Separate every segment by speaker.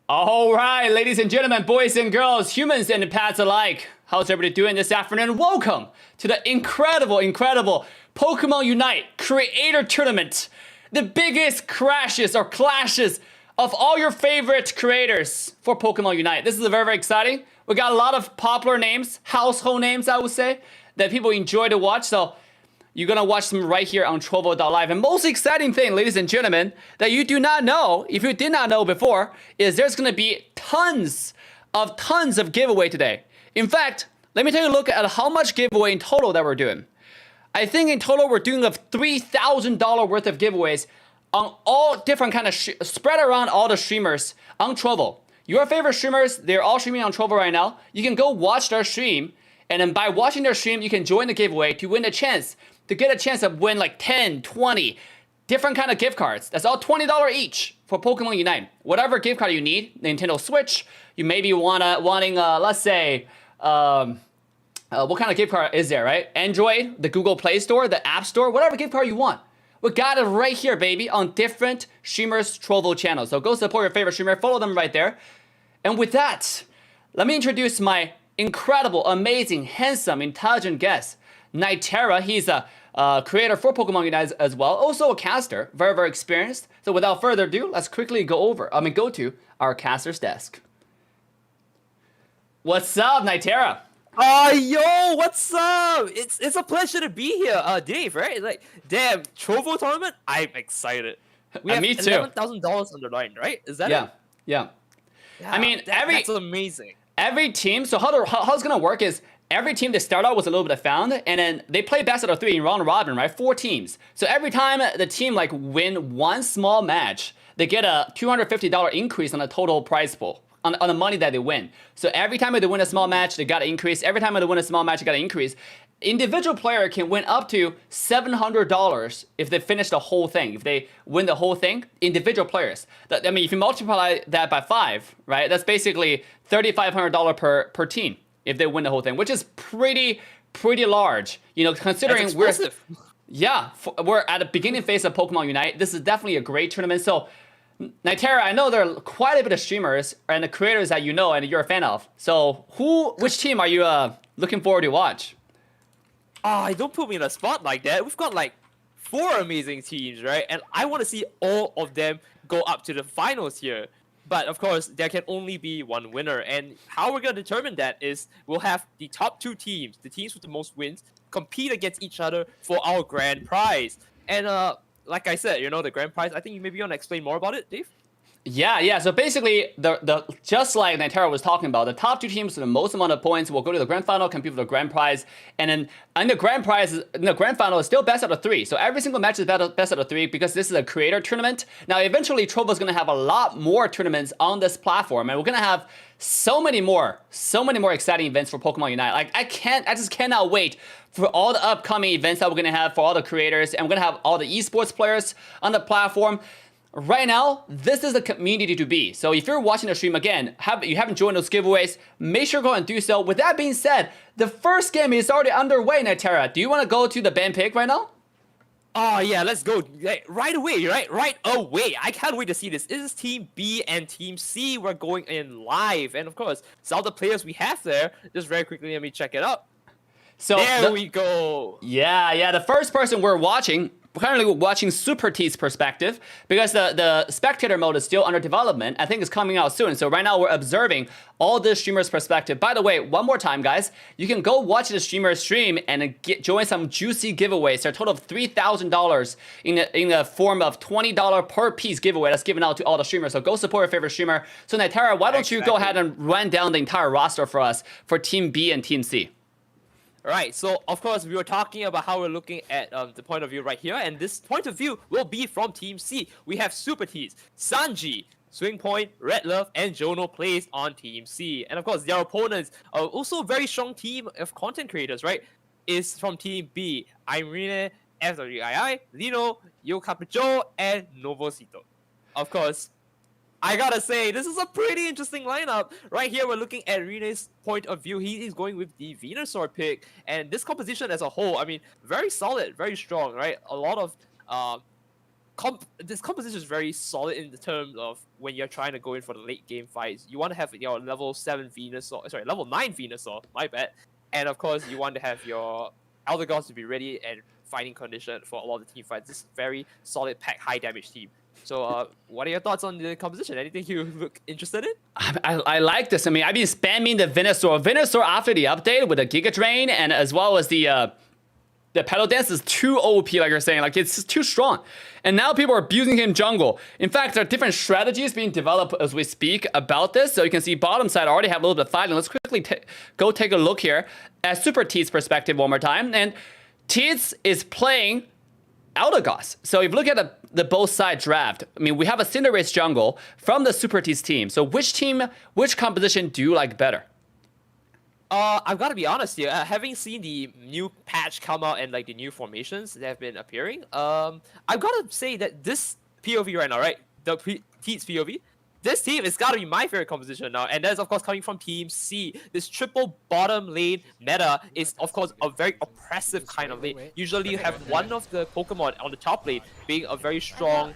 Speaker 1: All right, ladies and gentlemen, boys and girls, humans and pets alike. How's everybody doing this afternoon? Welcome to the incredible Pokemon Unite Creator Tournament. The biggest crashes or clashes of all your favorite creators for Pokemon Unite. This is very exciting. We got a lot of popular names, household names, I would say, that people enjoy to watch. So you're gonna watch them right here on Trovo.live. And most exciting thing, ladies and gentlemen, that you do not know, if you did not know before, is there's gonna be tons of giveaway today. In fact, let me take a look at how much giveaway in total that we're doing. I think in total we're doing of $3,000 worth of giveaways on all different kind of spread around all the streamers on Trovo. Your favorite streamers, they're all streaming on Trovo right now. You can go watch their stream, and then by watching their stream, you can join the giveaway to win a chance to get a chance of win like 10, 20 different kind of gift cards. That's all $20 each for Pokemon Unite. Whatever gift card you need, Nintendo Switch, you maybe wanting, let's say, what kind of gift card is there, right? Android, the Google Play Store, the App Store, whatever gift card you want. We got it right here, baby, on different streamers' Trovo channels. So go support your favorite streamer, follow them right there. And with that, let me introduce my incredible, amazing, handsome, intelligent guest, Nitera. He's a creator for Pokemon Unite as well, also a caster, very experienced. So without further ado, let's quickly go to our caster's desk. What's up, Nitera?
Speaker 2: Yo, what's up? It's a pleasure to be here, Dave. Right? Like, damn, Trovo tournament. I'm excited. We have
Speaker 1: me too.
Speaker 2: $11,000 on the line, right? Is that it?
Speaker 1: Yeah. I mean,
Speaker 2: that's amazing.
Speaker 1: Every team. So how it's gonna work is every team they start out with a little bit of found, and then they play best out of 3 in round robin, right? 4 teams. So every time the team like win one small match, they get a $250 increase on the total prize pool. On the money that they win. So every time they win a small match, they got an increase. Every time they win a small match, they got an increase. Individual player can win up to $700 if they finish the whole thing. If they win the whole thing, individual players. I mean, if you multiply that by 5, right? That's basically $3,500 per team if they win the whole thing, which is pretty large. You know, considering we're at the beginning phase of Pokemon Unite. This is definitely a great tournament. So Nitera, I know there are quite a bit of streamers and the creators that you know and you're a fan of. So which team are you looking forward to watch?
Speaker 2: Don't put me in a spot like that. We've got like 4 amazing teams, right? And I want to see all of them go up to the finals here. But of course, there can only be one winner. And how we're going to determine that is we'll have the top 2 teams, the teams with the most wins, compete against each other for our grand prize. And like I said, you know, the grand prize, I think you maybe want to explain more about it, Dave?
Speaker 1: Yeah. So basically, the just like Nitera was talking about, the top 2 teams with the most amount of points will go to the grand final, compete for the grand prize, and then the grand final is still best out of 3. So every single match is best out of 3 because this is a creator tournament. Now, eventually, Trovo is going to have a lot more tournaments on this platform, and we're going to have so many more exciting events for Pokemon Unite. Like I just cannot wait for all the upcoming events that we're gonna have for all the creators, and we're gonna have all the esports players on the platform. Right now, this is the community to be. So if you're watching the stream again, you haven't joined those giveaways, make sure to go and do so. With that being said, the first game is already underway, Nitera. Do you want to go to the band pick right now?
Speaker 2: Oh yeah, let's go right away, right away. I can't wait to see this. This is Team B and Team C. We're going in live, and of course, all the players we have there. Just very quickly, let me check it out. So there we go.
Speaker 1: Yeah. The first person we're currently watching Super T's perspective because the spectator mode is still under development. I think it's coming out soon. So right now we're observing all the streamers' perspective. By the way, one more time, guys, you can go watch the streamer stream and join some juicy giveaways. They're a total of $3,000 in the form of $20 per piece giveaway that's given out to all the streamers. So go support your favorite streamer. So Nitera, why don't you go ahead and run down the entire roster for us for Team B and Team C?
Speaker 2: Right, so of course we were talking about how we're looking at the point of view right here, and this point of view will be from Team C. We have Super T's, Sanji, Swing Point, Red Love, and Jono plays on Team C. And of course their opponents are also a very strong team of content creators, right? Is from Team B, Irene, FWII, Lino, Yo Capricho, and Novosito. Of course, I gotta say, this is a pretty interesting lineup. Right here, we're looking at Rene's point of view. He is going with the Venusaur pick. And this composition as a whole, I mean, very solid, very strong, right? A lot of this composition is very solid in the terms of when you're trying to go in for the late game fights. You want to have your level 7 Venusaur, sorry, level 9 Venusaur, my bad. And of course, you want to have your Elder Gods to be ready and fighting condition for a lot of the team fights. This is very solid pack, high damage team. So, what are your thoughts on the composition? Anything you look interested in?
Speaker 1: I like this. I mean, I've been spamming the Venusaur. Venusaur after the update with the Giga Drain and as well as the Petal Dance is too OP, like you're saying. Like, it's just too strong. And now people are abusing him jungle. In fact, there are different strategies being developed as we speak about this. So you can see bottom side already have a little bit of fighting. Let's quickly go take a look here at Super T's perspective one more time. And T's is playing Elder Gods. So if you look at the both side draft, I mean, we have a Cinderace jungle from the Super T's team. So which composition do you like better?
Speaker 2: I've got to be honest here. Having seen the new patch come out and like the new formations that have been appearing, I've got to say that this POV right now, right, the Teats POV, this team has got to be my favorite composition now, and that is of course coming from Team C. This triple bottom lane meta is of course a very oppressive kind of lane. Usually you have one of the Pokemon on the top lane being a very strong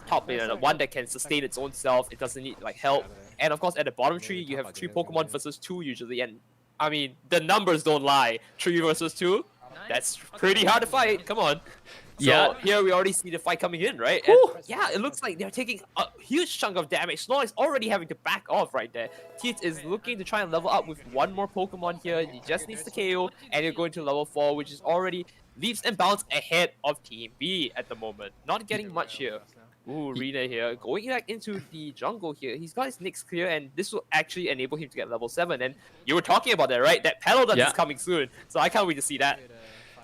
Speaker 2: top laner, one that can sustain its own self. It doesn't need like help, and of course at the bottom tree you have 3 Pokemon versus 2 usually, and I mean, the numbers don't lie. 3 versus 2, that's pretty hard to fight. Come on. So
Speaker 1: yeah.
Speaker 2: Here we already see the fight coming in, right? And yeah, it looks like they're taking a huge chunk of damage. Snorlax already having to back off right there. Teats is looking to try and level up with one more Pokemon here. He just needs the KO, and you're going to level 4, which is already leaps and bounds ahead of Team B at the moment. Not getting much here. Ooh, Rina here, going back into the jungle here. He's got his Nyx clear, and this will actually enable him to get level 7. And you were talking about that, right? That Petal Dance is coming soon, so I can't wait to see that.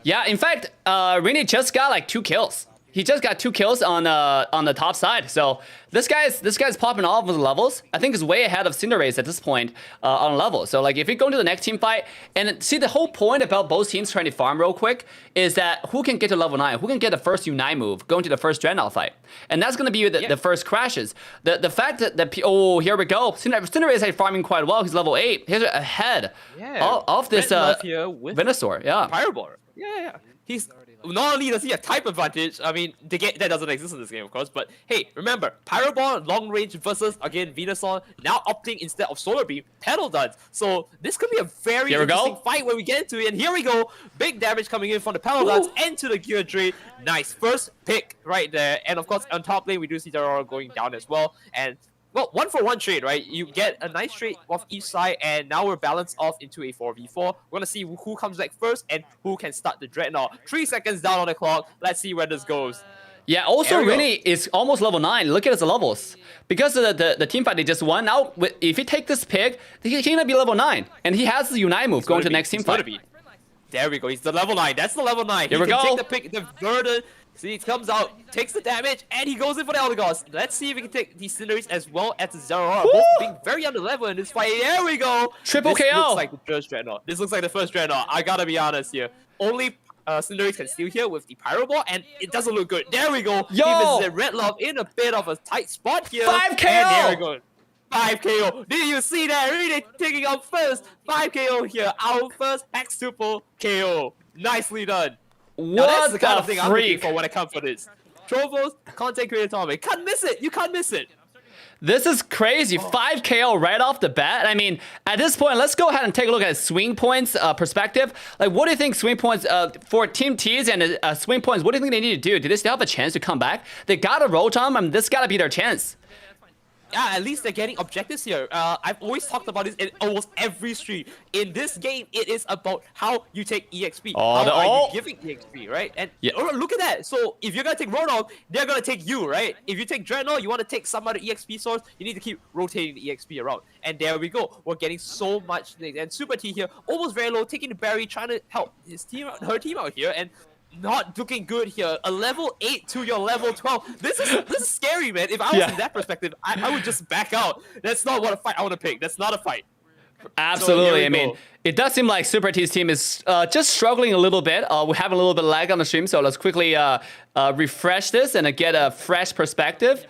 Speaker 1: Yeah, in fact, Rina just got like 2 kills. He just got 2 kills on the top side. So this guy's popping off with levels. I think he's way ahead of Cinderace at this point on level. So like if you go into the next team fight, and see the whole point about both teams trying to farm real quick is that who can get to level 9, who can get the first Unite move going to the first Dreadnought fight. And that's going to be the first crashes. The fact that oh, here we go. Cinderace is farming quite well. He's level 8. He's ahead of this Venusaur. Yeah.
Speaker 2: Fireball. Yeah. He's not only does he have type advantage, I mean, that doesn't exist in this game, of course, but hey, remember, Pyro Ball, long range versus, again, Venusaur, now opting instead of Solar Beam, Petal Dance. So this could be a very interesting fight when we get into it, and here we go, big damage coming in from the Petal Dance and to the Gear Drain. Nice, first pick right there, and of course, on top lane, we do see Aurora going down as well, and well, 1-for-1 trade, right? You get a nice trade off each side, and now we're balanced off into a 4v4. We're going to see who comes back first and who can start the Dreadnought. 3 seconds down on the clock. Let's see where this goes.
Speaker 1: Yeah, also Rini is almost level 9. Look at his levels. Because of the team fight they just won, now if he take this pick, he's going to be level 9. And he has the Unite move going to the next team fight.
Speaker 2: There we go. He's the level 9. That's the level 9.
Speaker 1: Here we go.
Speaker 2: Take the pick, the burden. See, it comes out, takes the damage, and he goes in for the Elder Gods. Let's see if he can take the Cinderace as well as the Zeraora, both being very under level in this fight. There we go.
Speaker 1: Triple KO.
Speaker 2: This looks like the first Dreadnought. This looks like the first Dreadnought. I gotta be honest here. Only Cinderace can steal here with the Pyro Ball, and it doesn't look good. There we go.
Speaker 1: Yo.
Speaker 2: He misses a Red Love in a bit of a tight spot here.
Speaker 1: 5 KO.
Speaker 2: And there we go. 5 KO. Did you see that? Really taking out first. 5 KO here. Out first. X triple KO. Nicely done. Now, that's the kind of thing I'm looking for when I come for this. Trovo's content creator Tommy. Can't miss it. You can't miss it.
Speaker 1: This is crazy. 5 KO right off the bat. I mean, at this point, let's go ahead and take a look at swing points perspective. Like, what do you think swing points for Team T's and swing points? What do you think they need to do? Do they still have a chance to come back? They got to Rotom. I mean, this got to be their chance.
Speaker 2: Yeah, at least they're getting objectives here. I've always talked about this in almost every stream. In this game, it is about how you take EXP. How are you giving EXP, right? And look at that. So if you're going to take Rotom, they're going to take you, right? If you take Dreadnought, you want to take some other EXP source, you need to keep rotating the EXP around. And there we go. We're getting so much things. And Super T here, almost very low, taking the berry, trying to help her team out here. And not looking good here. A level 8 to your level 12. This is scary, man. If I was in that perspective, I would just back out. That's not what a fight I want to pick. That's not a fight.
Speaker 1: Absolutely. So I mean, it does seem like Super T's team is just struggling a little bit. We're having a little bit of lag on the stream, so let's quickly refresh this and get a fresh perspective.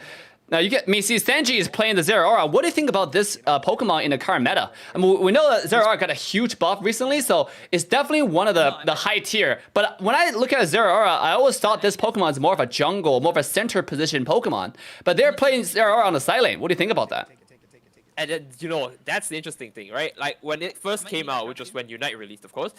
Speaker 1: Now you get me. See, Sanji is playing the Zeraora. What do you think about this Pokemon in the current meta? I mean, we know that Zeraora got a huge buff recently, so it's definitely one of the high tier. But when I look at Zeraora, I always thought this Pokemon is more of a jungle, more of a center position Pokemon. But they're playing Zeraora on the side lane. What do you think about that?
Speaker 2: And then, you know, that's the interesting thing, right? Like, when it first came out, which was when Unite released, of course,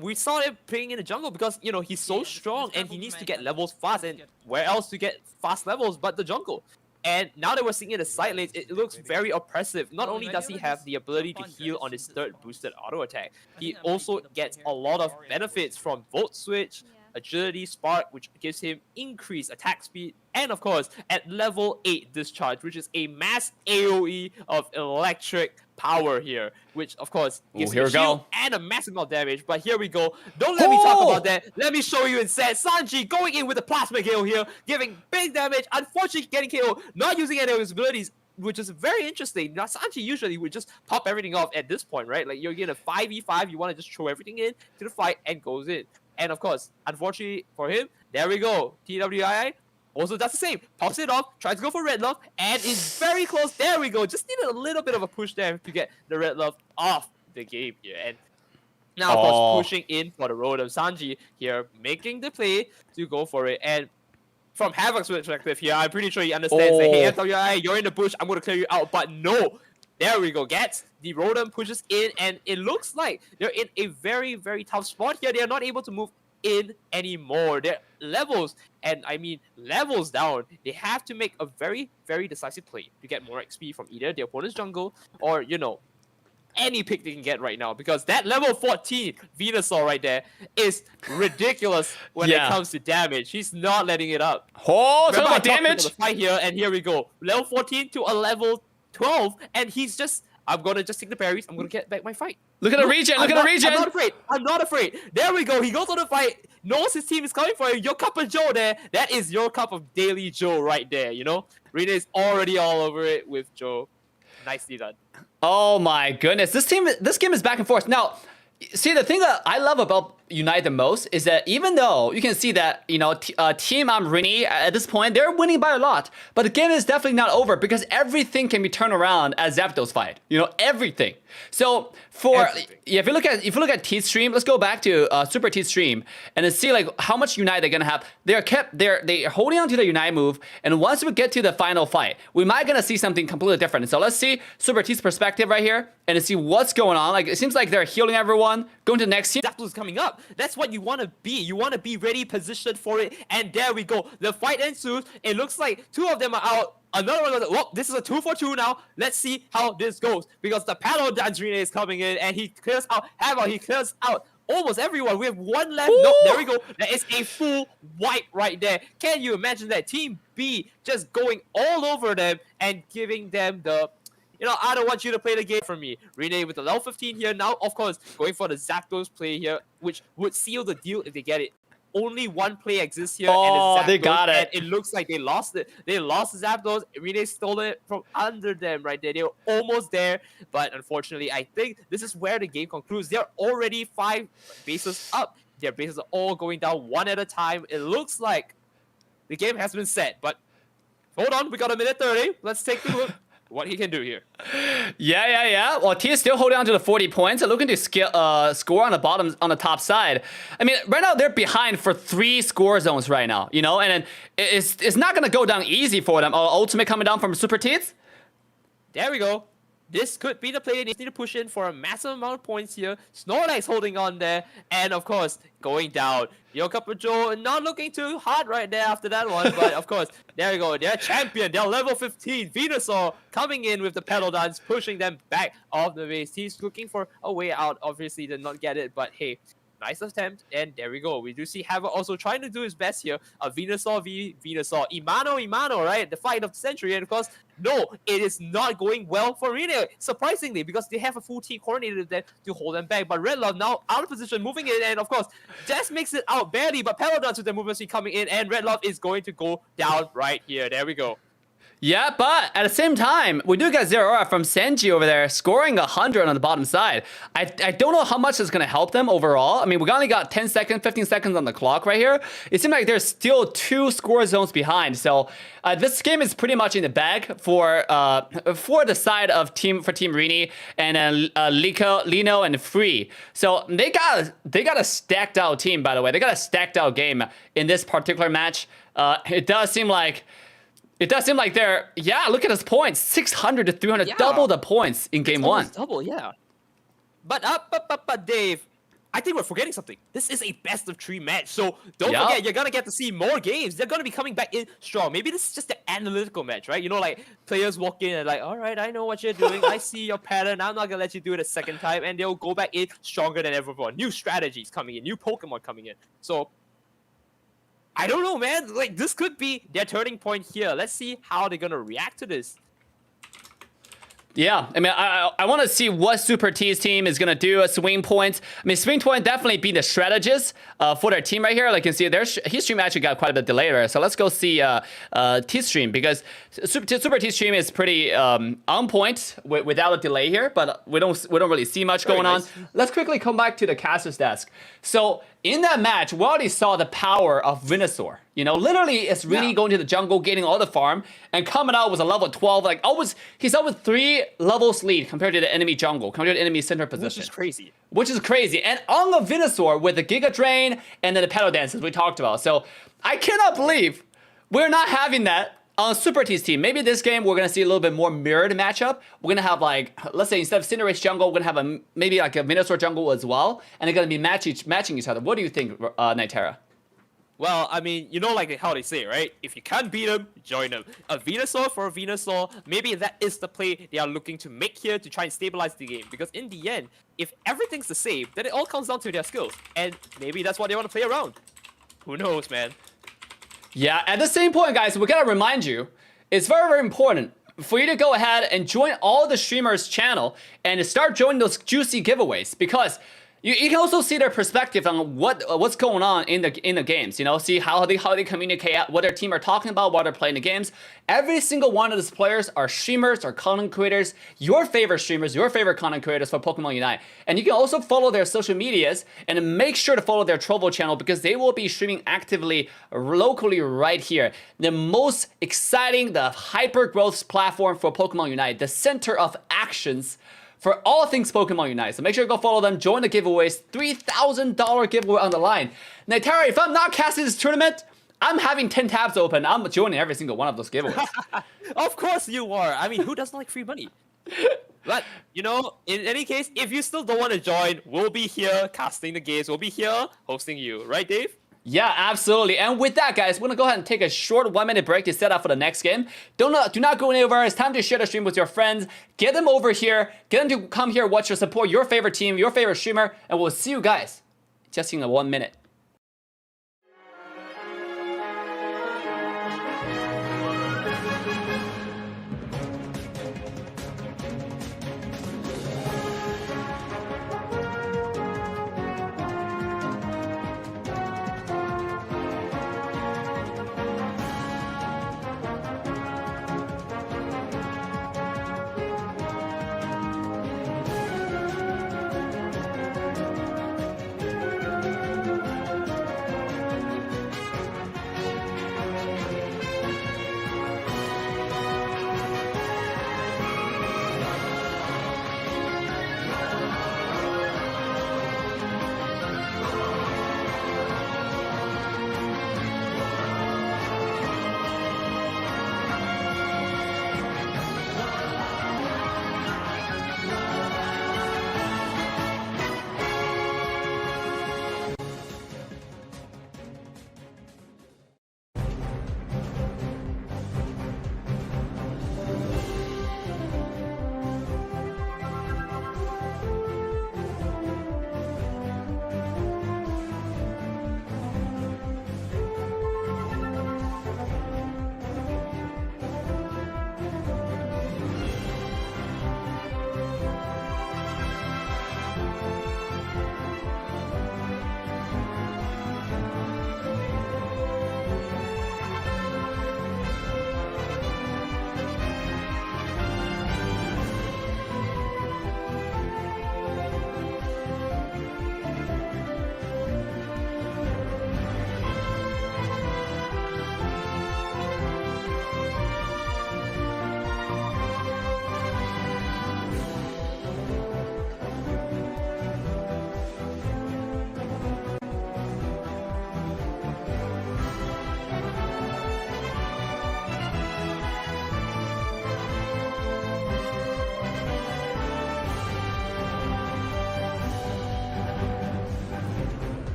Speaker 2: we saw him playing in the jungle because, you know, he's so strong and he needs to get levels fast. And where else to get fast levels but the jungle? And now that we're seeing in the side lanes, it looks very oppressive. Not only does he have the ability to heal on his third boosted auto attack, he also gets a lot of benefits from Volt Switch, Agility, Spark, which gives him increased attack speed, and of course, at level 8 Discharge, which is a mass AoE of electric power here, which of course gives him a shield and a massive amount of damage. But here we go. Don't let me talk about that. Let me show you instead. Sanji going in with a Plasma Gale here, giving big damage, unfortunately getting KO, not using any of his abilities, which is very interesting. Now, Sanji usually would just pop everything off at this point, right? Like, you're getting a 5v5, you want to just throw everything in to the fight and goes in. And of course, unfortunately for him, there we go. TWII also does the same. Pops it off, tries to go for Red Love, and is very close. There we go. Just needed a little bit of a push there to get the Red Love off the game here. And now, of course, pushing in for the road of Sanji here, making the play to go for it. And from Havoc's perspective here, I'm pretty sure he understands that, hey, TWII, you're in the bush, I'm going to clear you out. But no. There we go. Gets the Rotom, pushes in, and it looks like they're in a very, very tough spot here. They are not able to move in anymore. Their levels, and I mean levels down. They have to make a very, very decisive play to get more XP from either the opponent's jungle or, you know, any pick they can get right now. Because that level 14 Venusaur right there is ridiculous when it comes to damage. He's not letting it up.
Speaker 1: Oh, talk about damage.
Speaker 2: The fight here, and here we go. Level 14 to a level 12, and he's just, I'm gonna just take the berries, I'm gonna get back my fight.
Speaker 1: Look at the regen, look at the regen!
Speaker 2: I'm not afraid. There we go, he goes on the fight, knows his team is coming for him. Your cup of Joe there, that is your cup of daily Joe right there, you know? Rene is already all over it with Joe. Nicely done. Oh
Speaker 1: my goodness, this game is back and forth. Now, see, the thing that I love about Unite the most is that even though you can see that, you know, Team Rini at this point, they're winning by a lot, but the game is definitely not over because everything can be turned around as Zapdos fight. You know, everything. So if you look at T's stream, let's go back to Super T's stream and then see like how much Unite they're gonna have. They're holding on to the Unite move, and once we get to the final fight, we might gonna see something completely different. So let's see Super T's perspective right here and to see what's going on. Like, it seems like they're healing everyone, going to the next team.
Speaker 2: Zapdos is coming up. That's what you want to be. You want to be ready, positioned for it. And there we go. The fight ensues. It looks like two of them are out. Another one goes, whoa, this is a 2-for-2 now. Let's see how this goes. Because the Paddle Dance Rene is coming in and he clears out Havoc. He clears out almost everyone. We have one left. Nope, there we go. That is a full wipe right there. Can you imagine that? Team B just going all over them and giving them the, you know, I don't want you to play the game for me. Rene with the level 15 here. Now, of course, going for the Zapdos play here, which would seal the deal if they get it. Only one play exists here.
Speaker 1: Oh,
Speaker 2: and it's Zapdos,
Speaker 1: they got it.
Speaker 2: And it looks like they lost it. They lost Zapdos. Rene stole it from under them right there. They were almost there. But unfortunately, I think this is where the game concludes. They're already 5 bases up. Their bases are all going down one at a time. It looks like the game has been set. But hold on. We got a minute 30. Let's take a look what he can do here.
Speaker 1: Yeah. Well, T is still holding on to the 40 points. They're looking to score on the bottom, on the top side. I mean, right now they're behind for 3 score zones right now, you know, and then it's not gonna go down easy for them. Ultimate coming down from Super Teeth.
Speaker 2: There we go. This could be the play. They need to push in for a massive amount of points here. Snorlax holding on there. And, of course, going down. Yo Cup of Joe not looking too hot right there after that one. But, of course, there we go. They're champion. They're level 15. Venusaur coming in with the pedal dance, pushing them back off the base. He's looking for a way out. Obviously, did not get it. But, hey, nice attempt. And there we go. We do see Havoc also trying to do his best here. Venusaur v Venusaur. Imano, right? The fight of the century. And, of course, no, it is not going well for Rene, surprisingly, because they have a full team coordinated there to hold them back. But Red Love now out of position, moving in, and of course, Jess makes it out barely, but Paladins with the movement speed coming in, and Red Love is going to go down right here. There we go.
Speaker 1: Yeah, but at the same time, we do get 0 from Senji over there, scoring 100 on the bottom side. I don't know how much is going to help them overall. I mean, we only got 10 seconds, 15 seconds on the clock right here. It seems like there's still 2 score zones behind. So this game is pretty much in the bag for the side of Team Rini and Lino and Free. So they got a stacked out team, by the way. They got a stacked out game in this particular match. It does seem like they're, yeah, look at his points. 600 to 300,
Speaker 2: Yeah.
Speaker 1: double the points in game one.
Speaker 2: Double, yeah. But Dave, I think we're forgetting something. This is a best of 3 match, so don't forget, you're gonna get to see more games. They're gonna be coming back in strong. Maybe this is just the analytical match, right? You know, like, players walk in and like, all right, I know what you're doing. I see your pattern. I'm not gonna let you do it a second time. And they'll go back in stronger than ever before. New strategies coming in, new Pokemon coming in. So, I don't know, man. Like, this could be their turning point here. Let's see how they're gonna react to this.
Speaker 1: Yeah, I mean, I want to see what Super T's team is going to do at Swing Point. I mean, Swing Point definitely be the strategist for their team right here. Like you can see, his stream actually got quite a bit of delay there. So let's go see T's stream, because Super T's stream is pretty on point without a delay here, but we don't really see much going on. Let's quickly come back to the caster's desk. So in that match, we already saw the power of Venusaur. You know, literally, it's really going to the jungle, getting all the farm, and coming out was a level 12. Like, he's always 3 levels lead compared to the enemy jungle, compared to the enemy center position. Which is crazy. And on the Venusaur with the Giga Drain and then the Pedal Dances we talked about. So, I cannot believe we're not having that on Super T's team. Maybe this game we're going to see a little bit more mirrored matchup. We're going to have, like, let's say instead of Cinderace jungle, we're going to have maybe like a Venusaur jungle as well. And they're going to be matching each other. What do you think, Nitera?
Speaker 2: Well, I mean, you know, like how they say, right? If you can't beat them, join them. A Venusaur for a Venusaur, maybe that is the play they are looking to make here to try and stabilize the game. Because in the end, if everything's the same, then it all comes down to their skills. And maybe that's why they want to play around. Who knows, man?
Speaker 1: Yeah, at the same point, guys, we gotta remind you, it's very, very important for you to go ahead and join all the streamers' channel and start joining those juicy giveaways, because you can also see their perspective on what's going on in the games. You know, see how they communicate, what their team are talking about while they're playing the games. Every single one of these players are streamers, are content creators, your favorite streamers, your favorite content creators for Pokemon Unite. And you can also follow their social medias and make sure to follow their Trovo channel, because they will be streaming actively locally right here. The most exciting, the hyper growth platform for Pokemon Unite, the center of actions for all things Pokemon Unite. So make sure to go follow them, join the giveaways, $3,000 giveaway on the line. Nitara, if I'm not casting this tournament, I'm having 10 tabs open. I'm joining every single one of those giveaways.
Speaker 2: Of course you are. I mean, who doesn't like free money? But, you know, in any case, if you still don't want to join, we'll be here casting the games. We'll be here hosting you. Right, Dave?
Speaker 1: Yeah, absolutely. And with that, guys, we're going to go ahead and take a short 1-minute break to set up for the next game. Do not go anywhere. It's time to share the stream with your friends. Get them over here. Get them to come here, watch your support, your favorite team, your favorite streamer. And we'll see you guys just in 1 minute.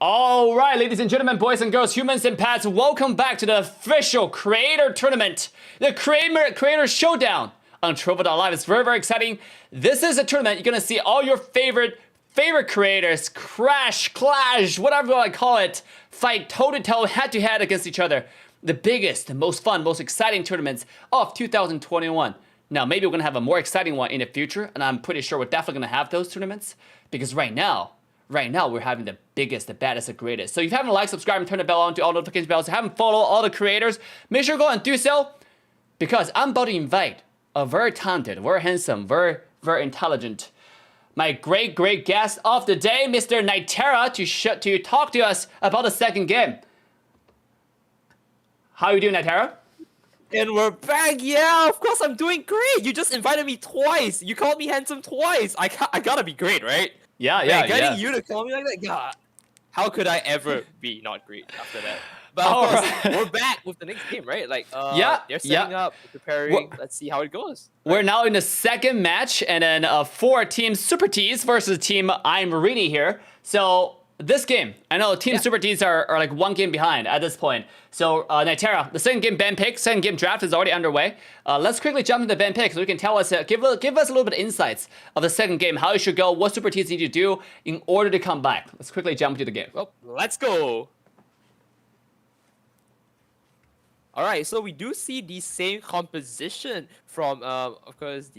Speaker 1: All right, ladies and gentlemen, boys and girls, humans and pets, welcome back to the official Creator Tournament, the Creator Showdown on Trovo.live. It's very, very exciting. This is a tournament. You're going to see all your favorite creators clash, whatever you want to call it, fight toe-to-toe, head-to-head against each other. The biggest, the most fun, most exciting tournaments of 2021. Now, maybe we're going to have a more exciting one in the future, and I'm pretty sure we're definitely going to have those tournaments, because right now, we're having the biggest, the baddest, the greatest. So if you haven't liked, subscribe, and turn the bell on to all notification bells, if you haven't followed all the creators, make sure to go and do so, because I'm about to invite a very talented, very handsome, very, very intelligent, my great guest of the day, Mr. Nitera, to talk to us about the second game. How are you doing, Nitera?
Speaker 2: And we're back. Yeah, of course I'm doing great. You just invited me twice. You called me handsome twice. I gotta be great, right?
Speaker 1: Yeah.
Speaker 2: Getting you to call me like that, God, how could I ever be not great after that? But of course, we're back with the next game, right? Like, they're setting up, preparing. Let's see how it goes.
Speaker 1: We're now in the second match, and then 4 Team Super Tees versus Team I'm Rini here. So this game, I know Team Super Tees are like 1 game behind at this point. So Nitera, the second game ban pick, second game draft is already underway. Let's quickly jump into the ban pick so you can tell us, give us a little bit of insights of the second game, how it should go, what Super Tees need to do in order to come back. Let's quickly jump into the game.
Speaker 2: Well, let's go. All right, so we do see the same composition from, of course,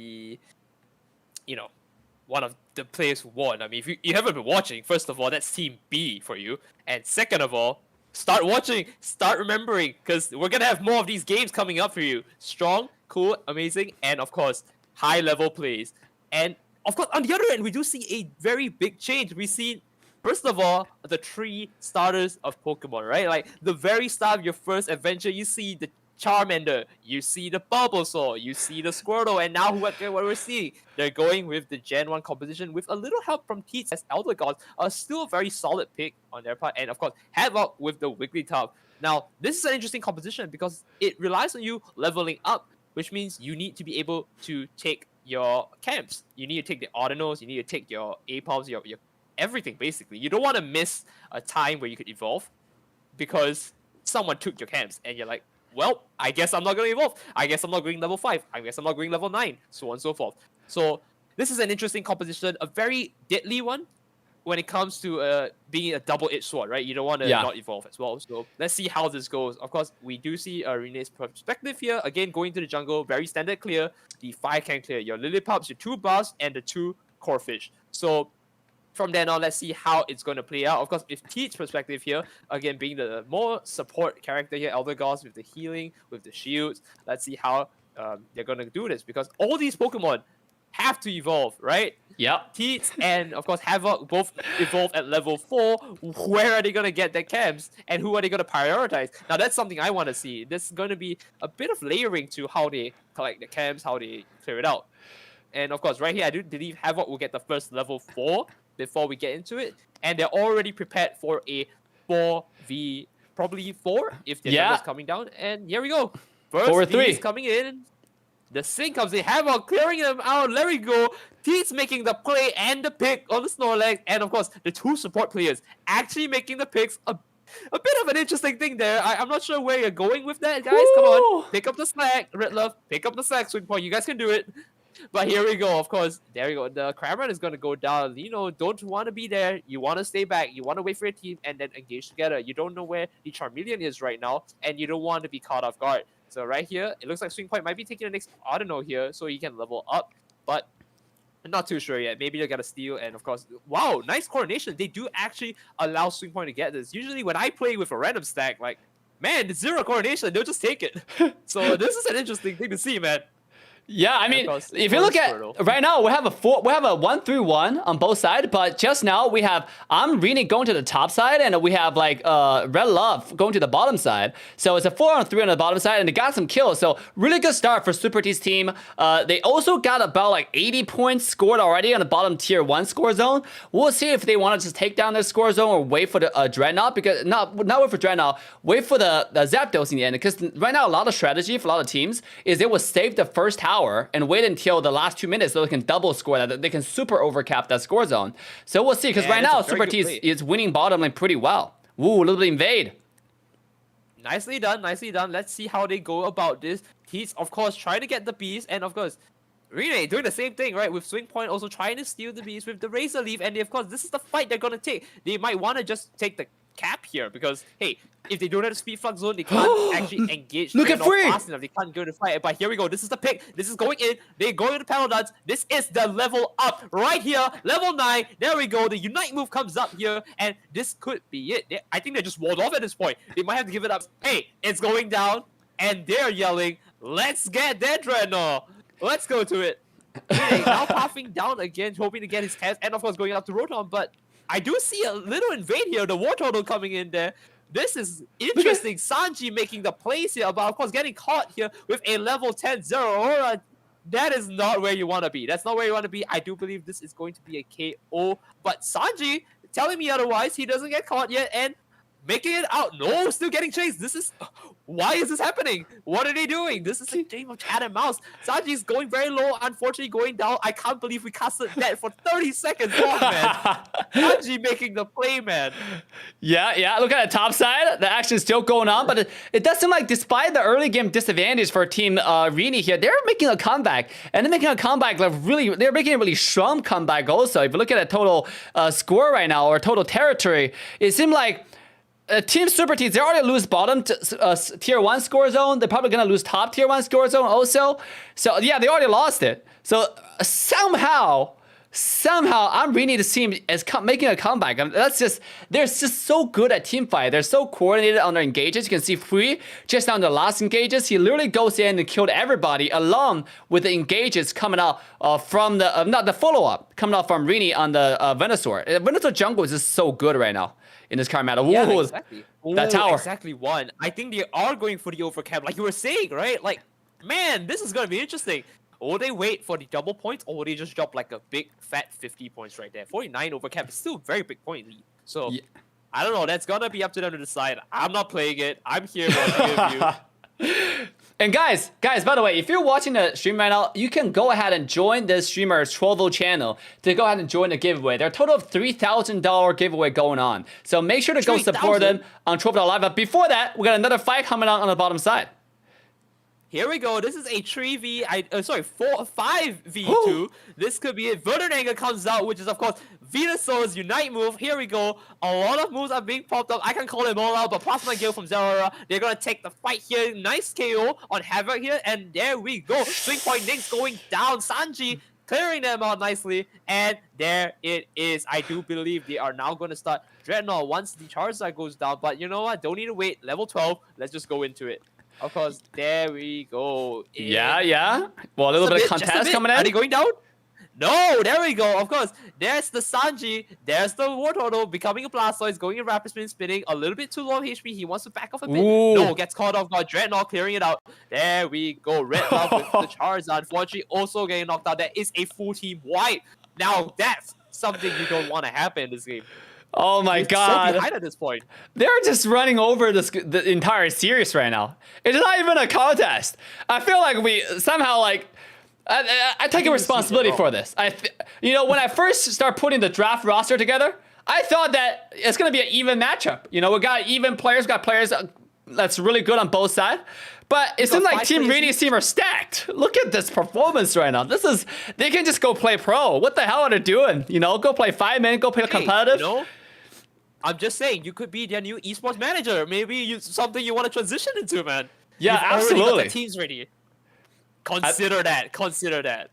Speaker 2: one of the players who won. I mean, if you haven't been watching, first of all, that's Team B for you. And second of all, start watching, start remembering, because we're going to have more of these games coming up for you. Strong, cool, amazing, and of course, high-level plays. And of course, on the other end, we do see a very big change. We see, first of all, the 3 starters of Pokemon, right? Like, the very start of your first adventure, you see the Charmander, you see the Bulbasaur, you see the Squirtle, and now what we're seeing, they're going with the Gen 1 composition with a little help from Teats as Elder Gods, still a very solid pick on their part, and of course, Havoc with the Wigglytuff. Now, this is an interesting composition because it relies on you leveling up, which means you need to be able to take your camps. You need to take the Ordinals, you need to take your Apals, your everything, basically. You don't want to miss a time where you could evolve because someone took your camps, and you're like, well, I guess I'm not going to evolve. I guess I'm not going level 5. I guess I'm not going level 9, so on and so forth. So this is an interesting composition, a very deadly one when it comes to being a double-edged sword, right? You don't want to not evolve as well. So let's see how this goes. Of course, we do see Renee's perspective here. Again, going to the jungle, very standard clear. The 5 can clear your Lillipups, your 2 Buffs, and the 2 Corphish. So from then on, let's see how it's going to play out. Of course, with Teach's perspective here, again, being the more support character here, Elder Gods with the healing, with the shields. Let's see how they're going to do this, because all these Pokemon have to evolve, right?
Speaker 1: Yep.
Speaker 2: Teats and, of course, Havoc both evolve at level 4. Where are they going to get their camps, and who are they going to prioritize? Now, that's something I want to see. There's going to be a bit of layering to how they collect the camps, how they clear it out. And, of course, right here, I do believe Havoc will get the first level 4 before we get into it, and they're already prepared for a 4v, probably 4 if the number's coming down. And here we go. First V is coming in. The Sing comes in. Havoc clearing them out. There we go. Teats making the play and the pick on the Snorlax, and of course the 2 support players actually making the picks. A bit of an interesting thing there. I'm not sure where you're going with that, guys. Come on, pick up the slack, Red Love. Pick up the slack, Swing Point. You guys can do it. But here we go, of course. There we go. The Cramorant is going to go down. You know, don't want to be there. You want to stay back. You want to wait for your team and then engage together. You don't know where the Charmeleon is right now, and you don't want to be caught off guard. So right here, it looks like Swing Point might be taking the next Audino here so he can level up. But I'm not too sure yet. Maybe they'll get a steal. And of course, wow, nice coordination. They do actually allow Swing Point to get this. Usually when I play with a random stack, like, man, it's 0 coordination. They'll just take it. So this is an interesting thing to see, man.
Speaker 1: Yeah, I mean, if you look at right now, we have a 1-3-1 on both sides, but just now we have I'm Rini going to the top side, and we have like Red Love going to the bottom side. So it's a 4-on-3 on the bottom side, and they got some kills. So really good start for Super T's team. They also got about like 80 points scored already on the bottom tier 1 score zone. We'll see if they want to just take down their score zone or wait for the Dreadnought, because not wait for Dreadnought, wait for the Zapdos in the end. Because right now a lot of strategy for a lot of teams is they will save the first tower tower and wait until the last 2 minutes so they can double score that. They can super overcap that score zone. So we'll see, because right now Super T is winning bottom lane pretty well. Ooh, a little bit invade.
Speaker 2: Nicely done, nicely done. Let's see how they go about this. He's, of course, trying to get the beast, and of course, Rene doing the same thing, right? With Swing Point also trying to steal the beast with the Razor Leaf, and of course, this is the fight they're gonna take. They might want to just take the cap here, because, hey, if they don't have the speed flux zone, they can't actually engage.
Speaker 1: Look at Free!
Speaker 2: Fast enough. They can't go to fight. But here we go. This is the pick. This is going in. They're going to the panel dance. This is the level up right here. Level 9. There we go. The Unite move comes up here, and this could be it. I think they just walled off at this point. They might have to give it up. Hey, it's going down, and they're yelling, "Let's get that Dreadnought. Let's go to it." Hey, now pathing down again, hoping to get his test, and of course going up to Rotom, but I do see a little invade here. The War Turtle coming in there. This is interesting. Sanji making the plays here, but of course getting caught here with a level 10 Zeraora. That is not where you want to be. That's not where you want to be. I do believe this is going to be a KO, but Sanji telling me otherwise. He doesn't get caught yet, and making it out. No, still getting chased. This is... Why is this happening? What are they doing? This is a game of cat and mouse. Sanji's going very low, unfortunately going down. I can't believe we casted that for 30 seconds long, man. Sanji making the play, man.
Speaker 1: Yeah. Look at the top side. The action is still going on, but it does seem like despite the early game disadvantage for Team Rene here, they're making a comeback. And they're making a comeback like really, they're making a really strong comeback also. If you look at the total score right now, or total territory, it seemed like Team Super Teams, they already lose bottom tier 1 score zone. They're probably going to lose top tier 1 score zone also. So, yeah, they already lost it. So, somehow, I'm really the team as making a comeback. I mean, they're just so good at team fight. They're so coordinated on their engages. You can see Free, just on the last engages, he literally goes in and killed everybody along with the engages coming out from the, not the follow-up, coming out from Rene on the Venusaur. Venusaur jungle is just so good right now in this card meta.
Speaker 2: Yeah, exactly.
Speaker 1: That tower.
Speaker 2: Exactly one. I think they are going for the overcap, like you were saying, right? Like, man, this is going to be interesting. Or they wait for the double points, or they just drop like a big fat 50 points right there. 49 overcap is still a very big point lead. So, yeah. I don't know. That's going to be up to them to decide. I'm not playing it. I'm here watching you.
Speaker 1: And guys, by the way, if you're watching the stream right now, you can go ahead and join this streamer's Trovo channel to go ahead and join the giveaway. There are a total of $3,000 giveaway going on. So make sure to go support them on Trovo.live. But before that, we got another fight coming out on the bottom side.
Speaker 2: Here we go. This is a 5v2. This could be it. Verdanega comes out, which is, of course, Venusaur's Unite move. Here we go. A lot of moves are being popped up. I can call them all out, but Plasma Gale from Zeraora. They're going to take the fight here. Nice KO on Havoc here, and there we go. Swing Point Nix going down. Sanji clearing them out nicely, and there it is. I do believe they are now going to start Dreadnought once the Charizard goes down, but you know what? Don't need to wait. Level 12. Let's just go into it. Of course, there we go.
Speaker 1: Yeah. Well, a little bit of contest coming in.
Speaker 2: Are they going down? No, there we go. Of course, there's the Sanji. There's the War Turtle becoming a Blastoise, going in rapid spin, spinning a little bit too low HP. He wants to back off a bit.
Speaker 1: Ooh.
Speaker 2: No, gets caught off guard. Dreadnought clearing it out. There we go. Red Love with the Charizard. Unfortunately, also getting knocked out. That is a full team wipe. Now, that's something you don't want to happen in this game.
Speaker 1: Oh my God!
Speaker 2: So behind at this point.
Speaker 1: They're just running over the entire series right now. It's not even a contest. I feel like we somehow like. I take a responsibility for this. When I first start putting the draft roster together, I thought that it's gonna be an even matchup. We got even players, got players that's really good on both sides. But it seems like Team Rene's team are stacked. Look at this performance right now. They can just go play pro. What the hell are they doing? Go play 5 minutes, go play competitive.
Speaker 2: I'm just saying, you could be their new esports manager. Maybe something you want to transition into, man.
Speaker 1: Yeah, absolutely.
Speaker 2: Already got the teams ready. Consider that.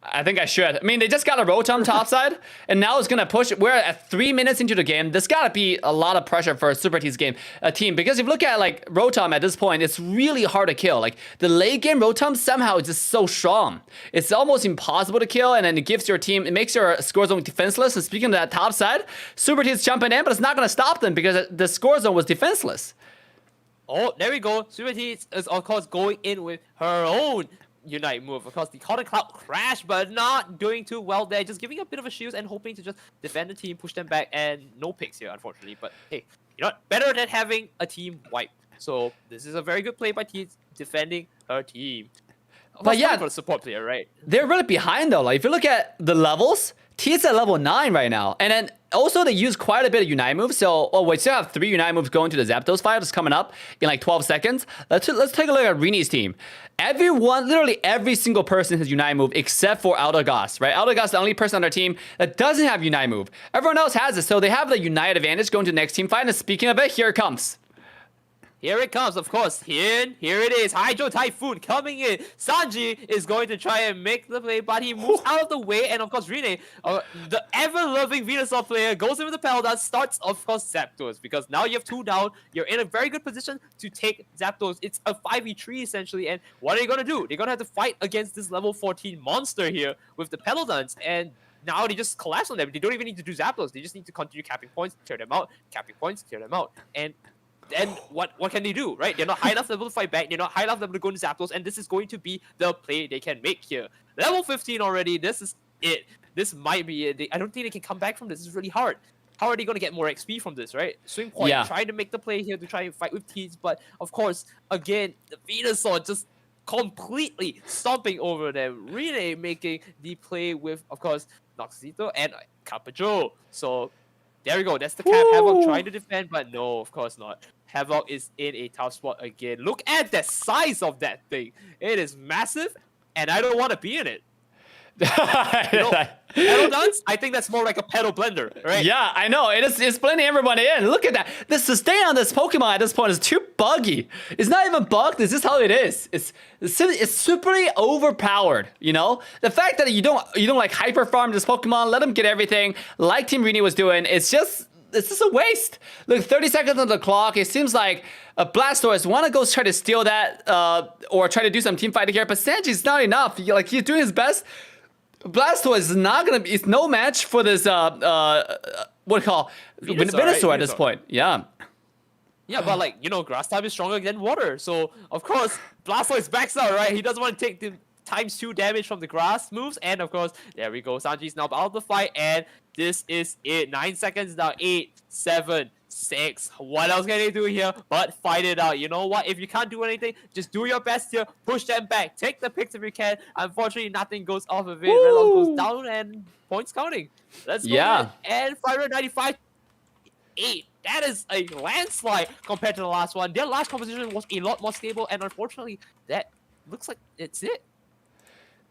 Speaker 1: I think I should. I mean, they just got a Rotom topside, and now it's going to push. We're at 3 minutes into the game. There's got to be a lot of pressure for a Super T's team. Because if you look at, like, Rotom at this point, it's really hard to kill. Like, the late game Rotom somehow is just so strong. It's almost impossible to kill, and then it gives your team, it makes your score zone defenseless. And speaking of that top side, Super T's jumping in, but it's not going to stop them because the score zone was defenseless.
Speaker 2: Oh, there we go. Super T is, of course, going in with her own Unite move. Of course, the Cotton Cloud crashed, but not doing too well there. Just giving a bit of a shield and hoping to just defend the team, push them back, and no picks here, unfortunately. But hey, better than having a team wipe. So this is a very good play by T defending her team.
Speaker 1: But yeah,
Speaker 2: for a support player, right?
Speaker 1: they're really behind though. Like if you look at the levels, T's at level 9 right now. And then also they use quite a bit of Unite moves. So we still have 3 Unite moves going to the Zapdos fight. It's coming up in like 12 seconds. Let's take a look at Rini's team. Literally every single person has Unite move except for Aldagas, right? Aldagas is the only person on their team that doesn't have Unite move. Everyone else has it. So they have the Unite advantage going to the next team fight. And speaking of it, here it comes.
Speaker 2: Here it comes, of course. Here it is. Hydro Typhoon coming in. Sanji is going to try and make the play, but he moves out of the way. And of course, Rene, the ever-loving Venusaur player, goes in with the Paladin, starts, of course, Zapdos. Because now you have 2 down. You're in a very good position to take Zapdos. It's a 5v3, essentially. And what are you going to do? They're going to have to fight against this level 14 monster here with the Paladins. And now they just collapse on them. They don't even need to do Zapdos. They just need to continue capping points, tear them out, capping points, tear them out. And what can they do, right? They're not high enough level to fight back. They're not high enough level to go into Zapdos, and this is going to be the play they can make here. Level 15 already. This is it. This might be it. I don't think they can come back from this. This is really hard. How are they going to get more XP from this, right? Swing Point trying to make the play here to try and fight with Tees, but of course, again, the Venusaur just completely stomping over them. Rene making the play with, of course, Noxito and Capajo. So there we go. That's the cap. Havoc trying to defend, but no, of course not. Havoc is in a tough spot again. Look at the size of that thing. It is massive, and I don't want to be in it. Pedal dance? I think that's more like a pedal blender, right?
Speaker 1: Yeah, I know. It's blending everybody in. Look at that. The sustain on this Pokemon at this point is too buggy. It's not even bugged. It's just how it is. It's superly overpowered. You know, the fact that you don't like hyper farm this Pokemon, let him get everything like Team Rini was doing. It's just a waste. Look, 30 seconds on the clock. It seems like a Blastoise want to go try to steal that or try to do some team fighting here, but Sanji's not enough. He's doing his best. Blastoise is not gonna be. It's no match for this. What do you call Venusaur at this point? Yeah.
Speaker 2: Yeah, but like grass type is stronger than water, so of course Blastoise backs out, right? He doesn't want to take the ×2 damage from the grass moves, and of course there we go. Sanji's now out of the fight, and this is it. 9 seconds now. 8, 7, 6. What else can they do here but fight it out? You know what? If you can't do anything, just do your best here. Push them back. Take the picks if you can. Unfortunately, nothing goes off of it. Redlock goes down and points counting. Let's go. Yeah. And 595. 8. That is a landslide compared to the last one. Their last composition was a lot more stable, and unfortunately, that looks like it's it.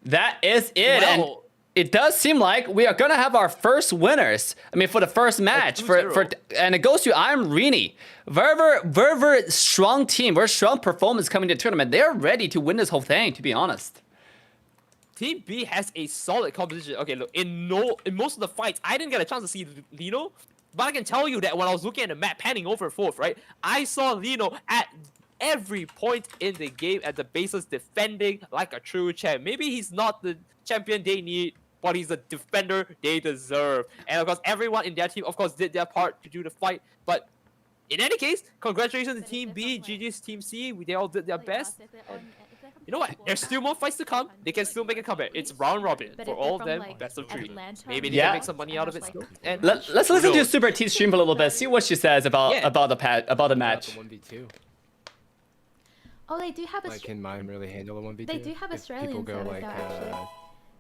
Speaker 1: That is it. Well, and it does seem like we are gonna have our first winners. I mean, for the first match, and it goes to I'm Rini. Very strong team, very strong performance coming to the tournament. They're ready to win this whole thing, to be honest.
Speaker 2: Team B has a solid composition. Okay, look, in most of the fights, I didn't get a chance to see Lino, but I can tell you that when I was looking at the map, panning over forth, right, I saw Lino at every point in the game at the bases defending like a true champ. Maybe he's not the champion they need, but he's the defender they deserve. And of course, everyone in their team, of course, did their part to do the fight. But in any case, congratulations to Team B, GG's Team C. They all did their best. And you know what? There's still more fights to come. They can still make a comeback. It's round robin for all of them. Best of 3. Maybe they can make some money out of it still. And let's
Speaker 1: listen to Super T's stream for a little bit. See what she says about the match.
Speaker 3: 1v2.
Speaker 4: Oh, they do have a.
Speaker 3: Like, can mine really handle a 1v2?
Speaker 4: They do have Australians.
Speaker 3: People go like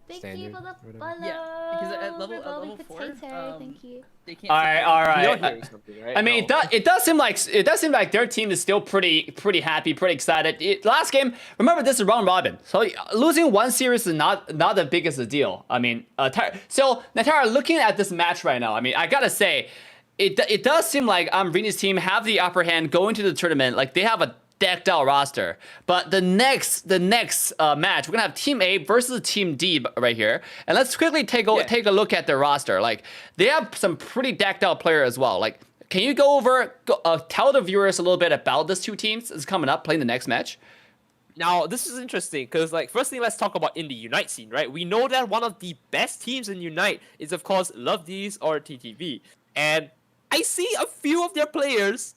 Speaker 4: Thank you for the follow.
Speaker 2: Yeah, because at level 4,
Speaker 4: thank you.
Speaker 2: They can't.
Speaker 1: All right.
Speaker 2: Right?
Speaker 1: I mean, it does seem like their team is still pretty happy, pretty excited. Last game, remember this is round robin, so losing one series is not the biggest deal. I mean, so Natara, looking at this match right now, I mean, I gotta say, it does seem like Rini's team have the upper hand going to the tournament. Like they have a decked out roster, but the next match we're gonna have Team A versus Team D right here, and let's quickly take a look at their roster. Like they have some pretty decked out players as well. Like, can you go over tell the viewers a little bit about these two teams that's coming up playing the next match?
Speaker 2: Now, this is interesting because, like, firstly, let's talk about in the Unite scene, right? We know that one of the best teams in Unite is, of course, Lovedies or TTV, and I see a few of their players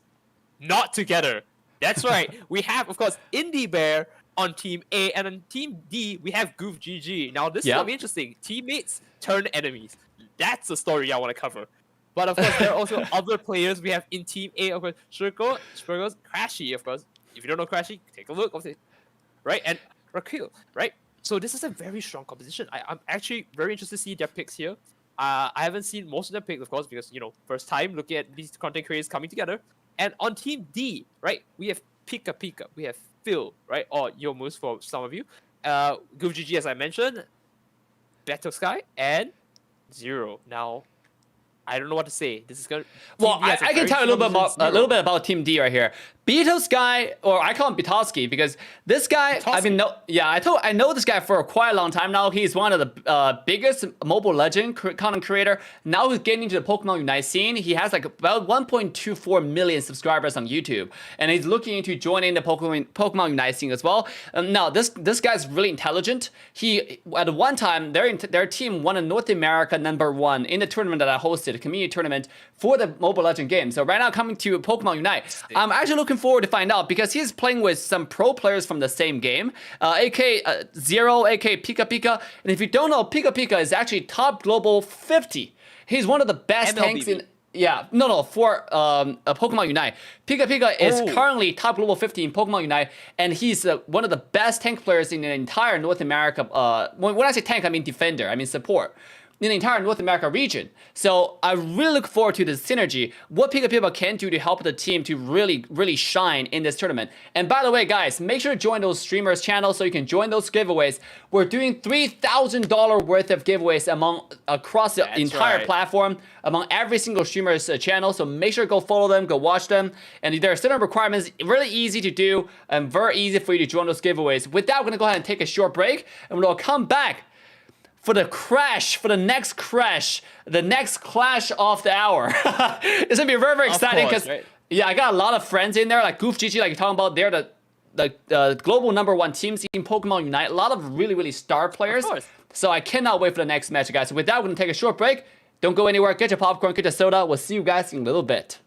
Speaker 2: not together. That's right. We have, of course, Indie Bear on Team A, and on Team D, we have Goof GG. Now, this is gonna be interesting. Teammates turn enemies. That's the story I want to cover. But, of course, there are also other players we have in Team A, of course, Shurko, Spurgos, Crashy, of course. If you don't know Crashy, take a look. Right? And Rakil, right? So this is a very strong composition. I'm actually very interested to see their picks here. I haven't seen most of their picks, of course, because first time looking at these content creators coming together. And on Team D, right, we have Pika Pika, we have Phil, right, or Yomus for some of you, Goof GG as I mentioned, Battle Sky, and Zero. Now, I don't know what to say. This is gonna.
Speaker 1: Well, I can tell you a little bit about Team D right here. Beatles guy, or I call him Bitowski because this guy, I know this guy for quite a long time now. He's one of the biggest Mobile Legend content creator. Now he's getting into the Pokemon Unite scene. He has like about 1.24 million subscribers on YouTube, and he's looking into joining the Pokemon Unite scene as well. Now this guy's really intelligent. He at one time their team won a North America #1 in the tournament that I hosted, a community tournament for the Mobile Legend game. So right now coming to Pokemon Unite, I'm actually looking forward to find out because he's playing with some pro players from the same game, AK Zero, AK Pika Pika. And if you don't know, Pika Pika is actually top global 50. He's one of the best tanks in. Yeah, for Pokemon Unite. Pika Pika is currently top global 50 in Pokemon Unite, and he's one of the best tank players in the entire North America. When I say tank, I mean defender, I mean support. In the entire North America region. So I really look forward to this synergy, what Pika Pika can do to help the team to really, really shine in this tournament. And by the way, guys, make sure to join those streamers' channels so you can join those giveaways. We're doing $3,000 worth of giveaways across the entire platform, among every single streamer's channel. So make sure to go follow them, go watch them. And there are certain requirements, really easy to do, and very easy for you to join those giveaways. With that, we're gonna go ahead and take a short break, and we'll come back for the next clash of the hour. It's gonna be very, very exciting because I got a lot of friends in there, like Goof GG, like you're talking about. They're the global #1 teams in Pokemon Unite. A lot of really, really star players. So I cannot wait for the next match, guys. So with that, we're gonna take a short break. Don't go anywhere. Get your popcorn, get your soda. We'll see you guys in a little bit.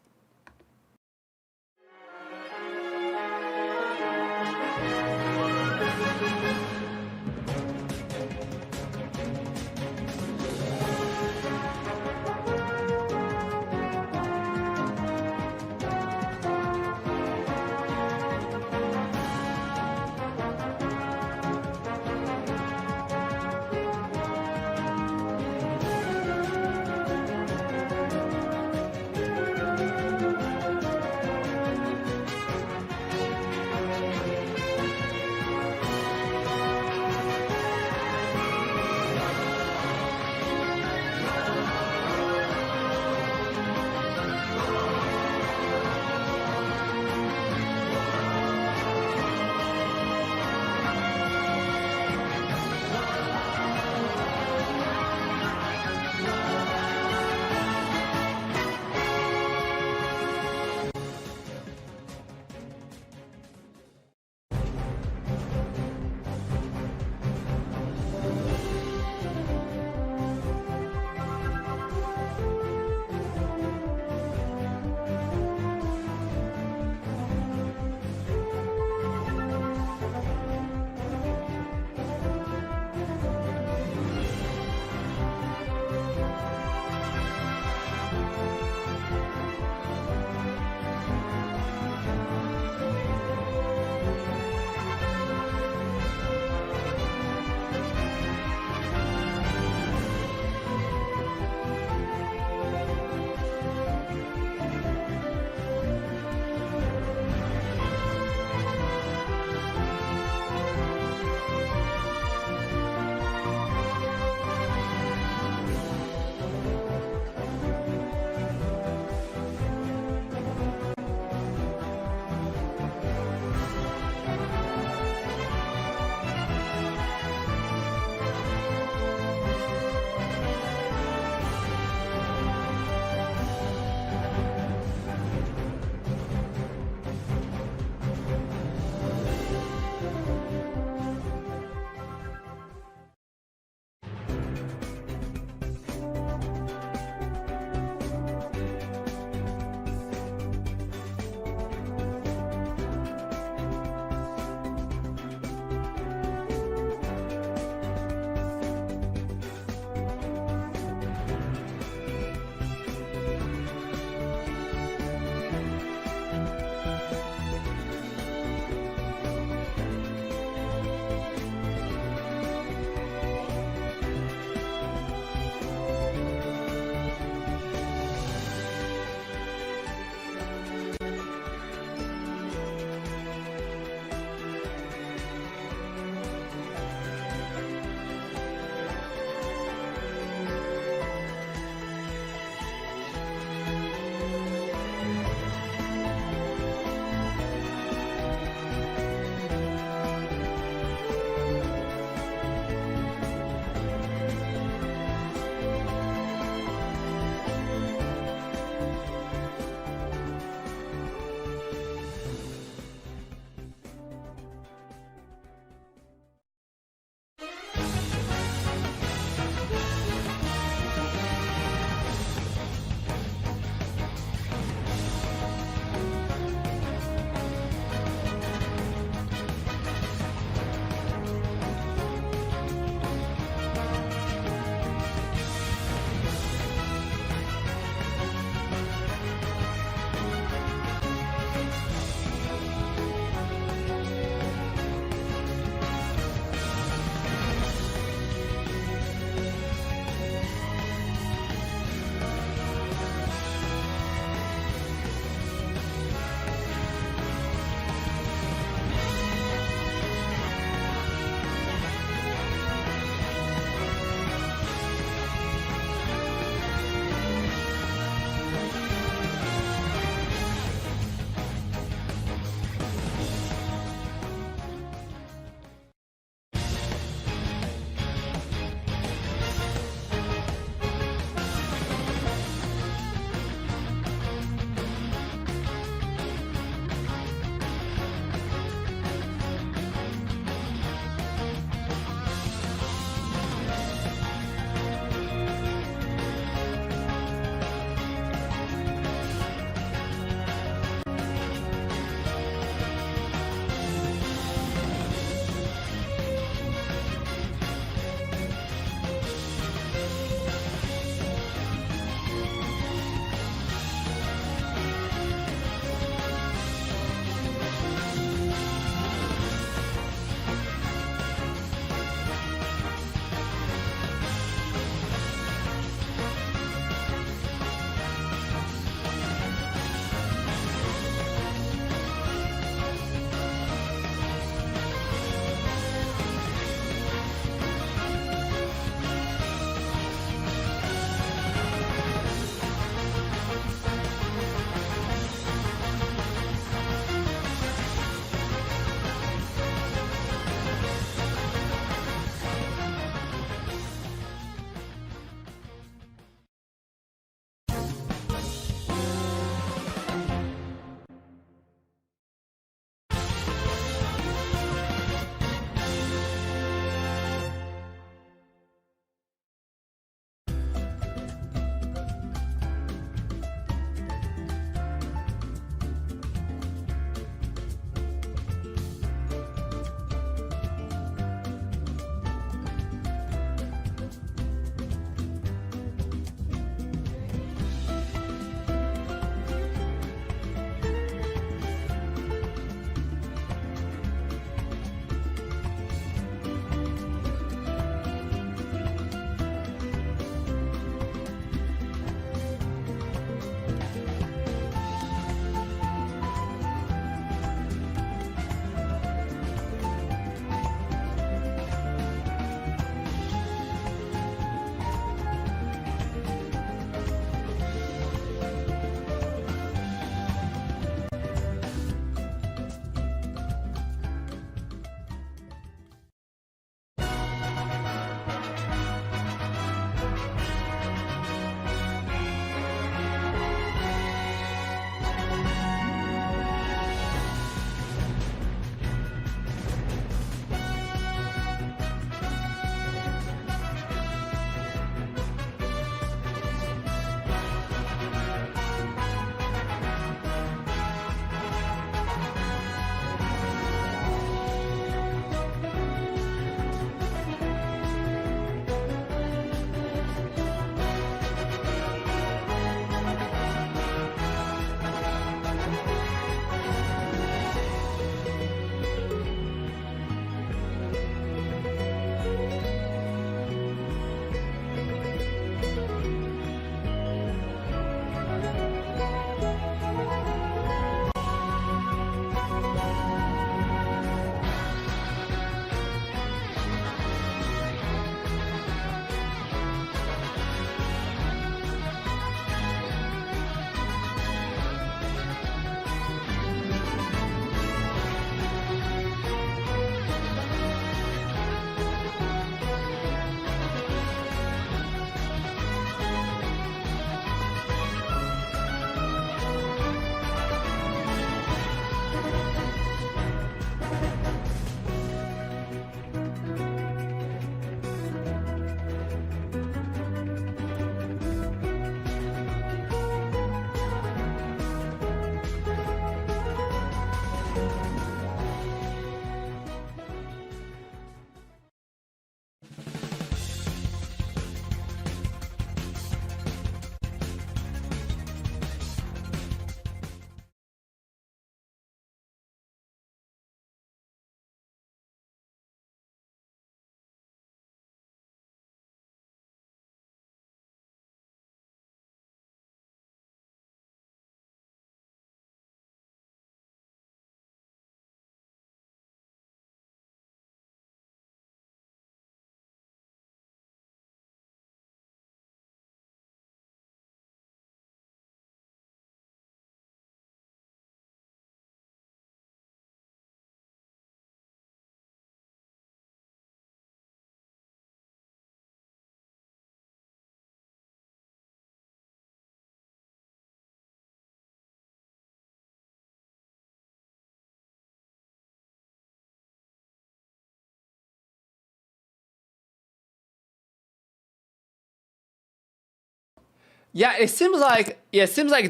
Speaker 1: Yeah, it seems like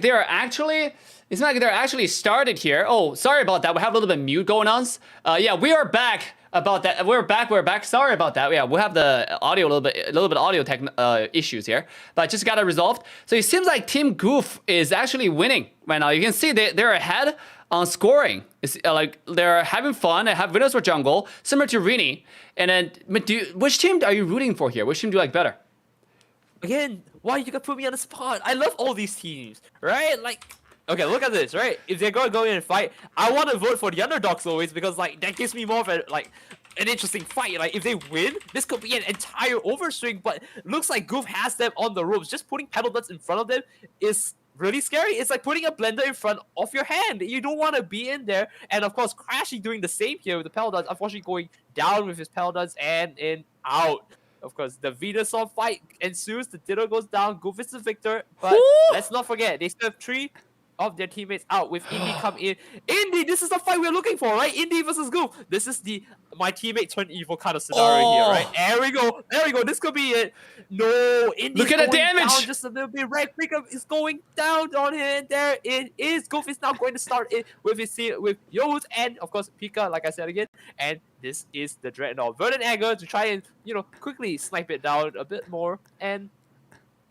Speaker 1: they're actually. It's not like they're actually started here. Oh, sorry about that. We have a little bit of mute going on. Yeah, we are back about that. We're back. Sorry about that. Yeah, we have the audio a little bit audio tech issues here, but just got it resolved. So it seems like Team Goof is actually winning right now. You can see they're ahead on scoring. It's like they're having fun. They have Venusaur jungle, similar to Rini. And then, which team are you rooting for here? Which team do you like better?
Speaker 2: Again, why you gotta put me on the spot? I love all these teams, right? Like, okay, look at this, right? If they're gonna go in and fight, I want to vote for the underdogs always because like that gives me more of a an interesting fight. Like if they win, this could be an entire overswing, but looks like Goof has them on the ropes. Just putting pedal nuts in front of them is really scary. It's like putting a blender in front of your hand. You don't want to be in there. And of course, Crashy doing the same here with the pedal nuts. Unfortunately, going down with his pedal nuts and in out. Of course, the Venusaur fight ensues. The Ditto goes down. Goof is the victor. But let's not forget, they still have 3 of their teammates out with Indy come in. Indy, this is the fight we're looking for, right? Indy versus Goof. This is the my teammate turned evil kind of scenario here, right? There we go. This could be it. No, Indy's
Speaker 1: look at the damage.
Speaker 2: Down just a little bit. Red Pickup is going down on him. There it is. Goof is now going to start it with his with Yo's and of course Pika, like I said again. And this is the Dreadnought. Verdant Egger to try and quickly snipe it down a bit more. And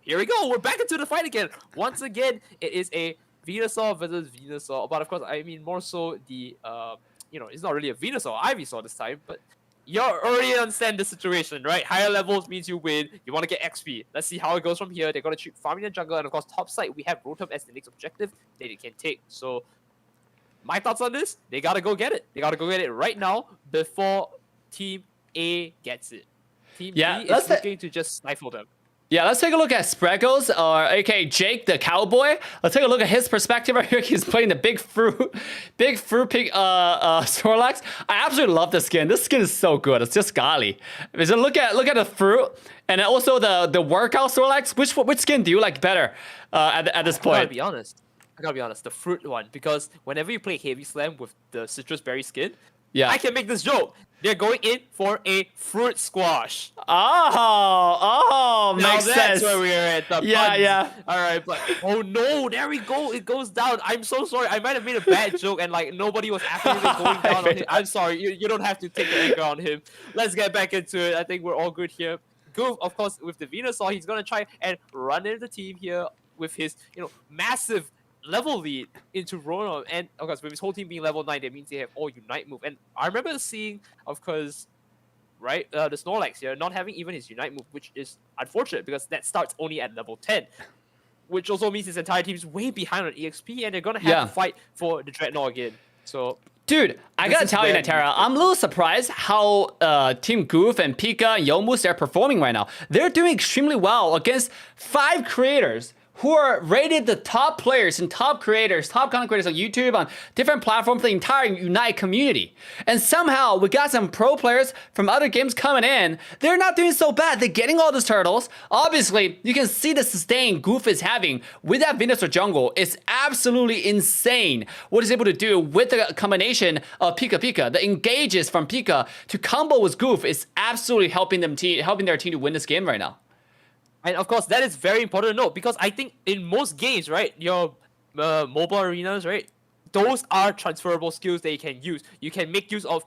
Speaker 2: here we go. We're back into the fight again. Once again, it is a Venusaur versus Venusaur, but of course, I mean more so the it's not really a Venusaur, Ivysaur this time, but you already understand the situation, right? Higher levels means you win. You want to get XP. Let's see how it goes from here. They're gonna keep farming the jungle, and of course, top side we have Rotom as the next objective that they can take. So, my thoughts on this: they gotta go get it. They gotta go get it right now before Team A gets it. Team B is looking to just stifle them.
Speaker 1: Yeah, let's take a look at Spreggles, or aka Jake the Cowboy. Let's take a look at his perspective right here. He's playing the big fruit pig Snorlax. I absolutely love this skin. This skin is so good. It's just golly. So look at the fruit, and then also the workout Snorlax. Which skin do you like better at this point?
Speaker 2: I gotta be honest. The fruit one, because whenever you play Heavy Slam with the citrus berry skin,
Speaker 1: yeah,
Speaker 2: I can make this joke. They're going in for a fruit squash.
Speaker 1: Oh,
Speaker 2: now
Speaker 1: makes
Speaker 2: that's
Speaker 1: sense.
Speaker 2: Where we're at. The
Speaker 1: yeah.
Speaker 2: All right, but oh no, there we go. It goes down. I'm so sorry. I might have made a bad joke and like nobody was actively going down on him. I'm sorry. You don't have to take the anger on him. Let's get back into it. I think we're all good here. Goof, of course, with the Venusaur, he's gonna try and run into the team here with his massive level lead into Rotom, and of course with his whole team being level 9, that means they have all Unite move. And I remember seeing, of course, right, the Snorlax here not having even his Unite move, which is unfortunate because that starts only at level 10, which also means his entire team's way behind on EXP, and they're gonna have to fight for the Dreadnought again. So
Speaker 1: dude, I gotta tell you, Natera, I'm a little surprised how Team Goof and Pika and Yomus are performing right now. They're doing extremely well against 5 creators who are rated the top players and top content creators on YouTube, on different platforms, the entire Unite community. And somehow, we got some pro players from other games coming in. They're not doing so bad. They're getting all those turtles. Obviously, you can see the sustain Goof is having with that Venusaur jungle. It's absolutely insane what he's able to do with the combination of Pika Pika. The engages from Pika to combo with Goof is absolutely helping their team to win this game right now.
Speaker 2: And of course, that is very important to note because I think in most games, right, your mobile arenas, right, those are transferable skills that you can use. You can make use of,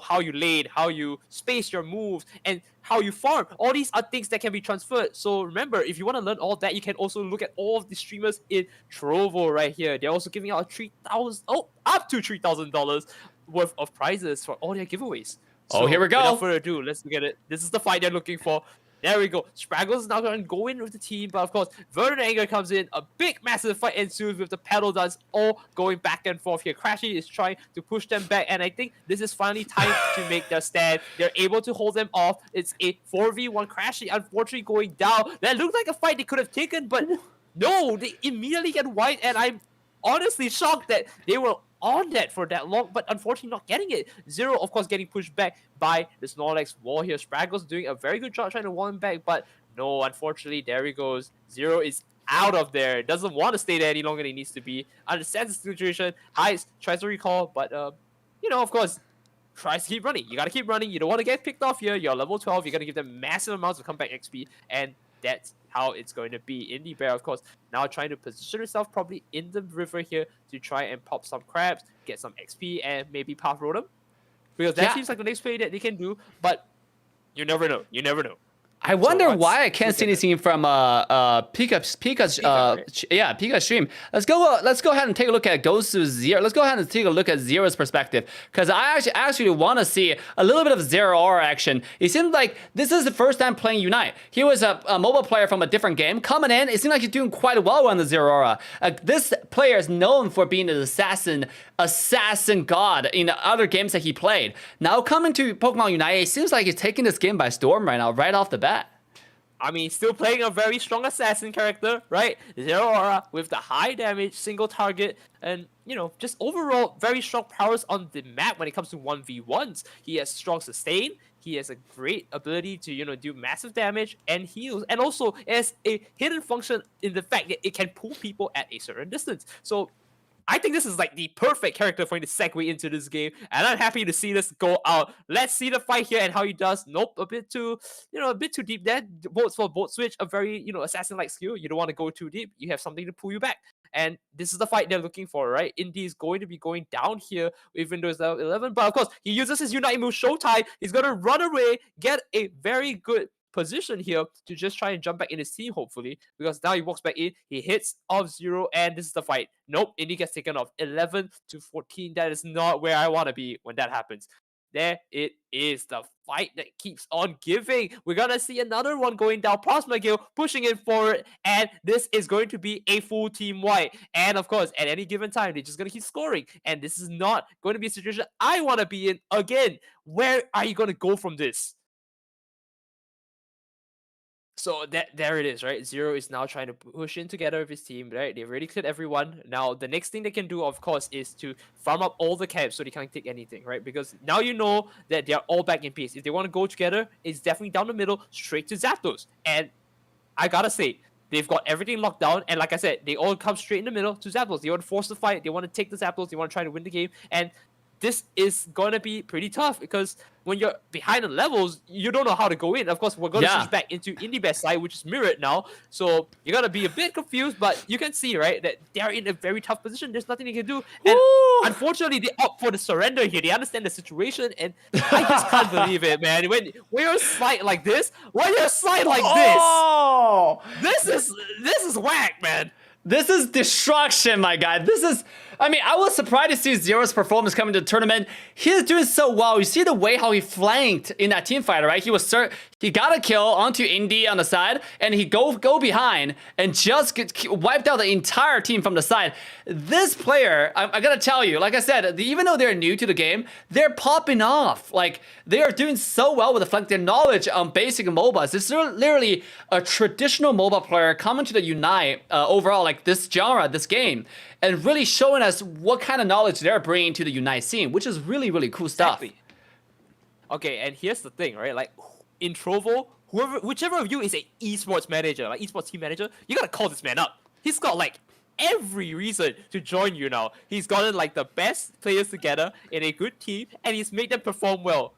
Speaker 2: how you lane, how you space your moves, and how you farm. All these are things that can be transferred. So remember, if you want to learn all that, you can also look at all of the streamers in Trovo right here. They're also giving out up to $3,000 worth of prizes for all their giveaways. So,
Speaker 1: here we go.
Speaker 2: Without further ado, let's look at it. This is the fight they're looking for. There we go. Spraggles is now going to go in with the team, but of course, Verdant Anger comes in. A big, massive fight ensues with the pedal dance all going back and forth here. Crashy is trying to push them back, and I think this is finally time to make their stand. They're able to hold them off. It's a 4v1. Crashy, unfortunately, going down. That looked like a fight they could have taken, but no, they immediately get wiped, and I'm honestly shocked that they were on that for that long, but unfortunately not getting it. Zero, of course, getting pushed back by the Snorlax wall here. Spraggles doing a very good job trying to wall him back, but no, unfortunately, there he goes. Zero is out of there. Doesn't want to stay there any longer than he needs to be. Understands the situation. Heist tries to recall, but, of course, tries to keep running. You got to keep running. You don't want to get picked off here. You're level 12. You're going to give them massive amounts of comeback XP, and that's how it's going to be. Indie Bear, of course, now trying to position herself probably in the river here to try and pop some crabs, get some XP, and maybe path road them. Because that seems like the next play that they can do, but you never know. You never know.
Speaker 1: I wonder
Speaker 2: So
Speaker 1: why I can't see anything from Pika's stream. Let's go ahead and take a look at Goes to Zero. Let's go ahead and take a look at Zero's perspective, because I actually want to see a little bit of Zero aura action. It seems like this is the first time playing Unite. He was a mobile player from a different game coming in. It seems like he's doing quite well on the Zero aura. This player is known for being an assassin god in other games that he played. Now coming to Pokemon Unite, it seems like he's taking this game by storm right now, right off the bat.
Speaker 2: I mean, still playing a very strong assassin character, right? Zero aura with the high damage, single target, and, you know, just overall very strong powers on the map when it comes to 1v1s. He has strong sustain, he has a great ability to, you know, do massive damage and heals, and also has a hidden function in the fact that it can pull people at a certain distance. So I think this is like the perfect character for him to segue into this game, and I'm happy to see this go out. Let's see the fight here and how he does. Nope, a bit too deep there. Votes for bolt switch, a very, you know, assassin-like skill. You don't want to go too deep. You have something to pull you back. And this is the fight they're looking for, right? Indy is going to be going down here, even though it's level 11. But of course, he uses his Unite move, Showtime. He's going to run away, get a very good position here to just try and jump back in his team, hopefully, because now he walks back in, he hits off Zero, and this is the fight. Nope, Indy gets taken off. 11-14. That is not where I want to be when that happens. There it is, the fight that keeps on giving. We're gonna see another one going down. Plasma Gale pushing it forward, and this is going to be a full team white. And of course, at any given time, they're just gonna keep scoring. And this is not going to be a situation I want to be in again. Where are you gonna go from this? So there it is, right? Zero is now trying to push in together with his team, right? They've already cleared everyone. Now, the next thing they can do, of course, is to farm up all the camps so they can't take anything, right? Because now you know that they're all back in peace. If they want to go together, it's definitely down the middle, straight to Zapdos. And I gotta say, they've got everything locked down. And like I said, they all come straight in the middle to Zapdos. They want to force the fight. They want to take the Zapdos. They want to try to win the game. And this is going to be pretty tough, because when you're behind the levels, you don't know how to go in. Of course, we're going to switch back into Indie Bear's side, which is mirrored now. So you're going to be a bit confused, but you can see, right, that they're in a very tough position. There's nothing they can do. And unfortunately, they opt for the surrender here. They understand the situation, and I just can't believe it, man. When you're a slide like this, this is whack, man.
Speaker 1: This is destruction, my guy. I mean, I was surprised to see Zero's performance coming to the tournament. He's doing so well. You see the way how he flanked in that team fight, right? He got a kill onto Indy on the side, and he go behind and just wiped out the entire team from the side. This player, I gotta tell you, like I said, even though they're new to the game, they're popping off. Like, they are doing so well with the flank. Their knowledge on basic MOBAs. This is literally a traditional MOBA player coming to the Unite overall, like this genre, this game, and really showing us what kind of knowledge they're bringing to the Unite scene, which is really, really cool stuff.
Speaker 2: Exactly. Okay, and here's the thing, right? Like, in Trovo, whichever of you is an esports manager, like esports team manager, you gotta call this man up. He's got, like, every reason to join you now. He's gotten, like, the best players together in a good team, and he's made them perform well.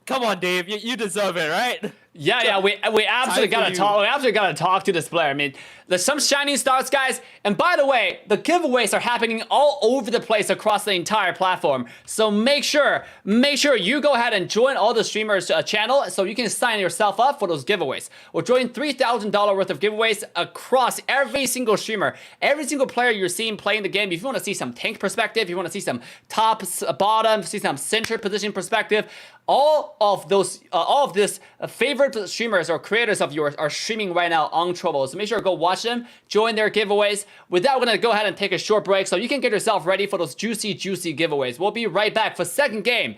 Speaker 2: Come on, Dave, you deserve it, right?
Speaker 1: Yeah, we absolutely gotta talk. We absolutely gotta talk to this player. I mean, there's some shining stars, guys. And by the way, the giveaways are happening all over the place across the entire platform. So make sure you go ahead and join all the streamers' channel so you can sign yourself up for those giveaways. We're joining $3,000 worth of giveaways across every single streamer, every single player you're seeing playing the game. If you want to see some tank perspective, if you want to see some top, bottom, see some center position perspective, all of this favorite streamers or creators of yours are streaming right now on Trovo. So make sure to go watch them, join their giveaways. With that, we're going to go ahead and take a short break so you can get yourself ready for those juicy giveaways. We'll be right back for second game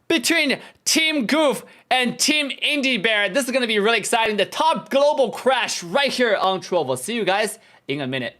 Speaker 1: between Team Goof and Team Indie Bear. This is going to be really exciting. The top global crash right here on Trovo. See you guys in a minute.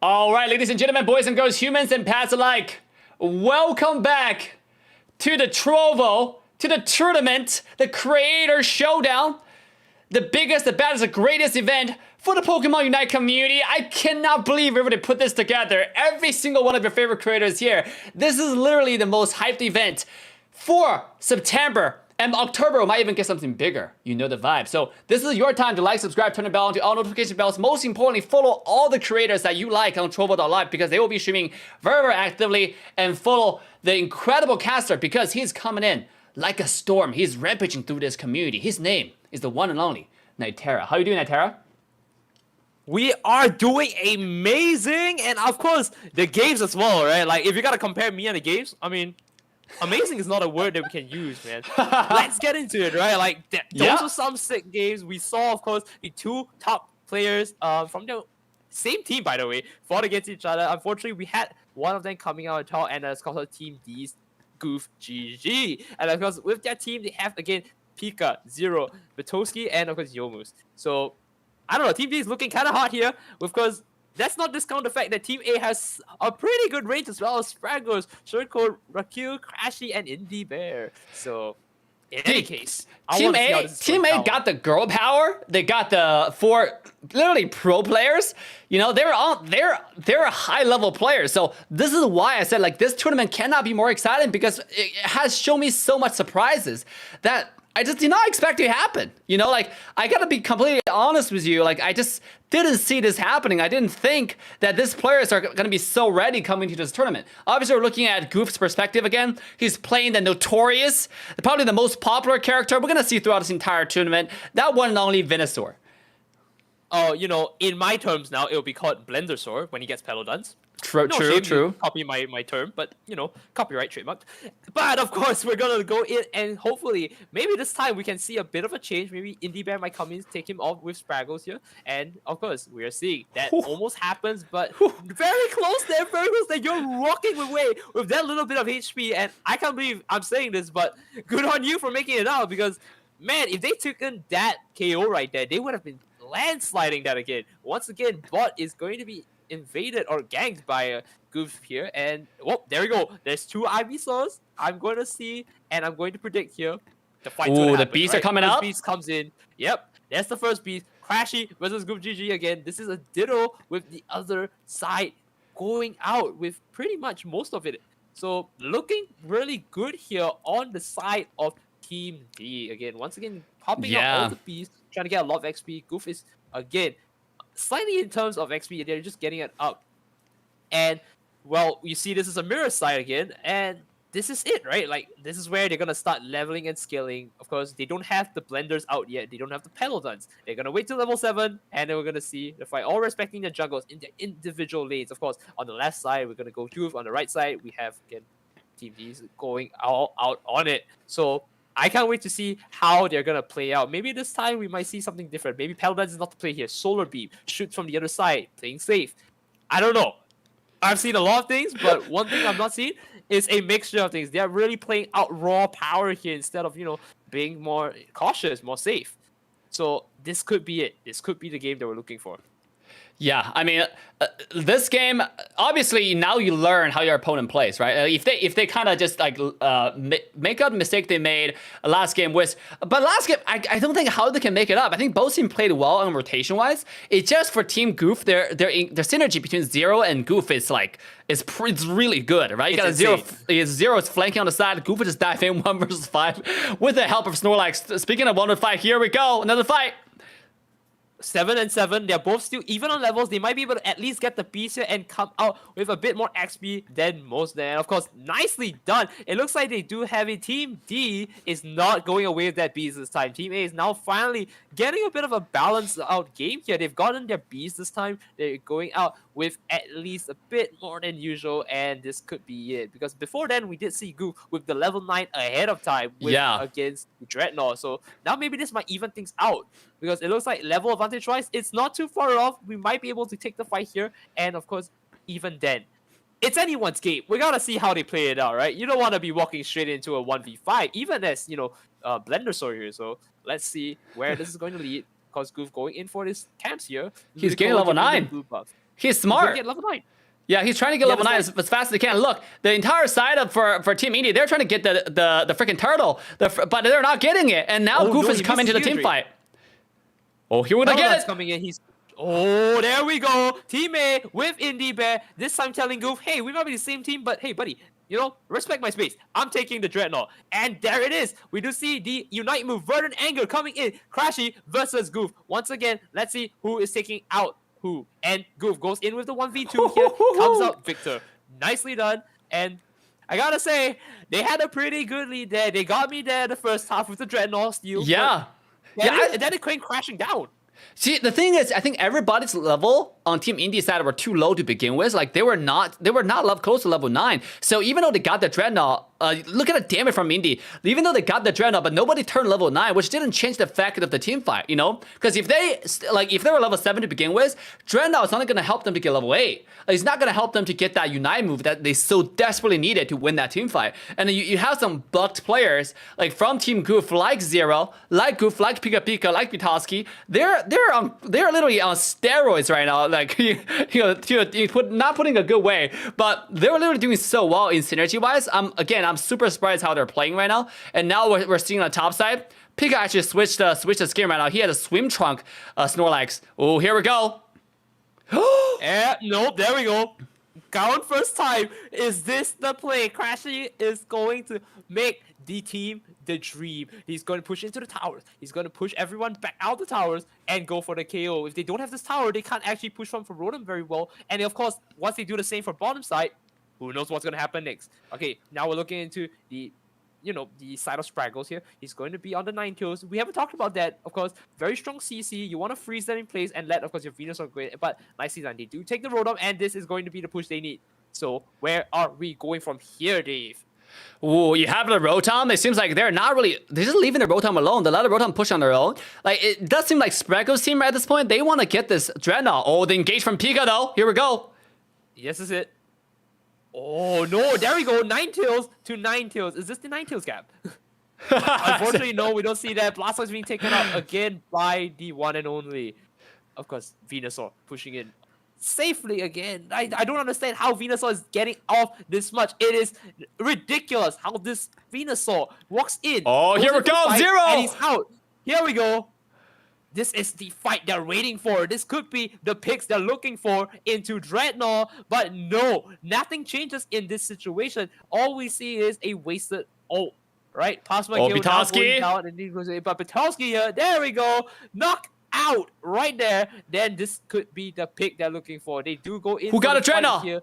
Speaker 1: All right, ladies and gentlemen, boys and girls, humans and pets alike, welcome back to the Trovo, to the tournament, the Creator Showdown, the biggest, the baddest, the greatest event for the Pokemon Unite community. I cannot believe everybody put this together. Every single one of your favorite creators here. This is literally the most hyped event for September. And October, we might even get something bigger. You know the vibe. So this is your time to like, subscribe, turn the bell on to all notification bells. Most importantly, follow all the creators that you like on Trovo.live because they will be streaming very, very actively. And follow the incredible caster because he's coming in like a storm. He's rampaging through this community. His name is the one and only Nitera. How are you doing, Nitera?
Speaker 2: We are doing amazing, and of course, the games as well, right? Like, if you gotta compare me and the games, I mean, amazing is not a word that we can use, man. Let's get into it, right? Like, those are some sick games. We saw, of course, the two top players from the same team, by the way, fought against each other. Unfortunately, we had one of them coming out on top, and it's called Team D's Goof GG. And of course, with that team, they have, again, Pika, Zero, Betoski, and of course, Yomus. So, I don't know, Team D is looking kind of hot here, because let's not discount the fact that Team A has a pretty good range as well as Spraggles, Shuriko, Rakil, Crashy, and Indie Bear. So, in any case,
Speaker 1: Team A got the girl power. They got the four literally pro players. You know, they're a high level players. So this is why I said like this tournament cannot be more exciting because it has shown me so much surprises that I just did not expect to happen. You know, like, I gotta be completely honest with you. Like, I just didn't see this happening. I didn't think that these players are gonna be so ready coming to this tournament. Obviously, we're looking at Goof's perspective again. He's playing the notorious, probably the most popular character we're gonna see throughout this entire tournament. That one and only Venusaur.
Speaker 2: Oh, you know, in my terms now, it'll be called Blendersaur when he gets Pedal Dance.
Speaker 1: True.
Speaker 2: Copy my term, but you know, copyright trademarked. But of course, we're gonna go in and hopefully, maybe this time we can see a bit of a change. Maybe Indie Bear might come in, take him off with Spraggles here, and of course, we are seeing that almost happens, but very close there, very close there. You're walking away with that little bit of HP, and I can't believe I'm saying this, but good on you for making it out because, man, if they took in that KO right there, they would have been landsliding that again. Once again, bot is going to be invaded or ganked by a Goof here, and there we go. There's two Ivysaurs. I'm going to see, and I'm going to predict here. The fight.
Speaker 1: Ooh, the beasts are coming up.
Speaker 2: Beast comes in. Yep, that's the first beast. Crashy versus Goof GG again. This is a ditto with the other side going out with pretty much most of it. So looking really good here on the side of Team D. Again, once again, popping up all the beasts, trying to get a lot of XP. Goof is again slightly in terms of XP, they're just getting it up. And, well, you see this is a mirror side again, and this is it, right? Like, this is where they're going to start leveling and scaling. Of course, they don't have the blenders out yet. They don't have the pedal guns. They're going to wait till level 7, and then we're going to see the fight, all respecting their jungles in their individual lanes. Of course, on the left side, we're going to go Juve. On the right side, we have, again, Team D's going all out on it. So, I can't wait to see how they're going to play out. Maybe this time we might see something different. Maybe Pedal Dance is not the play here. Solar Beam, shoot from the other side, playing safe. I don't know. I've seen a lot of things, but one thing I've not seen is a mixture of things. They're really playing out raw power here instead of, you know, being more cautious, more safe. So this could be it. This could be the game that we're looking for.
Speaker 1: Yeah, I mean, this game, obviously, now you learn how your opponent plays, right? If they kind of just like make up the mistake they made last game but last game, I don't think how they can make it up. I think both teams played well on rotation wise. It's just for Team Goof, their synergy between Zero and Goof is like it's really good, right? You got Zero is flanking on the side. Goof is just diving 1 versus 5 with the help of Snorlax. Speaking of 1 versus 5, here we go, another fight.
Speaker 2: 7 and 7, they're both still even on levels. They might be able to at least get the beast here and come out with a bit more XP than most. And of course, nicely done. It looks like they do have it. Team D is not going away with that beast this time. Team A is now finally getting a bit of a balanced out game here. They've gotten their beast this time. They're going out with at least a bit more than usual, and this could be it. Because before then, we did see Goof with the level 9 ahead of time against Dreadnought. So now maybe this might even things out. Because it looks like level advantage-wise, it's not too far off. We might be able to take the fight here. And of course, even then, it's anyone's game. We gotta see how they play it out, right? You don't want to be walking straight into a 1v5, even as, you know, Blendersaur here. So let's see where this is going to lead. Because Goof going in for this camps here.
Speaker 1: He's getting level 9.
Speaker 2: Blue buff.
Speaker 1: He's
Speaker 2: He's gonna
Speaker 1: smart.
Speaker 2: get level 9.
Speaker 1: Yeah, he's trying to get
Speaker 2: Yeah,
Speaker 1: level 9
Speaker 2: that's
Speaker 1: as fast as he can. Look, the entire side up for Team India, they're trying to get the freaking turtle, but they're not getting it. And now
Speaker 2: Oh,
Speaker 1: Goof
Speaker 2: no,
Speaker 1: is
Speaker 2: he
Speaker 1: coming to
Speaker 2: missed
Speaker 1: the
Speaker 2: the
Speaker 1: team
Speaker 2: huge
Speaker 1: fight. Oh, here we go. Get
Speaker 2: That's
Speaker 1: it.
Speaker 2: coming in. He's oh, there we go. Teammate with Indie Bear. This time telling Goof, hey, we might be the same team, but hey, buddy, you know, respect my space. I'm taking the Dreadnought. And there it is. We do see the Unite move. Verdant Anger coming in. Crashy versus Goof. Once again, let's see who is taking out who. And Goof goes in with the 1v2 here. Comes out Victor. Nicely done. And I gotta say, they had a pretty good lead there. They got me there the first half with the Dreadnought steal.
Speaker 1: Yeah.
Speaker 2: And then it came crashing down.
Speaker 1: See, the thing is, I think everybody's level on Team India side were too low to begin with. Like they were not close to level 9. So even though they got the Dreadnought, look at the damage from Indy. Even though they got the Dreadnought, but nobody turned level 9, which didn't change the fact of the team fight, you know? Because if they were level 7 to begin with, Dreadnought is only gonna help them to get level 8. It's not gonna help them to get that Unite move that they so desperately needed to win that team fight. And then you have some bugged players like from Team Goof, like Zero, like Goof, like Pika Pika, like Vitoski. They're literally on steroids right now. Like not putting a good way, but they're literally doing so well in synergy wise. I'm super surprised how they're playing right now. And now we're seeing on the top side, Pika actually switched the skin right now. He had a swim trunk Snorlax. Oh, here we go.
Speaker 2: Nope, there we go. Count first time. Is this the play? Crashy is going to make the team the dream. He's going to push into the towers. He's going to push everyone back out the towers and go for the KO. If they don't have this tower, they can't actually push from Rotom very well. And of course, once they do the same for bottom side, who knows what's going to happen next. Okay, now we're looking into the side of Spraggles here. He's going to be on the 9 kills. We haven't talked about that, of course. Very strong CC. You want to freeze them in place and let, of course, your Venusaur go in. But nicely done. They do take the Rotom, and this is going to be the push they need. So where are we going from here, Dave?
Speaker 1: Ooh, you have the Rotom. It seems like they're just leaving the Rotom alone. They let the Rotom push on their own. Like, it does seem like Spraggle's team at this point, they want to get this Dreadnought. Oh, the engage from Pika, though. Here we go.
Speaker 2: Yes, is it. Oh, no. There we go. 9 kills to 9 kills. Is this the 9 kills gap? Unfortunately, no. We don't see that. Blastoise being taken out again by the one and only, of course, Venusaur pushing in safely again. I don't understand how Venusaur is getting off this much. It is ridiculous how this Venusaur walks in.
Speaker 1: Oh, here we go. Zero.
Speaker 2: And he's out. Here we go. This is the fight they're waiting for. This could be the picks they're looking for into Dreadnought. But no, nothing changes in this situation. All we see is a wasted ult. Right? Pass my kill.
Speaker 1: Vitoski.
Speaker 2: But Vitoski here. There we go. Knock out right there. Then this could be the pick they're looking for. They do go in.
Speaker 1: Who got a Dreadnought?
Speaker 2: Here.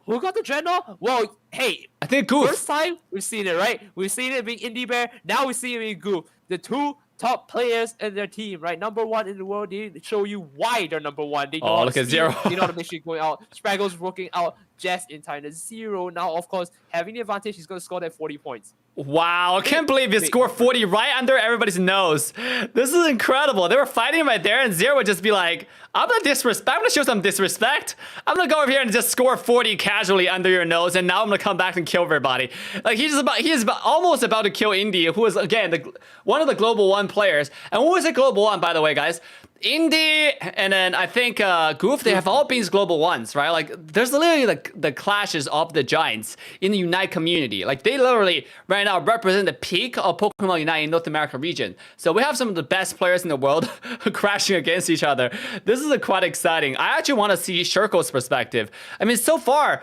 Speaker 2: Who got the Dreadnought? Well, hey.
Speaker 1: I think Goof.
Speaker 2: First time we've seen it, right? We've seen it being Indie Bear. Now we see it being Goof. The two top players in their team, right? Number 1 in the world. They show you why they're number 1. They know how
Speaker 1: look
Speaker 2: to
Speaker 1: at
Speaker 2: steal.
Speaker 1: Zero.
Speaker 2: They know how to make sure going out. Spraggle's working out just in time. The Zero now, of course, having the advantage. He's going to score that 40 points.
Speaker 1: Wow, I can't believe he scored 40 right under everybody's nose. This is incredible. They were fighting right there, and Zero would just be like, I'm gonna show some disrespect. I'm gonna go over here and just score 40 casually under your nose, and now I'm gonna come back and kill everybody. Like, he is almost about to kill Indy, who is, again, one of the Global 1 players. And who is a Global 1, by the way, guys? Indy, and then I think Goof, they have all been Global 1s, right? Like, there's literally the clashes of the giants in the Unite community. Like, they literally, right now, represent the peak of Pokemon Unite in North America region. So we have some of the best players in the world crashing against each other. This is quite exciting. I actually want to see Shirko's perspective. I mean, so far,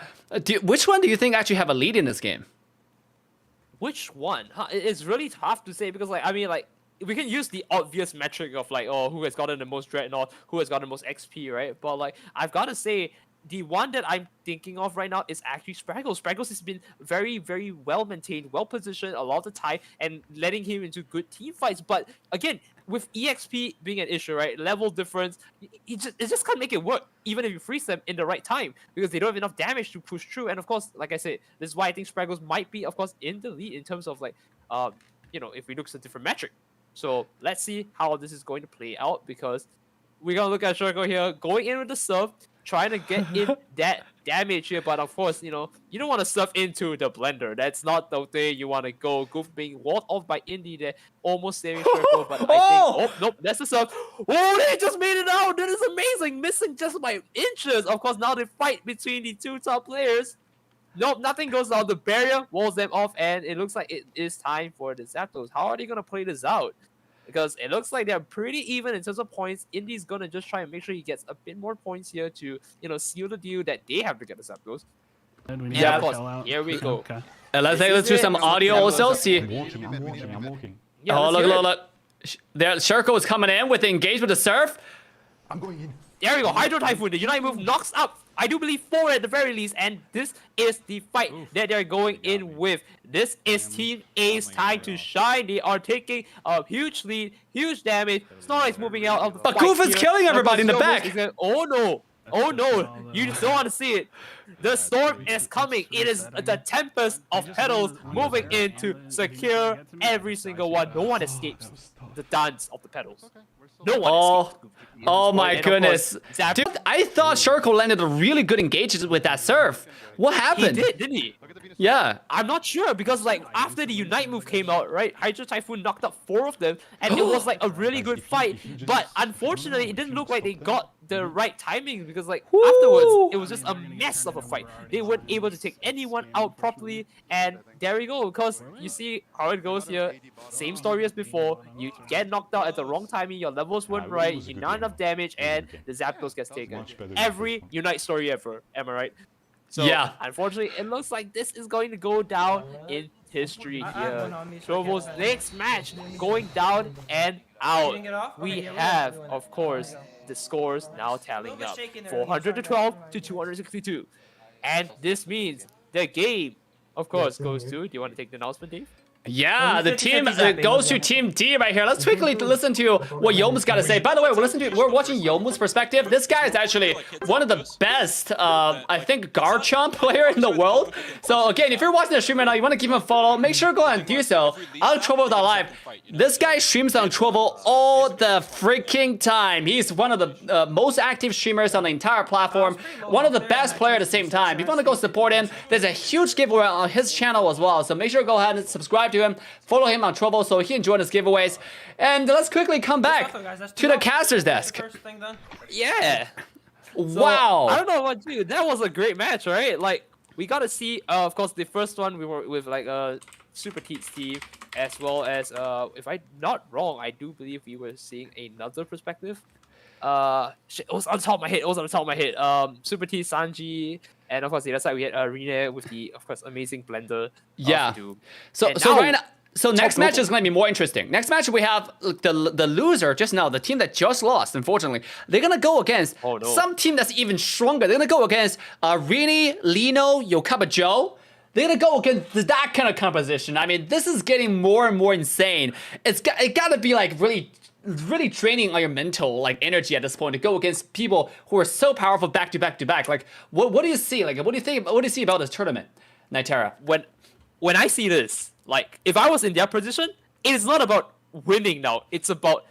Speaker 1: which one do you think actually have a lead in this game?
Speaker 2: Which one? It's really tough to say because, like, I mean, like, we can use the obvious metric of, like, oh, who has gotten the most Dreadnought, who has gotten the most XP, right? But, like, I've got to say, the one that I'm thinking of right now is actually Spraggles. Spraggles has been very, very well maintained, well positioned a lot of the time, and letting him into good team fights. But again, with EXP being an issue, right? Level difference, it just can't make it work, even if you freeze them in the right time, because they don't have enough damage to push through. And of course, like I said, this is why I think Spraggles might be, of course, in the lead in terms of, like, if we look at a different metric. So let's see how this is going to play out, because we're gonna look at Shirko here going in with the serve, trying to get in that damage here, but of course, you know, you don't want to surf into the blender. That's not the way you want to go. Goof being walled off by Indy there, almost saving Circle, but I think, oh, nope, that's the surf. Oh, they just made it out. That is amazing. Missing just by inches. Of course, now they fight between the two top players. Nope, nothing goes down. The barrier walls them off, and it looks like it is time for the Zapdos. How are they going to play this out? Because it looks like they're pretty even in terms of points. Indy's gonna just try and make sure he gets a bit more points here to, you know, seal the deal that they have to get the Zapdos.
Speaker 1: Yeah,
Speaker 2: of course. Here we go.
Speaker 5: Okay.
Speaker 1: Let's do some audio also. See.
Speaker 5: I'm walking.
Speaker 2: Yeah,
Speaker 1: Oh,
Speaker 2: let's hear
Speaker 1: look. There, Circle is coming in with the engage with the surf.
Speaker 5: I'm going in.
Speaker 2: There we go. Hydro Typhoon. The Unite move knocks up, I do believe, 4 at the very least. And this is the fight that they're going in with. This is Team A's time to shine. They are taking a huge lead, huge damage. Snorlax moving out of the fight.
Speaker 1: But Goof is
Speaker 2: here.
Speaker 1: killing everybody in the
Speaker 2: Zoomos
Speaker 1: back.
Speaker 2: is gonna- oh no. Oh no, you just don't want to see it. The storm is coming. It is the tempest of petals moving in to secure every single one. No one escapes the dance of the petals. No one escapes.
Speaker 1: Oh my
Speaker 2: And of
Speaker 1: goodness.
Speaker 2: course, Zap-
Speaker 1: Dude, I thought Circle landed a really good engagement with that surf. What
Speaker 2: he
Speaker 1: happened?
Speaker 2: did, didn't he?
Speaker 1: Yeah.
Speaker 2: I'm not sure because like after the Unite move came out, right? Hydro Typhoon knocked up 4 of them, and it was like a really good fight. But unfortunately, it didn't look like they got the right timing because like afterwards, it was just a mess of a fight. They weren't able to take anyone out properly, and there we go. Because you see how it goes here. Same story as before. You get knocked out at the wrong timing. Your levels weren't right. You not enough damage, and the Zapdos gets taken. Every Unite story ever. Am I right? So,
Speaker 1: Yeah.
Speaker 2: unfortunately, it looks like this is going to go down in history here. Trovo's next match going down and out. We have, of course, the scores now tallying up 412 to 262. And this means the game, of course, goes to. Do you want to take the announcement, Dave?
Speaker 1: Yeah, the team goes to Team D right here. Let's quickly listen to what Yomu's got to say. By the way, we're watching Yomu's perspective. This guy is actually one of the best, I think, Garchomp player in the world. So again, if you're watching the stream right now, you want to give him a follow, make sure to go and do so. On Trovo.live. This guy streams on Trovo all the freaking time. He's one of the most active streamers on the entire platform. One of the best players at the same time. If you want to go support him, there's a huge giveaway on his channel as well. So make sure to go ahead and subscribe to him, follow him on Trovo so he can join his giveaways. And let's quickly come back to the caster's desk.
Speaker 2: Yeah.
Speaker 1: Wow.
Speaker 2: I don't know what you. That was a great match, right? Like we got to see. Of course, the first one we were with like Super Teats team, as well as if I'm not wrong, I do believe we were seeing another perspective. Shit, it was on top of my head. Super T, Sanji, and of course the other side we had Rene with the, of course, amazing blender.
Speaker 1: Yeah.
Speaker 2: Doom.
Speaker 1: So
Speaker 2: And
Speaker 1: so
Speaker 2: now-
Speaker 1: right now, so next match
Speaker 2: global.
Speaker 1: is going to be more interesting. Next match we have the loser just now, the team that just lost, unfortunately. They're going to go against
Speaker 2: Oh, no.
Speaker 1: some team that's even stronger. They're going to go against Rini, Lino, Yokaba Joe. They're going to go against that kind of composition. I mean, this is getting more and more insane. It got to be like really training on your mental like energy at this point to go against people who are so powerful back to back to back. Like what do you see? Like what do you see about this tournament, Nitera?
Speaker 2: When I see this, like if I was in their position, it is not about winning now. It's about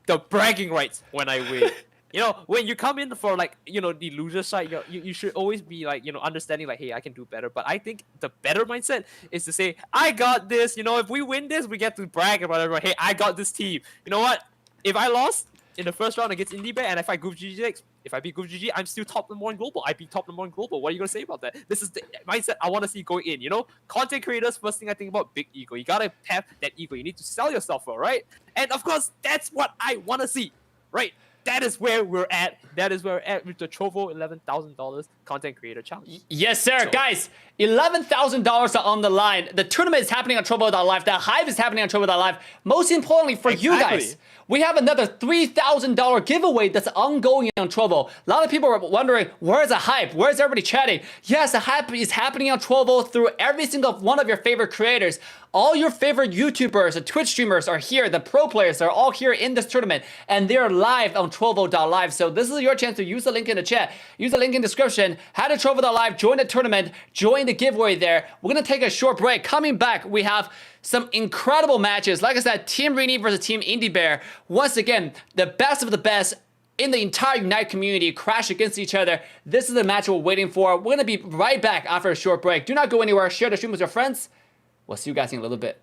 Speaker 2: the bragging rights when I win. You know, when you come in for like, you know, the loser side, you should always be like, you know, understanding like, hey, I can do better. But I think the better mindset is to say, I got this. You know, if we win this, we get to brag about everyone. Hey, I got this team. You know what? If I lost in the first round against IndieBear and if I Goof GG, if I beat Goof GG, I'm still top number 1 global. I beat top number 1 global. What are you gonna say about that? This is the mindset I want to see going in. You know, content creators. First thing I think about, big ego. You gotta have that ego. You need to sell yourself for, right? And of course, that's what I want to see, right? That is where we're at. That is where we're at with the Trovo $11,000 content creator challenge.
Speaker 1: Yes, sir. Guys, $11,000 are on the line. The tournament is happening on Trovo.live. The hype is happening on Trovo.live. Most importantly for you guys, we have another $3,000 giveaway that's ongoing on Trovo. A lot of people are wondering, where's the hype? Where's everybody chatting? Yes, the hype is happening on Trovo through every single one of your favorite creators. All your favorite YouTubers and Twitch streamers are here. The pro players are all here in this tournament, and they're live on Trovo.live. So this is your chance to use the link in the chat. Use the link in the description. Head to Trovo.live, join the tournament, join the giveaway there. We're going to take a short break. Coming back, we have some incredible matches. Like I said, Team Rini versus Team IndieBear. Once again, the best of the best in the entire Unite community crash against each other. This is the match we're waiting for. We're going to be right back after a short break. Do not go anywhere. Share the stream with your friends. We'll see you guys in a little bit.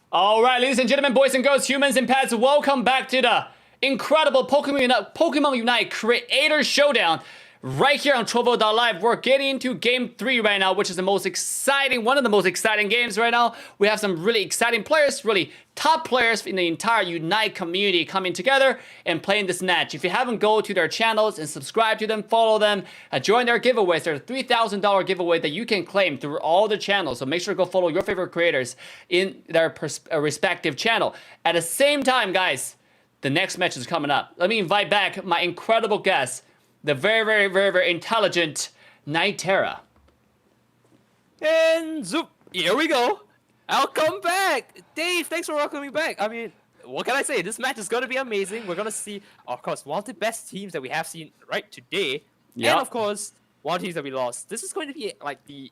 Speaker 1: All right, ladies and gentlemen, boys and girls, humans and pets, welcome back to the incredible Pokemon Unite Creator Showdown right here on Trovo.live. We're getting into Game 3 right now, which is the most exciting, one of the most exciting games right now. We have some really exciting players, really top players in the entire Unite community coming together and playing this match. If you haven't, go to their channels and subscribe to them, follow them, join their giveaways. There's a $3,000 giveaway that you can claim through all the channels. So make sure to go follow your favorite creators in their respective channel. At the same time, guys, the next match is coming up. Let me invite back my incredible guest, the very intelligent Nitera.
Speaker 2: And zoop, here we go. I'll come back! Dave, thanks for welcoming back. I mean, what can I say? This match is going to be amazing. We're going to see, of course, one of the best teams that we have seen right today.
Speaker 1: Yep.
Speaker 2: And, of course, one of the teams that we lost. This is going to be, like, the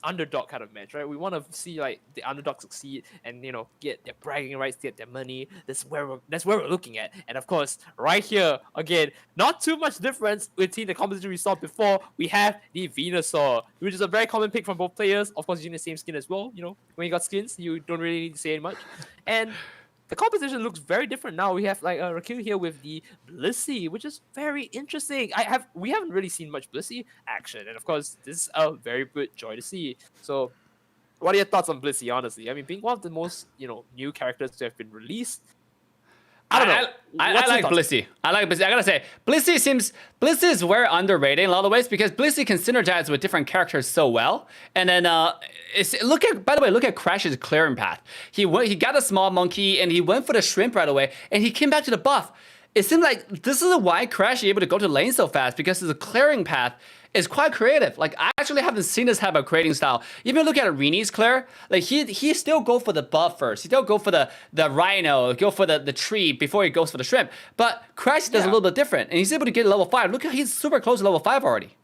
Speaker 2: underdog kind of match, right? We want to see, like, the underdog succeed and, you know, get their bragging rights, get their money. That's where we're looking at. And, of course, right here, again, not too much difference between the composition we saw before. We have the Venusaur, which is a very common pick from both players. Of course, using the same skin as well. You know, when you got skins, you don't really need to say much. And the composition looks very different now. We have like Raquel here with the Blissey, which is very interesting. We haven't really seen much Blissey action, and of course, this is a very good joy to see. So, what are your thoughts on Blissey? Honestly, I mean, being one of the most new characters to have been released. I don't know.
Speaker 1: I like Blissey. I gotta say, Blissey is very underrated in a lot of ways because Blissey can synergize with different characters so well. And then look at Crash's clearing path. He got a small monkey and he went for the shrimp right away, and he came back to the buff. It seems like this is why Crash is able to go to lane so fast, because the clearing path is quite creative. Like, I actually haven't seen this type of creating style. Even look at Rini's clear. Like, he still go for the buff first. He still go for the rhino, go for the tree before he goes for the shrimp. But Crash does a little bit different, and he's able to get level 5. Look, he's super close to level 5 already.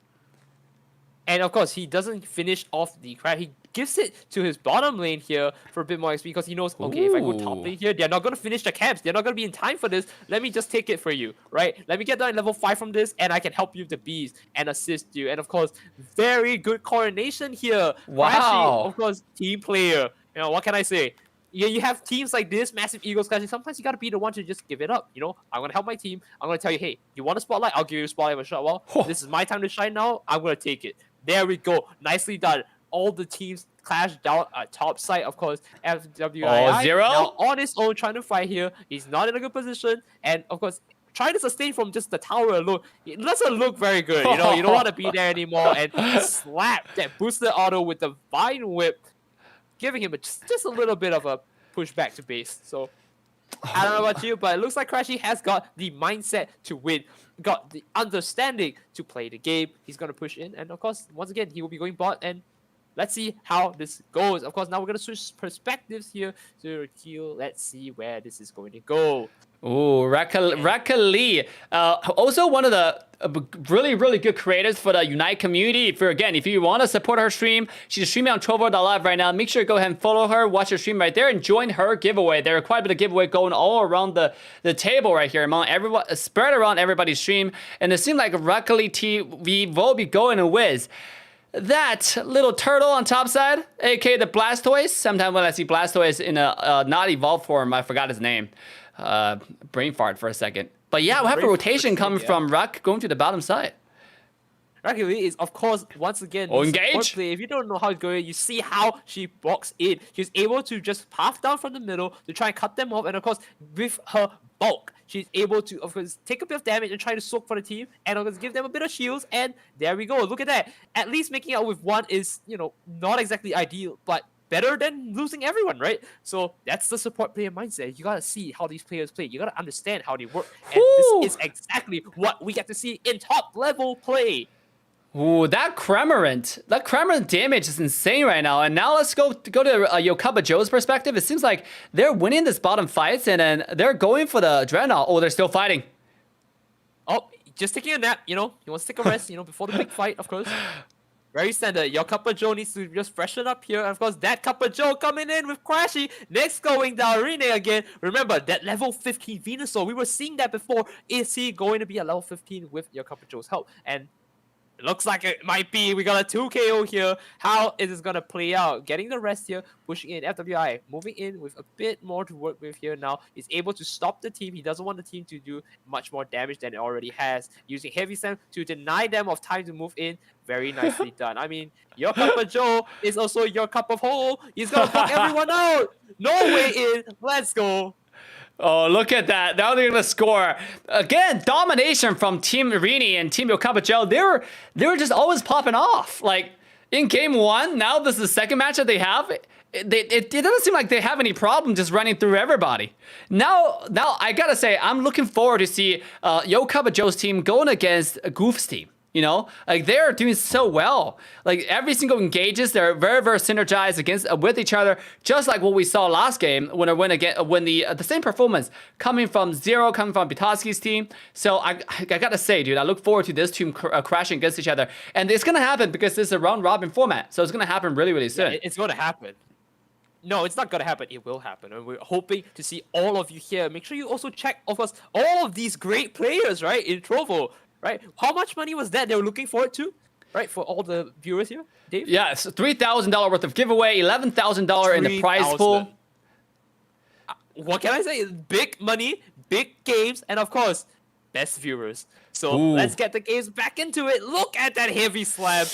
Speaker 2: And of course, he doesn't finish off the Crash. He gives it to his bottom lane here for a bit more XP because he knows, okay, if I go top lane here, they're not going to finish the camps. They're not going to be in time for this. Let me just take it for you, right? Let me get down level 5 from this, and I can help you with the bees and assist you. And of course, very good coordination here.
Speaker 1: Wow.
Speaker 2: Crashy, of course, team player. You know, what can I say? You have teams like this, massive egos clashing. Sometimes you gotta be the one to just give it up. You know, I'm gonna help my team. I'm gonna tell you, hey, you want a spotlight? I'll give you a spotlight a shot. Well, this is my time to shine now. I'm gonna take it. There we go. Nicely done. All the teams clash down top side, of course. FWI
Speaker 1: Zero
Speaker 2: now on his own trying to fight here. He's not in a good position, and of course, trying to sustain from just the tower alone, it doesn't look very good. You know, you don't want to be there anymore. And slap that boosted auto with the Vine Whip, giving him just a little bit of a pushback to base. So I don't know about you, but it looks like Crashy has got the mindset to win, got the understanding to play the game. He's going to push in, and of course, once again, he will be going bot, and let's see how this goes. Of course, now we're going to switch perspectives here to Raquel. Let's see where this is going to go.
Speaker 1: Ooh, Raquel Lee, also one of the really, really good creators for the Unite community. If you want to support her stream, she's streaming on Trovo.live right now. Make sure to go ahead and follow her, watch her stream right there, and join her giveaway. There are quite a bit of giveaway going all around the table right here, among everyone, spread around everybody's stream. And it seems like Raquel Lee TV will be going to whiz. That little turtle on top side, aka the Blastoise. Sometimes when I see Blastoise in a not evolved form, I forgot his name. Brain fart for a second. But yeah, we have a rotation coming from Ruck going to the bottom side.
Speaker 2: Raquel is, of course, once again,
Speaker 1: engage.
Speaker 2: If you don't know how it's going, you see how she walks in. She's able to just path down from the middle to try and cut them off. And of course, with her bulk, she's able to, of course, take a bit of damage and try to soak for the team. And of course, give them a bit of shields. And there we go. Look at that. At least making out with one is, not exactly ideal, but better than losing everyone, right? So that's the support player mindset. You gotta see how these players play. You gotta understand how they work. And this is exactly what we get to see in top level play.
Speaker 1: Ooh, that Cramorant damage is insane right now. And now let's go to Yokaba Joe's perspective. It seems like they're winning this bottom fights, and then they're going for the Dreadnought. Oh, they're still fighting.
Speaker 2: Oh, just taking a nap, He wants to take a rest, before the big fight, of course. Very standard. Your Kappa Joe needs to just freshen up here. And of course, that Kappa Joe coming in with Crashy. Next going down Rene again. Remember, that level 15 Venusaur, we were seeing that before. Is he going to be a level 15 with your Kappa Joe's help? And it looks like it might be. We got a 2 KO here. How is this going to play out? Getting the rest here, pushing in FWI, moving in with a bit more to work with here now. He's able to stop the team. He doesn't want the team to do much more damage than it already has. Using Heavy Slam to deny them of time to move in. Very nicely done. I mean, your Cup of Joe is also your cup of hole. He's going to knock everyone out. No way in. Let's go.
Speaker 1: Oh, look at that. Now they're going to score. Again, domination from Team Rini and Team Yokaba They were just always popping off. Like, in game 1, now this is the second match that they have. It doesn't seem like they have any problem just running through everybody. Now I got to say, I'm looking forward to see Yokaba Joe's team going against Goof's team. You know, like they're doing so well. Like every single engages, they're very, very synergized against with each other. Just like what we saw last game when the same performance coming from Zero, coming from Bitoski's team. So I gotta say, dude, I look forward to this team crashing against each other, and it's gonna happen because this is a round robin format. So it's gonna happen really, really soon.
Speaker 2: Yeah, it's gonna happen. No, it's not gonna happen. It will happen, and we're hoping to see all of you here. Make sure you also check, of course, all of these great players, right, in Trovo. Right? How much money was that they were looking forward to? Right? For all the viewers here, Dave?
Speaker 1: Yeah, it's $3,000 worth of giveaway, $11,000 in the prize pool.
Speaker 2: What can I say? Big money, big games, and of course, best viewers. So
Speaker 1: Ooh.
Speaker 2: let's get the games back into it. Look at that heavy slab,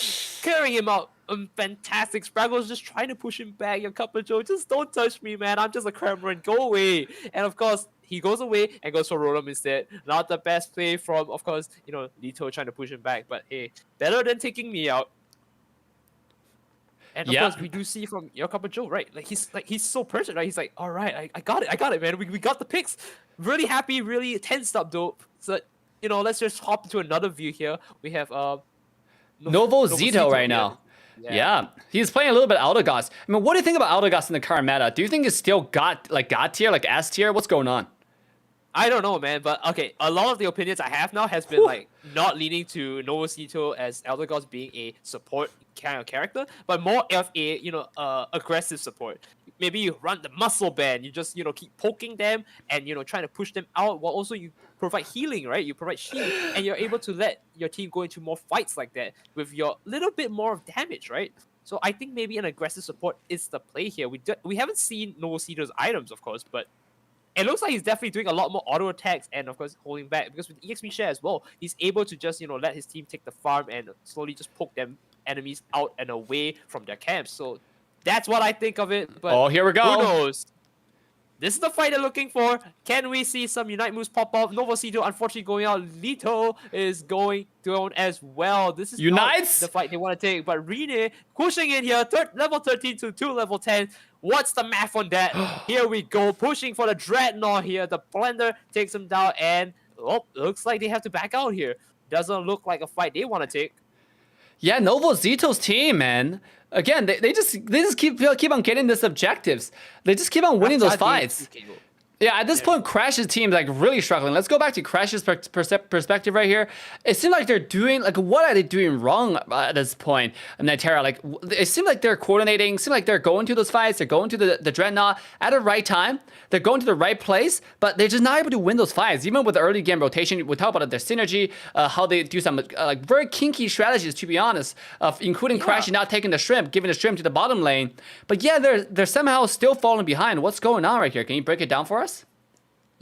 Speaker 2: carrying him out. Fantastic. Spraggle's just trying to push him back. Your Cup of Joe, just don't touch me, man. I'm just a Cameron. Go away. And of course, he goes away and goes for Rotom instead. Not the best play from, of course, you know, Lito trying to push him back. But hey, better than taking me out. And of course, we do see from your Cup of Joe, right? Like he's so perfect, right? He's like, all right, I got it, man. We got the picks. Really happy, really tensed up, though. So you know, let's just hop into another view here. We have
Speaker 1: Novo Zito right now. Yeah, he's playing a little bit Aldagas. I mean, what do you think about Aldagas in the current meta? Do you think it's still God tier, like S tier? What's going on?
Speaker 2: I don't know, man, but okay, a lot of the opinions I have now has been like not leaning to Novosito as Elder Gods being a support kind of character, but more of a aggressive support. Maybe you run the muscle band, you just keep poking them and trying to push them out, while also you provide healing, right? You provide shield, and you're able to let your team go into more fights like that with your little bit more of damage, right? So I think maybe an aggressive support is the play here. We haven't seen Novosito's items, of course, but it looks like he's definitely doing a lot more auto attacks and, of course, holding back. Because with EXP share as well, he's able to just, let his team take the farm and slowly just poke them enemies out and away from their camps. So that's what I think of it. But
Speaker 1: here we go.
Speaker 2: Who knows? This is the fight they're looking for. Can we see some Unite moves pop up? Novosito, unfortunately, going out. Lito is going down as well. This is
Speaker 1: Unites?
Speaker 2: not the fight they want to take. But Rene pushing in here. Level 13 to 2 level 10. What's the math on that? Here we go. Pushing for the Dreadnought here. The Blender takes him down. And looks like they have to back out here. Doesn't look like a fight they want to take.
Speaker 1: Yeah, Novosito's team, man. Again, they just keep on getting these objectives. They just keep on winning those fights. Yeah, at this point, Crash's team like really struggling. Let's go back to Crash's perspective right here. It seems like they're doing what are they doing wrong at this point? Nitera, like it seems like they're coordinating. Seems like they're going to those fights. They're going to the Dreadnought at the right time. They're going to the right place, but they're just not able to win those fights. Even with the early game rotation, we talk about their synergy, how they do some like very kinky strategies, to be honest, including Crash not taking the shrimp, giving the shrimp to the bottom lane. But yeah, they're somehow still falling behind. What's going on right here? Can you break it down for us?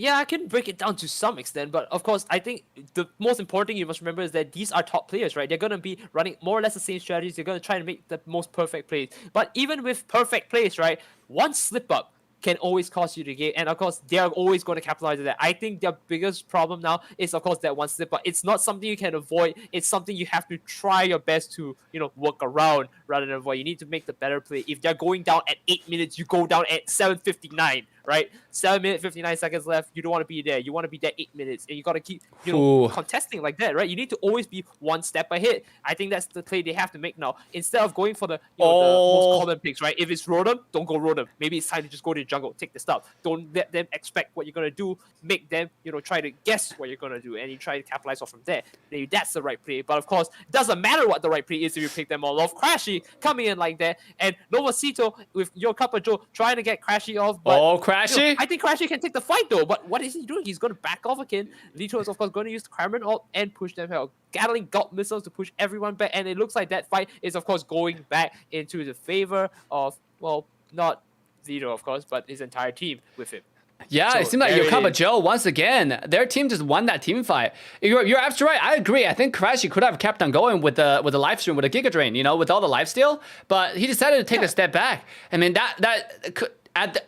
Speaker 2: Yeah, I can break it down to some extent, but of course, I think the most important thing you must remember is that these are top players, right? They're going to be running more or less the same strategies. They're going to try to make the most perfect plays. But even with perfect plays, right, one slip up can always cost you the game. And of course, they're always going to capitalize on that. I think their biggest problem now is, of course, that one slip up. It's not something you can avoid. It's something you have to try your best to, work around rather than avoid. You need to make the better play. If they're going down at 8 minutes, you go down at 7:59. Right? 7 minutes, 59 seconds left. You don't want to be there. You want to be there 8 minutes. And you got to keep, contesting like that, right? You need to always be one step ahead. I think that's the play they have to make now. Instead of going for the, the most common picks, right? If it's Rotom, don't go Rotom. Maybe it's time to just go to the jungle, take the stuff. Don't let them expect what you're going to do. Make them, try to guess what you're going to do. And you try to capitalize off from there. Maybe that's the right play. But of course, it doesn't matter what the right play is if you pick them all off. Crashy coming in like that. And Novosito with your Cup of Joe trying to get Crashy off. But
Speaker 1: Crashy?
Speaker 2: I think Crashy can take the fight though, but what is he doing? He's going to back off again. Lito is of course going to use the Cameron ult and push them out. Gatling got missiles to push everyone back, and it looks like that fight is of course going back into the favor of, well, not Lito of course, but his entire team with him.
Speaker 1: Yeah,
Speaker 2: So
Speaker 1: it seems like
Speaker 2: there it
Speaker 1: Yokaba
Speaker 2: is.
Speaker 1: Joe, once again, their team just won that team fight. You're absolutely right. I agree. I think Crashy could have kept on going with the live stream, with the Giga Drain, with all the lifesteal, but he decided to take a step back. I mean,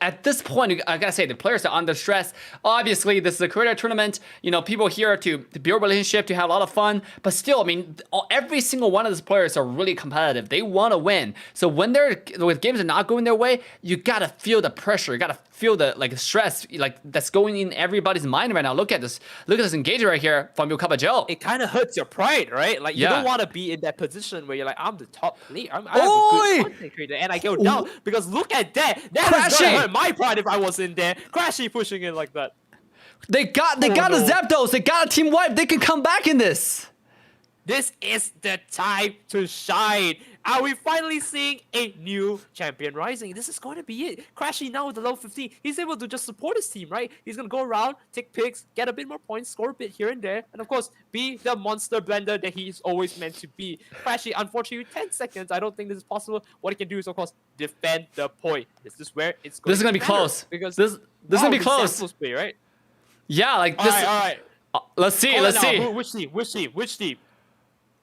Speaker 1: at this point, I gotta say the players are under stress. Obviously, this is a career tournament. You know, people here to build relationship, to have a lot of fun. But still, I mean, every single one of these players are really competitive. They want to win. So when games are not going their way, you gotta feel the pressure. You gotta feel the stress that's going in everybody's mind right now. Look at this engagement right here from Yokaba Joe.
Speaker 2: It kind of hurts your pride, right? Like you
Speaker 1: Yeah.
Speaker 2: don't want to be in that position where you're like, I'm the top player. I'm a good content creator, and I go down because look at that. That is gonna hurt my pride if I was in there. Crashy pushing in like that.
Speaker 1: They got the Zapdos. They got a team wipe. They can come back in this.
Speaker 2: This is the time to shine. Are we finally seeing a new champion rising? This is going to be it. Crashy now with the level 15. He's able to just support his team, right? He's going to go around, take picks, get a bit more points, score a bit here and there, and of course, be the monster blender that he's always meant to be. Crashy, unfortunately, 10 seconds. I don't think this is possible. What he can do is, of course, defend the point. This is where it's going
Speaker 1: This is going to be close.
Speaker 2: Because
Speaker 1: this is going to be close.
Speaker 2: Play, right?
Speaker 1: Yeah, like this.
Speaker 2: All right.
Speaker 1: Let's see.
Speaker 2: Hold
Speaker 1: Let's
Speaker 2: on
Speaker 1: see.
Speaker 2: now. Which team?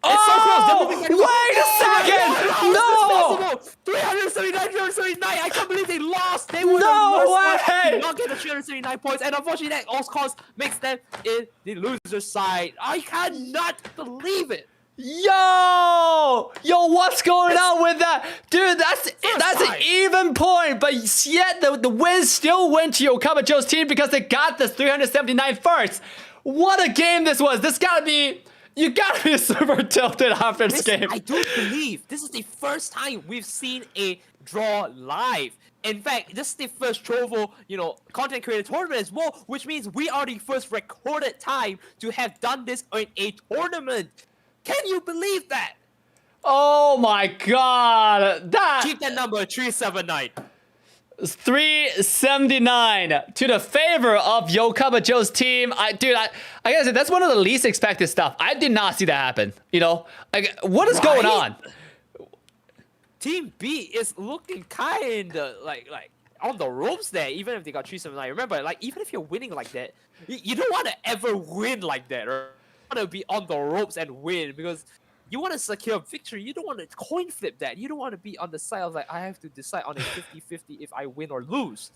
Speaker 1: Oh, wait a second! No!
Speaker 2: 379, 379. I can't believe they lost. They were
Speaker 1: No way!
Speaker 2: not get the 379 points, and unfortunately, that of course makes them in the loser side. I cannot believe it.
Speaker 1: Yo, what's going on with that, dude? That's
Speaker 2: time.
Speaker 1: an even point, but yet the win still went to Yokaba Joe's team because they got this 379 first. What a game this was! You gotta be super tilted after this game.
Speaker 2: I don't believe this is the first time we've seen a draw live. In fact, this is the first Trovo, content creator tournament as well, which means we are the first recorded time to have done this in a tournament. Can you believe that?
Speaker 1: Oh my god,
Speaker 2: Keep that number 379.
Speaker 1: 379 to the favor of Yokaba Joe's team. I gotta say, that's one of the least expected stuff. I did not see that happen. What is going on?
Speaker 2: Team B is looking kinda like on the ropes there, even if they got 379. Remember, even if you're winning like that, you don't want to ever win like that, or you want to be on the ropes and win because you want to secure victory. You don't want to coin flip that. You don't want to be on the side of I have to decide on a 50-50 if I win or lose.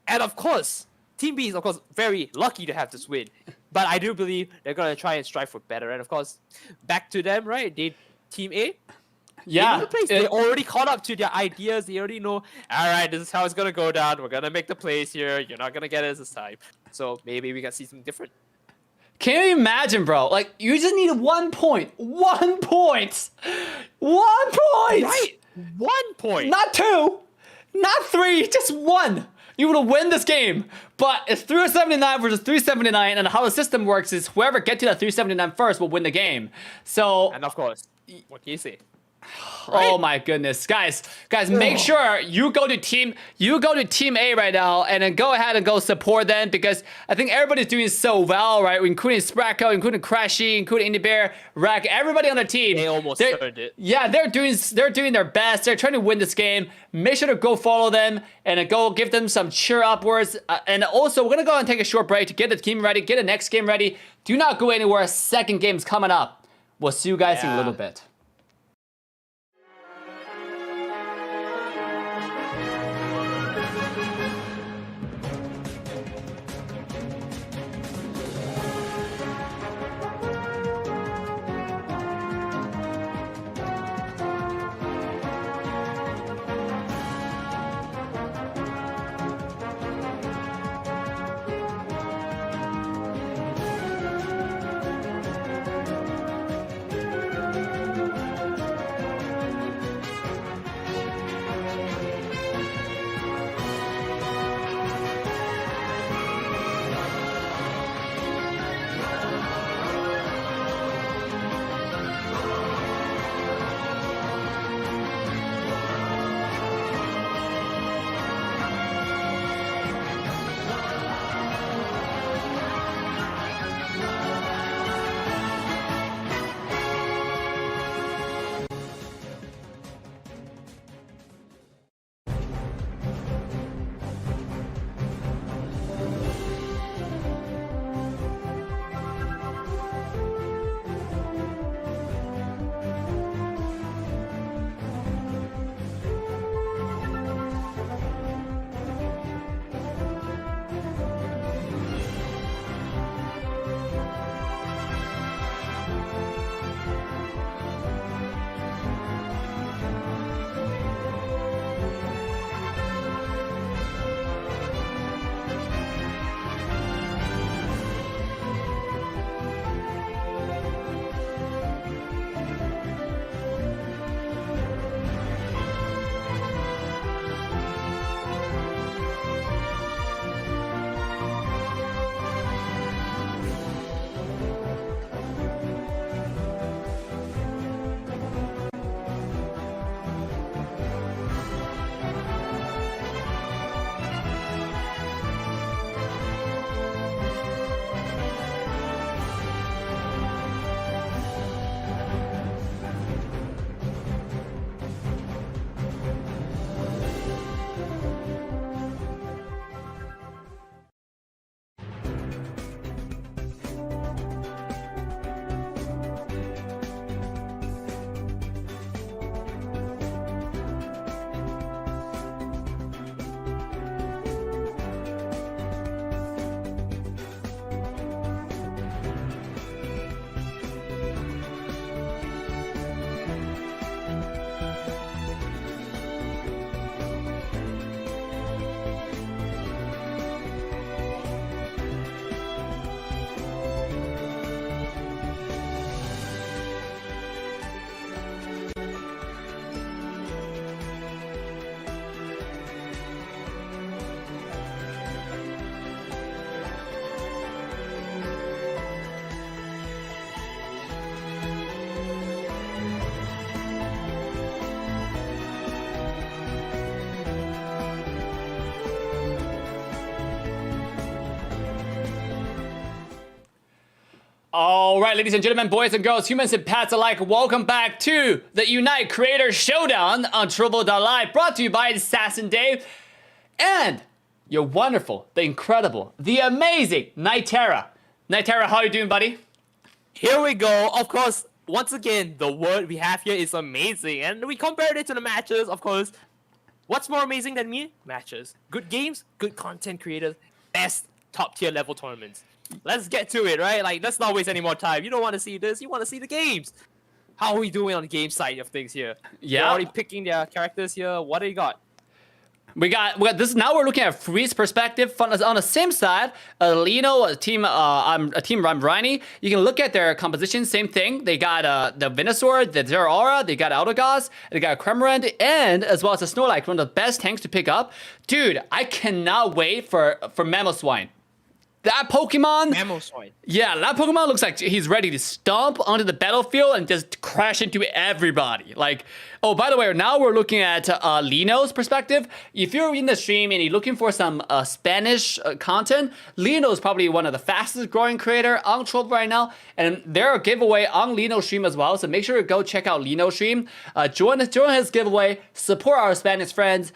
Speaker 2: And of course, Team B is of course very lucky to have this win. But I do believe they're going to try and strive for better. And of course, back to them, right? Team A.
Speaker 1: Yeah.
Speaker 2: They already caught up to their ideas. They already know, all right, this is how it's going to go down. We're going to make the plays here. You're not going to get it this time. So maybe we can see something different.
Speaker 1: Can you imagine, bro? You just need 1 point. 1 point. 1 point.
Speaker 2: Right. 1 point.
Speaker 1: Not 2. Not 3. Just 1. You would win this game. But it's 379 versus 379. And how the system works is whoever gets to that 379 first will win the game. So,
Speaker 2: And of course, what can you say?
Speaker 1: oh my goodness, guys, make sure you go to team A right now, and then go ahead and go support them because I think everybody's doing so well, right? Including Spracko, including Crashy, including Indie Bear, Rack, everybody on the team.
Speaker 2: They almost turned it.
Speaker 1: Yeah, they're doing their best. They're trying to win this game. Make sure to go follow them and go give them some cheer upwards. And also, we're gonna go and take a short break to get the team ready, get the next game ready. Do not go anywhere. Second game's coming up. We'll see you guys in a little bit. All right, ladies and gentlemen, boys and girls, humans and pets alike, welcome back to the Unite Creator Showdown on Trovo.live, brought to you by Assassin Dave and your wonderful, the incredible, the amazing Nitera. Nitera, how are you doing, buddy?
Speaker 2: Here we go. Of course, once again, the word we have here is amazing, and we compared it to the matches. Of course, what's more amazing than me? Matches. Good games, good content creators, best top tier level tournaments. Let's get to it, right? Like, let's not waste any more time. You don't want to see this. You want to see the games. How are we doing on the game side of things here?
Speaker 1: Yeah.
Speaker 2: They're already picking their characters here. What do you got?
Speaker 1: We got this. Now we're looking at Freeze perspective. On the same side, Lino, a team Rambrani. You can look at their composition. Same thing. They got the Venusaur, the Zeraora. They got Autogos. They got Cramorant, and as well as the Snorlax, one of the best tanks to pick up. Dude, I cannot wait for Mamoswine. That Pokemon,
Speaker 2: Mamoswine.
Speaker 1: yeah, that Pokemon looks like he's ready to stomp onto the battlefield and just crash into everybody. Like, oh, by the way, now we're looking at Lino's perspective. If you're in the stream and you're looking for some Spanish content, Lino is probably one of the fastest growing creator on Trovo right now. And there are giveaway on Lino's stream as well. So make sure to go check out Lino's stream. Join his giveaway. Support our Spanish friends.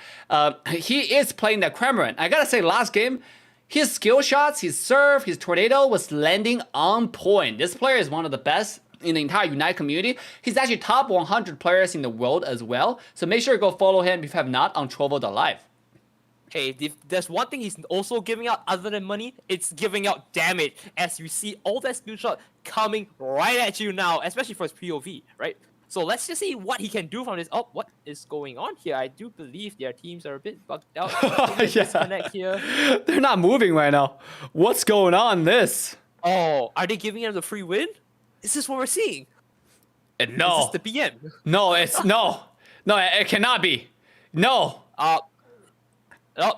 Speaker 1: He is playing the Cramorant. I gotta say, last game, his skill shots, his serve, his tornado was landing on point. This player is one of the best in the entire Unite community. He's actually top 100 players in the world as well. So make sure to go follow him if you have not on Trovo.live.
Speaker 2: Hey, if there's one thing he's also giving out other than money, it's giving out damage. As you see all that skill shot coming right at you now, especially for his POV, right? So let's just see what he can do from this. Oh, what is going on here? I do believe their teams are a bit bugged out. Disconnect here.
Speaker 1: They're not moving right now. What's going on this?
Speaker 2: Oh, are they giving him the free win? Is this what we're seeing?
Speaker 1: No.
Speaker 2: Is this the PM?
Speaker 1: No, it's no. No, it cannot be. No.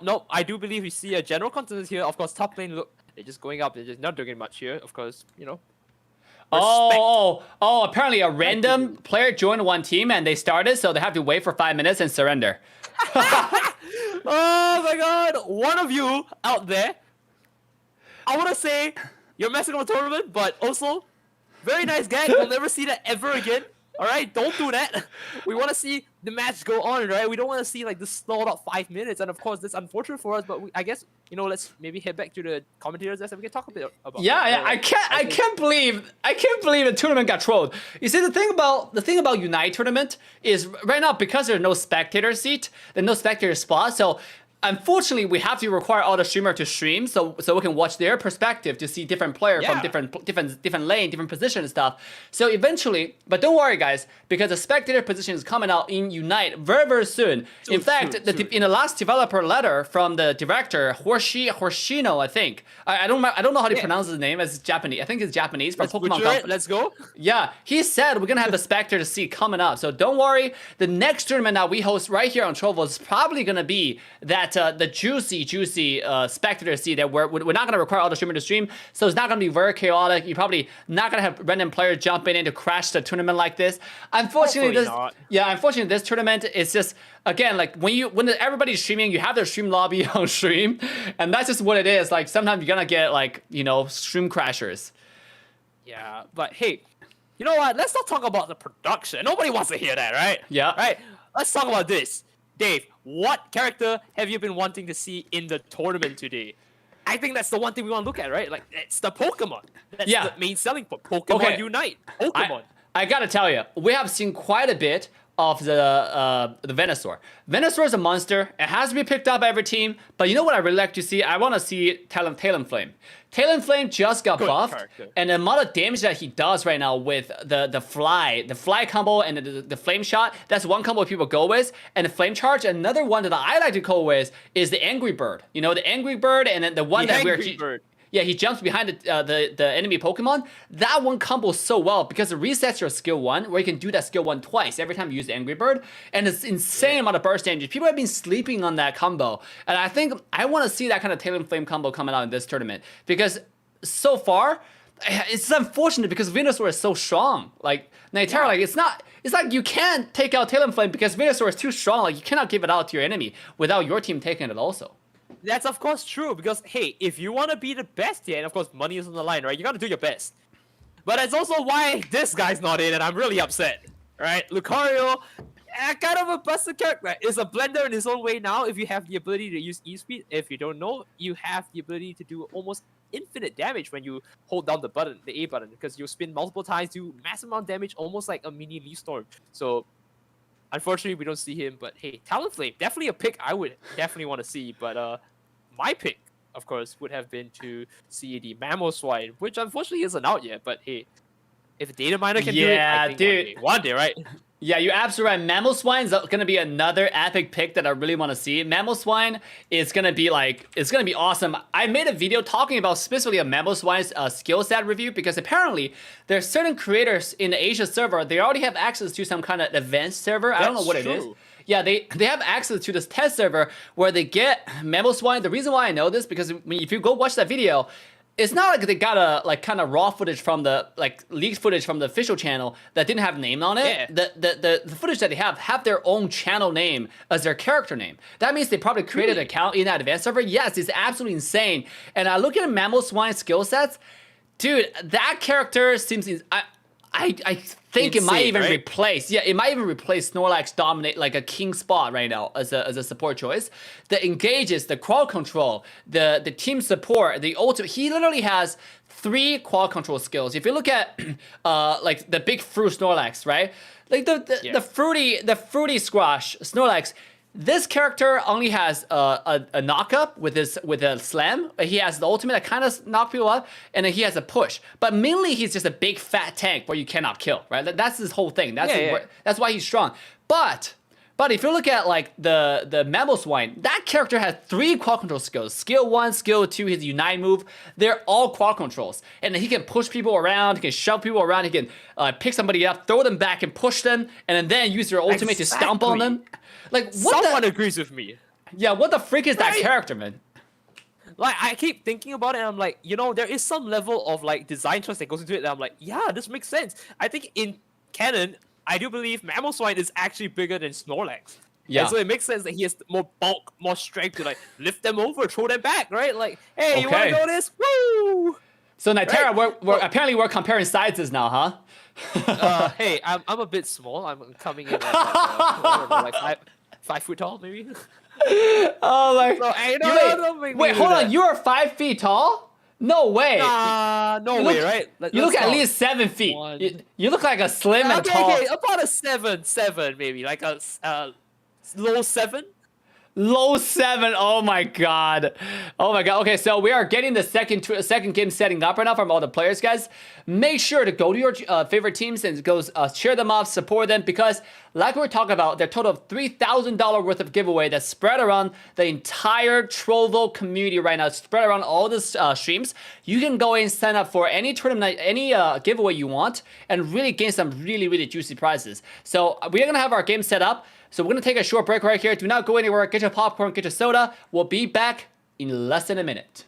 Speaker 2: No, I do believe we see a general consensus here. Of course, top lane, look, they're just going up. They're just not doing much here. Of course, you know.
Speaker 1: Oh, apparently a random player joined one team and they started, so they have to wait for 5 minutes and surrender.
Speaker 2: Oh my god, one of you out there, I want to say you're messing up a tournament, but also, very nice guy. We'll never see that ever again. Alright, don't do that. We want to see the match go on, right? We don't want to see like this stalled out 5 minutes, and of course that's unfortunate for us, but I guess, you know, let's maybe head back to the commentators and we can talk a bit about
Speaker 1: Yeah, I can't believe the tournament got trolled. You see, the thing about Unite tournament is right now, because there's no spectator seat, there's no spectator spot, so unfortunately, we have to require all the streamer to stream so we can watch their perspective to see different player from different lane, different position and stuff. So eventually, but don't worry, guys, because the spectator position is coming out in Unite very, very soon. In fact, in the last developer letter from the director Hoshino, I think I don't know how to pronounce his name. It's Japanese. I think it's Japanese from Pokemon.
Speaker 2: Let's go.
Speaker 1: Yeah, he said we're gonna have the spectator seat coming up. So don't worry. The next tournament that we host right here on Trovo is probably gonna be that. The juicy spectator seat that we're not going to require all the streamers to stream, so it's not going to be very chaotic. You're probably not going to have random players jumping in to crash the tournament like this. Unfortunately, this tournament is just, again, like when everybody's streaming, you have their stream lobby on stream, and that's just what it is. Like sometimes you're gonna get like, you know, stream crashers.
Speaker 2: Yeah, but hey, you know what? Let's not talk about the production. Nobody wants to hear that, right?
Speaker 1: Yeah.
Speaker 2: Right. Let's talk about this. Dave, what character have you been wanting to see in the tournament today? I think that's the one thing we want to look at, right? Like, it's the Pokemon. That's the main selling point. Pokemon Unite. Pokemon.
Speaker 1: I gotta tell you, we have seen quite a bit of the Venusaur. Venusaur is a monster. It has to be picked up by every team. But you know what I really like to see? I want to see Talonflame. Talonflame just got buffed, character. And the amount of damage that he does right now with the fly combo and the flame shot, that's one combo people go with. And the flame charge, another one that I like to go with is the Angry Bird. You know, the Angry Bird, and then the one that we're... Yeah, he jumps behind the enemy Pokemon. That one combos so well because it resets your skill 1, where you can do that skill 1 twice every time you use the Angry Bird. And it's insane amount of burst damage. People have been sleeping on that combo. And I think I want to see that kind of Talonflame combo coming out in this tournament. Because so far, it's unfortunate because Venusaur is so strong. Like, Nitara, like, it's like you can't take out Talonflame because Venusaur is too strong. Like, you cannot give it out to your enemy without your team taking it also.
Speaker 2: That's of course true because, hey, if you want to be the best here, and of course money is on the line, right? You got to do your best. But that's also why this guy's not in, and I'm really upset. Right, Lucario, kind of a busted character. Is a blender in his own way now. If you have the ability to use E-Speed, if you don't know, you have the ability to do almost infinite damage when you hold down the button, the A button, because you spin multiple times, do massive amount of damage, almost like a mini Leaf Storm. So, unfortunately, we don't see him. But hey, Talonflame, definitely a pick I would definitely want to see. But my pick, of course, would have been to see the Mamoswine, which unfortunately isn't out yet. But hey, if Data Miner can do it, I think
Speaker 1: dude.
Speaker 2: one day, right?
Speaker 1: Yeah, you're absolutely right. Mamoswine is going to be another epic pick that I really want to see. Mamoswine is going to be like, it's going to be awesome. I made a video talking about specifically a Mamoswine's skill set review because apparently there's certain creators in the Asia server, they already have access to some kind of advanced server. I don't know what it is. Yeah, they have access to this test server where they get Mamoswine. The reason why I know this because if you go watch that video, it's not like they got a like kind of raw footage from the like leaked footage from the official channel that didn't have name on it.
Speaker 2: Yeah.
Speaker 1: The footage that they have their own channel name as their character name. That means they probably created an account in that advanced server. Yes, it's absolutely insane. And I look at Mamoswine skill sets, dude. That character seems I think it might
Speaker 2: Insane,
Speaker 1: even
Speaker 2: right?
Speaker 1: replace, it might even replace Snorlax dominate like a king spot right now as a support choice. The engages, the qual control, the team support, the ultimate. He literally has 3 qual control skills. If you look at like the big fruit Snorlax, right? Like the fruity squash Snorlax. This character only has a knock up with a slam. He has the ultimate that kind of knock people up, and then he has a push. But mainly he's just a big fat tank where you cannot kill, right? That's his whole thing. That's why he's strong. But if you look at like the Mamoswine, that character has 3 quad control skills. Skill 1, skill 2, his Unite move. They're all quad controls. And he can push people around, he can shove people around, he can pick somebody up, throw them back and push them, and then use your ultimate to stomp on them. Like what
Speaker 2: Someone agrees with me.
Speaker 1: Yeah, what the freak is that
Speaker 2: Right.
Speaker 1: character, man?
Speaker 2: Like, I keep thinking about it, and I'm like, you know, there is some level of, like, design choice that goes into it, and I'm like, yeah, this makes sense. I think in canon, I do believe Mamoswine is actually bigger than Snorlax.
Speaker 1: Yeah.
Speaker 2: And so it makes sense that he has more bulk, more strength to, like, lift them over, throw them back, right? Like, hey, you wanna
Speaker 1: Okay.
Speaker 2: go this? Woo!
Speaker 1: So Nitera,
Speaker 2: Right.
Speaker 1: apparently we're comparing sizes now, huh?
Speaker 2: Hey, I'm a bit small. I'm coming in at, I don't know, like 5 foot tall, maybe?
Speaker 1: Oh my!
Speaker 2: So, hey, don't make me
Speaker 1: Wait,
Speaker 2: do
Speaker 1: hold
Speaker 2: that.
Speaker 1: on. You are 5 feet tall? No way.
Speaker 2: No
Speaker 1: You
Speaker 2: way,
Speaker 1: look-
Speaker 2: right?
Speaker 1: You look at
Speaker 2: count.
Speaker 1: least 7 feet.
Speaker 2: One.
Speaker 1: You look like a slim and tall.
Speaker 2: Okay, about a seven maybe, like a low 7.
Speaker 1: Low 7. Oh my god. Oh my god. Okay, so we are getting the second game setting up right now from all the players, guys. Make sure to go to your favorite teams and go share them off, support them, because like we were talking about, there's a total of $3,000 worth of giveaway that's spread around the entire Trovo community right now. It's spread around all the streams. You can go and sign up for any tournament, any giveaway you want, and really gain some really, really juicy prizes. So we're gonna have our game set up. So we're gonna take a short break right here. Do not go anywhere. Get your popcorn, get your soda. We'll be back in less than a minute.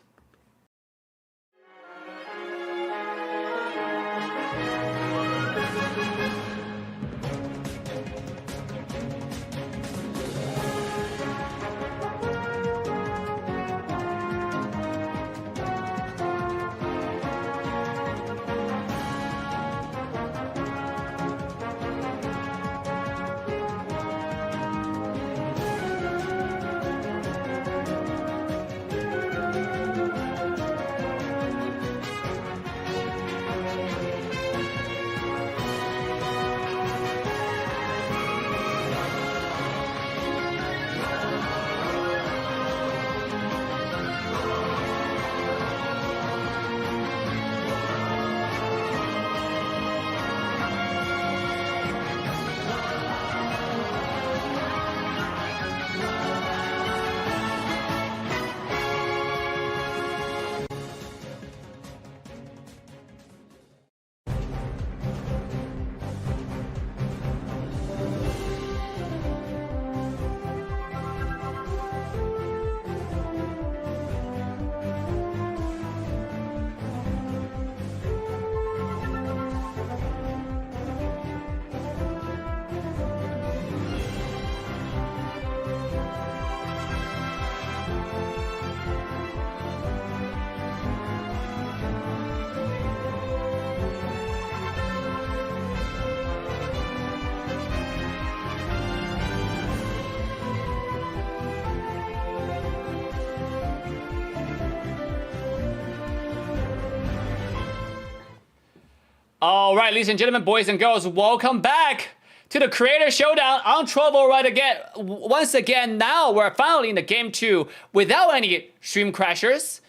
Speaker 1: All right, ladies and gentlemen, boys and girls, welcome back to the Creator Showdown on Trovo right again. Once again, now we're finally in the game 2 without any stream crashers.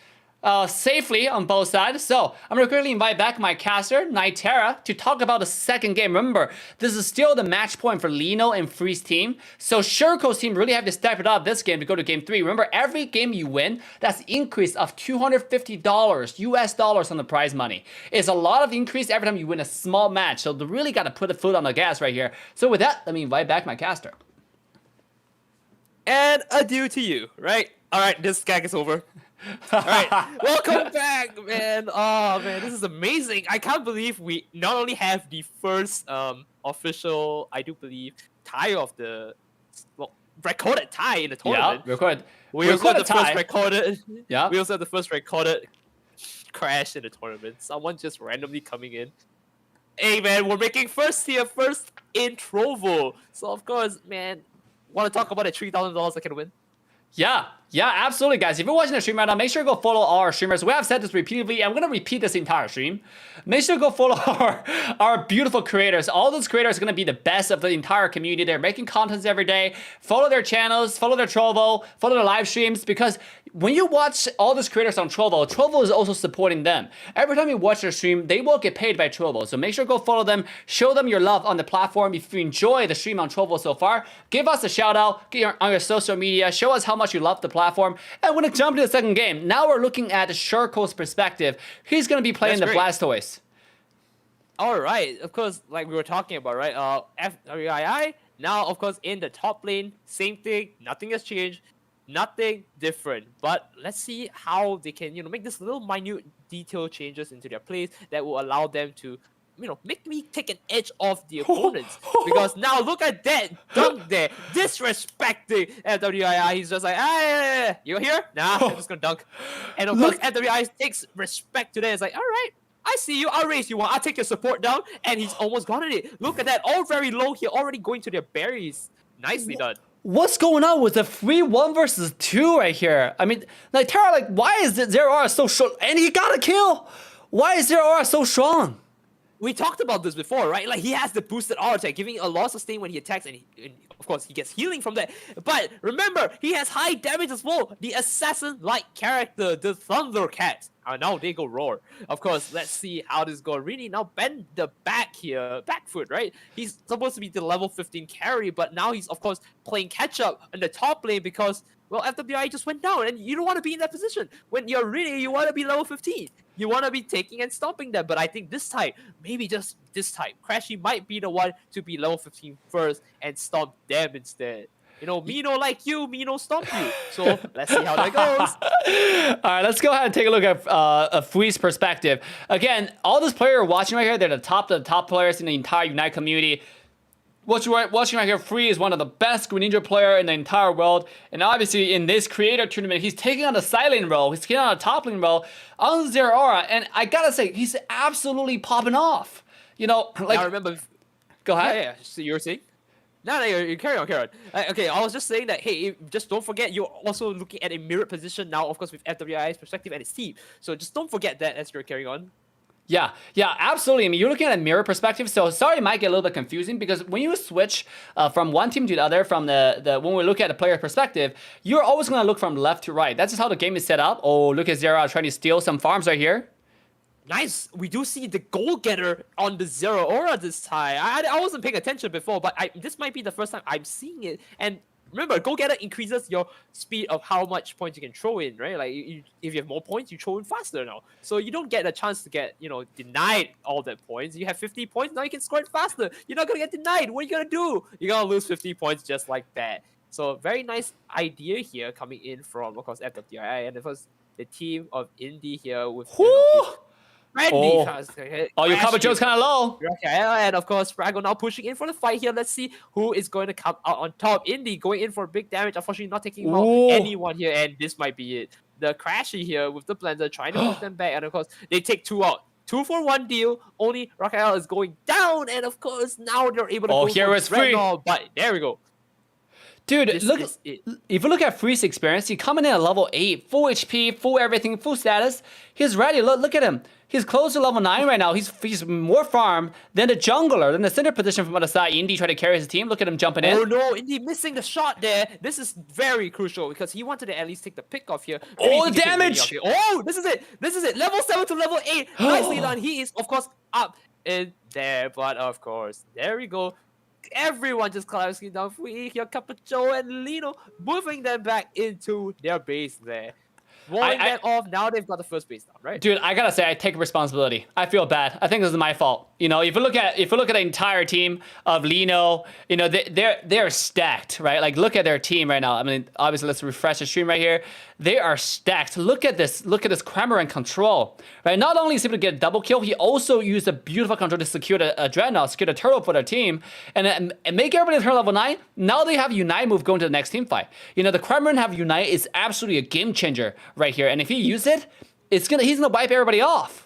Speaker 1: Safely on both sides. So I'm going to quickly invite back my caster, Nitera, to talk about the second game. Remember, this is still the match point for Lino and Free's team. So Shuriko's team really have to step it up this game to go to game 3. Remember, every game you win, that's increase of $250 US dollars on the prize money. It's a lot of increase every time you win a small match. So they really got to put a foot on the gas right here. So with that, let me invite back my caster.
Speaker 2: And adieu to you, right? All right, this gag is over. All right, welcome back, man. Oh man, this is amazing. I can't believe we not only have the first official, I do believe, tie of the recorded tie in the tournament.
Speaker 1: Yeah,
Speaker 2: we also have the
Speaker 1: tie.
Speaker 2: first recorded.
Speaker 1: Yeah,
Speaker 2: we also have the first recorded crash in the tournament. Someone just randomly coming in. Hey man, we're making first here, first in Trovo. So of course, man, want to talk about the $3,000 I can win?
Speaker 1: Yeah, absolutely, guys. If you're watching the stream right now, make sure to go follow all our streamers. We have said this repeatedly. I'm going to repeat this entire stream. Make sure to go follow our beautiful creators. All those creators are going to be the best of the entire community. They're making contents every day. Follow their channels, follow their Trovo, follow their live streams, because when you watch all those creators on Trovo, Trovo is also supporting them. Every time you watch their stream, they will get paid by Trovo. So make sure to go follow them. Show them your love on the platform. If you enjoy the stream on Trovo so far, give us a shout out on your social media. Show us how much you love the platform. And we're going to jump to the second game. Now we're looking at Shuriko's perspective. He's going to be playing the Blastoise.
Speaker 2: All right, of course, like we were talking about, right? FWII, now, of course, in the top lane, same thing, nothing has changed, nothing different. But let's see how they can, make this little minute detail changes into their plays that will allow them to, make me take an edge off the opponents. Because now look at that dunk there, disrespecting FWII. He's just like, hey, you here? Nah, I'm just gonna dunk. And of course, FWII takes respect to that. It's like, all right, I see you. I'll raise you one. I'll take your support down. And he's almost gotten it. Look at that. All very low here. Already going to their berries. Nicely done.
Speaker 1: What's going on with the free 1 versus 2 right here? I mean, like, Tara, why is Zero Aura so strong? And he got a kill. Why is Zero Aura so strong?
Speaker 2: We talked about this before, right? Like, he has the boosted aura attack, giving a lot of sustain when he attacks, and of course, he gets healing from that. But remember, he has high damage as well. The assassin-like character, the Thundercat. Now they go roar. Of course, let's see how this goes. Really now bend the back here, back foot, right? He's supposed to be the level 15 carry, but now he's of course playing catch up in the top lane because, well, FWI just went down, and you don't want to be in that position. When you're really, you want to be level 15. You want to be taking and stomping them, but I think this time, maybe just this time, Crashy might be the one to be level 15 first and stomp them instead. Mino like you, Mino stomp you. So let's see how that goes.
Speaker 1: All right, let's go ahead and take a look at Free's perspective. Again, all those players you're watching right here, they're the top players in the entire Unite community. Watching right here, Free is one of the best Greninja player in the entire world. And obviously, in this creator tournament, he's taking on the side lane role. He's taking on a top lane role on Zero Aura. And I gotta say, he's absolutely popping off.
Speaker 2: Now remember...
Speaker 1: Go ahead.
Speaker 2: Yeah. So you were saying? No, you carry on. Okay, I was just saying that, hey, just don't forget you're also looking at a mirrored position now, of course, with FWI's perspective and his team. So just don't forget that as you're carrying on.
Speaker 1: Yeah, absolutely. I mean, you're looking at a mirror perspective, so sorry it might get a little bit confusing because when you switch from one team to the other, from when we look at the player perspective, you're always going to look from left to right. That's just how the game is set up. Oh, look at Zero trying to steal some farms right here.
Speaker 2: Nice. We do see the goal getter on the Zero Aura this time. I wasn't paying attention before, but this might be the first time I'm seeing it. And remember, goal getter increases your speed of how much points you can throw in, right? Like, if you have more points, you throw in faster now. So you don't get a chance to get, denied all that points. You have 50 points, now you can score it faster. You're not going to get denied. What are you going to do? You're going to lose 50 points just like that. So very nice idea here coming in from, of course, FWI. And of course, the team of Indy here with...
Speaker 1: your cover Joe's kind of low.
Speaker 2: Okay, and of course, Frago now pushing in for the fight here. Let's see who is going to come out on top. Indy going in for big damage. Unfortunately, not taking out anyone here, and this might be it. The Crashy here with the Blender trying to push them back, and of course, they take 2 out. 2-for-1 deal. Only Raquel is going down, and of course, now they're able to go
Speaker 1: here
Speaker 2: for
Speaker 1: is Free.
Speaker 2: but there we go.
Speaker 1: Dude,
Speaker 2: This
Speaker 1: look.
Speaker 2: is it.
Speaker 1: If you look at Free's experience, he coming in at level 8, full HP, full everything, full status. He's ready. Look at him. He's close to level 9 right now. He's more farm than the jungler, than the center position from other side. Indy trying to carry his team. Look at him jumping in.
Speaker 2: Oh no, Indy missing the shot there. This is very crucial because he wanted to at least take the pick off here. Maybe
Speaker 1: Oh,
Speaker 2: he can take many
Speaker 1: damage!
Speaker 2: off here. Oh, this is it. This is it. Level 7 to level 8. Nicely done. He is, of course, up in there. But of course, there we go. Everyone just collapsing down. Free here, Capucho and Lino moving them back into their base there. Walling them off. Now they've got the first base down, right?
Speaker 1: Dude, I gotta say, I take responsibility. I feel bad. I think this is my fault. You know, if you look at the entire team of Lino, you know, they're stacked, right? Like, look at their team right now. I mean, obviously, let's refresh the stream right here. They are stacked. Look at this Cramorant control, right? Not only is he able to get a double kill, he also used a beautiful control to secure a Dreadnought, secure the turtle for their team, and make everybody turn level 9. Now they have Unite move going to the next team fight. You know, the Cramorant have Unite is absolutely a game changer right here, and if he use it, he's gonna wipe everybody off.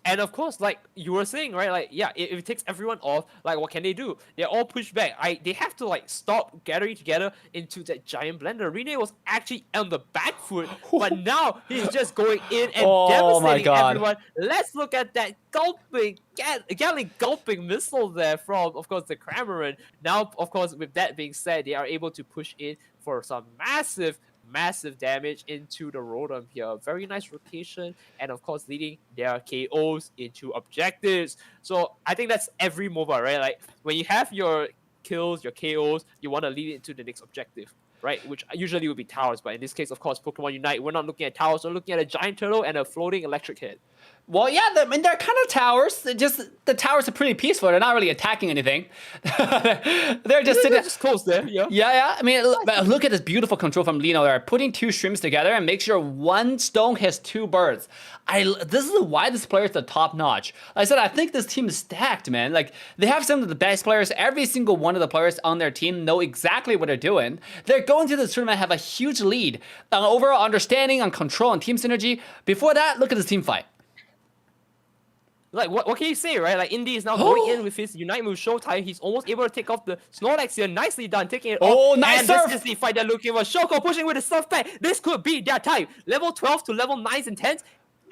Speaker 2: And of course, like you were saying, right? Like, yeah, if it takes everyone off, like, what can they do? They're all pushed back. They have to, like, stop gathering together into that giant blender. Rene was actually on the back foot, but now he's just going in and devastating everyone. Let's look at that gulping, Gatling gulping missile there from, of course, the Cramorant. Now, of course, with that being said, they are able to push in for some massive damage into the Rotom here. Very nice rotation, and of course leading their KOs into objectives. So I think that's every MOBA, right? Like, when you have your kills, your KOs, you want to lead it to the next objective, right? Which usually would be towers, but in this case, of course, Pokemon Unite, we're not looking at towers, we're looking at a giant turtle and a floating electric head.
Speaker 1: Well, yeah, I mean, they're kind of towers. The towers are pretty peaceful. They're not really attacking anything. They're just sitting.
Speaker 2: They're just close there, yeah.
Speaker 1: Yeah. I mean, look at this beautiful control from Lino. They're putting 2 streams together and make sure one stone hits 2 birds. This is why this player is the top notch. Like I said, I think this team is stacked, man. Like, they have some of the best players. Every single one of the players on their team know exactly what they're doing. They're going to this tournament, have a huge lead on overall understanding, on control, and team synergy. Before that, look at this team fight.
Speaker 2: Like, what can you say, right? Like, Indy is now going in with his Unite move Showtime. He's almost able to take off the Snorlax here. Nicely done, taking it off.
Speaker 1: Oh, nice
Speaker 2: and
Speaker 1: surf!
Speaker 2: This is the fight they're looking for. Shoko pushing with the surf back. This could be their time. Level 12 to level 9s and 10s.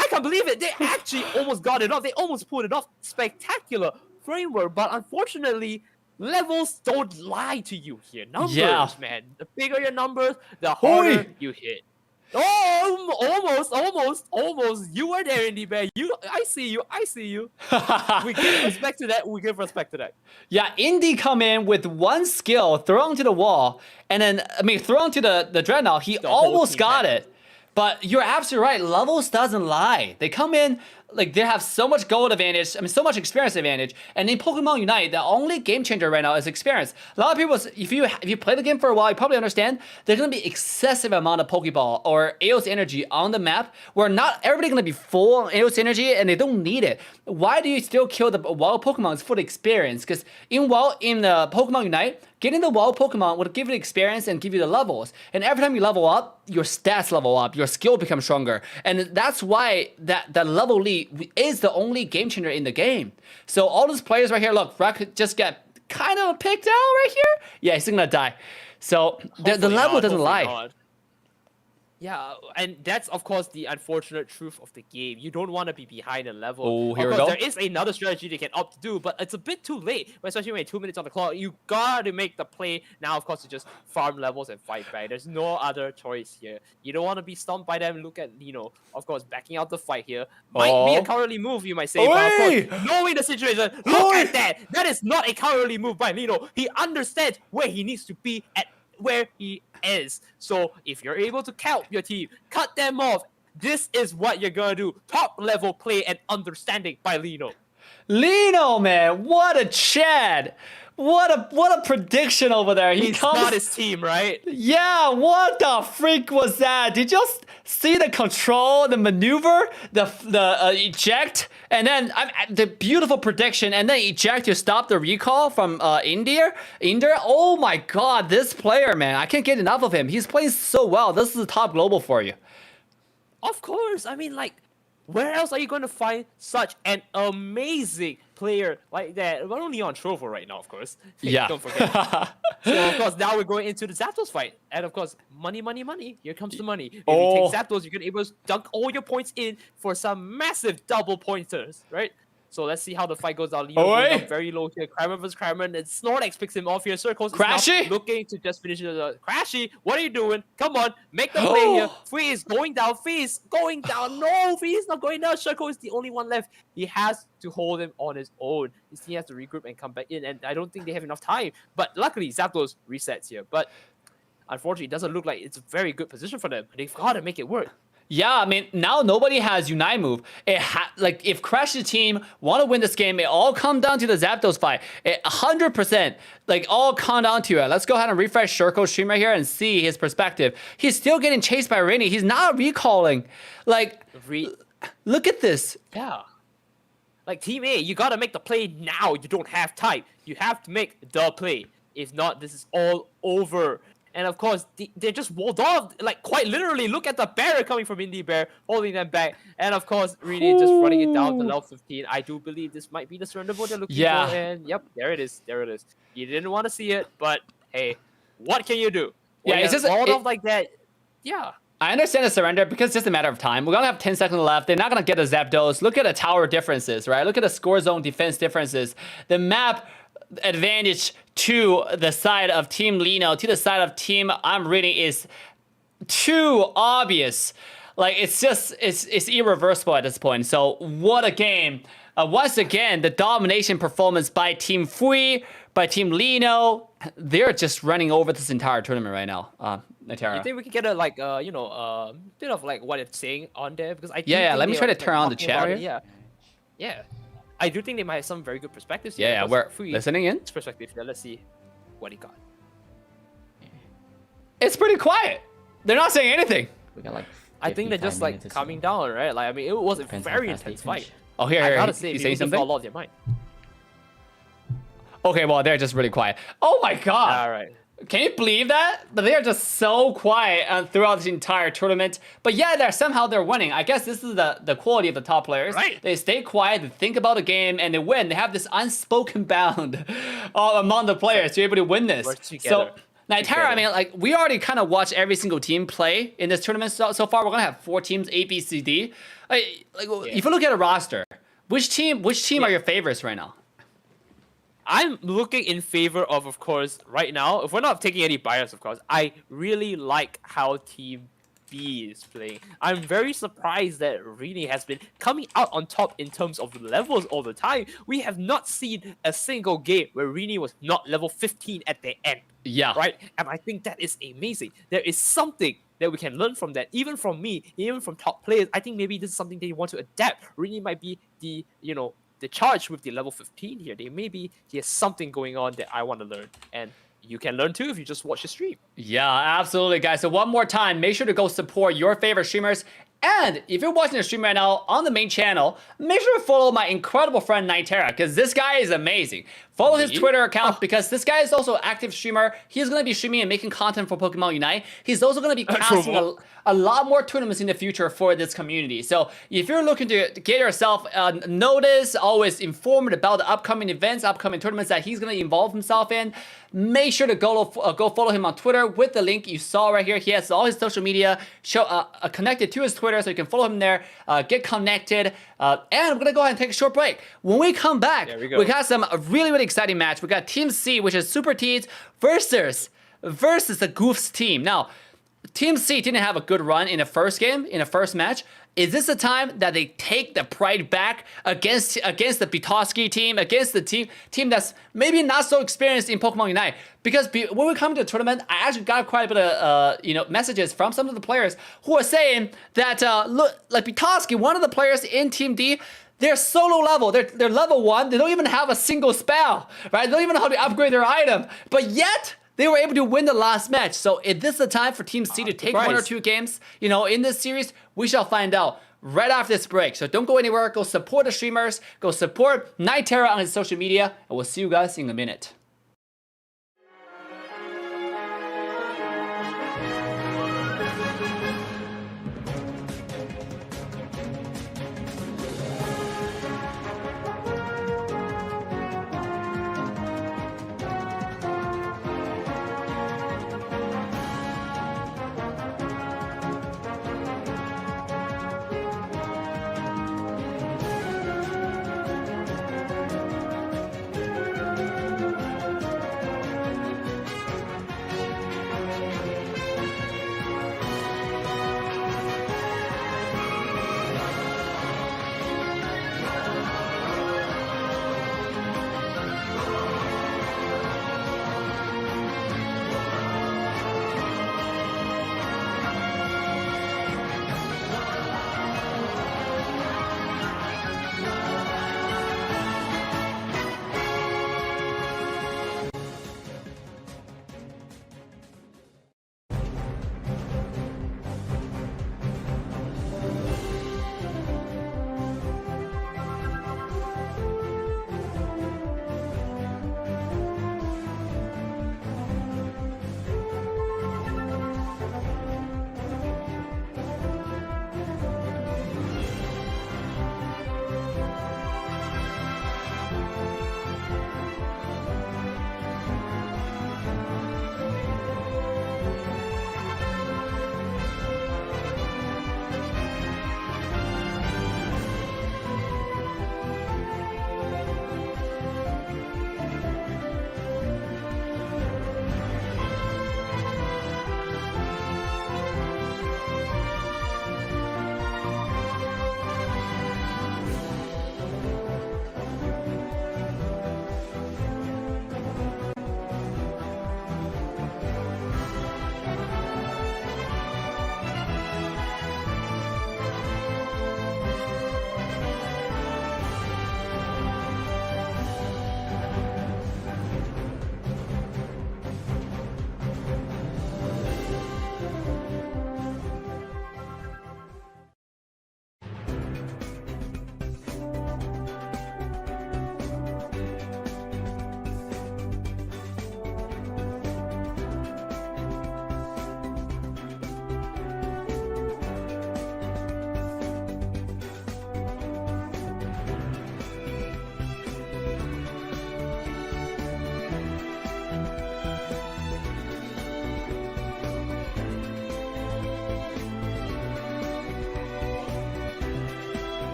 Speaker 2: I can't believe it. They actually almost got it off. They almost pulled it off. Spectacular framework, but unfortunately, levels don't lie to you here. Numbers, man. The bigger your numbers, the harder you hit. Oh, almost. You were there, Indy Bear. I see you. We give respect to that.
Speaker 1: Yeah, Indy come in with one skill, thrown to the wall, and then, thrown to the Dreadnought. He almost got it. But you're absolutely right. Levels doesn't lie. They come in, like, they have so much gold advantage, so much experience advantage. And in Pokemon Unite, the only game changer right now is experience. A lot of people, if you play the game for a while, you probably understand there's going to be excessive amount of Pokeball or Eos energy on the map where not everybody going to be full on Eos energy and they don't need it. Why do you still kill the wild Pokemon? It's for the experience. Because in Pokemon Unite, getting the wild Pokemon will give you the experience and give you the levels. And every time you level up, your stats level up, your skill becomes stronger. And that's why that level lead is the only game changer in the game. So all those players right here, look, Rock just got kind of picked out right here. Yeah, he's gonna die. So the level doesn't lie.
Speaker 2: Not. Yeah, and that's, of course, the unfortunate truth of the game. You don't want to be behind a level.
Speaker 1: Oh, here
Speaker 2: of
Speaker 1: we
Speaker 2: course,
Speaker 1: go.
Speaker 2: there is another strategy they can opt to do, but it's a bit too late, especially when 2 minutes on the clock. You gotta make the play now, of course, to just farm levels and fight back. There's no other choice here. You don't want to be stumped by them. Look at Lino, of course, backing out the fight here. Might be a cowardly move, you might say, but of course, knowing the situation, look at that. That is not a cowardly move by Lino. He understands where he needs to be at where he is. So if you're able to count your team, cut them off, this is what you're gonna do. Top level play and understanding by Lino.
Speaker 1: Lino, man, what a Chad. What a prediction over there.
Speaker 2: He's not his team, right?
Speaker 1: Yeah, what the freak was that? Did you just see the control, the maneuver, the eject, and then the beautiful prediction, and then eject to stop the recall from India? Oh my god, this player, man, I can't get enough of him. He's playing so well. This is the top global for you.
Speaker 2: Of course. I mean, like, Where else are you going to find such an amazing player like that? Not only on Trovo right now, of course.
Speaker 1: Yeah.
Speaker 2: Don't forget. So, of course, now we're going into the Zapdos fight. And, of course, money, money, money. Here comes the money. If you take Zapdos, you can able to dunk all your points in for some massive double pointers, right? So let's see how the fight goes down. Lino going up very low here. Kramer versus Kramer. And Snorlax picks him off here. Circles is now looking to just finish it. Crashy, what are you doing? Come on, make the play here. Free is going down. Free is going down. No, Free is not going down. Circle is the only one left. He has to hold him on his own. His team has to regroup and come back in. And I don't think they have enough time. But luckily, Zapdos resets here. But unfortunately, it doesn't look like it's a very good position for them. They've got to make it work.
Speaker 1: Yeah, I mean, now nobody has Unite move. Like, if Crash's team want to win this game, it all comes down to the Zapdos fight. 100%, like, all come down to it. Let's go ahead and refresh Circle's stream right here and see his perspective. He's still getting chased by Rainy. He's not recalling. Like, look at this.
Speaker 2: Yeah. Like, Team A, you got to make the play now. You don't have time. You have to make the play. If not, this is all over. And of course, they just walled off, like quite literally. Look at the barrier coming from Indie Bear, holding them back. And of course, really just running it down to level 15. I do believe this might be the surrender board they're looking for. And yep, there it is. There it is. You didn't want to see it, but hey, what can you do? When
Speaker 1: it's just
Speaker 2: walled off like that. Yeah.
Speaker 1: I understand the surrender because it's just a matter of time. We're going to have 10 seconds left. They're not going to get a Zapdos. Look at the tower differences, right? Look at the score zone defense differences. The map advantage to the side of Team Lino, to the side of Team I'm reading is too obvious. Like, it's just, it's irreversible at this point. So what a game. Once again, the domination performance by Team Fui, by Team Lino. They're just running over this entire tournament right now. Natera.
Speaker 2: You think we can get a bit of like what it's saying on there? Because I
Speaker 1: let me try to turn on the chat here.
Speaker 2: Yeah. I do think they might have some very good perspectives here.
Speaker 1: Yeah, we're listening in.
Speaker 2: Perspective here. Let's see what he got.
Speaker 1: It's pretty quiet. They're not saying anything.
Speaker 6: We got like
Speaker 2: I think they're just like calming down, right? Like, I mean, it was a very intense fight.
Speaker 1: Oh, here,
Speaker 2: I gotta say,
Speaker 1: he's saying something.
Speaker 2: A lot of their mind.
Speaker 1: Okay, well, they're just really quiet. Oh my god.
Speaker 2: All right.
Speaker 1: Can you believe that? But they are just so quiet throughout this entire tournament. But yeah, somehow they're winning. I guess this is the quality of the top players.
Speaker 2: Right.
Speaker 1: They stay quiet, they think about the game, and they win. They have this unspoken bound among the players to be able to win this. So, Nitara, I mean, like, we already kind of watched every single team play in this tournament so far. We're gonna have 4 teams, A, B, C, D. If you look at a roster, which team are your favorites right now?
Speaker 2: I'm looking in favor of course, right now, if we're not taking any bias, of course, I really like how Team B is playing. I'm very surprised that Rini has been coming out on top in terms of levels all the time. We have not seen a single game where Rini was not level 15 at the end.
Speaker 1: Yeah.
Speaker 2: Right? And I think that is amazing. There is something that we can learn from that, even from me, even from top players. I think maybe this is something they want to adapt. Rini might be the charge with the level 15 here. He has something going on that I want to learn. And you can learn too if you just watch the stream. Yeah, absolutely, guys. So one more time, make sure to go support your favorite streamers. And if you're watching the stream right now on the main channel, make sure to follow my incredible friend Nitera, because this guy is amazing. Follow his Twitter account because this guy is also an active streamer. He's going to be streaming and making content for Pokemon Unite. He's also going to be casting a lot more tournaments in the future for this community. So if you're looking to get yourself noticed, always informed about the upcoming events, upcoming tournaments that he's going to involve himself in, make sure to go follow him on Twitter with the link you saw right here. He has all his social media connected to his Twitter, so you can follow him there, get connected. And we're going to go ahead and take a short break. When we come back, we got some really, really exciting match. We got Team C, which is Super Teens versus the Goofs team. Now, Team C didn't have a good run in the first game, in the first match. Is this the time that they take the pride back against the Bitoski team, against the team that's maybe not so experienced in Pokemon Unite? Because when we come to the tournament, I actually got quite a bit of messages from some of the players who are saying that look, like Bitoski, one of the players in Team D, they're solo level. They're level 1. They don't even have a single spell, right? They don't even know how to upgrade their item, but yet they were able to win the last match. So is this the time for Team C to take 1 or 2 games, in this series? We shall find out right after this break. So don't go anywhere. Go support the streamers. Go support Nitera on his social media. And we'll see you guys in a minute.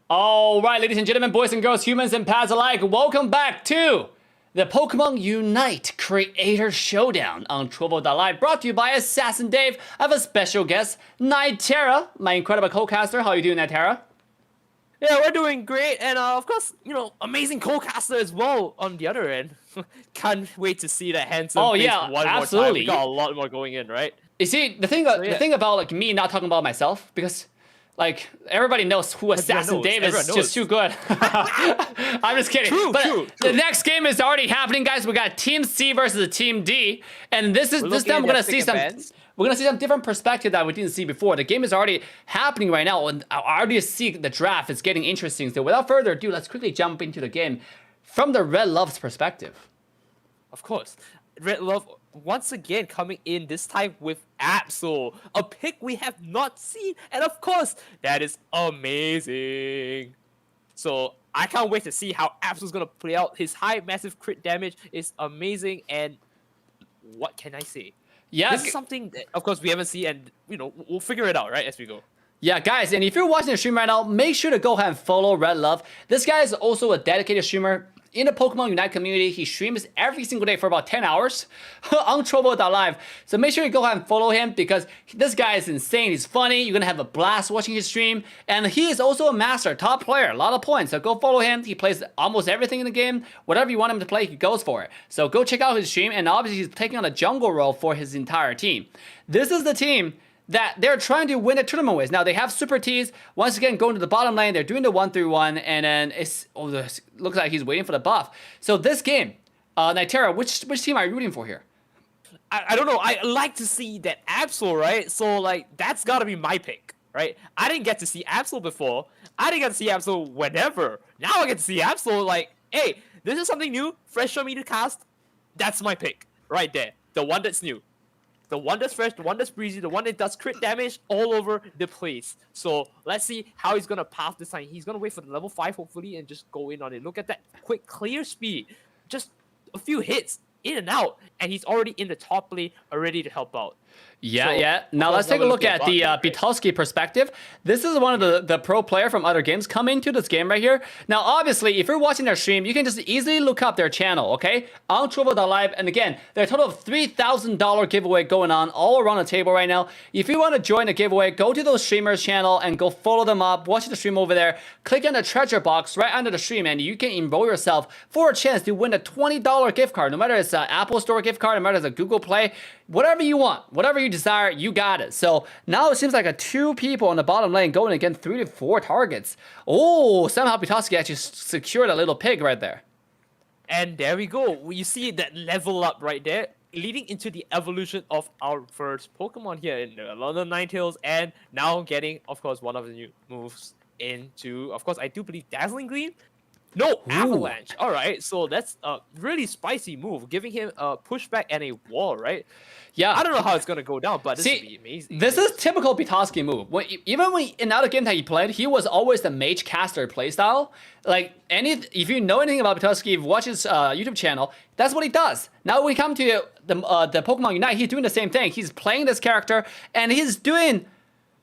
Speaker 1: All right, ladies and gentlemen, boys and girls, humans and pads alike, welcome back to the Pokemon Unite Creator Showdown on Trovo.live, brought to you by Assassin Dave. I have a special guest, Nitera, my incredible co-caster. How are you doing, Nitera?
Speaker 2: Yeah, we're doing great, and of course, amazing co-caster as well on the other end. Can't wait to see that handsome face one more
Speaker 1: absolutely.
Speaker 2: time. We got a lot more going in, right?
Speaker 1: You see, the thing about like me not talking about myself, because like everybody knows who Assassin Dave is, just too good. I'm just kidding.
Speaker 2: True.
Speaker 1: The next game is already happening, guys. We got Team C versus Team D, and this time we're gonna see some different perspective that we didn't see before. The game is already happening right now, and I already see the draft is getting interesting. So without further ado, let's quickly jump into the game from the Red Love's perspective.
Speaker 2: Of course, Red Love once again coming in, this time with Absol, a pick we have not seen, and of course, that is amazing. So I can't wait to see how Absol's gonna play out. His high massive crit damage is amazing, and what can I say?
Speaker 1: Yeah,
Speaker 2: this is something that, of course, we haven't seen, and we'll figure it out, right, as we go.
Speaker 1: Yeah, guys, and if you're watching the stream right now, make sure to go ahead and follow Red Love. This guy is also a dedicated streamer in the Pokemon Unite community. He streams every single day for about 10 hours on Trovo.live. So make sure you go ahead and follow him, because this guy is insane. He's funny. You're going to have a blast watching his stream. And he is also a master, top player, a lot of points. So go follow him. He plays almost everything in the game. Whatever you want him to play, he goes for it. So go check out his stream. And obviously, he's taking on a jungle role for his entire team. This is the team that they're trying to win a tournament with. Now, they have Super Tees. Once again, going to the bottom lane, they're doing the 1-3-1, and then this looks like he's waiting for the buff. So this game, Nitera, which team are you rooting for here?
Speaker 2: I don't know. I like to see that Absol, right? So, like, that's got to be my pick, right? I didn't get to see Absol before. I didn't get to see Absol whenever. Now I get to see Absol, like, hey, this is something new, fresh for me to cast. That's my pick, right there. The one that's new. The one that's fresh, the one that's breezy, the one that does crit damage all over the place. So let's see how he's going to pass this time. He's going to wait for the level 5, hopefully, and just go in on it. Look at that quick clear speed. Just a few hits, in and out, and he's already in the top lane, ready to help out.
Speaker 1: Yeah. Now let's take a look at the Bitowski perspective. This is one of the pro player from other games coming to this game right here. Now, obviously, if you're watching their stream, you can just easily look up their channel, okay? On Trovo.live. And again, there's a total of $3,000 giveaway going on all around the table right now. If you want to join the giveaway, go to those streamers' channel and go follow them up. Watch the stream over there. Click on the treasure box right under the stream, and you can enroll yourself for a chance to win a $20 gift card. No matter it's an Apple Store gift card, no matter it's a Google Play, whatever you want, whatever you desire, you got it. So now it seems like 2 people on the bottom lane going against 3 to 4 targets. Oh, somehow Bitowski actually secured a little pig right there.
Speaker 2: And there we go. You see that level up right there, leading into the evolution of our first Pokemon here in the London Ninetales, and now getting, of course, one of the new moves into, of course, I do believe Dazzling Gleam. No, Avalanche. All right, so that's a really spicy move, giving him a pushback and a wall, right?
Speaker 1: Yeah.
Speaker 2: I don't know how it's going to go down, but this would be amazing.
Speaker 1: This is typical Bitowski move. Even when in other games that he played, he was always the mage caster playstyle. Like, if you know anything about Bitowski, if you watch his YouTube channel, that's what he does. Now we come to the Pokemon Unite, he's doing the same thing. He's playing this character, and he's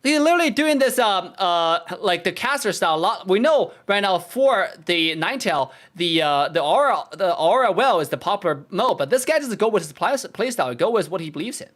Speaker 1: literally doing this, like the caster style. A lot. We know right now for the Ninetale, the aura well is the popular mode, but this guy doesn't go with his playstyle. Go with what he believes in.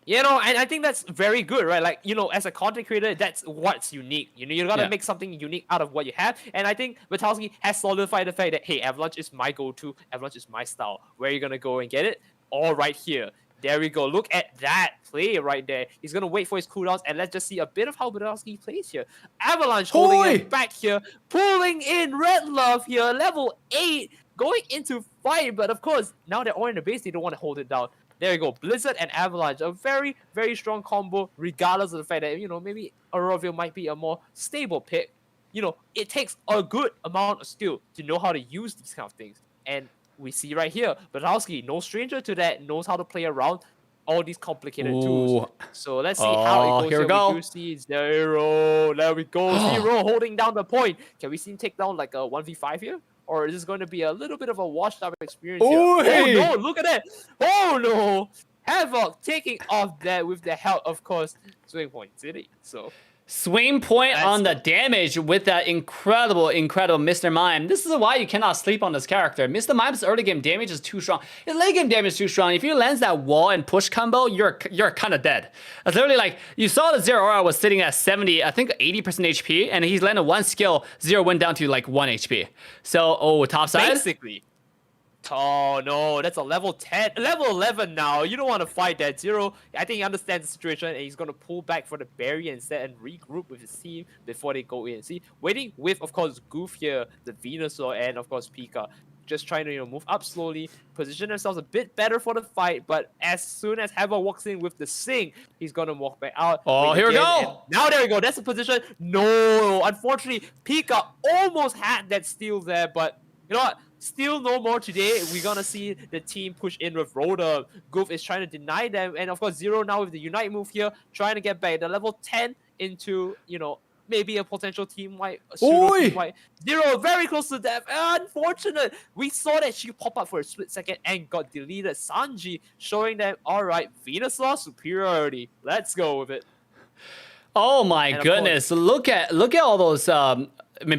Speaker 2: And I think that's very good, right? Like, as a content creator, that's what's unique. You gotta make something unique out of what you have. And I think Bitowski has solidified the fact that, hey, Avalanche is my go-to. Avalanche is my style. Where are you gonna go and get it? All right here. There we go. Look at that play right there. He's going to wait for his cooldowns, and let's just see a bit of how Bitowski plays here. Avalanche holding it back here, pulling in Red Love here, level 8, going into fight. But of course, now they're all in the base. They don't want to hold it down. There you go. Blizzard and Avalanche, a very, very strong combo, regardless of the fact that, maybe Auroville might be a more stable pick. It takes a good amount of skill to know how to use these kind of things. And we see right here, Bitowski, no stranger to that, knows how to play around all these complicated tools. So let's see how it goes.
Speaker 1: Here we go.
Speaker 2: We do see Zero. There we go. Zero holding down the point. Can we see him take down like a 1v5 here? Or is this going to be a little bit of a washed up experience here? Oh no, look at that. Oh no. Havoc taking off that with the help, of course, Swing Point City. So
Speaker 1: Swing point
Speaker 2: That's
Speaker 1: on the damage with that incredible Mr. Mime. This is why you cannot sleep on this character. Mr. Mime's early game damage is too strong. His late game damage is too strong. If he lands that wall and push combo, you're kind of dead. It's literally like, you saw the Zero Aura was sitting at 70, I think 80% HP, and he's landed one skill, Zero went down to like 1 HP. So, top side?
Speaker 2: Basically. Oh no, that's a level 10, level 11 now. You don't want to fight that. Zero, I think he understands the situation and he's going to pull back for the barrier instead and regroup with his team before they go in. See, waiting with, of course, Goof here, the Venusaur, and of course Pika. Just trying to move up slowly, position themselves a bit better for the fight, but as soon as Havoc walks in with the Sing, he's going to walk back out.
Speaker 1: Oh, here we go!
Speaker 2: Now there we go, that's the position. No, unfortunately, Pika almost had that steal there, but you know what? Still no more today. We're gonna see the team push in with Rotom. Goof is trying to deny them, and of course Zero now with the Unite move here, trying to get back the level 10 into, maybe a potential team wipe. Zero very close to death. Unfortunate. We saw that she pop up for a split second and got deleted. Sanji showing them, alright, Venusaur superiority. Let's go with it.
Speaker 1: Oh my goodness! Look at all those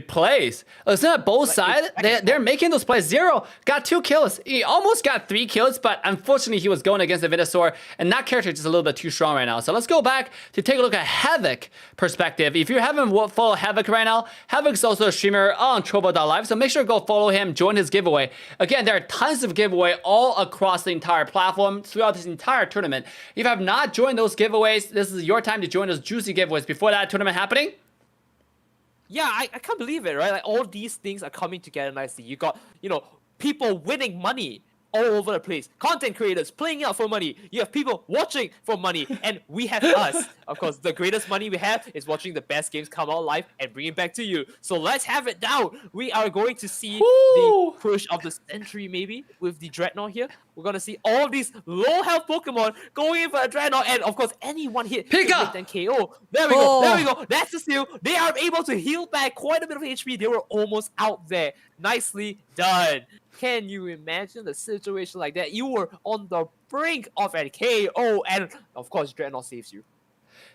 Speaker 1: plays. Listen at both sides. They're making those plays. Zero got 2 kills. He almost got 3 kills, but unfortunately he was going against the Venusaur, and that character is just a little bit too strong right now. So let's go back to take a look at Havoc perspective. If you haven't followed Havoc right now, Havoc's also a streamer on Trovo.live, so make sure to go follow him, join his giveaway. Again, there are tons of giveaway all across the entire platform throughout this entire tournament. If you have not joined those giveaways, this is your time to join those juicy giveaways before that tournament happening.
Speaker 2: Yeah, I can't believe it, right? Like, all these things are coming together nicely. You got, people winning money all over the place. Content creators playing out for money. You have people watching for money. And we have us. Of course, the greatest money we have is watching the best games come out live and bring it back to you. So let's have it now. We are going to see the push of the century, maybe, with the Dreadnought here. We're going to see all these low health Pokemon going in for a Dreadnought. And, of course, anyone hit
Speaker 1: Pika!
Speaker 2: Then KO. There we go. There we go. That's the steal. They are able to heal back quite a bit of HP. They were almost out there. Nicely done. Can you imagine the situation like that? You were on the brink of a KO, and of course, Dreadnought saves you.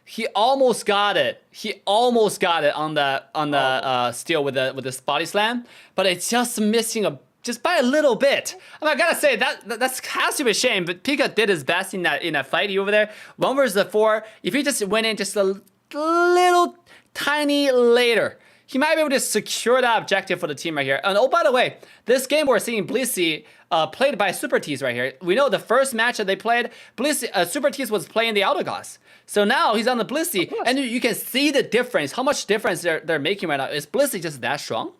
Speaker 1: He almost got it. He almost got it on the steal with the body slam, but it's just missing just by a little bit. I gotta say that has to be a shame. But Pika did his best in that fight over there. 1 versus 4. If he just went in just a little tiny later, he might be able to secure that objective for the team right here. And by the way, this game we're seeing Blissey played by Super Tease right here. We know the first match that they played, Super Tease was playing the Autogloss. So now he's on the Blissey, and you can see the difference, how much difference they're making right now. Is Blissey just that strong?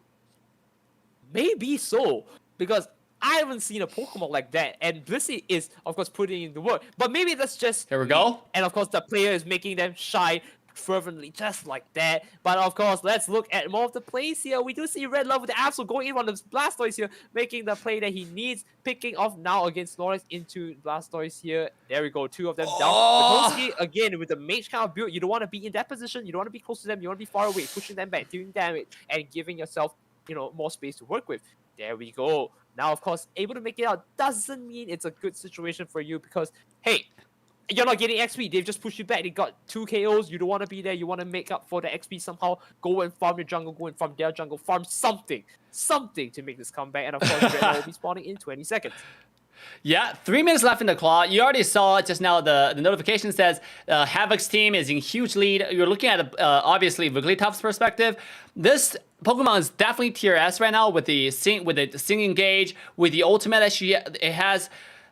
Speaker 2: Maybe so, because I haven't seen a Pokemon like that, and Blissey is, of course, putting in the work. But maybe that's just
Speaker 1: Here we go.
Speaker 2: And of course, the player is making them shine fervently, just like that. But of course, let's look at more of the plays here. We do see Red Love with the Absol going in on the Blastoise here, making the play that he needs, picking off now against Snorlax into Blastoise here. There we go, 2 of them down. Bukowski, again, with the mage kind of build, you don't want to be in that position, you don't want to be close to them, you want to be far away, pushing them back, doing damage, and giving yourself, more space to work with. There we go. Now, of course, able to make it out doesn't mean it's a good situation for you because, hey, you're not getting XP. They've just pushed you back. They got 2 KOs. You don't want to be there. You want to make up for the XP somehow. Go and farm your jungle. Go and farm their jungle. Farm something. Something to make this comeback. And of course, Red will be spawning in 20 seconds.
Speaker 1: Yeah, 3 minutes left in the claw. You already saw just now the notification says Havoc's team is in huge lead. You're looking at obviously Wigglytuff's perspective. This Pokemon is definitely tier S right now with the Sing Engage, with the ultimate that it has.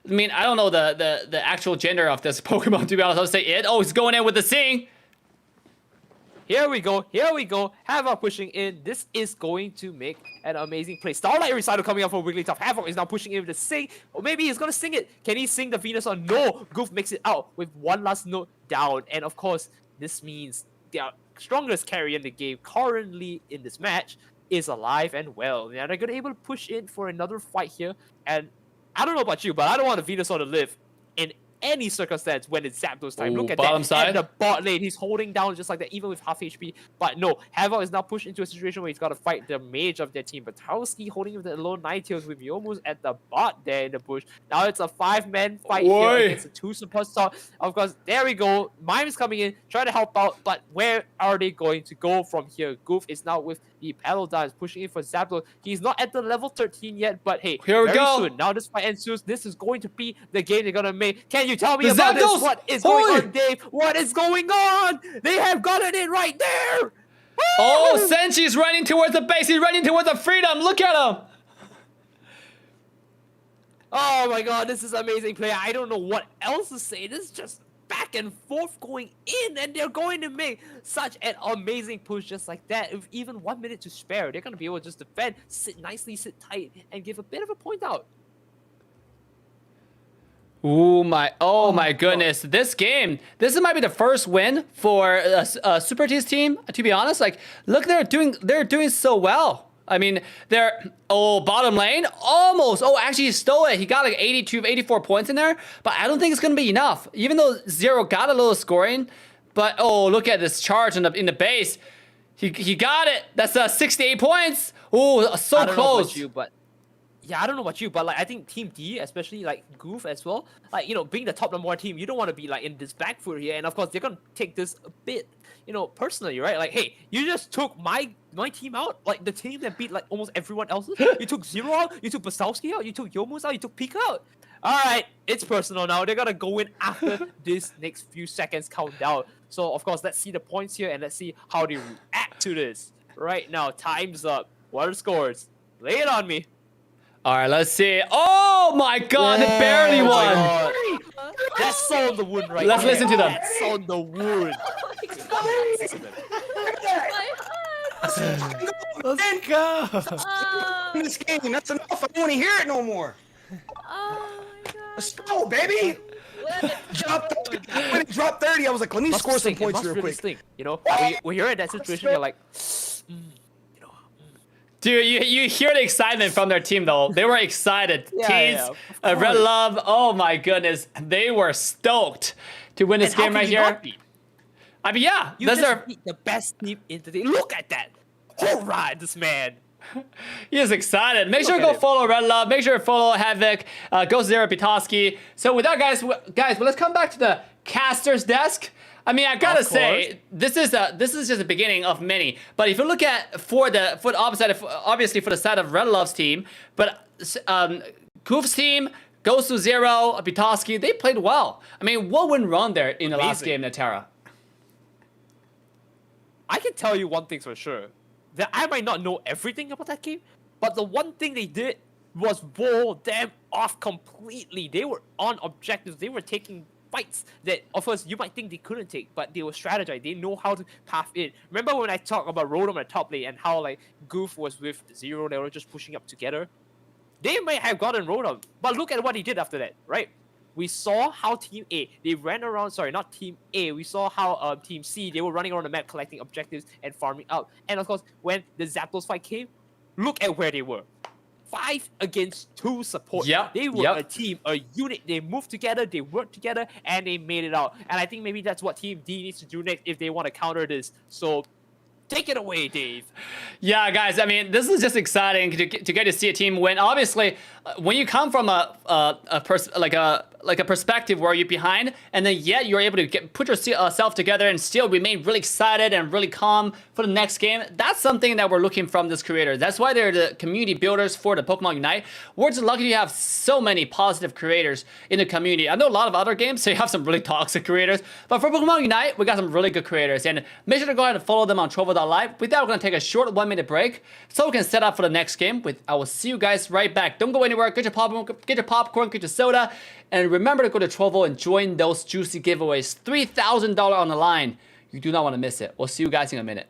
Speaker 1: I mean, I don't know the actual gender of this Pokemon, to be honest. I'll say it. Oh, it's going in with the Sing.
Speaker 2: Here we go. Here we go. Havoc pushing in. This is going to make an amazing play. Starlight Recital coming up for Wigglytuff. Havoc is now pushing in with the Sing. Or maybe he's going to sing it. Can he sing the Venusaur? No. Goof makes it out with 1 last note down. And of course, this means their strongest carry in the game currently in this match is alive and well. Now they're going to be able to push in for another fight here. And I don't know about you, but I don't want a Venusaur to live in any circumstance when it's Zapdos time.
Speaker 1: Ooh,
Speaker 2: Look at
Speaker 1: bottom
Speaker 2: that.
Speaker 1: side.
Speaker 2: And the bot lane, he's holding down just like that, even with half HP. But no, Havoc is now pushed into a situation where he's got to fight the mage of their team. But Tarowski holding with the alone Ninetales with Youmuu's at the bot there in the bush. Now it's a 5-man fight here against the 2 support star. Of course, there we go. Mime's coming in, trying to help out. But where are they going to go from here? Goof is now with the Paladins pushing in for Zapdos. He's not at the level 13 yet, but hey,
Speaker 1: Here we
Speaker 2: very
Speaker 1: go.
Speaker 2: soon. Now this fight ensues. This is going to be the game they're gonna make. Can you tell me
Speaker 1: The
Speaker 2: about
Speaker 1: Zapdos!
Speaker 2: this? What is going
Speaker 1: Holy!
Speaker 2: on, Dave? What is going on? They have gotten it right there.
Speaker 1: Oh, Senchi's running towards the base. He's running towards the freedom. Look at him.
Speaker 2: Oh my god, this is amazing play. I don't know what else to say. This is just back and forth going in, and they're going to make such an amazing push just like that. With even 1 minute to spare, they're going to be able to just defend, sit nicely, sit tight, and give a bit of a point out.
Speaker 1: Oh my goodness. This game, this might be the first win for Super T's team, to be honest. Like, look, they're doing so well. I mean, bottom lane, almost. Oh, actually, he stole it. He got like 84 points in there, but I don't think it's going to be enough. Even though Zero got a little scoring, but oh, look at this charge in the base. He got it. That's 68 points. Oh, so
Speaker 2: I don't know
Speaker 1: close.
Speaker 2: about you, but yeah, I don't know about you, but like I think Team D, especially like Goof as well, like, you know, being the top number 1 team, you don't want to be like in this back foot here, and of course they're gonna take this a bit, you know, personally, right? Like, hey, you just took my team out, like the team that beat like almost everyone else's. You took Zero out, you took Basowski out, you took Youmuu's out, you took Pika out. All right, it's personal now. They're gonna go in after this next few seconds countdown. So of course, let's see the points here and let's see how they react to this. Right now, time's up. What are the scores? Lay it on me.
Speaker 1: All right, let's see. Oh my God, they barely won.
Speaker 2: God. That's on the wound right
Speaker 1: Let's
Speaker 2: there.
Speaker 1: listen to them.
Speaker 2: That's on the wound.
Speaker 3: Let's go.
Speaker 6: In this game, that's enough. I don't want to hear it no more.
Speaker 4: Oh my god.
Speaker 6: Let's go, baby. When it dropped 30, I was like, let me
Speaker 2: Must
Speaker 6: score some
Speaker 2: stink. It
Speaker 6: points
Speaker 2: must
Speaker 6: real
Speaker 2: really
Speaker 6: quick.
Speaker 2: stink. You know, when you're in that situation, you're like,
Speaker 1: Dude, you hear the excitement from their team though. They were excited.
Speaker 2: Yeah,
Speaker 1: Tees,
Speaker 2: yeah, of
Speaker 1: Red
Speaker 2: course.
Speaker 1: Love, oh my goodness. They were stoked to win this
Speaker 2: and how
Speaker 1: game
Speaker 2: can
Speaker 1: right
Speaker 2: you
Speaker 1: here.
Speaker 2: not be?
Speaker 1: I mean, yeah,
Speaker 2: You
Speaker 1: that's
Speaker 2: just
Speaker 1: their,
Speaker 2: beat the best team in the day. Look at that. All right, this man.
Speaker 1: he is excited. Make sure to
Speaker 2: Look
Speaker 1: go
Speaker 2: at him.
Speaker 1: follow Red Love. Make sure to follow Havoc, Ghost Zero Pitoski. So with that, guys, well, let's come back to the caster's desk. I mean, I gotta
Speaker 2: Of
Speaker 1: say, this is just the beginning of many. But if you look at for the opposite, obviously for the side of Red Love's team, but Goof's team, Goes to Zero, Pitoski, they played well. I mean, what went wrong there in the last game,
Speaker 2: Amazing.
Speaker 1: Natera?
Speaker 2: I can tell you one thing for sure. That I might not know everything about that game, but the one thing they did was wall them off completely. They were on objectives. They were taking fights that, of course, you might think they couldn't take, but they were strategized. They know how to path in. Remember when I talked about Rotom at top lane and how like Goof was with Zero, they were just pushing up together? They might have gotten Rotom, but look at what he did after that, right? We saw how Team A, they ran around, sorry, not Team A, we saw how Team C, they were running around the map collecting objectives and farming out. And of course, when the Zapdos fight came, look at where they were. 5 against 2 support.
Speaker 1: Yep,
Speaker 2: They were
Speaker 1: yep.
Speaker 2: a team, a unit. They moved together, they worked together, and they made it out. And I think maybe that's what Team D needs to do next if they want to counter this. So, take it away, Dave.
Speaker 1: Yeah, guys. I mean, this is just exciting to get to see a team win. Obviously, when you come from a perspective where you're behind, and then yet you're able to put yourself together and still remain really excited and really calm for the next game. That's something that we're looking from this creator. That's why they're the community builders for the Pokemon Unite. We're just lucky to have so many positive creators in the community. I know a lot of other games, so you have some really toxic creators, but for Pokemon Unite, we got some really good creators. And make sure to go ahead and follow them on Trovo.live. With that, we're gonna take a short 1-minute break so we can set up for the next game. I will see you guys right back. Don't go anywhere. Get your popcorn, get your soda, and remember to go to Trovo and join those juicy giveaways. $3,000 on the line. You do not want to miss it. We'll see you guys in a minute.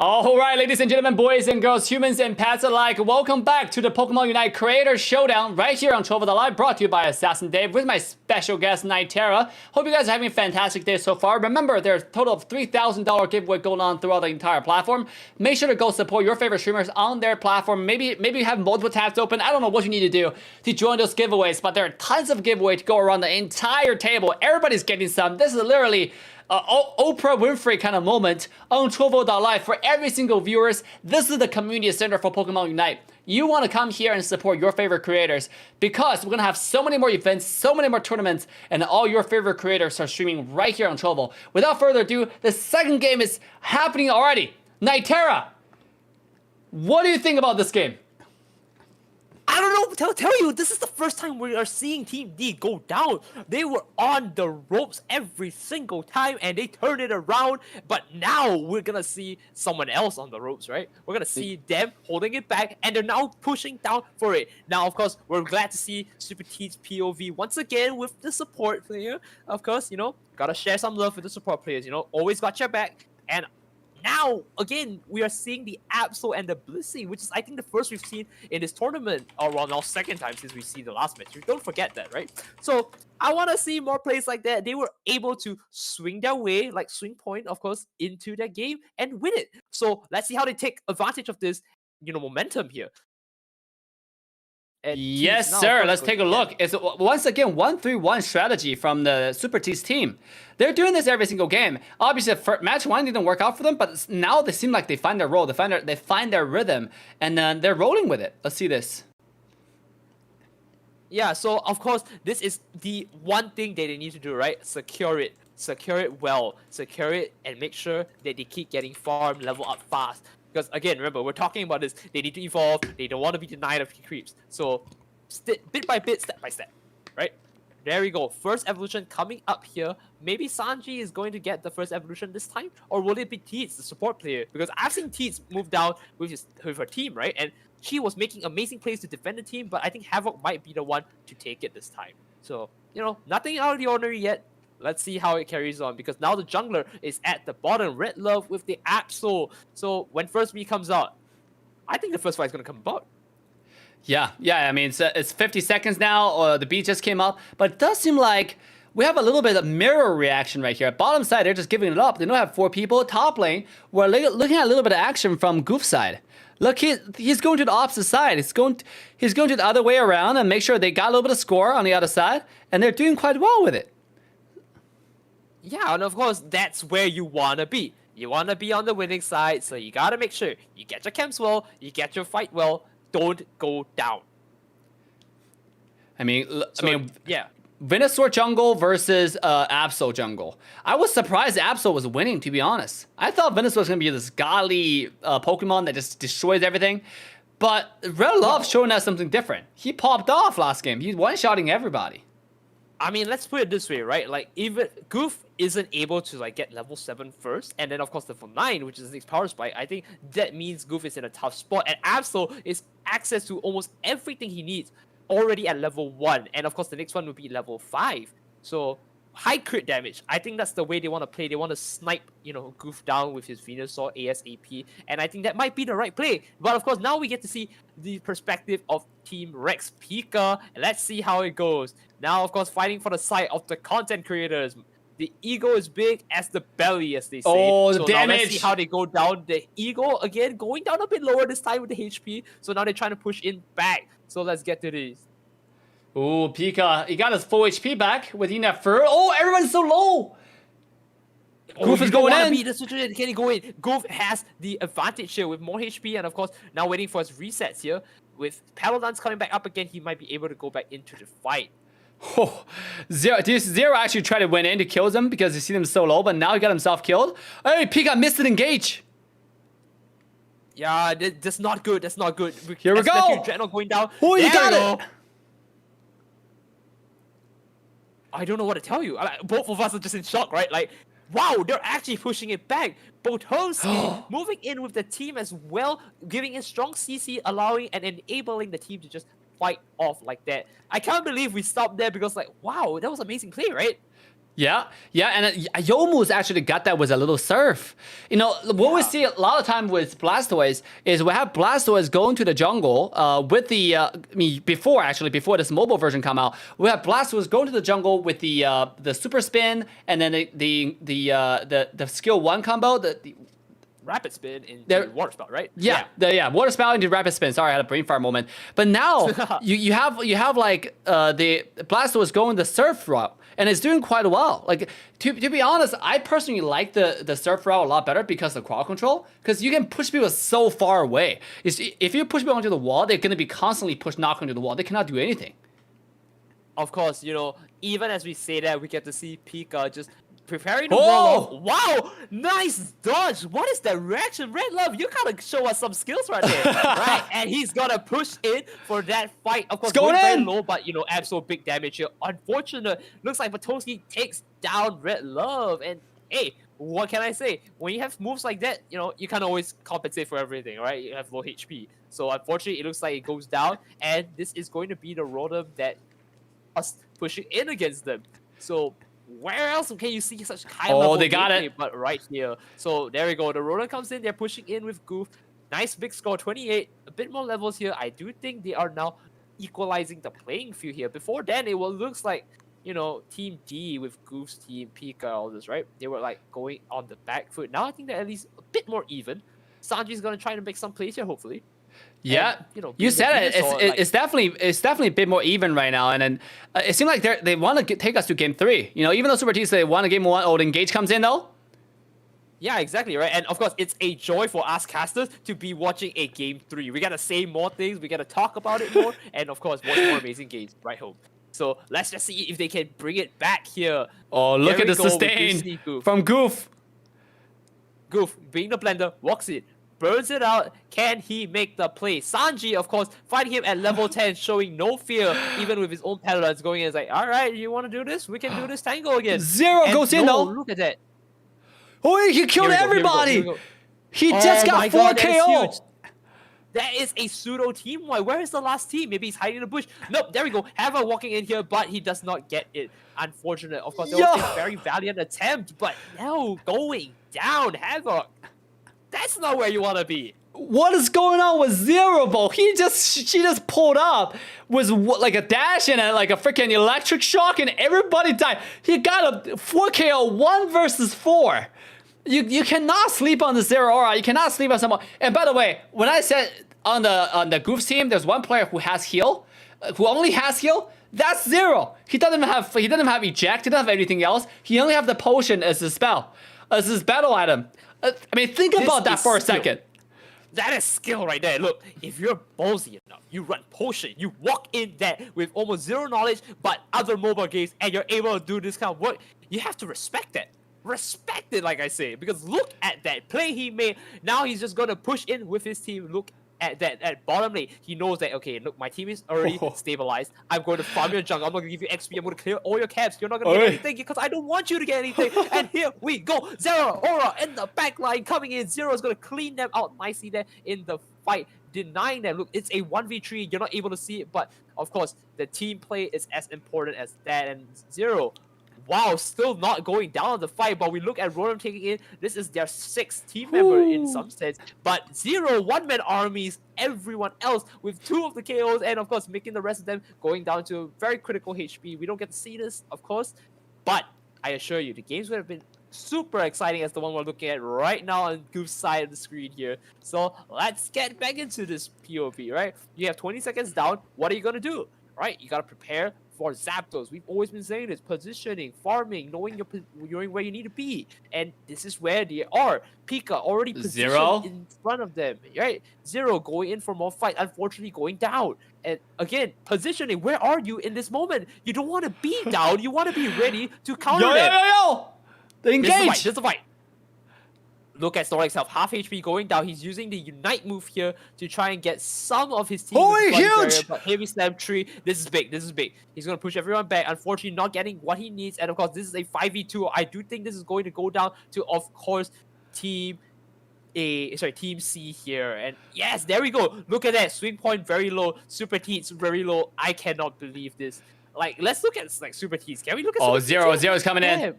Speaker 1: All right, ladies and gentlemen, boys and girls, humans and pets alike, welcome back to the Pokemon Unite Creator Showdown right here on Trovo the Live, brought to you by Assassin Dave with my special guest, Nitera. Hope you guys are having a fantastic day so far. Remember, there's a total of $3,000 giveaway going on throughout the entire platform. Make sure to go support your favorite streamers on their platform. Maybe you have multiple tabs open. I don't know what you need to do to join those giveaways, but there are tons of giveaways to go around the entire table. Everybody's getting some. This is literally Oprah Winfrey kind of moment on Trovo.live for every single viewers. This is the community center for Pokemon Unite. You want to come here and support your favorite creators because we're going to have so many more events, so many more tournaments, and all your favorite creators are streaming right here on Trovo. Without further ado, the second game is happening already. Nitera, what do you think about this game?
Speaker 2: I don't know, tell you, this is the first time we are seeing Team D go down. They were on the ropes every single time and they turned it around, but now we're gonna see someone else on the ropes, right? We're gonna see them holding it back and they're now pushing down for it. Now, of course, we're glad to see Super T's POV once again with the support player. Of course, you know, gotta share some love with the support players, you know, always got your back. And now, again, we are seeing the Absol and the Blissey, which is, I think, the first we've seen in this tournament, or well, now second time since we see the last match. Don't forget that, right? So, I want to see more plays like that. They were able to swing their way, like swing point, of course, into that game and win it. So, let's see how they take advantage of this, you know, momentum here. And
Speaker 1: Yes,
Speaker 2: now,
Speaker 1: sir.
Speaker 2: of course,
Speaker 1: Let's take a look. It's once again 1-3-1 strategy from the Super T's team. They're doing this every single game. Obviously, match one didn't work out for them, but now they seem like they find their role. They find their rhythm, and then they're rolling with it. Let's see this.
Speaker 2: Yeah, so of course, this is the one thing that they need to do, right? Secure it. Secure it well. Secure it and make sure that they keep getting farm level up fast. Because again, remember, we're talking about this. They need to evolve. They don't want to be denied of creeps. So, bit by bit, step by step, right? There we go. First evolution coming up here. Maybe Sanji is going to get the first evolution this time, or will it be Teets, the support player? Because I've seen Teets move down with her team, right? And she was making amazing plays to defend the team, but I think Havoc might be the one to take it this time. So, you know, nothing out of the ordinary yet. Let's see how it carries on, because now the jungler is at the bottom. Red Love with the Absol. So when first V comes out, I think the first fight is going to come about.
Speaker 1: Yeah. I mean, it's 50 seconds now. The beat just came up, but it does seem like we have a little bit of mirror reaction right here. Bottom side, they're just giving it up. They don't have 4 people. Top lane, we're looking at a little bit of action from Goof side. Look, he's going to the opposite side. He's going to the other way around and make sure they got a little bit of score on the other side, and they're doing quite well with it.
Speaker 2: Yeah, and of course, that's where you want to be. You want to be on the winning side, so you got to make sure you get your camps well, you get your fight well, don't go down.
Speaker 1: I mean,
Speaker 2: yeah.
Speaker 1: Venusaur jungle versus Absol jungle. I was surprised Absol was winning, to be honest. I thought Venusaur was going to be this godly Pokemon that just destroys everything. But Red Love showing us something different. He popped off last game. He's one-shotting everybody.
Speaker 2: I mean, let's put it this way, right? Like, even Goof isn't able to like get level 7 first, and then of course level 9, which is the next power spike. I think that means Goof is in a tough spot, and Absol is access to almost everything he needs already at level 1, and of course the next one would be level 5. So high crit damage. I think that's the way they want to play. They want to snipe, you know, Goof down with his Venusaur ASAP, and I think that might be the right play. But of course, now we get to see the perspective of Team Rex Pika, and let's see how it goes. Now, of course, fighting for the side of the content creators. The ego is big as the belly, as they say.
Speaker 1: Oh, the
Speaker 2: so
Speaker 1: damage!
Speaker 2: Now let's see how they go down. The ego, again, going down a bit lower this time with the HP. So now they're trying to push in back. So let's get to this.
Speaker 1: Ooh, Pika, he got his full HP back with enough fur. Oh, everyone's so low! Goof is going in.
Speaker 2: Can he go in? Goof has the advantage here with more HP, and of course, now waiting for his resets here. With Paladins coming back up again, he might be able to go back into the fight.
Speaker 1: Oh, Zero actually tried to win in to kill them because he seen him so low, but now he got himself killed. Hey, Pika missed an engage.
Speaker 2: Yeah, that's not good. That's not good.
Speaker 1: Here we go.
Speaker 2: Dreadnought going down.
Speaker 1: Oh, you got it.
Speaker 2: I don't know what to tell you. Both of us are just in shock, right? Like, wow, they're actually pushing it back. Botoski moving in with the team as well, giving a strong CC, allowing and enabling the team to just fight off like that. I can't believe we stopped there because, like, wow, that was amazing play, right?
Speaker 1: Yeah, and Youmu's actually got that with a little surf. You know, what we see a lot of time with Blastoise is we have Blastoise going to the jungle with the, before this mobile version come out, we have Blastoise going to the jungle with the super spin and then the skill 1 combo, the
Speaker 2: Rapid spin into water spout, right?
Speaker 1: Yeah, water spout into rapid spin. Sorry, I had a brain fart moment. But now you have like the Blastoise going the surf route, and it's doing quite well. Like to be honest, I personally like the surf route a lot better because of crowd control. Because you can push people so far away. If you push people onto the wall, they're gonna be constantly knocked into the wall. They cannot do anything.
Speaker 2: Of course, you know, even as we say that, we get to see Pika just preparing to wall off. Wow, nice dodge. What is that reaction? Red Love, you gotta show us some skills right there. Right, and he's gonna push in for that fight. Of course, going very low, but you know, absolute big damage here. Unfortunate. Looks like Matoski takes down Red Love. And hey, what can I say? When you have moves like that, you know, you can't always compensate for everything, right? You have low HP. So unfortunately, it looks like it goes down. And this is going to be the Rotom that us pushing in against them. So where else can you see such high level
Speaker 1: they got it.
Speaker 2: But right here. So there we go. The Rotom comes in. They're pushing in with Goof. Nice big score, 28. A bit more levels here. I do think they are now equalizing the playing field here. Before then, it looks like, you know, Team D with Goof's team, Pika, all this, right? They were like going on the back foot. Now I think they're at least a bit more even. Sanji's gonna try to make some plays here, hopefully.
Speaker 1: Yeah,
Speaker 2: and, you know,
Speaker 1: you said it. It's definitely a bit more even right now, and then it seems like they want to take us to game 3. You know, even though Super T say they want a game 1, old Engage comes in though.
Speaker 2: Yeah, exactly, right? And of course, it's a joy for us casters to be watching a game 3. We gotta say more things, we gotta talk about it more, and of course, watch more amazing games right home. So let's just see if they can bring it back here.
Speaker 1: Oh, look at the sustain from Goof.
Speaker 2: Goof, being the blender, walks in. Burns it out. Can he make the play? Sanji, of course, fighting him at level 10, showing no fear, even with his own Petalons going in. It's like, all right, you want to do this? We can do this tango again.
Speaker 1: Zero and goes in though.
Speaker 2: Look at that.
Speaker 1: Oh, he killed everybody. He just got 4 KO.
Speaker 2: That is a pseudo team wipe. Where is the last team? Maybe he's hiding in the bush. Nope, there we go. Havoc walking in here, but he does not get it. Unfortunate. Of course, there was a very valiant attempt, but no, going down. Havoc. That's not where you want to be.
Speaker 1: What is going on with Zero Ball? She just pulled up with like a dash and like a freaking electric shock, and everybody died. He got a 4 KO 1 versus 4. You cannot sleep on the Zero Aura. You cannot sleep on someone. And by the way, when I said on the Goof's team, there's one player who has heal, who only has heal. That's Zero. He doesn't have eject. He doesn't have anything else. He only have the potion as his spell, as his battle item. I mean, think about that for a second.
Speaker 2: That is skill right there. Look, if you're ballsy enough, you run potion, you walk in there with almost zero knowledge, but other mobile games, and you're able to do this kind of work, you have to respect that. Respect it, like I say, because look at that play he made. Now he's just gonna push in with his team. Look at that at bottom lane. He knows that, okay, look, my team is already stabilized. I'm going to farm your jungle. I'm not gonna give you XP. I'm gonna clear all your caps. You're not gonna get anything because I don't want you to get anything. And here we go. Zero Aura in the back line coming in. Zero is gonna clean them out nicely there in the fight, denying them. Look, it's a 1v3. You're not able to see it, but of course, the team play is as important as that. And Zero, wow, still not going down on the fight, but we look at Rotom taking in. This is their 6th team member in some sense. But Zero one-man armies, everyone else with 2 of the KOs, and of course making the rest of them going down to very critical HP. We don't get to see this, of course, but I assure you, the games would have been super exciting as the one we're looking at right now on Goof's side of the screen here. So let's get back into this POV, right? You have 20 seconds down. What are you going to do? Right? You got to prepare for Zapdos. We've always been saying this: positioning, farming, knowing where you need to be, and this is where they are. Pika already positioned in front of them, right? Zero going in for more fight, unfortunately going down. And again, positioning. Where are you in this moment? You don't want to be down. You want to be ready to counter them.
Speaker 1: The engage.
Speaker 2: This is the fight. Look at Snorlax health, half HP going down. He's using the Unite move here to try and get some of his team.
Speaker 1: Holy huge!
Speaker 2: Barrier, but Heavy Slam tree. This is big. This is big. He's gonna push everyone back. Unfortunately, not getting what he needs. And of course, this is a 5v2. I do think this is going to go down to, of course, Team C here. And yes, there we go. Look at that. Swing point very low. Super T very low. I cannot believe this. like let's look at like Super Tees. Can we look at
Speaker 1: Oh,
Speaker 2: Super
Speaker 1: Zero.
Speaker 2: Tees?
Speaker 1: Zero's coming in.
Speaker 2: Damn.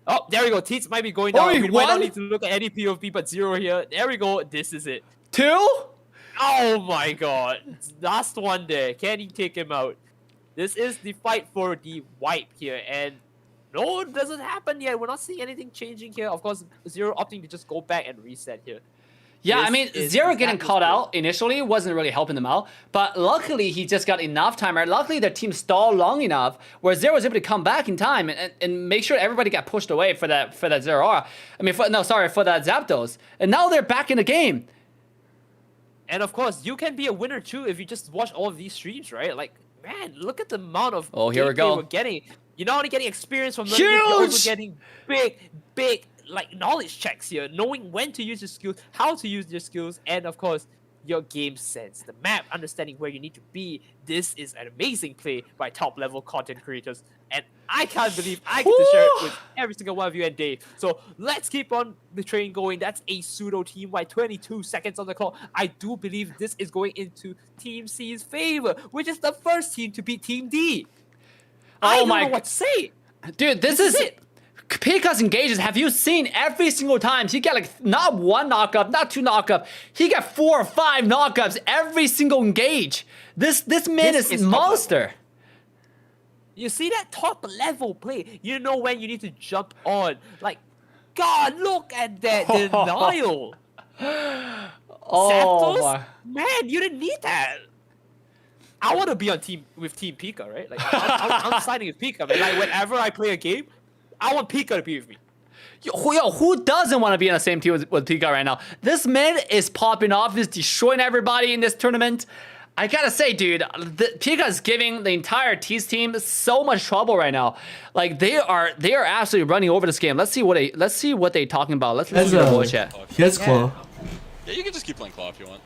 Speaker 2: Oh, there we go. Tees might be going down.
Speaker 1: he
Speaker 2: We might not
Speaker 1: won?
Speaker 2: need to look at any POV, but Zero here. There we go. This is it.
Speaker 1: 2?
Speaker 2: Oh my god. Last one there. Can he take him out? This is the fight for the wipe here. And no, it doesn't happen yet. We're not seeing anything changing here. Of course, Zero opting to just go back and reset here.
Speaker 1: Yeah, I
Speaker 2: This
Speaker 1: mean,
Speaker 2: is
Speaker 1: Zero
Speaker 2: exactly
Speaker 1: getting caught
Speaker 2: what-
Speaker 1: out initially wasn't really helping them out, but luckily he just got enough time, right? Luckily their team stalled long enough where Zero was able to come back in time and make sure everybody got pushed away for that Zero aura. I mean, for that Zapdos. And now they're back in the game.
Speaker 2: And of course, you can be a winner too if you just watch all of these streams, right? Like, man, look at the amount of
Speaker 1: Oh, here we
Speaker 2: gameplay
Speaker 1: go.
Speaker 2: we're getting. You're not only getting experience from learning, you're also
Speaker 1: Huge!
Speaker 2: getting big, like knowledge checks here, knowing when to use your skills, how to use your skills, and of course, your game sense, the map, understanding where you need to be. This is an amazing play by top level content creators, and I can't believe I get to share it with every single one of you and Dave. So let's keep on the train going. That's a pseudo team by 22 seconds on the clock. I do believe this is going into Team C's favor, which is the first team to beat Team D. I don't know what to say.
Speaker 1: Dude, this is
Speaker 2: it.
Speaker 1: Pika's engages. Have you seen every single time? He got like not one knockup, not two knockup. He got 4 or 5 knockups every single engage. This man
Speaker 2: This
Speaker 1: is
Speaker 2: is top
Speaker 1: monster.
Speaker 2: You see that top level play? You know when you need to jump on. Like, God, look at that denial.
Speaker 1: Oh
Speaker 2: Zapdos?
Speaker 1: my.
Speaker 2: Man, you didn't need that. I want to be on team with Team Pika, right? Like, I'm siding with Pika, man. Like, whenever I play a game, I want Pika to be with me.
Speaker 1: Yo, who doesn't want to be on the same team with Pika right now? This man is popping off. He's destroying everybody in this tournament. I gotta say, dude, Pika is giving the entire Tease team so much trouble right now. Like they are absolutely running over this game. Let's see what they talking about. Let's listen to the voice chat.
Speaker 7: He has claw.
Speaker 8: Yeah, you can just keep playing Claw if you want.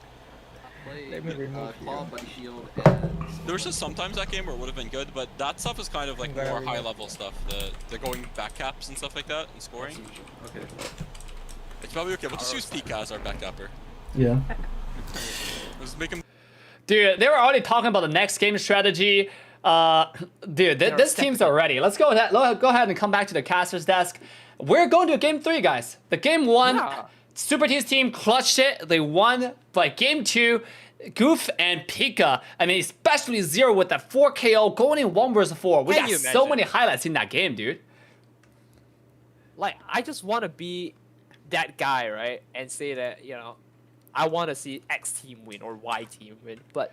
Speaker 9: Let me remove Claw, Buddy Shield,
Speaker 8: There was just sometimes that game where it would have been good, but that stuff is kind of like more high level stuff. The going back caps and stuff like that and scoring.
Speaker 9: Okay.
Speaker 8: It's probably okay. We'll just use Pika as our back capper.
Speaker 7: Yeah.
Speaker 8: Just make him.
Speaker 1: Dude, they were already talking about the next game strategy. Dude, this team's are ready. Let's go ahead and come back to the caster's desk. We're going to game 3, guys. The game 1.
Speaker 2: Yeah.
Speaker 1: Super Team's team clutched it. They won. But game 2, Goof and Pika. I mean, especially Zero with that 4 KO going in 1 versus 4. We
Speaker 2: Can
Speaker 1: got
Speaker 2: you
Speaker 1: so
Speaker 2: imagine?
Speaker 1: many highlights in that game, dude.
Speaker 2: Like, I just want to be that guy, right? And say that, you know, I want to see X team win or Y team win. But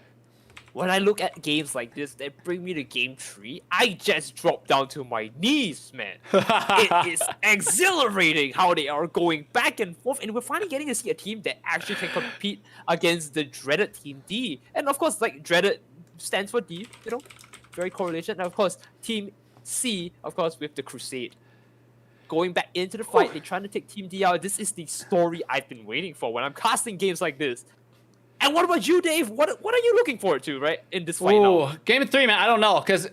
Speaker 2: when I look at games like this that bring me to game 3, I just drop down to my knees, man. It is exhilarating how they are going back and forth. And we're finally getting to see a team that actually can compete against the dreaded Team D. And of course, like, dreaded stands for D, you know, very correlation. And of course, Team C, of course, with the Crusade. Going back into the fight, they're trying to take Team D out. This is the story I've been waiting for when I'm casting games like this. And what about you, Dave? What are you looking forward to, right, in this fight now?
Speaker 1: Game 3, man, I don't know, because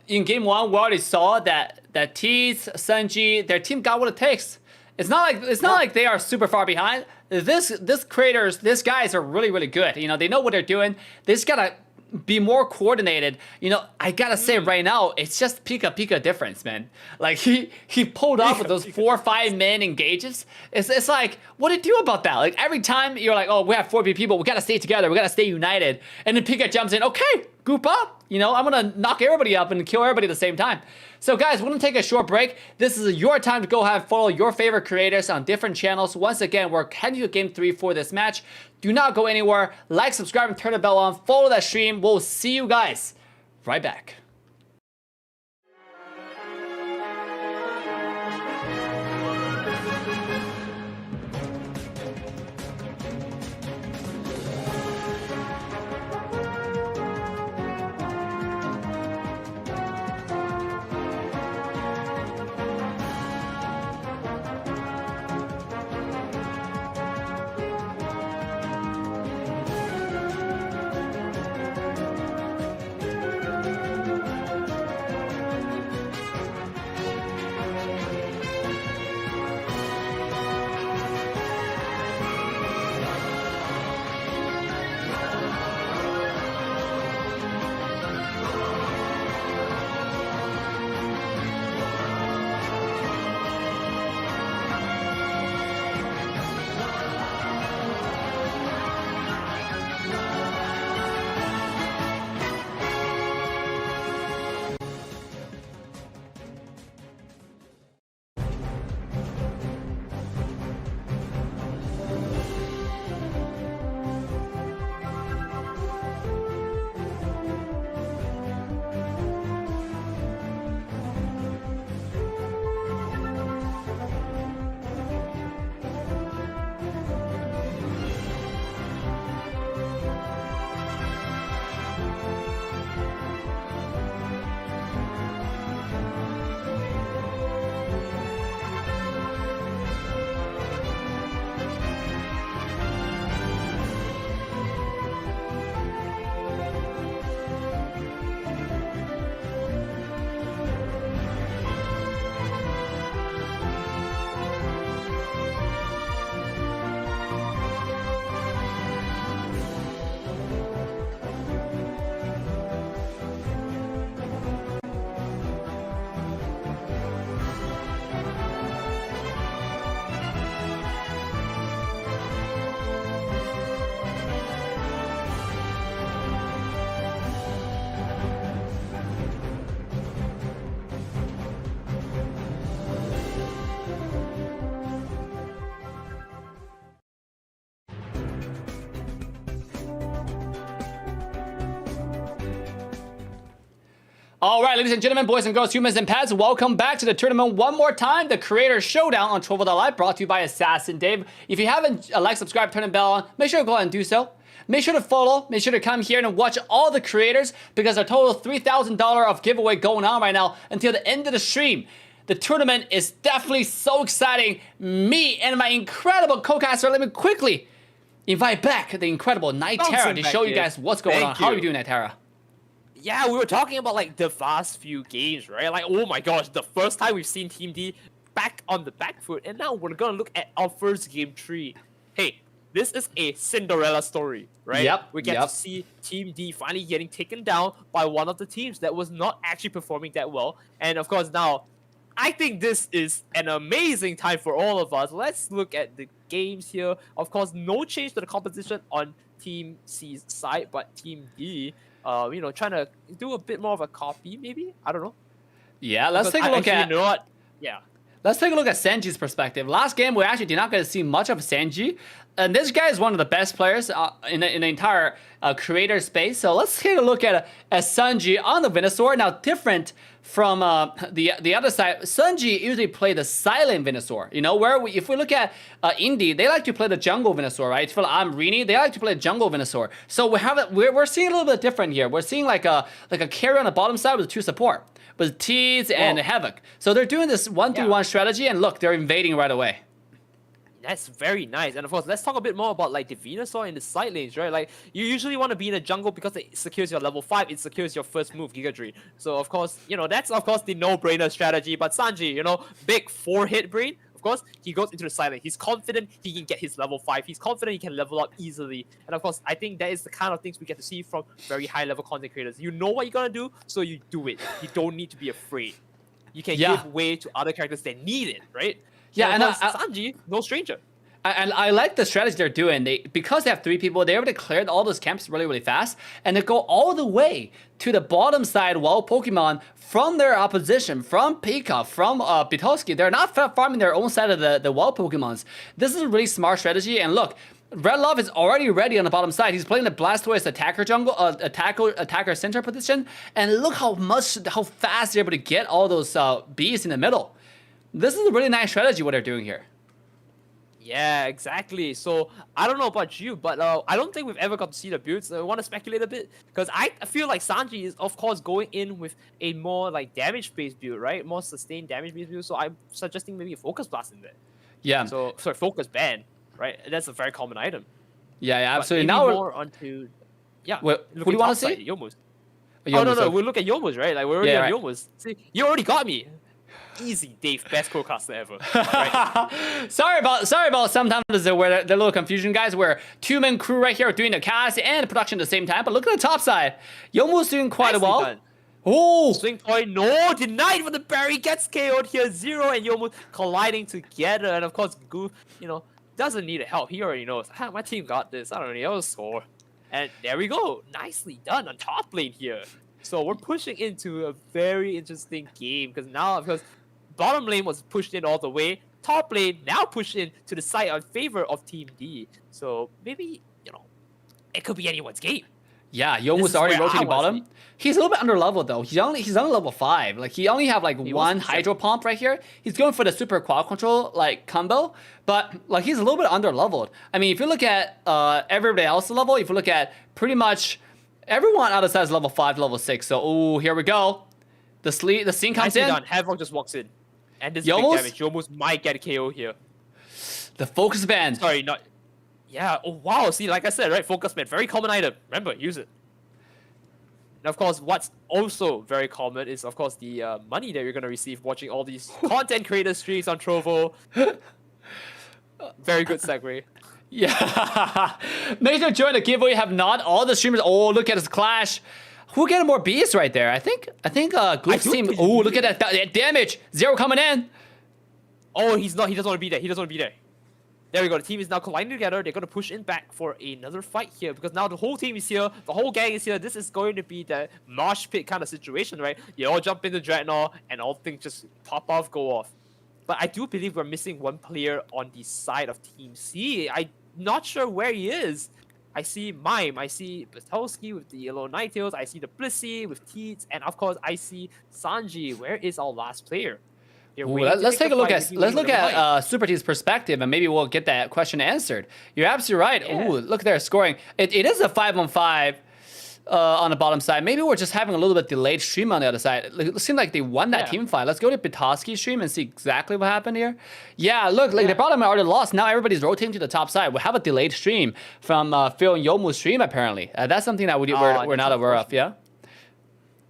Speaker 1: in game 1 we already saw that Tease, Sanji, their team got what it takes. It's not like they are super far behind. This guys are really good. You know, they know what they're doing. They just gotta be more coordinated. You know, I gotta say right now, it's just Pika difference, man. Like he pulled off with those 4 or 5 man engages. It's like, what do you do about that? Like every time you're like, oh, we have 4 people, we gotta stay together, we gotta stay united, and then Pika jumps in, okay, group up. You know, I'm gonna knock everybody up and kill everybody at the same time. So guys, we're gonna take a short break. This is your time to go ahead and follow your favorite creators on different channels. Once again, we're heading to game 3 for this match. Do not go anywhere. Like, subscribe, and turn the bell on. Follow that stream. We'll see you guys right back. All right, ladies and gentlemen, boys and girls, humans and pets, welcome back to the tournament one more time. The Creator Showdown on Trovo Live, brought to you by Assassin Dave. If you haven't liked, subscribed, turn the bell on, make sure to go ahead and do so. Make sure to follow, make sure to come here and watch all the creators because a total of $3,000 of giveaway going on right now until the end of the stream. The tournament is definitely so exciting. Me and my incredible co-caster, let me quickly invite back the incredible Nitera to show you guys what's going on. How are you doing, Nitera?
Speaker 2: Yeah, we were talking about like the past few games, right? Like, oh my gosh, the first time we've seen Team D back on the back foot, and now we're gonna look at our first game 3. Hey, this is a Cinderella story, right?
Speaker 1: Yep.
Speaker 2: We get to see Team D finally getting taken down by one of the teams that was not actually performing that well, and of course now, I think this is an amazing time for all of us. Let's look at the games here. Of course, no change to the composition on Team C's side, but Team D. You know, trying to do a bit more of a copy, maybe? I don't know.
Speaker 1: Yeah, let's take a look at...
Speaker 2: You know what? Yeah.
Speaker 1: Let's take a look at Sanji's perspective. Last game, we actually did not get to see much of Sanji. And this guy is one of the best players in the entire creator space. So let's take a look at Sanji on the Venusaur. Now, different from the other side, Sanji usually play the silent Venusaur. You know, where if we look at Indie, they like to play the jungle Venusaur, right? For Amrini, they like to play jungle Venusaur. So we're seeing a little bit different here. We're seeing like a carry on the bottom side with 2 support, with Tease and Havoc. So they're doing this 1-3-1 strategy, and look, they're invading right away.
Speaker 2: That's very nice. And of course, let's talk a bit more about like the Venusaur in the side lanes, right? Like, you usually want to be in the jungle because it secures your level 5, it secures your first move, Giga Drain. So of course, you know, that's of course the no-brainer strategy. But Sanji, you know, big 4-hit brain. Of course, he goes into the side lane. He's confident he can get his level 5. He's confident he can level up easily. And of course, I think that is the kind of things we get to see from very high-level content creators. You know what you're gonna do, so you do it. You don't need to be afraid. You can give way to other characters that need it, right?
Speaker 1: Yeah, and
Speaker 2: Sanji, no stranger.
Speaker 1: And I like the strategy they're doing. Because they have 3 people, they're able to clear all those camps really, really fast. And they go all the way to the bottom side wild Pokemon from their opposition, from Pika, from Bitoski. They're not farming their own side of the wild Pokemons. This is a really smart strategy. And look, Red Love is already ready on the bottom side. He's playing the Blastoise attacker jungle, attacker center position. And look how fast they're able to get all those bees in the middle. This is a really nice strategy what they're doing here.
Speaker 2: Yeah, exactly. So, I don't know about you, but I don't think we've ever got to see the builds. I want to speculate a bit, because I feel like Sanji is, of course, going in with a more like damage-based build, right? More sustained damage-based build, so I'm suggesting maybe a Focus Blast in there. Yeah. So, sorry, Focus Band, right? That's a very common item.
Speaker 1: Yeah, absolutely.
Speaker 2: Now we're more onto... Yeah,
Speaker 1: who do you want to see?
Speaker 2: Youmuu's. Oh, no, we'll look at Youmuu's, right? Like, we're already on Youmuu's. See, you already got me. Easy, Dave, best co-caster ever. Right?
Speaker 1: sorry about sometimes where the little confusion, guys. Where 2-man crew right here are doing the cast and production at the same time. But look at the top side. Youmuu's doing quite well. Oh,
Speaker 2: swing point, no, denied for the berry, gets KO'd here. Zero and Youmuu colliding together, and of course, Gu, you know, doesn't need help. He already knows. My team got this. I don't need a score. And there we go. Nicely done on top lane here. So we're pushing into a very interesting game because now, because bottom lane was pushed in all the way, top lane now pushed in to the side in favor of Team D. So maybe, you know, it could be anyone's game.
Speaker 1: Yeah, Youmuu's already rotating bottom. He's a little bit under level though. He's only level 5. Like he only have like 1 Hydro Pump right here. He's going for the super quad control like combo, but like he's a little bit under leveled. I mean, if you look at everybody else's level, if you look at pretty much everyone out of size level 5, level 6. So oh, here we go. The scene comes in.
Speaker 2: Havoc just walks in. And this big damage. Youmuu's might get a KO here.
Speaker 1: The Focus Band.
Speaker 2: Sorry, not... Yeah, oh wow, see, like I said, right, Focus Band, very common item. Remember, use it. And of course, what's also very common is, of course, the money that you're going to receive watching all these content creator streams on Trovo. Very good segue.
Speaker 1: Yeah. Make sure to join the giveaway. Have not all the streamers. Oh, look at this clash. Who getting more bees right there? I think Gloop's team. Oh, look at that damage. Zero coming in.
Speaker 2: Oh, he's not. He doesn't want to be there. He doesn't want to be there. There we go. The team is now colliding together. They're going to push in back for another fight here because now the whole team is here. The whole gang is here. This is going to be the mosh pit kind of situation, right? You all jump into Dreadnought and all things just pop off, go off. But I do believe we're missing one player on the side of Team C. I'm not sure where he is. I see Mime, I see Batowski with the yellow Ninetales, I see the Blissey with Teats, and of course I see Sanji. Where is our last player?
Speaker 1: Ooh, let's take a look at Super T's perspective, and maybe we'll get that question answered. You're absolutely right.
Speaker 2: Yeah.
Speaker 1: Ooh, look, they're scoring. It is a 5-on-5 on the bottom side. Maybe we're just having a little bit delayed stream on the other side. It seemed like they won that team fight. Let's go to Petoski's stream and see exactly what happened here. Yeah, look, like the bottom already lost. Now everybody's rotating to the top side. We have a delayed stream from Phil and Yomu's stream apparently. That's something that we're not aware of. Yeah.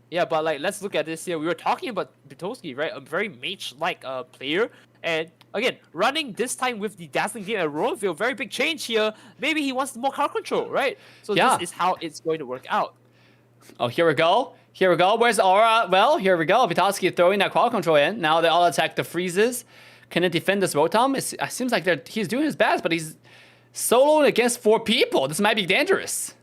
Speaker 2: Yeah, but like, let's look at this here. We were talking about Batowski, right? A very mage-like player. And again, running this time with the Dazzling Gleam and Royal Field, very big change here. Maybe he wants more card control, right? So this is how it's going to work out.
Speaker 1: Oh, here we go. Here we go. Where's the aura? Well, here we go. Petoski throwing that quad control in. Now they all attack the freezes. Can it defend this Rotom? It seems like he's doing his best, but he's soloing against 4 people. This might be dangerous.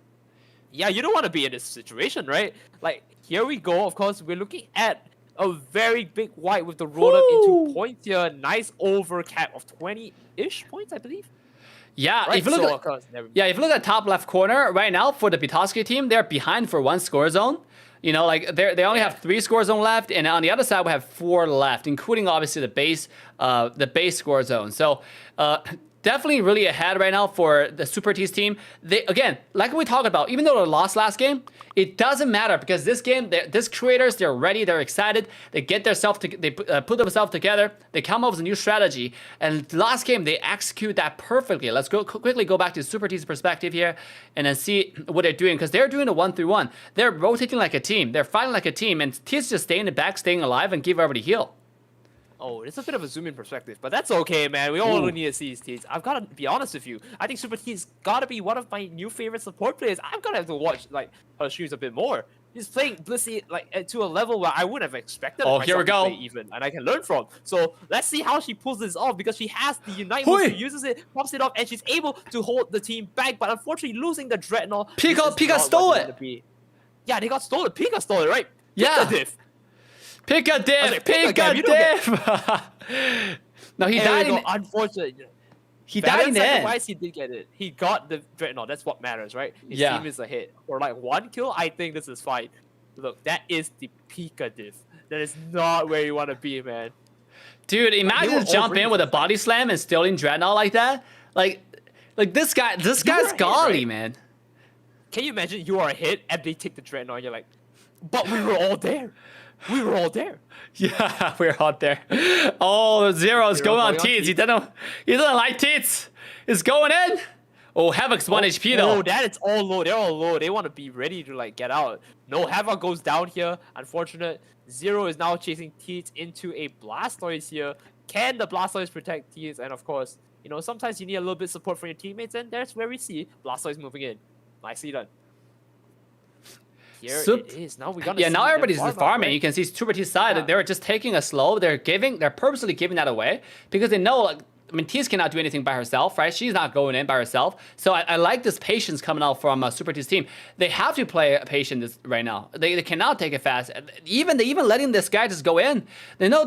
Speaker 2: Yeah, you don't want to be in this situation, right? Like, here we go. Of course, we're looking at a very big white with the roll up into points here. Nice overcap of 20-ish points, I believe.
Speaker 1: Yeah,
Speaker 2: Right,
Speaker 1: if you look if you look at top left corner right now for the Petoski team, they're behind for 1 score zone. You know, like they only have 3 score zone left, and on the other side we have 4 left, including obviously the base score zone. So definitely really ahead right now for the Super T's team. They, again, like we talked about, even though they lost last game, it doesn't matter because this game, this creators, they're ready, they're excited, they get themselves, they put themselves together, they come up with a new strategy, and last game they execute that perfectly. Let's quickly go back to Super T's perspective here, and then see what they're doing because they're doing a 1-3-1. They're rotating like a team, they're fighting like a team, and T's just staying in the back, staying alive, and give everybody heal.
Speaker 2: Oh, it's a bit of a zoom-in perspective, but that's okay, man. We all need to see these teams. I've got to be honest with you. I think Super T's got to be one of my new favorite support players. I'm going to have to watch like her streams a bit more. He's playing Blissey like to a level where I wouldn't have expected
Speaker 1: here we go.
Speaker 2: to play even, and I can learn from. So let's see how she pulls this off because she has the Unite move, she uses it, pops it off, and she's able to hold the team back. But unfortunately, losing the Dreadnought.
Speaker 1: Pika stole it.
Speaker 2: Yeah, they got stolen. Pika stole it, right?
Speaker 1: Yeah. Pick a diff! Pick a diff! No, he died.
Speaker 2: Unfortunately.
Speaker 1: He died in the end.
Speaker 2: He did get it. He got the Dreadnought. That's what matters, right? His team is a hit. For like 1 kill, I think this is fine. Look, that is the Pika diff. That is not where you want to be, man.
Speaker 1: Dude, imagine jump in with a body slam and stealing Dreadnought like that. Like this guy's golly, man.
Speaker 2: Can you imagine you are a hit and they take the Dreadnought and you're like, but we were all there. We were all there.
Speaker 1: Yeah, we're out there. Oh, Zero's going on Teats. He doesn't like Teats. It's going in. Oh, Havoc's 1 HP though.
Speaker 2: Oh, that is all low. They're all low. They want to be ready to like get out. No, Havoc goes down here. Unfortunate. Zero is now chasing Teats into a Blastoise here. Can the Blastoise protect Teats? And of course, you know, sometimes you need a little bit of support from your teammates, and that's where we see Blastoise moving in. Nicely done. Here it is. Now we got
Speaker 1: now everybody's farming.
Speaker 2: Right?
Speaker 1: You can see Super T's side. They're just taking a slow. They're purposely giving that away because they know, like, I mean, T's cannot do anything by herself, right? She's not going in by herself. So I like this patience coming out from Super T's team. They have to play patient right now. They cannot take it fast. Even letting this guy just go in. They know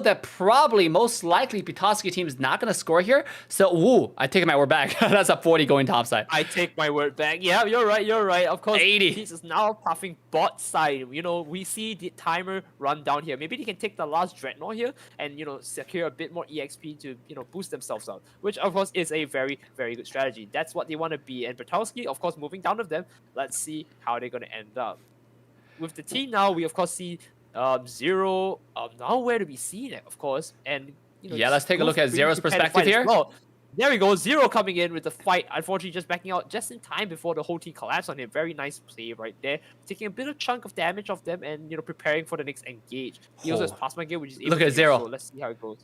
Speaker 1: that probably most likely Petoski team is not gonna score here. So woo, I take my word back. That's a 40 going topside.
Speaker 2: I take my word back. Yeah, you're right. You're right. Of course,
Speaker 1: 80.
Speaker 2: T's is now puffing bot side. You know, we see the timer run down here. Maybe they can take the last Dreadnought here and, you know, secure a bit more EXP to, you know, boost themselves out, which of course is a very, very good strategy. That's what they want to be. And Batowski, of course, moving down with them. Let's see how they're going to end up. With the team now, we of course see Zero nowhere to be seen, of course. And you know,
Speaker 1: let's take a look at Zero's perspective here.
Speaker 2: Well. There we go, Zero coming in with the fight. Unfortunately, just backing out just in time before the whole team collapsed on him. Very nice play right there. Taking a bit of chunk of damage off them and, you know, preparing for the next engage. He also has Plasma Gale, which is able
Speaker 1: look at Zero.
Speaker 2: So let's see how it goes.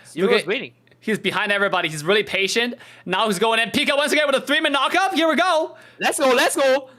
Speaker 1: Zero's
Speaker 2: waiting.
Speaker 1: He's behind everybody. He's really patient. Now he's going in. Pika once again with a 3-man knockup. Here we go.
Speaker 2: Let's go. Let's go.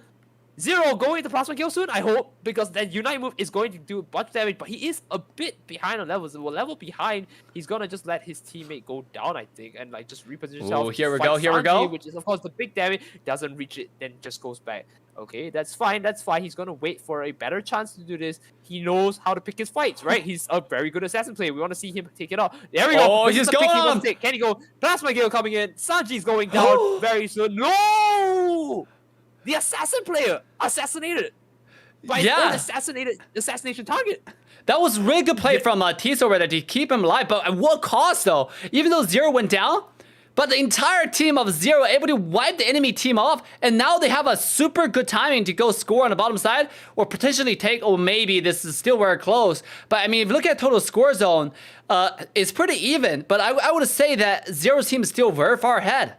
Speaker 2: Zero going to Plasma Kill soon, I hope, because that Unite move is going to do a bunch of damage, but he is a bit behind on levels. A level behind, he's gonna just let his teammate go down, I think, and like just reposition himself.
Speaker 1: Oh, here we go, here we go.
Speaker 2: Which is, of course, the big damage. Doesn't reach it, then just goes back. Okay, that's fine, that's fine. He's gonna wait for a better chance to do this. He knows how to pick his fights, right? He's a very good assassin player. We want to see him take it off. There we go.
Speaker 1: Oh, he's going on.
Speaker 2: Can he go? Plasma Gale coming in. Sanji's going down very soon. No! the assassin player assassinated by his
Speaker 1: Yeah.
Speaker 2: own assassination target.
Speaker 1: That was really good play from Tiso over there to keep him alive, but at what cost though? Even though Zero went down, but the entire team of Zero able to wipe the enemy team off, and now they have a super good timing to go score on the bottom side, or potentially take, or maybe this is still very close. But I mean, if you look at total score zone, it's pretty even, but I would say that Zero's team is still very far ahead.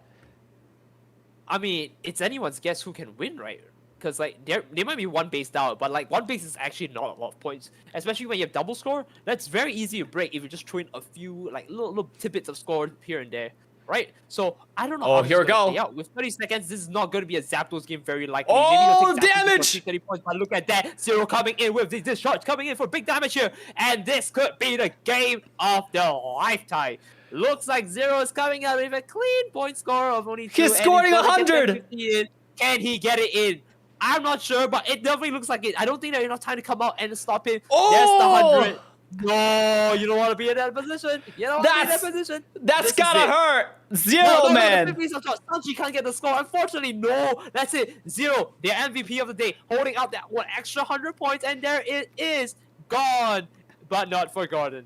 Speaker 2: I mean, it's anyone's guess who can win, right? Because like they might be one base down, but like one base is actually not a lot of points, especially when you have double score. That's very easy to break if you just throw in a few like little tidbits of score here and there, right? So I don't know.
Speaker 1: Oh,
Speaker 2: how this
Speaker 1: here we
Speaker 2: is gonna
Speaker 1: go.
Speaker 2: play out. With 30 seconds, this is not going to be a Zapdos game, very likely.
Speaker 1: Oh,
Speaker 2: Maybe it'll take Zapdos
Speaker 1: damage!
Speaker 2: for 30 points, but look at that, Zero coming in with this shot, coming in for big damage here, and this could be the game of the lifetime. Looks like Zero is coming out with a clean point score of only 2.
Speaker 1: He's scoring
Speaker 2: gonna get
Speaker 1: 100.
Speaker 2: that 50 in. Can he get it in? I'm not sure, but it definitely looks like it. I don't think there's enough time to come out and stop him.
Speaker 1: Oh!
Speaker 2: There's the 100. No, you don't want to be in that position. You don't want to be in that position.
Speaker 1: That's
Speaker 2: This is
Speaker 1: gotta
Speaker 2: it.
Speaker 1: hurt. Zero,
Speaker 2: No,
Speaker 1: man.
Speaker 2: the 50 shot. Sanji can't get the score. Unfortunately, no. That's it. Zero, the MVP of the day, holding out that one extra 100 points, and there it is. Gone, but not forgotten.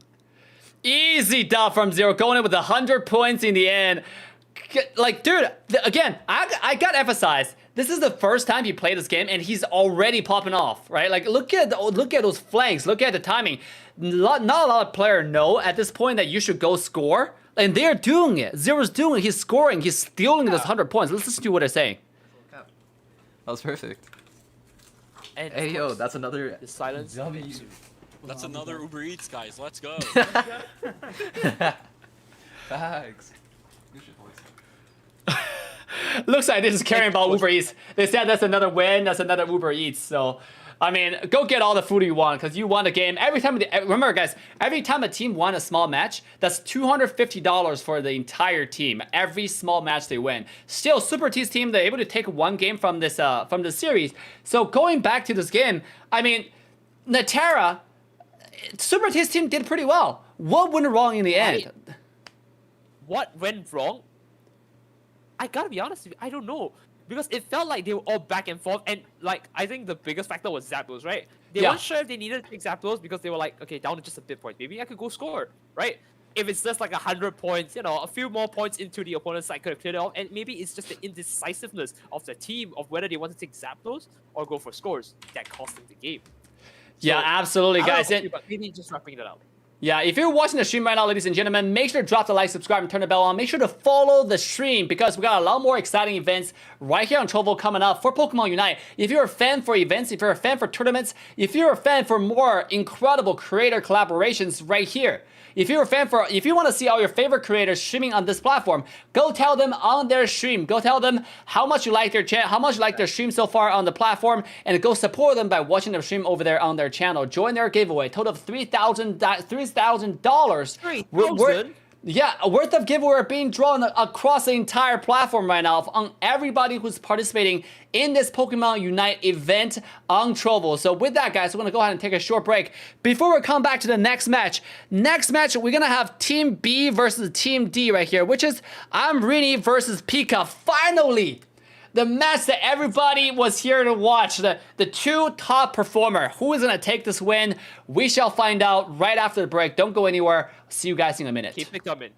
Speaker 1: Easy dub from Zero, going in with 100 points in the end. Like, dude, again, I gotta emphasize, this is the first time he played this game, and he's already popping off, right? Like, look at those flanks, look at the timing. Not a lot of players know at this point that you should go score, and they're doing it. Zero's doing it. He's scoring. He's stealing those 100 points. Let's listen to what they're saying.
Speaker 9: That was perfect.
Speaker 2: And
Speaker 9: Hey
Speaker 2: of
Speaker 9: yo,
Speaker 2: course,
Speaker 9: that's another
Speaker 2: the silence.
Speaker 8: That's another Uber Eats, guys. Let's go.
Speaker 9: Facts. Good shit, boys.
Speaker 1: Looks like this is caring about Uber Eats. They said that's another win. That's another Uber Eats. So, I mean, go get all the food you want because you won the game. Every time, remember guys, every time a team won a small match, that's $250 for the entire team. Every small match they win. Still, Super T's team, they're able to take one game from this series. So going back to this game, I mean, Natera, Super T's team did pretty well. What went wrong in the end?
Speaker 2: What went wrong? I gotta be honest with you, I don't know. Because it felt like they were all back and forth, and like I think the biggest factor was Zapdos, right? They
Speaker 1: Yeah.
Speaker 2: weren't sure if they needed to take Zapdos because they were like, okay, down to just a bit point. Maybe I could go score, right? If it's just like 100 points, you know, a few more points into the opponent's side could have cleared it off, and maybe it's just the indecisiveness of the team of whether they want to take Zapdos or go for scores that cost them the game.
Speaker 1: Yeah, absolutely,
Speaker 2: I don't know
Speaker 1: guys.
Speaker 2: about you, but maybe just wrapping it up.
Speaker 1: Yeah, if you're watching the stream right now, ladies and gentlemen, make sure to drop the like, subscribe, and turn the bell on. Make sure to follow the stream because we got a lot more exciting events right here on Trovo coming up for Pokemon Unite. If you're a fan for events, if you're a fan for tournaments, if you're a fan for more incredible creator collaborations right here. If you're a fan for, if you want to see all your favorite creators streaming on this platform, go tell them on their stream. Go tell them how much you like their channel, how much you like their stream so far on the platform, and go support them by watching their stream over there on their channel. Join their giveaway. Total of $3,000.
Speaker 2: $3,000?
Speaker 1: Yeah, worth of giveaway being drawn across the entire platform right now on everybody who's participating in this Pokemon Unite event on Trovo. So with that, guys, we're going to go ahead and take a short break. Before we come back to the next match, we're going to have Team B versus Team D right here, which is Amrini versus Pika. Finally! The match that everybody was here to watch, the two top performer. Who is going to take this win? We shall find out right after the break. Don't go anywhere. See you guys in a minute.
Speaker 2: Keep it coming.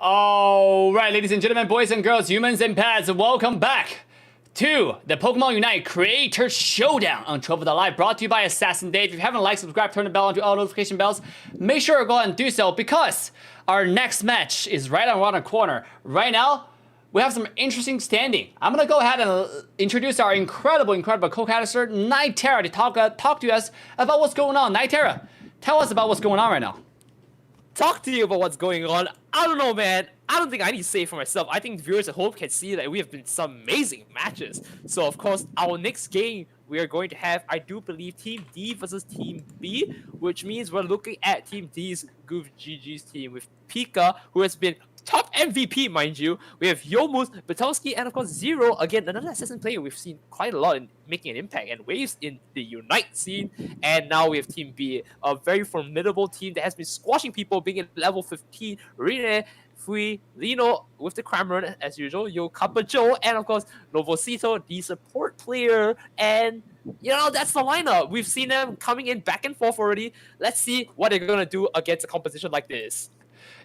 Speaker 1: All right, ladies and gentlemen, boys and girls, humans and pets, welcome back to the Pokemon Unite Creator Showdown on Trovo Live, brought to you by Assassin Dave. If you haven't liked, subscribe, turn the bell on to all notification bells, make sure to go ahead and do so because our next match is right around the corner. Right now, we have some interesting standing. I'm gonna go ahead and introduce our incredible co-caster, Nightera, to talk to us about what's going on. Nightera, tell us about what's going on right now.
Speaker 2: Talk to you about what's going on. I don't know, man. I don't think I need to say it for myself. I think viewers at home can see that we have been some amazing matches. So, of course, our next game, we are going to have, I do believe, Team D versus Team B, which means we're looking at Team D's Goof GG's team with Pika, who has been top MVP, mind you. We have Yomus, Batowski, and of course Zero. Again, another assassin player we've seen quite a lot in making an impact and waves in the Unite scene. And now we have Team B, a very formidable team that has been squashing people, being at level 15. Rene, Fui, Lino with the Cramorant as usual, Yo Kappa Joe, and of course Novosito, the support player. And you know, that's the lineup. We've seen them coming in back and forth already. Let's see what they're gonna do against a competition like this.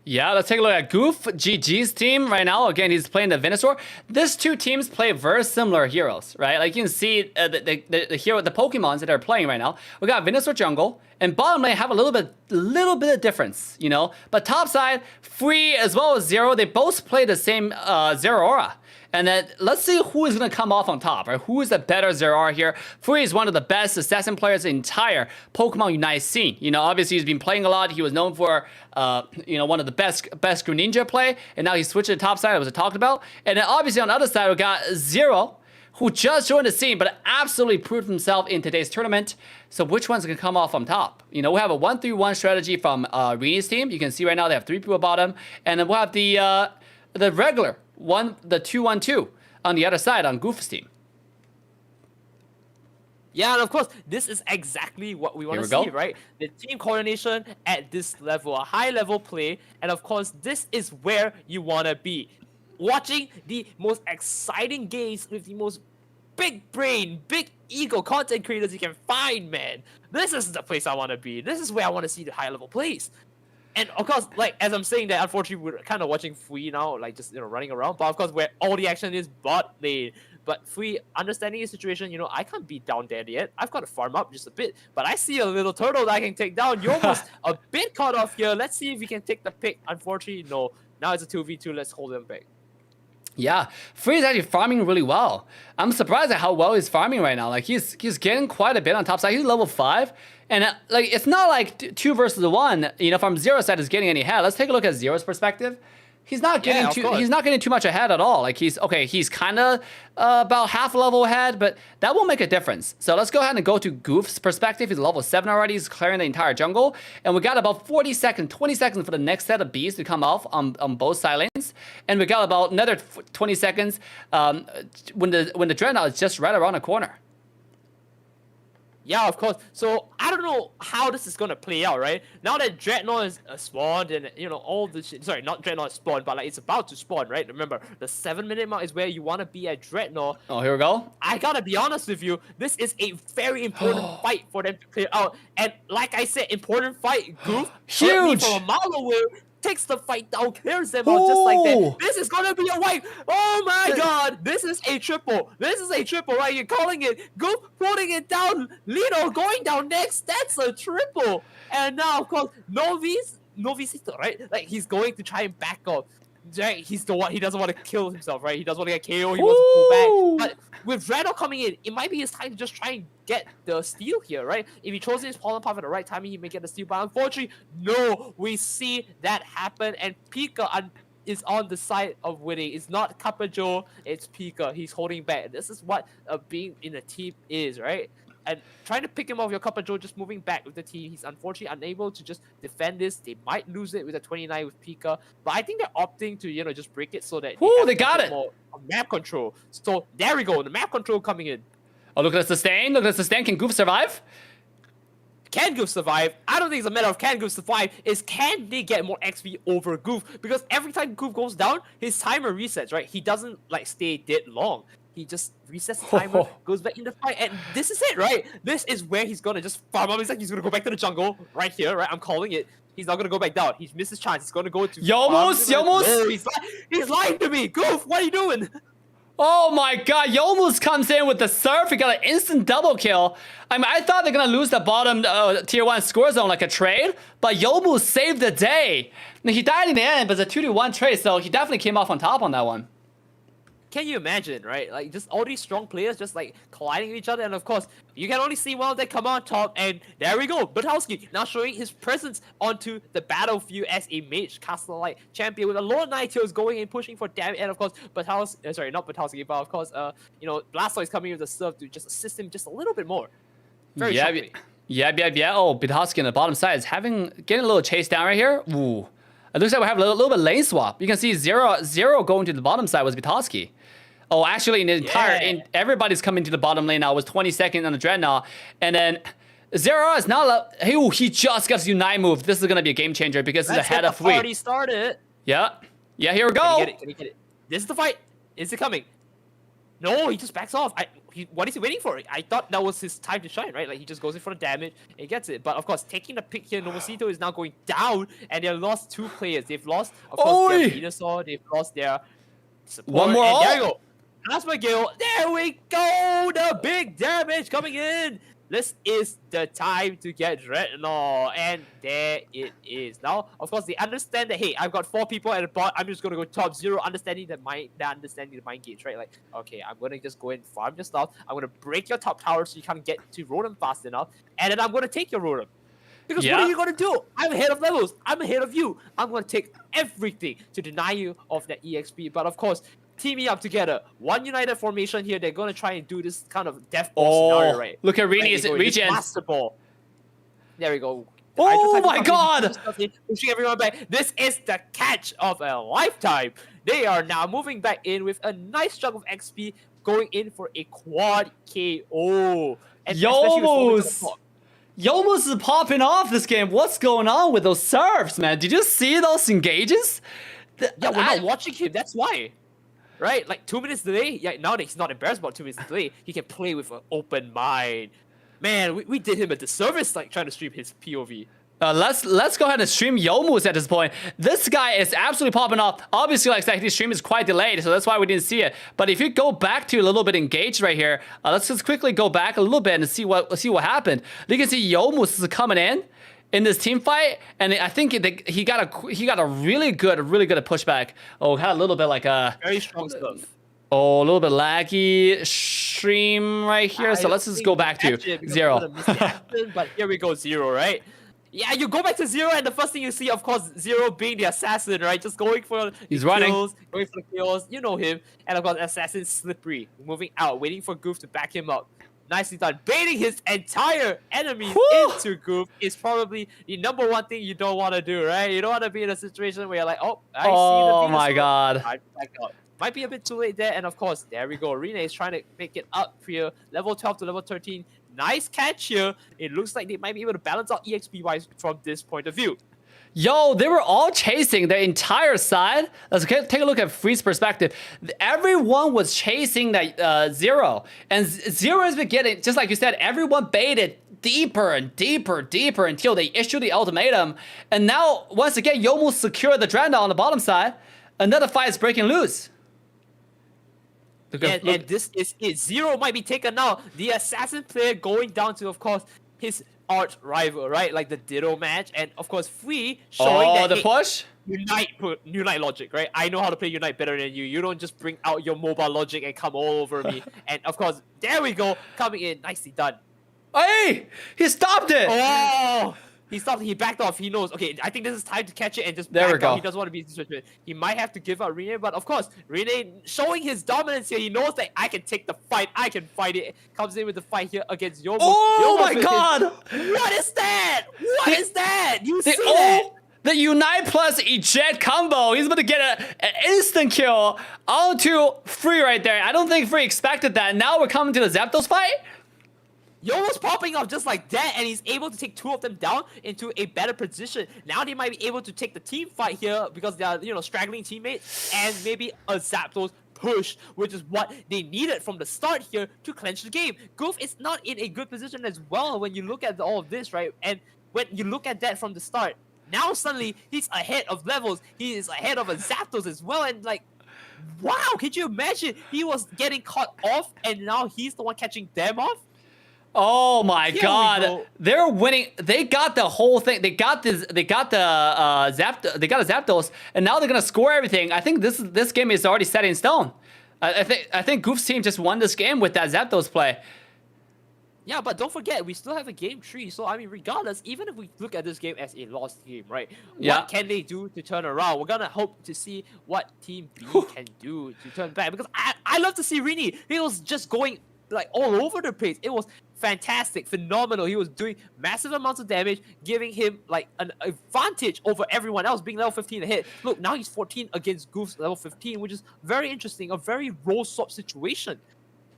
Speaker 1: Yeah, let's take a look at Goof GG's team right now. Again, he's playing the Venusaur. These two teams play very similar heroes, right? Like you can see the hero, the Pokemons that are playing right now. We got Venusaur jungle, and bottom lane have a little bit of difference, you know. But top side, Free as well as Zero, they both play the same Zeraora. And then let's see who is going to come off on top, right? Who is the better Zeraora here? Free is one of the best assassin players in the entire Pokemon Unite scene. You know, obviously he's been playing a lot. He was known for, you know, one of the best Greninja play. And now he switched to the top side, as I talked about. And then obviously on the other side, we got Zero, who just joined the scene, but absolutely proved himself in today's tournament. So which one's going to come off on top? You know, we have a 1-3-1 strategy from Rene's team. You can see right now they have 3 people bottom. And then we'll have the regular the 2-1-2 on the other side on Goof's team.
Speaker 2: Yeah, and of course, this is exactly what we want to see, right? The team coordination at this level, a high-level play, and of course, this is where you want to be. Watching the most exciting games with the most big brain, big ego content creators you can find, man. This is the place I want to be. This is where I want to see the high-level plays. And of course, like, as I'm saying that, unfortunately, we're kind of watching Fui now, like, just, you know, running around. But of course, where all the action is bot lane. But Fui, understanding the situation, you know, I can't be down there yet. I've got to farm up just a bit. But I see a little turtle that I can take down. You're almost a bit caught off here. Let's see if we can take the pick. Unfortunately, no. Now it's a 2v2. Let's hold him back.
Speaker 1: Yeah, Free is actually farming really well. I'm surprised at how well he's farming right now. Like he's getting quite a bit on top side. He's level 5, and like it's not like 2 versus 1. You know, from Zero side is getting any ahead. Let's take a look at Zero's perspective. He's not getting he's not getting too much ahead at all. Like he's kind of about half level ahead, but that will make a difference. So let's go ahead and go to Goof's perspective. He's level 7 already. He's clearing the entire jungle, and we got about 20 seconds for the next set of bees to come off on both side lanes, and we got about another 20 seconds when the Dreadnought is just right around the corner.
Speaker 2: Yeah, of course. So I don't know how this is gonna play out, right? Now that Dreadnought is spawned and, you know, all the shit. Sorry, not Dreadnought spawned, but like it's about to spawn, right? Remember, the 7-minute mark is where you want to be at Dreadnought.
Speaker 1: Oh, here we go.
Speaker 2: I gotta be honest with you, this is a very important fight for them to clear out. And like I said, important fight. Goof,
Speaker 1: huge
Speaker 2: from a mile away, takes the fight down, clears them out just like that. This is gonna be a wipe. Oh my god, this is a triple. This is a triple, right? You're calling it. Goof putting it down. Lino going down next. That's a triple. And now, of course, Novisito, right? Like he's going to try and back off. Right? He's the one. He doesn't want to kill himself, right? He doesn't want to get KO. He wants to pull back. But with Dreadnought coming in, it might be his time to just try and get the steal here, right? If he chose his pollen path at the right time, he may get the steal. But unfortunately, no. We see that happen, and Pika is on the side of winning. It's not Kappa Joe. It's Pika. He's holding back. This is what being in a team is, right? And trying to pick him off your Kappa Joe, just moving back with the team. He's unfortunately unable to just defend this. They might lose it with a 29 with Pika. But I think they're opting to, you know, just break it so that
Speaker 1: they got it.
Speaker 2: More map control. So there we go. The map control coming in.
Speaker 1: Oh, look at the sustain. Look at the sustain. Can Goof survive?
Speaker 2: Can Goof survive? I don't think it's a matter of can Goof survive. It's can they get more XP over Goof? Because every time Goof goes down, his timer resets, right? He doesn't like stay dead long. He just resets the timer, goes back in the fight, and this is it, right? This is where he's gonna just farm up. It's like he's gonna go back to the jungle right here, right? I'm calling it. He's not gonna go back down. He's missed his chance. He's gonna go to.
Speaker 1: Yomos, Yomos!
Speaker 2: No, he's lying to me. Goof, what are you doing?
Speaker 1: Oh my god, Yomos comes in with the surf. He got an instant double kill. I mean, I thought they're gonna lose the bottom tier 1 score zone like a trade, but Yomos saved the day. Now, he died in the end, but it's a 2-1 trade, so he definitely came off on top on that one.
Speaker 2: Can you imagine, right? Like, just all these strong players just, like, colliding with each other. And, of course, you can only see one of them come on top. And there we go. Butowski now showing his presence onto the battlefield as a mage caster-like champion with a low Ninetales going and pushing for damage. And, of course, Butowski, sorry, not Butowski, but, of course, you know, Blastoise coming with the serve to just assist him just a little bit more. Very shocking.
Speaker 1: Yeah. Oh, Butowski on the bottom side is getting a little chase down right here. Ooh. It looks like we have a little bit lane swap. You can see zero going to the bottom side was Butowski. Oh, actually, in the entire, everybody's coming to the bottom lane now. It was 22nd on the Dreadnought. And then Zero is now, he just got his Unite move. This is going to be a game changer because he's ahead of Fui.
Speaker 2: Already started.
Speaker 1: Yeah, here we go.
Speaker 2: Can he get it? This is the fight. Is it coming? No, he just backs off. What is he waiting for? I thought that was his time to shine, right? Like, he just goes in for the damage and gets it. But, of course, taking the pick here, Novosito is now going down, and they lost 2 players. They've lost, of course, their Venusaur. They've lost their support.
Speaker 1: One more.
Speaker 2: And there you go. Plasma Gale. There we go. The big damage coming in. This is the time to get Dreadnought, and there it is. Now, of course, they understand that, hey, I've got 4 people at the bot. I'm just going to go top 0, understanding the mind games, right? Like, okay, I'm going to just go and farm your stuff. I'm going to break your top tower so you can't get to Rotom fast enough, and then I'm going to take your Rotom. Because what are you going to do? I'm ahead of levels. I'm ahead of you. I'm going to take everything to deny you of that EXP. But, of course, teaming up together, one united formation here. They're gonna try and do this kind of death ball scenario, right?
Speaker 1: Look at Rini's regen.
Speaker 2: There we go.
Speaker 1: Oh my god!
Speaker 2: Pushing everyone back. This is the catch of a lifetime. They are now moving back in with a nice chunk of XP, going in for a quad KO. And
Speaker 1: Yomos is popping off this game. What's going on with those serves, man? Did you see those engages?
Speaker 2: Yeah, we're not watching him. That's why. Right? Like 2 minutes delay? Yeah, now that he's not embarrassed about 2 minutes delay, he can play with an open mind. Man, we did him a disservice, like, trying to stream his POV.
Speaker 1: Let's go ahead and stream Yomos at this point. This guy is absolutely popping off. Obviously, like his stream is quite delayed, so that's why we didn't see it. But if you go back to a little bit engaged right here, let's just quickly go back a little bit and see what happened. You can see Yomos is coming in this team fight, and I think he got a really good pushback. Oh, had a little bit like a
Speaker 2: very strong stuff.
Speaker 1: Oh, a little bit laggy stream right here. So let's just go back to 0.
Speaker 2: But here we go, 0, right? Yeah, you go back to 0, and the first thing you see, of course, 0 being the assassin, right? Just going for kills, going for the kills. You know him, and of course, assassin slippery, moving out, waiting for Goof to back him up. Nicely done. Baiting his entire enemies into Goof is probably the #1 thing you don't want to do, right? You don't want to be in a situation where you're like, oh, I see the Venusaur.
Speaker 1: My god.
Speaker 2: Might be a bit too late there, and of course, there we go. Rene is trying to make it up here. Level 12 to level 13. Nice catch here. It looks like they might be able to balance out EXP-wise from this point of view.
Speaker 1: Yo, they were all chasing the entire side. Let's take a look at Free's perspective. Everyone was chasing that 0. And 0 has been getting, just like you said, everyone baited deeper and deeper until they issued the ultimatum. And now, once again, Yomos secured the Dreadnought on the bottom side. Another fight is breaking loose.
Speaker 2: And this is it. 0 might be taken now. The assassin player going down to, of course, his arch rival, right? Like the Ditto match, and of course, Free showing that
Speaker 1: the push.
Speaker 2: Unite logic, right? I know how to play Unite better than you. You don't just bring out your mobile logic and come all over me. And of course, there we go, coming in, nicely done.
Speaker 1: Hey, he stopped it.
Speaker 2: Oh, he stopped. He backed off. He knows. Okay, I think this is time to catch it and just
Speaker 1: there
Speaker 2: back
Speaker 1: we go.
Speaker 2: Out. He doesn't want to be in this situation. He might have to give up Rene, but of course, Rene showing his dominance here. He knows that I can take the fight. I can fight it. Comes in with the fight here against Yomos.
Speaker 1: Oh my god!
Speaker 2: What is that? What is that? You see that?
Speaker 1: The Unite plus Eject combo. He's about to get an instant kill onto Free right there. I don't think Free expected that. Now we're coming to the Zapdos fight.
Speaker 2: Yomos popping off just like that, and he's able to take 2 of them down into a better position. Now they might be able to take the team fight here because they are, straggling teammates, and maybe a Zapdos push, which is what they needed from the start here to clinch the game. Goof is not in a good position as well when you look at all of this, right? And when you look at that from the start, Now suddenly he's ahead of levels. He is ahead of a Zapdos as well, and like, wow, could you imagine? He was getting caught off, and now he's the one catching them off.
Speaker 1: Oh my
Speaker 2: Here we
Speaker 1: God!
Speaker 2: go.
Speaker 1: They're winning. They got the whole thing. They got this. They got the They got a Zapdos, and now they're gonna score everything. I think this game is already set in stone. I think Goof's team just won this game with that Zapdos play.
Speaker 2: Yeah, but don't forget, we still have a game 3. So, I mean, regardless, even if we look at this game as a lost game, right?
Speaker 1: Yeah.
Speaker 2: What can they do to turn around? We're going to hope to see what Team B can do to turn back. Because I love to see Rini. He was just going, like, all over the place. It was fantastic, phenomenal. He was doing massive amounts of damage, giving him, like, an advantage over everyone else, being level 15 ahead. Look, now he's 14 against Goof's level 15, which is very interesting. A very role-swap situation.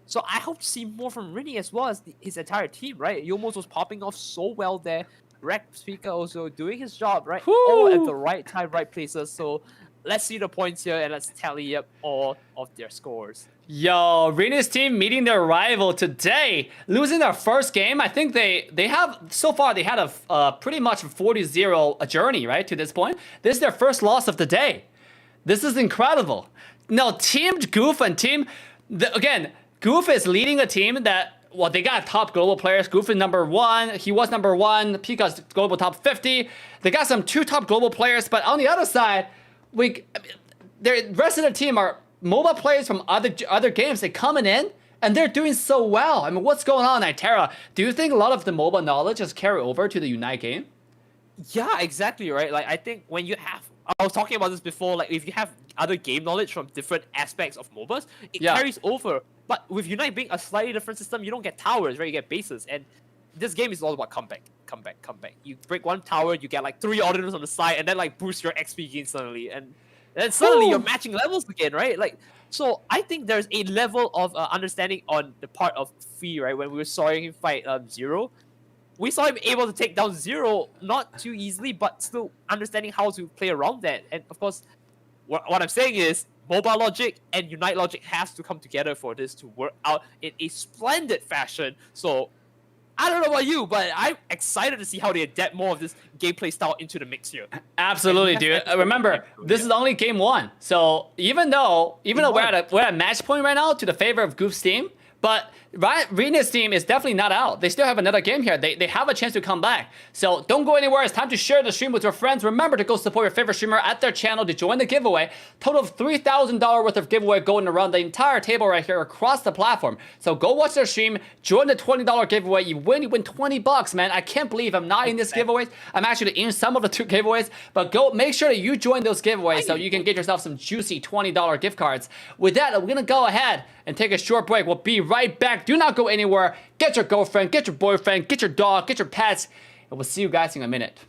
Speaker 2: So I hope to see more from Rini as well as his entire team, right? Yomos was popping off so well there. Rex Speaker also doing his job, right? All at the right time, right places. So let's see the points here and let's tally up all of their scores.
Speaker 1: Yo, Rina's team meeting their rival today, losing their first game. I think they have so far they had a pretty much 40-0 journey, right, to this point. This is their first loss of the day. This is incredible. No, Team Goof and again. Goof is leading a team that, well, they got top global players. Goof is number 1. He was number 1. Pika's global top 50. They got some 2 top global players, but on the other side, the rest of the team are mobile players from other games. They're coming in, and they're doing so well. I mean, what's going on, Itera? Do you think a lot of the mobile knowledge has carried over to the Unite game?
Speaker 2: Yeah, exactly, right? Like, I think when you have... I was talking about this before, like, if you have other game knowledge from different aspects of MOBAs, it carries over. But with Unite being a slightly different system, you don't get towers, right? You get bases. And this game is all about comeback. You break one tower, you get, like, 3 auditors on the side, and then, like, boost your XP gain suddenly. And then suddenly you're matching levels again, right? Like, so I think there's a level of understanding on the part of Fee, right? When we saw him fight Zero. We saw him able to take down Zero, not too easily, but still understanding how to play around that. And of course, what I'm saying is, mobile logic and Unite logic has to come together for this to work out in a splendid fashion. So, I don't know about you, but I'm excited to see how they adapt more of this gameplay style into the mix here.
Speaker 1: Absolutely, dude. Remember, this is only game 1. So even though we're at match point right now to the favor of Goof's team, but Rina's team is definitely not out. They still have another game here. They have a chance to come back. So don't go anywhere. It's time to share the stream with your friends. Remember to go support your favorite streamer at their channel to join the giveaway. Total of $3,000 worth of giveaway going around the entire table right here across the platform. So go watch their stream. Join the $20 giveaway. You win $20, man. I can't believe I'm not in this giveaway. I'm actually in some of the 2 giveaways. But go make sure that you join those giveaways so you can get yourself some juicy $20 gift cards. With that, we're going to go ahead and take a short break. We'll be right back. Do not go anywhere. Get your girlfriend, get your boyfriend, get your dog, get your pets, and we'll see you guys in a minute.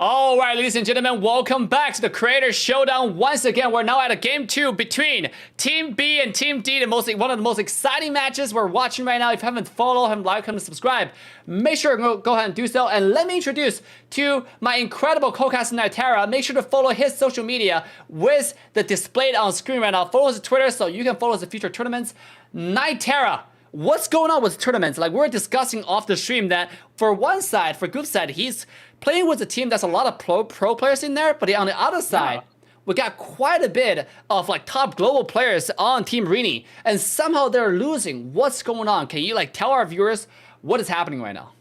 Speaker 1: All right, ladies and gentlemen, welcome back to the Creator Showdown. Once again, we're now at a game 2 between Team B and Team D, one of the most exciting matches we're watching right now. If you haven't followed, haven't liked, haven't subscribed, make sure to go ahead and do so. And let me introduce to my incredible co-caster, Nitera. Make sure to follow his social media with the displayed on screen right now. Follow his Twitter so you can follow his future tournaments. Nitera, what's going on with tournaments? Like, we're discussing off the stream that for one side, for group side, he's playing with a team that's a lot of pro players in there, but on the other side, we got quite a bit of like top global players on Team Rini, and somehow they're losing. What's going on? Can you like tell our viewers what is happening right now?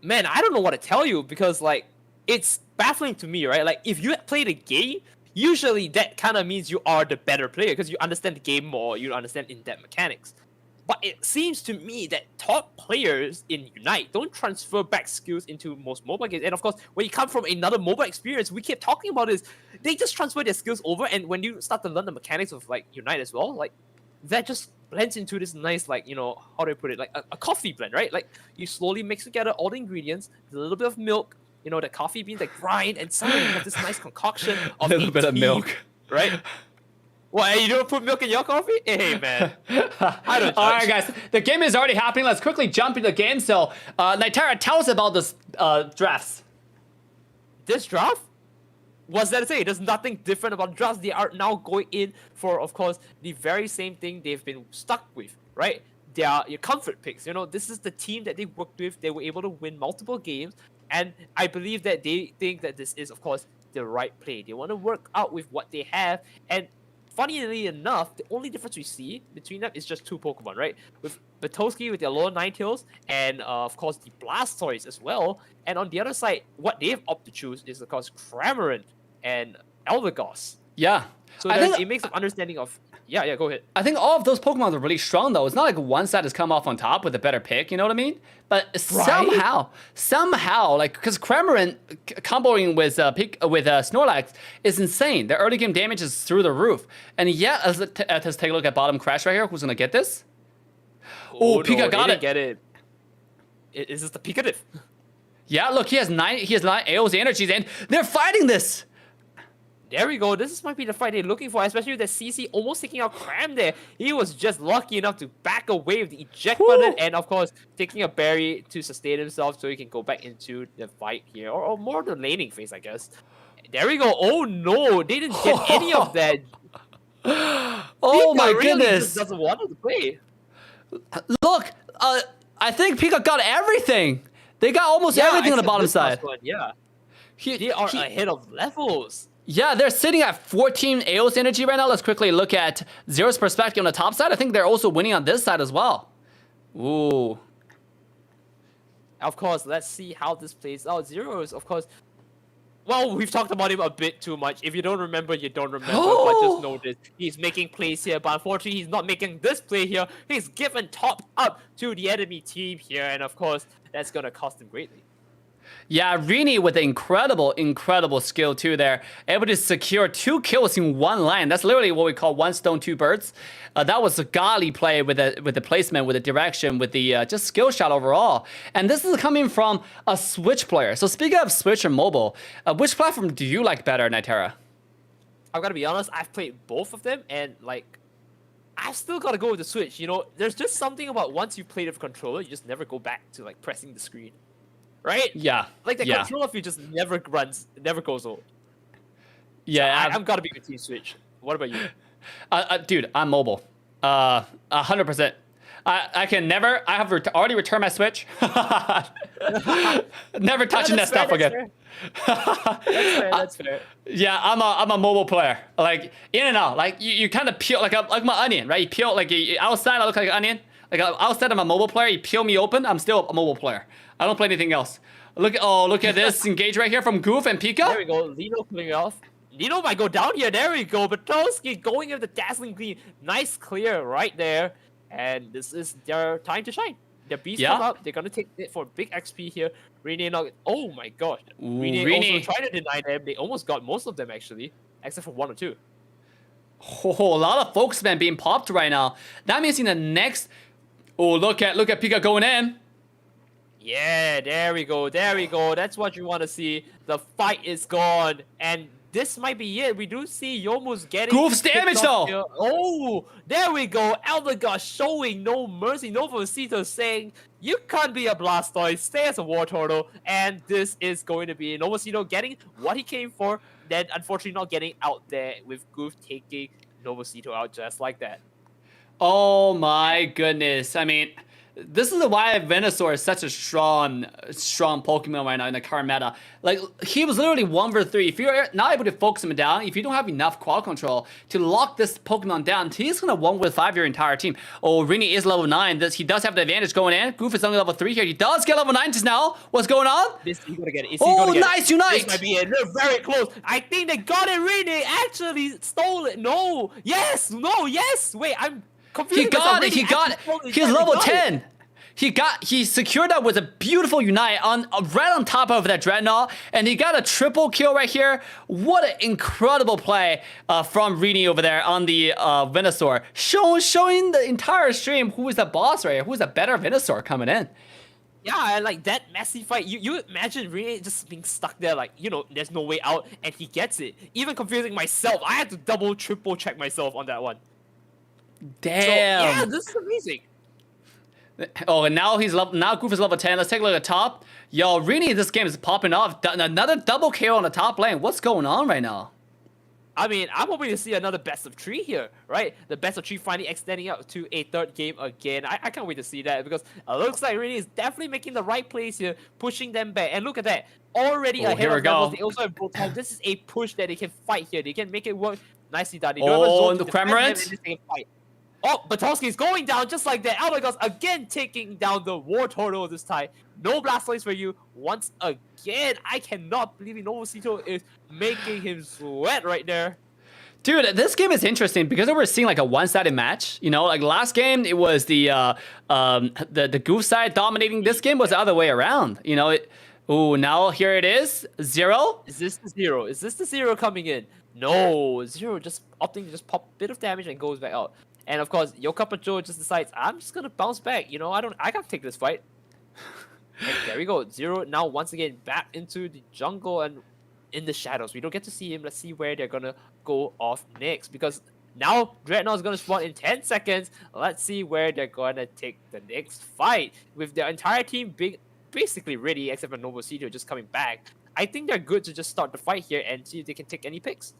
Speaker 2: Man, I don't know what to tell you because like it's baffling to me, right? Like if you play the game, usually that kind of means you are the better player because you understand the game more, you understand in-depth mechanics. But it seems to me that top players in Unite don't transfer back skills into most mobile games. And of course, when you come from another mobile experience, we keep talking about this, they just transfer their skills over. And when you start to learn the mechanics of like Unite as well, like that just blends into this nice, like, you know, how do I put it? Like a coffee blend, right? Like you slowly mix together all the ingredients, a little bit of milk, you know, the coffee beans, like grind, and suddenly you have this nice concoction of
Speaker 1: A little bit of milk.
Speaker 2: Right? What, you don't put milk in your coffee? Hey, man. I don't judge.
Speaker 1: All right, guys. The game is already happening. Let's quickly jump into the game. So, Nitera, tell us about this drafts.
Speaker 2: This draft? What's that to say? There's nothing different about drafts. They are now going in for, of course, the very same thing they've been stuck with, right? They are your comfort picks. You know, this is the team that they worked with. They were able to win multiple games. And I believe that they think that this is, of course, the right play. They want to work out with what they have. And funnily enough, the only difference we see between them is just 2 Pokemon, right? With Batoski with their lower Ninetales, and of course the Blastoise as well. And on the other side, what they've opted to choose is of course Cramorant and Eldegoss.
Speaker 1: Yeah.
Speaker 2: So it makes an understanding of... Yeah, go ahead.
Speaker 1: I think all of those Pokemon are really strong, though. It's not like one side has come off on top with a better pick, you know what I mean? But somehow, like, because Cramorant comboing with Snorlax is insane. Their early game damage is through the roof. And yeah, let's take a look at bottom Crash right here. Who's gonna get this? Oh, Pika got it.
Speaker 2: Get it. Is this the Pikatif?
Speaker 1: Yeah, look, he has 9 AO's energies, and they're fighting this.
Speaker 2: There we go. This might be the fight they're looking for, especially with the CC almost taking out Cram there. He was just lucky enough to back away with the eject button and, of course, taking a berry to sustain himself so he can go back into the fight here. Or more the laning phase, I guess. There we go. Oh, no. They didn't get any of that.
Speaker 1: Oh,
Speaker 2: Pika
Speaker 1: my
Speaker 2: really
Speaker 1: goodness.
Speaker 2: just doesn't want to play.
Speaker 1: Look, I think Pika got everything. They got almost everything on the bottom side.
Speaker 2: One, yeah. They are ahead of levels.
Speaker 1: Yeah, they're sitting at 14 AO's energy right now. Let's quickly look at Zero's perspective on the top side. I think they're also winning on this side as well. Ooh.
Speaker 2: Of course, let's see how this plays out. Zero is, of course... Well, we've talked about him a bit too much. If you don't remember, you don't remember. But just know this. He's making plays here, but unfortunately, he's not making this play here. He's given top up to the enemy team here, and of course, that's going to cost him greatly.
Speaker 1: Yeah, Rini with the incredible skill too there. Able to secure 2 kills in one line. That's literally what we call 1 stone, 2 birds. That was a godly play with the placement, with the direction, with the just skill shot overall. And this is coming from a Switch player. So speaking of Switch and mobile, which platform do you like better, Nitera?
Speaker 2: I've got to be honest, I've played both of them, and like, I've still got to go with the Switch. You know, there's just something about once you play the controller, you just never go back to like pressing the screen. Right?
Speaker 1: Yeah.
Speaker 2: Like the controller feel just never goes old.
Speaker 1: Yeah,
Speaker 2: so I've got to be with Team Switch. What about you?
Speaker 1: Dude, I'm mobile. 100%. I can never. I have already returned my Switch. Never touching that stuff again.
Speaker 2: That's fair.
Speaker 1: Yeah, I'm a mobile player. Like in and out. Like you kind of peel like my onion, right? You peel like outside. I look like an onion. Like outside, I'm a mobile player. You peel me open. I'm still a mobile player. I don't play anything else. Look at this engage right here from Goof and Pika.
Speaker 2: There we go. Lino clearing off. Lino might go down here. There we go. Batoski going with the dazzling clean. Nice clear right there. And this is their time to shine. Their beasts come up. They're gonna take it for big XP here. Rini not. Oh my gosh. Rini also tried to deny them. They almost got most of them actually, except for 1 or 2.
Speaker 1: Oh, a lot of folks man being popped right now. That means in the next. Oh, look at Pika going in.
Speaker 2: Yeah, there we go, there we go. That's what you want to see. The fight is gone, and this might be it. We do see Yomu's getting
Speaker 1: Goof's
Speaker 2: picked
Speaker 1: damage,
Speaker 2: off
Speaker 1: though.
Speaker 2: here. Oh, there we go. Elder God showing no mercy. Novosito saying, you can't be a Blastoise, stay as a War Turtle. And this is going to be Novosito getting what he came for, then unfortunately not getting out there with Goof taking Novosito out just like that.
Speaker 1: Oh my goodness. I mean, this is why Venusaur is such a strong Pokemon right now in the current meta. Like, he was literally 1v3. If you're not able to focus him down, if you don't have enough quad control to lock this Pokemon down, he's gonna 1v5 your entire team. Oh, Rini is level 9. He does have the advantage going in. Goof is only level 3 here. He does get level 9 just now. What's going on?
Speaker 2: This he's gonna get it.
Speaker 1: Oh, nice Unite!
Speaker 2: This might be it. They're very close. I think they got it. Rini actually stole it. No. Yes. No. Yes. Wait. I'm confused.
Speaker 1: He got it. He got it. He's level 10. He secured that with a beautiful Unite on right on top of that Dreadnought, and he got a triple kill right here. What an incredible play from Rini over there on the Venusaur, showing the entire stream who is the boss right here, who is the better Venusaur coming in.
Speaker 2: Yeah, and like that messy fight, you imagine Rini just being stuck there, like, you know, there's no way out, and he gets it. Even confusing myself, I had to double, triple check myself on that one.
Speaker 1: Damn.
Speaker 2: So, yeah, this is amazing.
Speaker 1: Oh, and now Goof is level 10. Let's take a look at top. Yo, Rini, this game is popping off. Another double KO on the top lane. What's going on right now?
Speaker 2: I mean, I'm hoping to see another best of 3 here, right? The best of 3 finally extending out to a 3rd game again. I can't wait to see that because it looks like Rini is definitely making the right plays here, pushing them back. And look at that. Already ahead
Speaker 1: here we
Speaker 2: of levels.
Speaker 1: go.
Speaker 2: They also have both time. This is a push that they can fight here. They can make it work nicely done. They don't have a zone
Speaker 1: and
Speaker 2: to
Speaker 1: the
Speaker 2: defend them
Speaker 1: Cramorant.
Speaker 2: and they can fight. Oh, Batowski is going down just like that. Elder Gods again taking down the War Turtle this time. No Blastoise for you once again. I cannot believe Novosito is making him sweat right there.
Speaker 1: Dude, this game is interesting because we're seeing like a one-sided match. You know, like last game it was the Goof side dominating. This game was the other way around. You know, now here it is, 0.
Speaker 2: Is this the 0? Is this the 0 coming in? No, 0 just opting to just pop a bit of damage and goes back out. And of course, Yokapacho just decides, I'm just gonna bounce back. You know, I can't take this fight. And there we go. 0 now once again back into the jungle and in the shadows. We don't get to see him. Let's see where they're gonna go off next. Because now Dreadnought is gonna spawn in 10 seconds. Let's see where they're gonna take the next fight. With their entire team being basically ready, except for Novosito just coming back. I think they're good to just start the fight here and see if they can take any picks.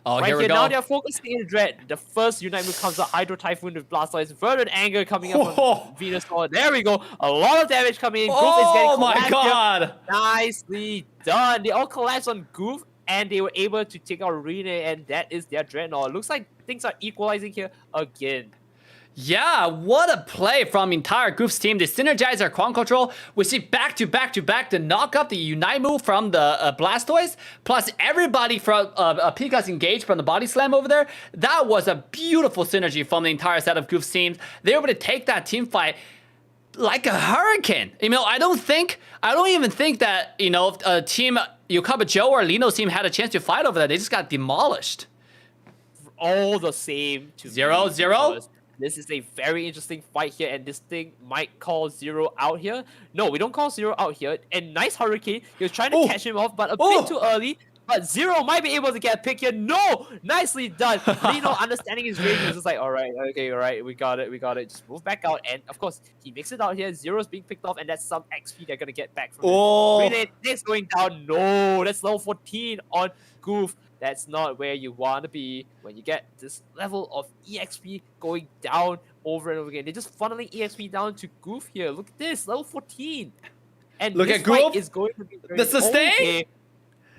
Speaker 1: Oh,
Speaker 2: Right
Speaker 1: here we
Speaker 2: here,
Speaker 1: go.
Speaker 2: now they're focusing in Dread. The first Unite move comes out, Hydro Typhoon with Blastoise. Verdant Anger coming up from Venusaur. There we go. A lot of damage coming in. Goof is getting
Speaker 1: Oh my
Speaker 2: collapsed
Speaker 1: god.
Speaker 2: here. Nicely done. They all collapsed on Goof, and they were able to take out Rene, and that is their Dreadnought. Looks like things are equalizing here again.
Speaker 1: Yeah, what a play from entire Goof's team. They synergize their quad control. We see back to back to knock up the Unite move from the Blastoise, plus everybody from Pika's engaged from the Body Slam over there. That was a beautiful synergy from the entire set of Goof's teams. They were able to take that team fight like a hurricane. You know, I don't even think that, you know, team Yokaba Joe or Lino's team had a chance to fight over that. They just got demolished.
Speaker 2: All the same to
Speaker 1: 0-0?
Speaker 2: because this is a very interesting fight here, and this thing might call 0 out here. No, we don't call 0 out here. And nice Hurricane. He was trying to catch him off, but a bit too early. But 0 might be able to get a pick here. No! Nicely done. Lino understanding his range is just like, alright, okay, alright, we got it. Just move back out. And of course, he makes it out here. 0 is being picked off, and that's some XP they're gonna get back from it. Really, this going down. No, that's level 14 on Goof. That's not where you want to be when you get this level of EXP going down over and over again. They're just funneling EXP down to Goof here. Look at this, level 14. And
Speaker 1: look
Speaker 2: this
Speaker 1: at
Speaker 2: fight
Speaker 1: Goof.
Speaker 2: is going to be very
Speaker 1: The sustain.
Speaker 2: okay.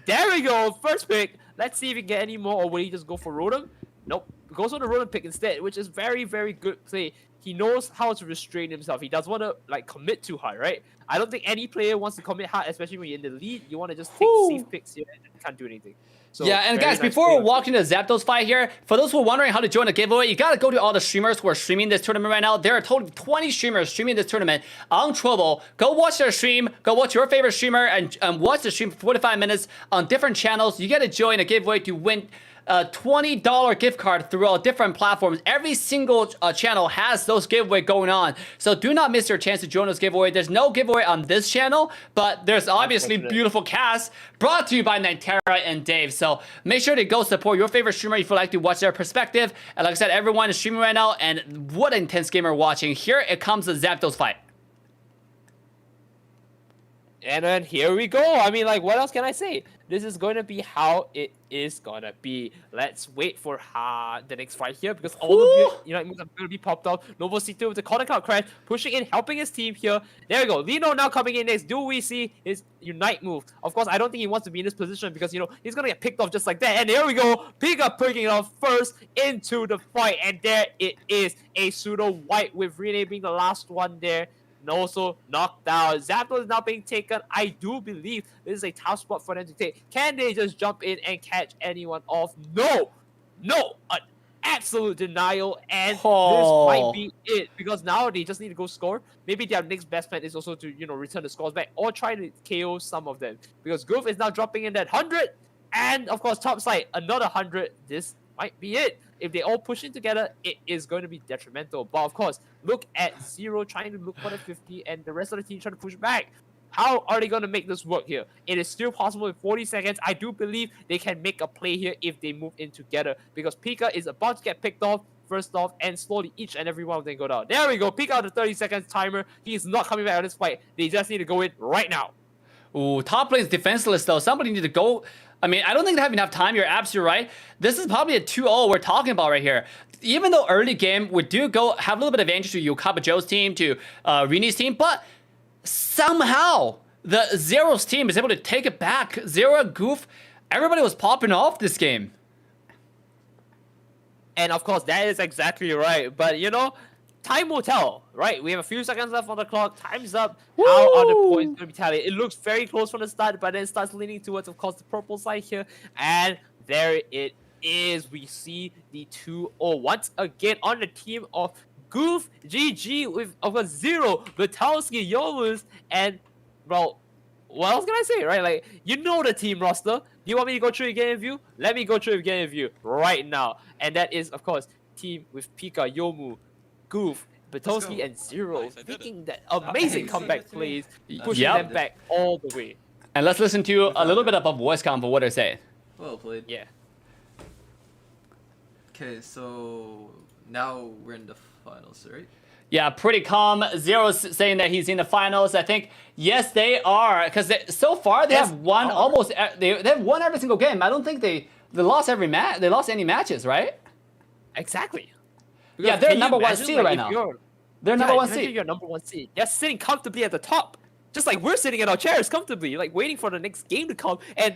Speaker 2: There we go, first pick. Let's see if we can get any more, or will he just go for Rotom? Nope, goes on the Rotom pick instead, which is very, very good play. He knows how to restrain himself. He doesn't want to like commit too hard, right? I don't think any player wants to commit hard, especially when you're in the lead. You want to just take safe picks here and can't do anything. So
Speaker 1: Yeah, and
Speaker 2: very
Speaker 1: guys,
Speaker 2: nice
Speaker 1: before
Speaker 2: play
Speaker 1: we walk into the Zapdos fight here, for those who are wondering how to join the giveaway, you gotta go to all the streamers who are streaming this tournament right now. There are totally 20 streamers streaming this tournament on Trovo. Go watch their stream, go watch your favorite streamer, and watch the stream for 45 minutes on different channels. You get to join a giveaway to win a $20 gift card through all different platforms. Every single channel has those giveaway going on. So do not miss your chance to join those giveaway. There's no giveaway on this channel, but there's obviously beautiful cast brought to you by Nintera and Dave. So make sure to go support your favorite streamer if you like to watch their perspective. And like I said, everyone is streaming right now, and what an intense game we're watching. Here it comes the Zapdos fight.
Speaker 2: And then here we go. I mean, like, what else can I say? This is going to be how it is going to be. Let's wait for the next fight here, because all the moves are going to be popped off. Novo C2 with the corner count crash, pushing in, helping his team here. There we go. Lino now coming in next. Do we see his Unite move? Of course, I don't think he wants to be in this position because, he's going to get picked off just like that. And there we go. Pika picking it off first into the fight. And there it is. A pseudo white with Rene being the last one there. And also knocked down. Zapdos is now being taken. I do believe this is a tough spot for them to take. Can they just jump in and catch anyone off? No! An absolute denial, and this might be it, because now they just need to go score. Maybe their next best plan is also to, return the scores back or try to KO some of them, because Goof is now dropping in that 100, and of course top side another 100. This might be it. If they all push in together, it is going to be detrimental. But of course, look at Zero trying to look for the 50 and the rest of the team trying to push back. How are they going to make this work here? It is still possible in 40 seconds. I do believe they can make a play here if they move in together, because Pika is about to get picked off first off, and slowly each and every one of them go down. There we go. Pika out the 30 seconds timer. He is not coming back out of this fight. They just need to go in right now.
Speaker 1: Ooh, top lane is defenseless though. Somebody need to go. I mean, I don't think they have enough time. You're absolutely right. This is probably a 2-0 we're talking about right here. Even though early game, we do have a little bit of advantage to Yokaba Joe's team, to Rini's team, but somehow the Zero's team is able to take it back. Zero, Goof, everybody was popping off this game.
Speaker 2: And of course, that is exactly right. But time will tell, right? We have a few seconds left on the clock. Time's up.
Speaker 1: Woo!
Speaker 2: How are the points going to be tallied? It looks very close from the start, but then it starts leaning towards, of course, the purple side here. And there it is. We see the 2-0 once again on the team of Goof, GG with of a 0, Vitalski, Yomus, and, well, what else can I say, right? Like, the team roster. Do you want me to go through again with you? Let me go through again with you right now. And that is, of course, team with Pika, Yomu, Goof, Batoski, and Zero,
Speaker 8: Nice, I did
Speaker 2: making that amazing comeback plays, pushing them back all the way.
Speaker 1: And let's listen to a little bit of a voice count for what they're saying.
Speaker 9: Well played.
Speaker 2: Yeah.
Speaker 9: Okay, so now we're in the finals, right?
Speaker 1: Yeah, pretty calm. Zero's saying that he's in the finals. I think, yes, they are. Because so far, they have won almost... They have won every single game. I don't think they lost every match. They lost any matches, right?
Speaker 2: Exactly.
Speaker 1: Yeah, they're number one seed right now. They're number one seed.
Speaker 2: You're number one seed. You're sitting comfortably at the top. Just like we're sitting in our chairs comfortably, like waiting for the next game to come. And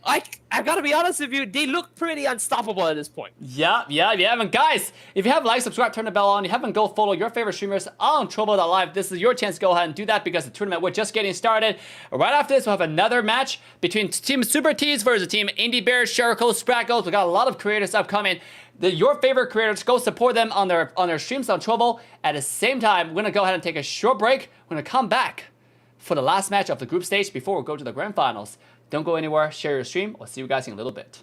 Speaker 2: I gotta be honest with you, they look pretty unstoppable at this point.
Speaker 1: Yeah. And guys, if you haven't liked, subscribe, turn the bell on. You haven't, go follow your favorite streamers on Trovo.live. This is your chance to go ahead and do that, because the tournament, we're just getting started. Right after this, we'll have another match between Team Super Tees versus Team Indie Bears, Sharko, Sprackles. We got a lot of creators upcoming. Your favorite creators, go support them on their streams on Trovo. At the same time, we're gonna go ahead and take a short break. We're gonna come back for the last match of the group stage before we go to the grand finals. Don't go anywhere. Share your stream. We'll see you guys in a little bit.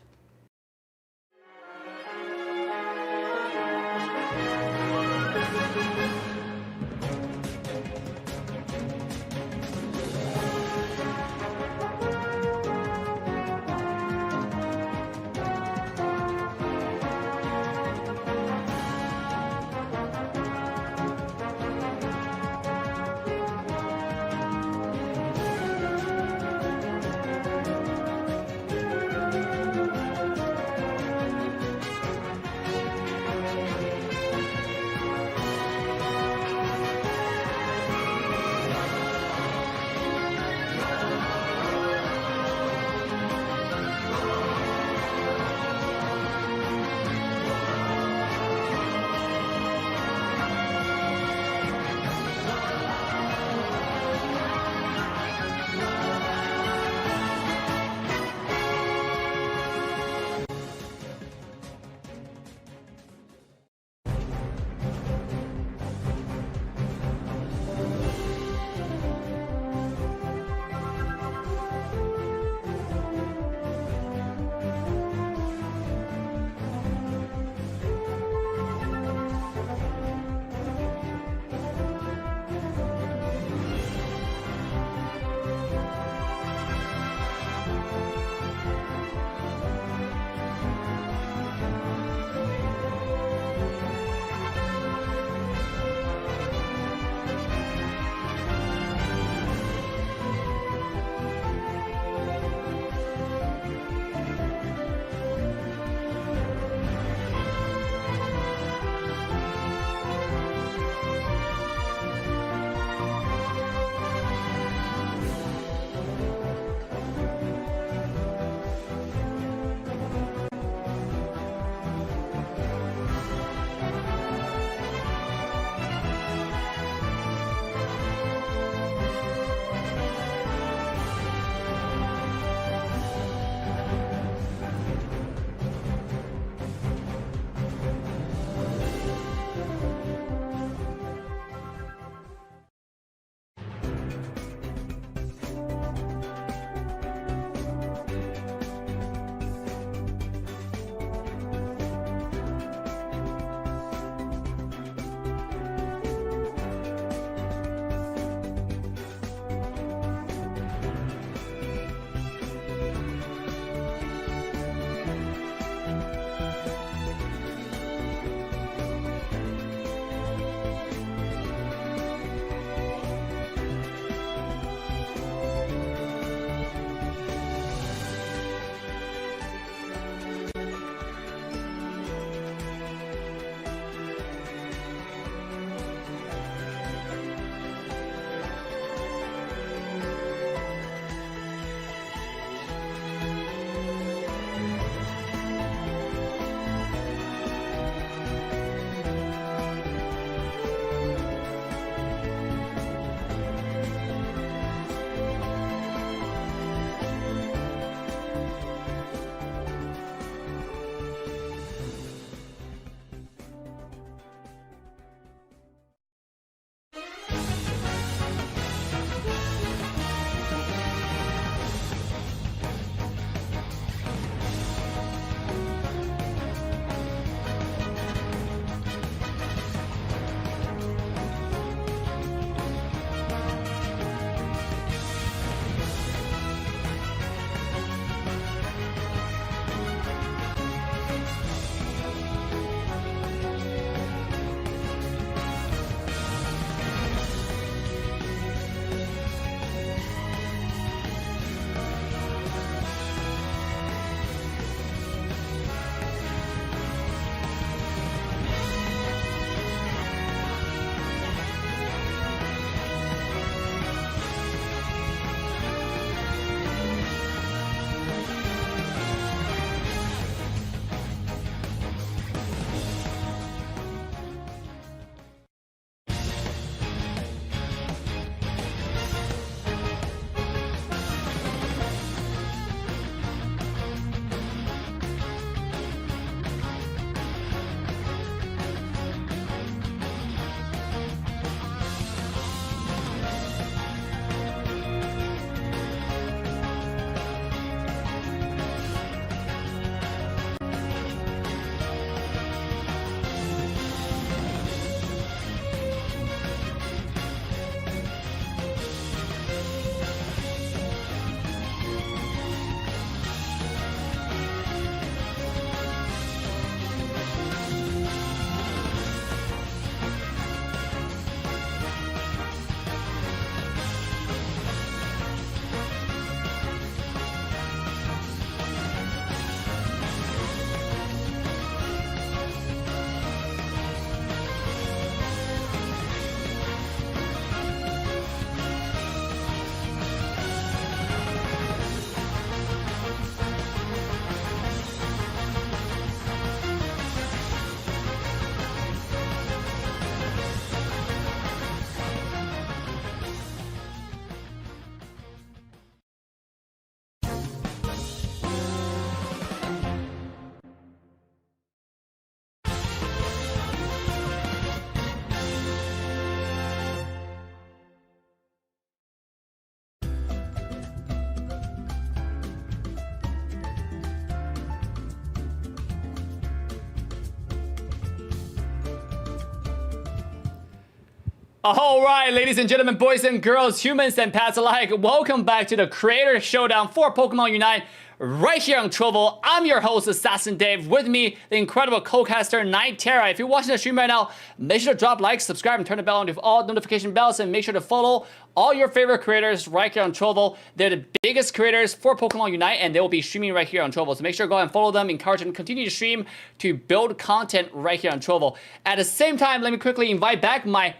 Speaker 1: All right, ladies and gentlemen, boys and girls, humans and pets alike, welcome back to the Creator Showdown for Pokemon Unite right here on Trovo. I'm your host, Assassin Dave. With me, the incredible co-caster, Nightera. If you're watching the stream right now, make sure to drop likes, subscribe, and turn the bell on with all notification bells, and make sure to follow all your favorite creators right here on Trovo. They're the biggest creators for Pokemon Unite, and they will be streaming right here on Trovo. So make sure to go and follow them, encourage them, continue to stream to build content right here on Trovo. At the same time, let me quickly invite back my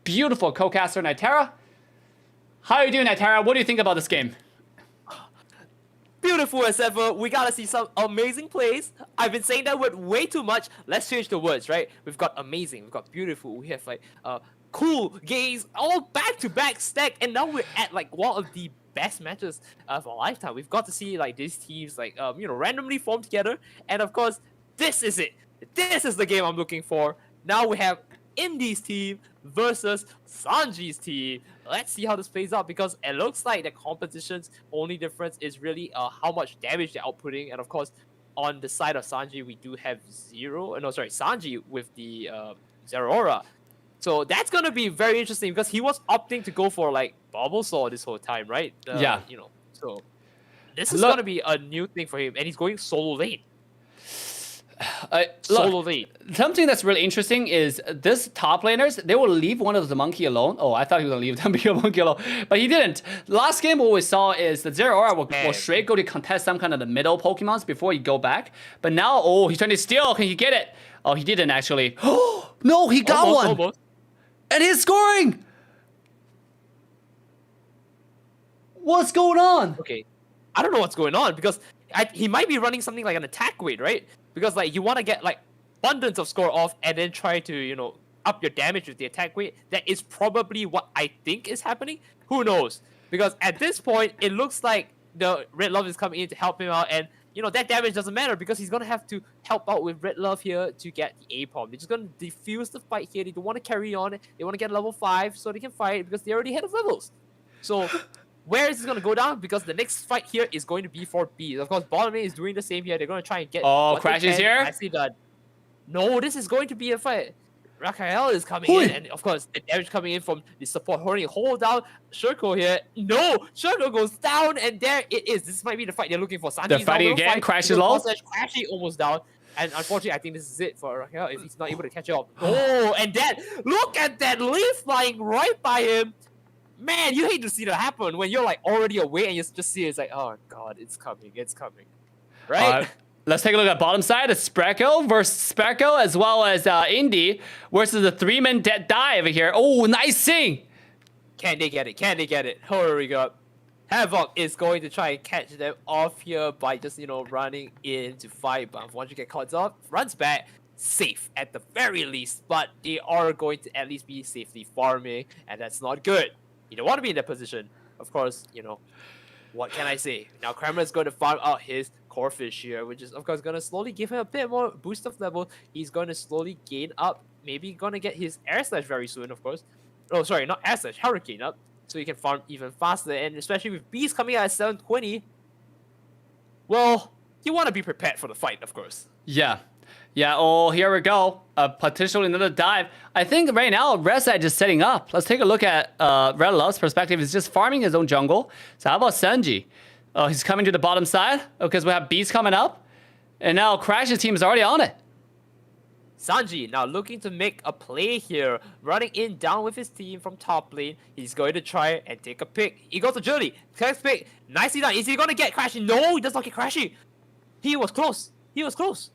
Speaker 1: beautiful co-caster, Nightera. How are you doing, Nightera? What do you think about this game?
Speaker 2: Beautiful as ever. We gotta see some amazing plays. I've been saying that word way too much. Let's change the words, right? We've got amazing, we've got beautiful, we have like cool, gays, all back-to-back stack, and now we're at like one of the best matches of our lifetime. We've got to see like these teams like randomly form together, and of course, this is it. This is the game I'm looking for. Now we have Indy's team versus Sanji's team. Let's see how this plays out, because it looks like the competition's only difference is really how much damage they're outputting. And of course, on the side of Sanji, we do have Sanji with the Zeraora. So that's gonna be very interesting, because he was opting to go for like Bulbasaur this whole time, right?
Speaker 1: Yeah.
Speaker 2: So this is gonna be a new thing for him, and he's going solo lane. Solo lane.
Speaker 1: Something that's really interesting is this top laners, they will leave one of the monkey alone. Oh, I thought he was going to leave the monkey alone, but he didn't. Last game, what we saw is the Zeraora will straight go to contest some kind of the middle Pokemons before he go back. But now, oh, he's trying to steal. Can he get it? Oh, he didn't actually. Oh, no, he got one. Almost. And he's scoring. What's going on?
Speaker 2: Okay, I don't know what's going on, because he might be running something like an attack weight, right? Because like you want to get like abundance of score off and then try to up your damage with the attack weight. That is probably what I think is happening. Who knows? Because at this point it looks like the Red Love is coming in to help him out, and that damage doesn't matter, because he's gonna have to help out with Red Love here to get the APOM. They're just gonna defuse the fight here. They don't want to carry on. They want to get level 5 so they can fight, because they're already ahead of levels. So where is this going to go down? Because the next fight here is going to be for B. Of course, bottom lane is doing the same here. They're going to try and get...
Speaker 1: Oh, Crash is here?
Speaker 2: Nicely done. No, this is going to be a fight. Rakael is coming in, and of course, the damage coming in from the support holding hold down Shurko here. No! Shurko goes down, and there it is. This might be the fight they're looking for. Sanji
Speaker 1: they're fighting again. Crash is low.
Speaker 2: Crashy almost down. And unfortunately, I think this is it for Rakael if he's not able to catch up. Oh, and then look at that leaf flying right by him. Man, you hate to see that happen when you're like already away and you just see it's like, oh god, it's coming, right?
Speaker 1: Let's take a look at bottom side. It's Sparkle versus Sparkle, as well as Indy versus the 3-man dead dive here. Oh, nice thing!
Speaker 2: Can they get it? Can they get it? Hurry up. Havoc is going to try and catch them off here by just, running in to fight. But once you get caught off, runs back. Safe at the very least, but they are going to at least be safely farming, and that's not good. You don't want to be in that position. Of course, what can I say? Now Kramer is going to farm out his Corphish here, which is of course going to slowly give him a bit more boost of level. He's going to slowly gain up, maybe going to get his Air Slash very soon, of course. Oh, sorry, not Air Slash, Hurricane up, so he can farm even faster, and especially with Bees coming out at 720, well, you want to be prepared for the fight, of course.
Speaker 1: Yeah. Yeah, oh, here we go. Potentially another dive. I think right now, Red Side is setting up. Let's take a look at Red Love's perspective. He's just farming his own jungle. So how about Sanji? He's coming to the bottom side because we have Beast coming up. And now Crash's team is already on it.
Speaker 2: Sanji now looking to make a play here. Running in down with his team from top lane. He's going to try and take a pick. He goes to Journey. Takes pick. Nicely done. Is he going to get Crashy? No, he does not get Crashy. He was close. He was close.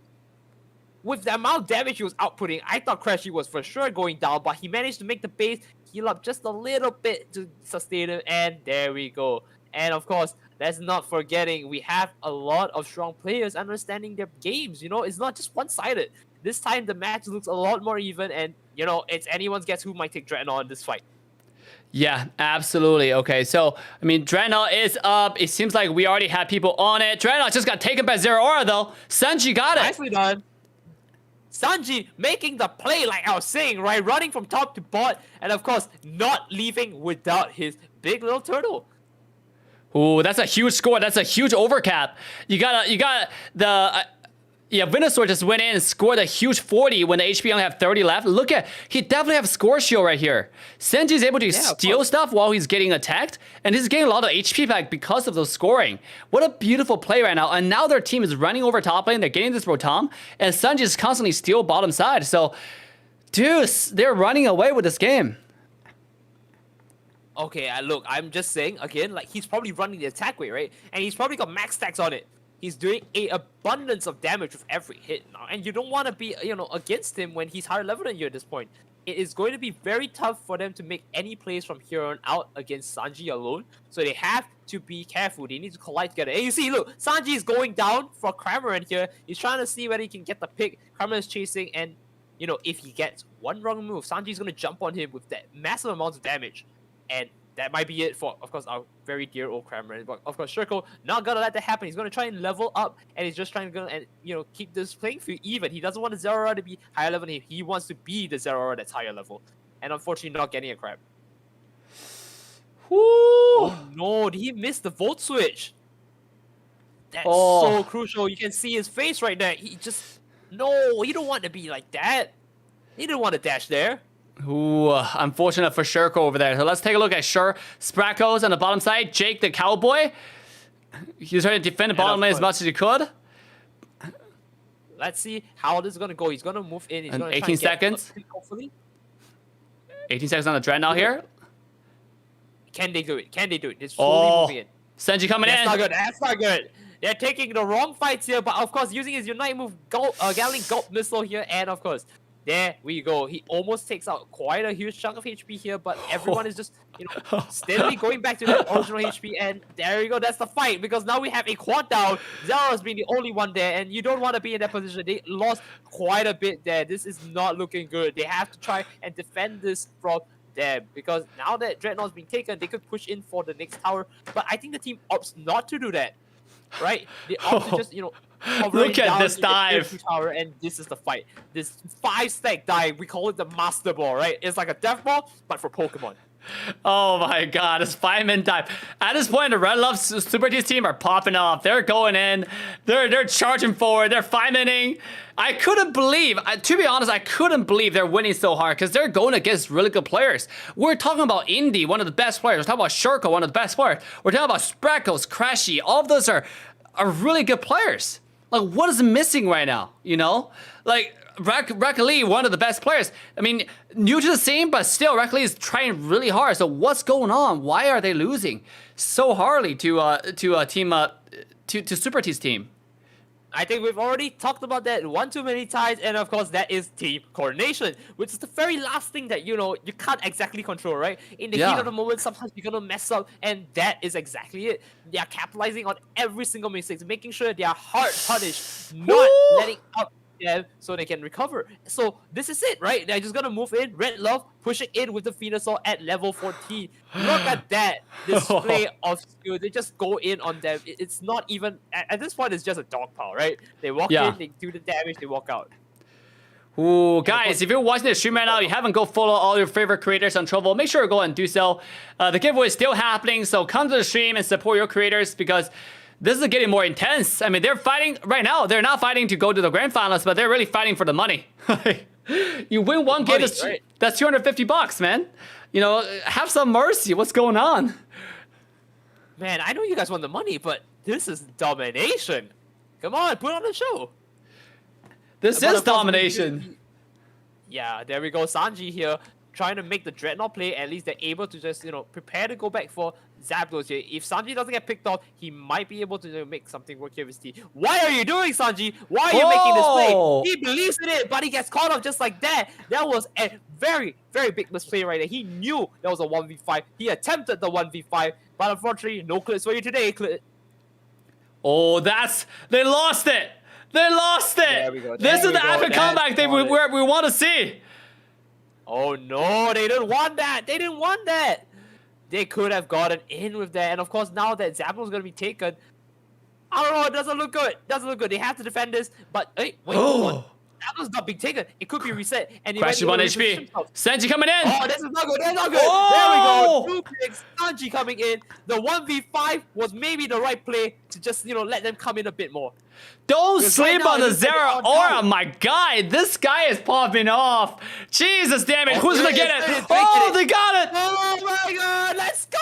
Speaker 2: With the amount of damage he was outputting, I thought Crashy was for sure going down, but he managed to make the base heal up just a little bit to sustain him, and there we go. And of course, let's not forgetting, we have a lot of strong players understanding their games, it's not just one-sided. This time, the match looks a lot more even, and, it's anyone's guess who might take Dreadnought in this fight.
Speaker 1: Yeah, absolutely. Okay, so, Dreadnought is up. It seems like we already had people on it. Dreadnought just got taken by Zeraora, though. Sanji got it.
Speaker 2: Nicely done. Sanji making the play like I was saying, right? Running from top to bot, and of course, not leaving without his big little turtle.
Speaker 1: Ooh, that's a huge score. That's a huge overcap. You got the Yeah, Venusaur just went in and scored a huge 40 when the HP only have 30 left. Look at, he definitely have score shield right here. Senji's able to steal stuff while he's getting attacked, and he's getting a lot of HP back because of those scoring. What a beautiful play right now. And now their team is running over top lane, they're getting this Rotom, and Senji is constantly steal bottom side. So, dude, they're running away with this game.
Speaker 2: Okay, look, I'm just saying, again, like, he's probably running the attack way, right? And he's probably got max stacks on it. He's doing a abundance of damage with every hit now, and you don't want to be, against him when he's higher level than you at this point. It is going to be very tough for them to make any plays from here on out against Sanji alone, so they have to be careful. They need to collide together. And you see, look, Sanji is going down for Cramoran here. He's trying to see whether he can get the pick. Cramoran is chasing, and, if he gets one wrong move, Sanji's going to jump on him with that massive amount of damage, and that might be it for, of course, our very dear old Cramoran. But, of course, Shirko not going to let that happen. He's going to try and level up, and he's just trying to go and, keep this playing field even. He doesn't want the Zeraora to be higher level than him. He wants to be the Zeraora that's higher level. And, unfortunately, not getting a crab.
Speaker 1: Woo!
Speaker 2: Oh, no. Did he miss the Volt Switch? That's so crucial. You can see his face right there. He just... No, you don't want to be like that. He didn't want to dash there.
Speaker 1: Ooh, unfortunate for Shirko over there. So let's take a look at Sprackos on the bottom side. Jake the cowboy. He's trying to defend the bottom lane as much as he could.
Speaker 2: Let's see how this is going to go. He's going to move in. He's going to
Speaker 1: 18 seconds.
Speaker 2: Hopefully.
Speaker 1: 18 seconds on the Dreadnought here.
Speaker 2: Can they do it? Can they do it? They're slowly moving in.
Speaker 1: Senji coming in.
Speaker 2: That's not good. That's not good. They're taking the wrong fights here, but of course using his Unite move, Gatling Gulp Missile here, and of course, there we go. He almost takes out quite a huge chunk of HP here, but everyone is just, steadily going back to their original HP, and there you go. That's the fight, because now we have a quad down. Zera's being the only one there, and you don't want to be in that position. They lost quite a bit there. This is not looking good. They have to try and defend this from them, because now that Dreadnought's been taken, they could push in for the next tower, but I think the team opts not to do that. Right? They opt to just,
Speaker 1: look at this dive.
Speaker 2: Tower, and this is the fight. This 5-stack dive, we call it the Master Ball, right? It's like a death ball, but for Pokemon.
Speaker 1: Oh my god, this 5-man dive. At this point, the Red Love Super Teams team are popping off. They're going in. They're charging forward. They're 5-manning. I couldn't believe, to be honest, I couldn't believe they're winning so hard, because they're going against really good players. We're talking about Indy, one of the best players. We're talking about Shirko, one of the best players. We're talking about Sprackles, Crashy. All of those are really good players. Like, what is missing right now, Like, Rocket Lee, one of the best players. I mean, new to the scene, but still, Rocket Lee is trying really hard. So what's going on? Why are they losing so hardly to Super T's team?
Speaker 2: I think we've already talked about that one too many times, and of course that is team coordination, which is the very last thing that you can't exactly control, right? In the heat of the moment, sometimes you're gonna mess up, and that is exactly it. They are capitalizing on every single mistake, making sure they are hard punished, not letting up them so they can recover. So this is it, right? They're just gonna move in. Red Love pushing in with the Venusaur at level 14. Look at that display of skill. They just go in on them. It's not even at this point. It's just a dog pile, right? They walk in, they do the damage, they walk out.
Speaker 1: Ooh, guys, if you're watching this stream right now, you haven't go follow all your favorite creators on Trovo, make sure to go and do so. The giveaway is still happening, so come to the stream and support your creators, because this is getting more intense. I mean, they're fighting right now. They're not fighting to go to the grand finals, but they're really fighting for the money. You win one game, that's $250, man. Have some mercy. What's going on?
Speaker 2: Man, I know you guys want the money, but this is domination. Come on, put on the show.
Speaker 1: This is domination.
Speaker 2: Yeah, there we go. Sanji here trying to make the Dreadnought play. At least they're able to just, prepare to go back for Zapdos here. If Sanji doesn't get picked off, he might be able to make something work here with Steve. What are you doing, Sanji? Why are you making this play? He believes in it, but he gets caught off just like that. That was a very, very big misplay right there. He knew that was a 1v5. He attempted the 1v5, but unfortunately, no clips for you today, Clit.
Speaker 1: Oh, they lost it. They lost it.
Speaker 2: There we go.
Speaker 1: This is the epic comeback we want to see.
Speaker 2: Oh no, they didn't want that. They didn't want that. They could have gotten in with that. And of course, now that Zapdos is going to be taken, I don't know, it doesn't look good. Doesn't look good. They have to defend this. But, wait, hold on. Zapdos not being taken. It could be reset. And
Speaker 1: Crash 1 HP. Senji coming in.
Speaker 2: Oh, this is not good. That's not good. There we go. 2 picks. Sanji coming in. The 1v5 was maybe the right play to just, let them come in a bit more.
Speaker 1: Don't
Speaker 2: Because
Speaker 1: sleep
Speaker 2: right now,
Speaker 1: on the
Speaker 2: it looks like
Speaker 1: Zera
Speaker 2: they're on
Speaker 1: aura,
Speaker 2: top.
Speaker 1: my guy. This guy is popping off. Jesus damn it. Who's gonna get it?
Speaker 2: It's
Speaker 1: Oh, they got it.
Speaker 2: Oh my god, let's go!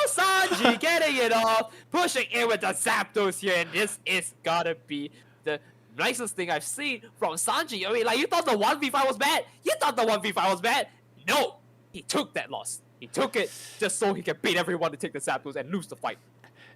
Speaker 2: Sanji getting it off, pushing in with the Zapdos here, and this is gotta be the nicest thing I've seen from Sanji. I mean, like, you thought the 1v5 was bad? You thought the 1v5 was bad? No! He took that loss. He took it just so he can beat everyone to take the Zapdos and lose the fight.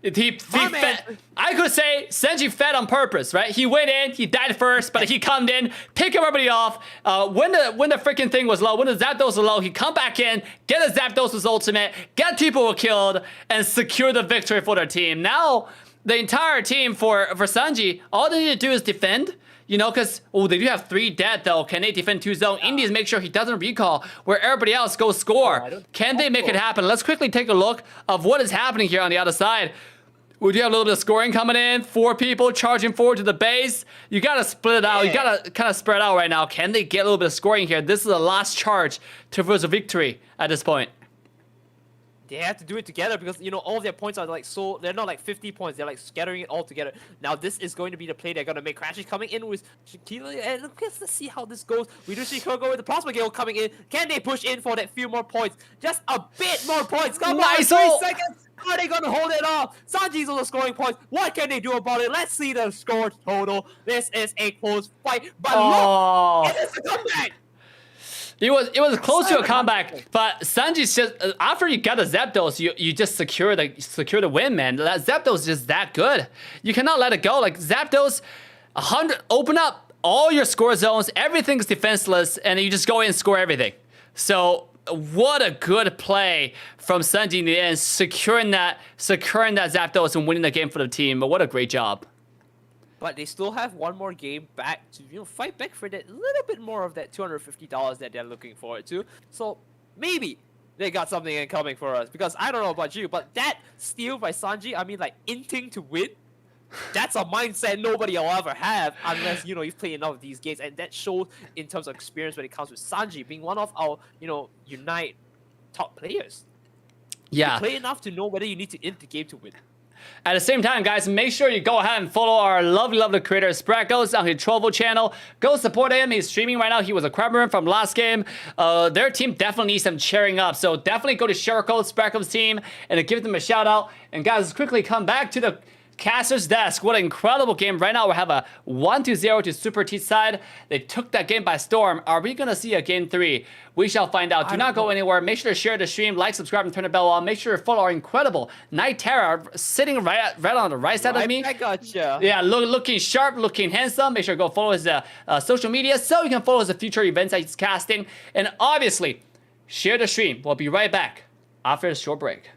Speaker 1: He
Speaker 2: My man.
Speaker 1: fed. I could say Senji fed on purpose, right? He went in, he died first, but he come in, pick everybody off. When the freaking thing was low, when the Zapdos was low, he come back in, get a Zapdos' ultimate, get people killed, and secure the victory for their team. Now, the entire team for Sanji, all they need to do is defend. You know, because, they do have 3 dead, though. Can they defend 2 zone? Indies make sure he doesn't recall where everybody else goes score. Can they make it happen? Let's quickly take a look of what is happening here on the other side. We do have a little bit of scoring coming in. 4 people charging forward to the base. You got to split it out. You got to kind of spread out right now. Can they get a little bit of scoring here? This is the last charge towards a victory at this point.
Speaker 2: They have to do it together because, you know, all of their points are like so, they're not like 50 points, they're like scattering it all together. Now this is going to be the play they're going to make. Crash is coming in with Shaquille, and let's see how this goes. We do see Kurgo with the Plasma Gale coming in. Can they push in for that few more points? Just a bit more points. Come
Speaker 1: Nice.
Speaker 2: on, 3 seconds. Are they going to hold it off? Sanji's on the scoring points. What can they do about it? Let's see the score total. This is a close fight, but
Speaker 1: Oh.
Speaker 2: look, it is a comeback.
Speaker 1: It was close to a comeback, but Sanji's just after you got the Zapdos, you just secure the win, man. That Zapdos is just that good. You cannot let it go. Like Zapdos, 100 open up all your score zones, everything's defenseless, and you just go in and score everything. So what a good play from Sanji in the end, securing that Zapdos and winning the game for the team. But what a great job.
Speaker 2: But they still have one more game back to, you know, fight back for that little bit more of that $250 that they're looking forward to. So maybe they got something in coming for us. Because I don't know about you, but that steal by Sanji, I mean, like, inting to win, that's a mindset nobody will ever have unless, you know, you've played enough of these games. And that shows in terms of experience when it comes with Sanji being one of our, you know, Unite top players.
Speaker 1: Yeah.
Speaker 2: You play enough to know whether you need to int the game to win.
Speaker 1: At the same time, guys, make sure you go ahead and follow our lovely creator, Sprackles, on his Trovo channel. Go support him. He's streaming right now. He was a Crabber from last game. Their team definitely needs some cheering up. So definitely go to share code Sprackles team and give them a shout out. And guys, let's quickly come back to the Caster's desk. What an incredible game. Right now we have a 1-0 to Super T side. They took that game by storm. Are we going to see a game 3? We shall find out. Do not go anywhere. Make sure to share the stream, like, subscribe, and turn the bell on. Make sure to follow our incredible Night Terror sitting right on the right side of me.
Speaker 2: I gotcha.
Speaker 1: Yeah, looking sharp, looking handsome. Make sure to go follow his social media so you can follow his future events that he's casting. And obviously, share the stream. We'll be right back after a short break.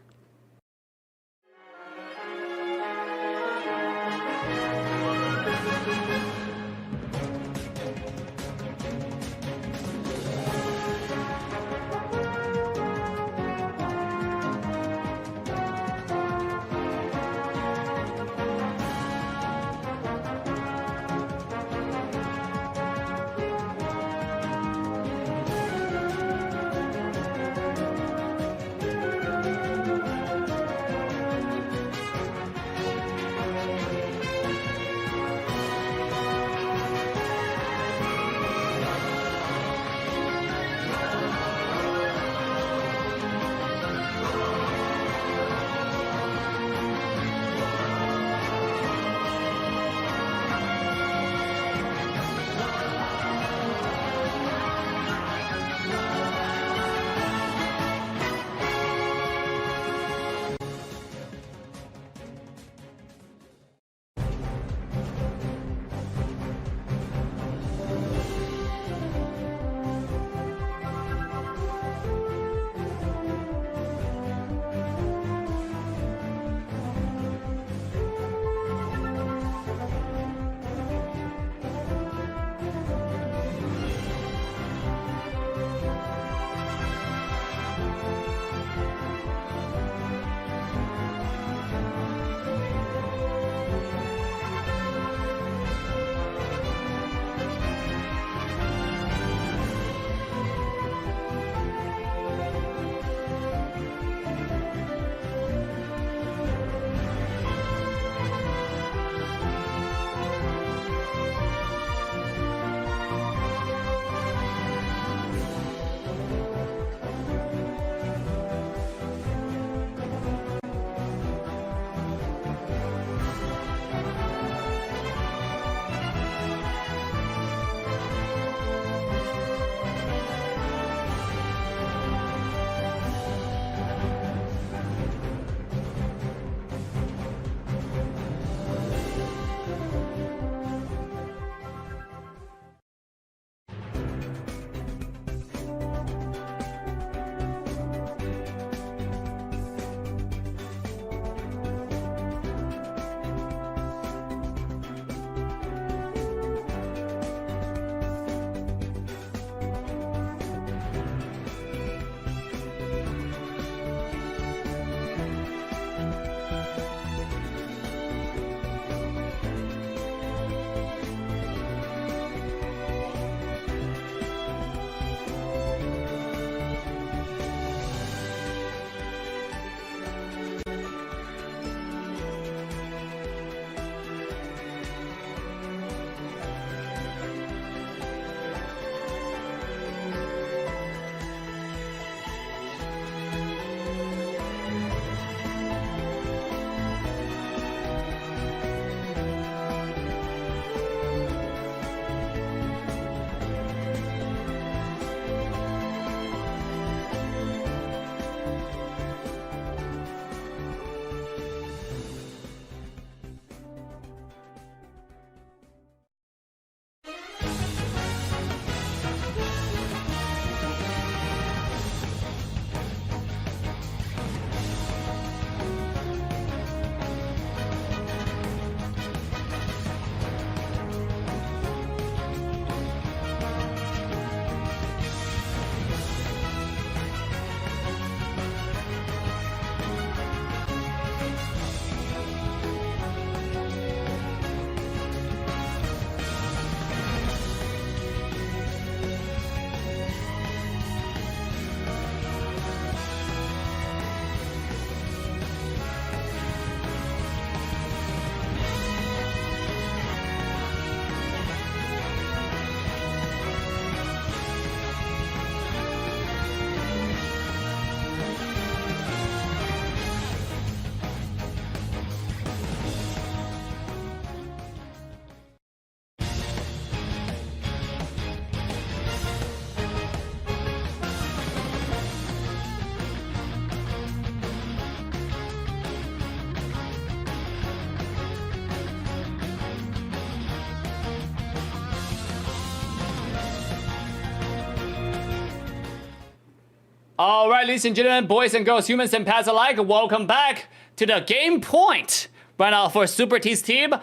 Speaker 1: All right, ladies and gentlemen, boys and girls, humans and pets alike, welcome back to the game point. Right now for Super T's team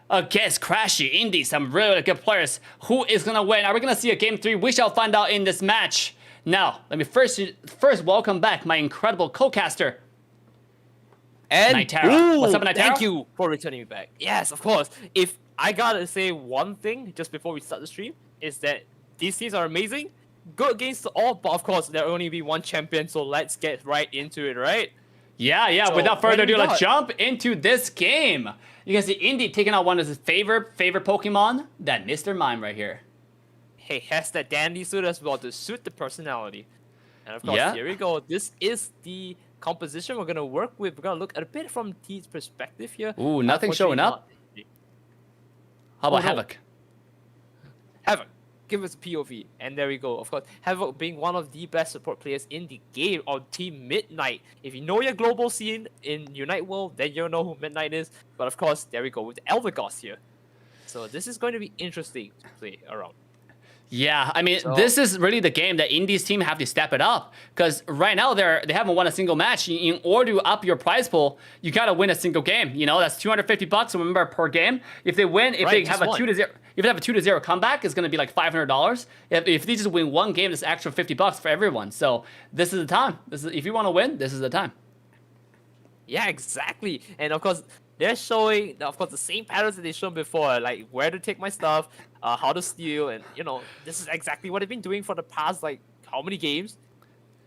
Speaker 1: against Crashy, Indy, some really good players. Who is gonna win? Are we gonna see a game 3? We shall find out in this match. Now, let me first welcome back my incredible co-caster,
Speaker 2: And
Speaker 1: Nitara. What's up, Nitara?
Speaker 2: Thank you for returning me back. Yes, of course. If I gotta say one thing just before we start the stream, is that these teams are amazing, good against all, but of course there'll only be one champion, so let's get right into it, right?
Speaker 1: Yeah.
Speaker 2: So,
Speaker 1: Without further
Speaker 2: what do
Speaker 1: ado,
Speaker 2: we
Speaker 1: let's
Speaker 2: got?
Speaker 1: jump into this game. You can see Indy taking out one of his favorite Pokemon, that Mr. Mime right here.
Speaker 2: Hey, has that dandy suit as well to suit the personality. And of course,
Speaker 1: Yeah.
Speaker 2: here we go. This is the composition we're gonna work with. We're gonna look at a bit from T's perspective here.
Speaker 1: Ooh, nothing showing up. How about
Speaker 2: Oh, no.
Speaker 1: Havoc?
Speaker 2: Havoc, give us a POV. And there we go. Of course, Havoc being one of the best support players in the game on Team Midnight. If you know your global scene in Unite World, then you'll know who Midnight is. But of course, there we go with Elvegos here. So this is going to be interesting to play around.
Speaker 1: Yeah, I mean,
Speaker 2: So-
Speaker 1: this is really the game that Indy's team have to step it up. Because right now, they haven't won a single match. In order to up your prize pool, you got to win a single game. You know, that's $250, remember, per game. If they win, if they
Speaker 2: Right,
Speaker 1: have
Speaker 2: just
Speaker 1: a
Speaker 2: one.
Speaker 1: 2-0, if they have a 2-0 comeback, it's going to be like $500. If they just win one game, it's extra $50 for everyone. So this is the time. If you want to win, this is the time.
Speaker 2: Yeah, exactly. And of course, they're showing, of course, the same patterns that they've shown before, like where to take my stuff, how to steal, and you know, this is exactly what they've been doing for the past, like, how many games?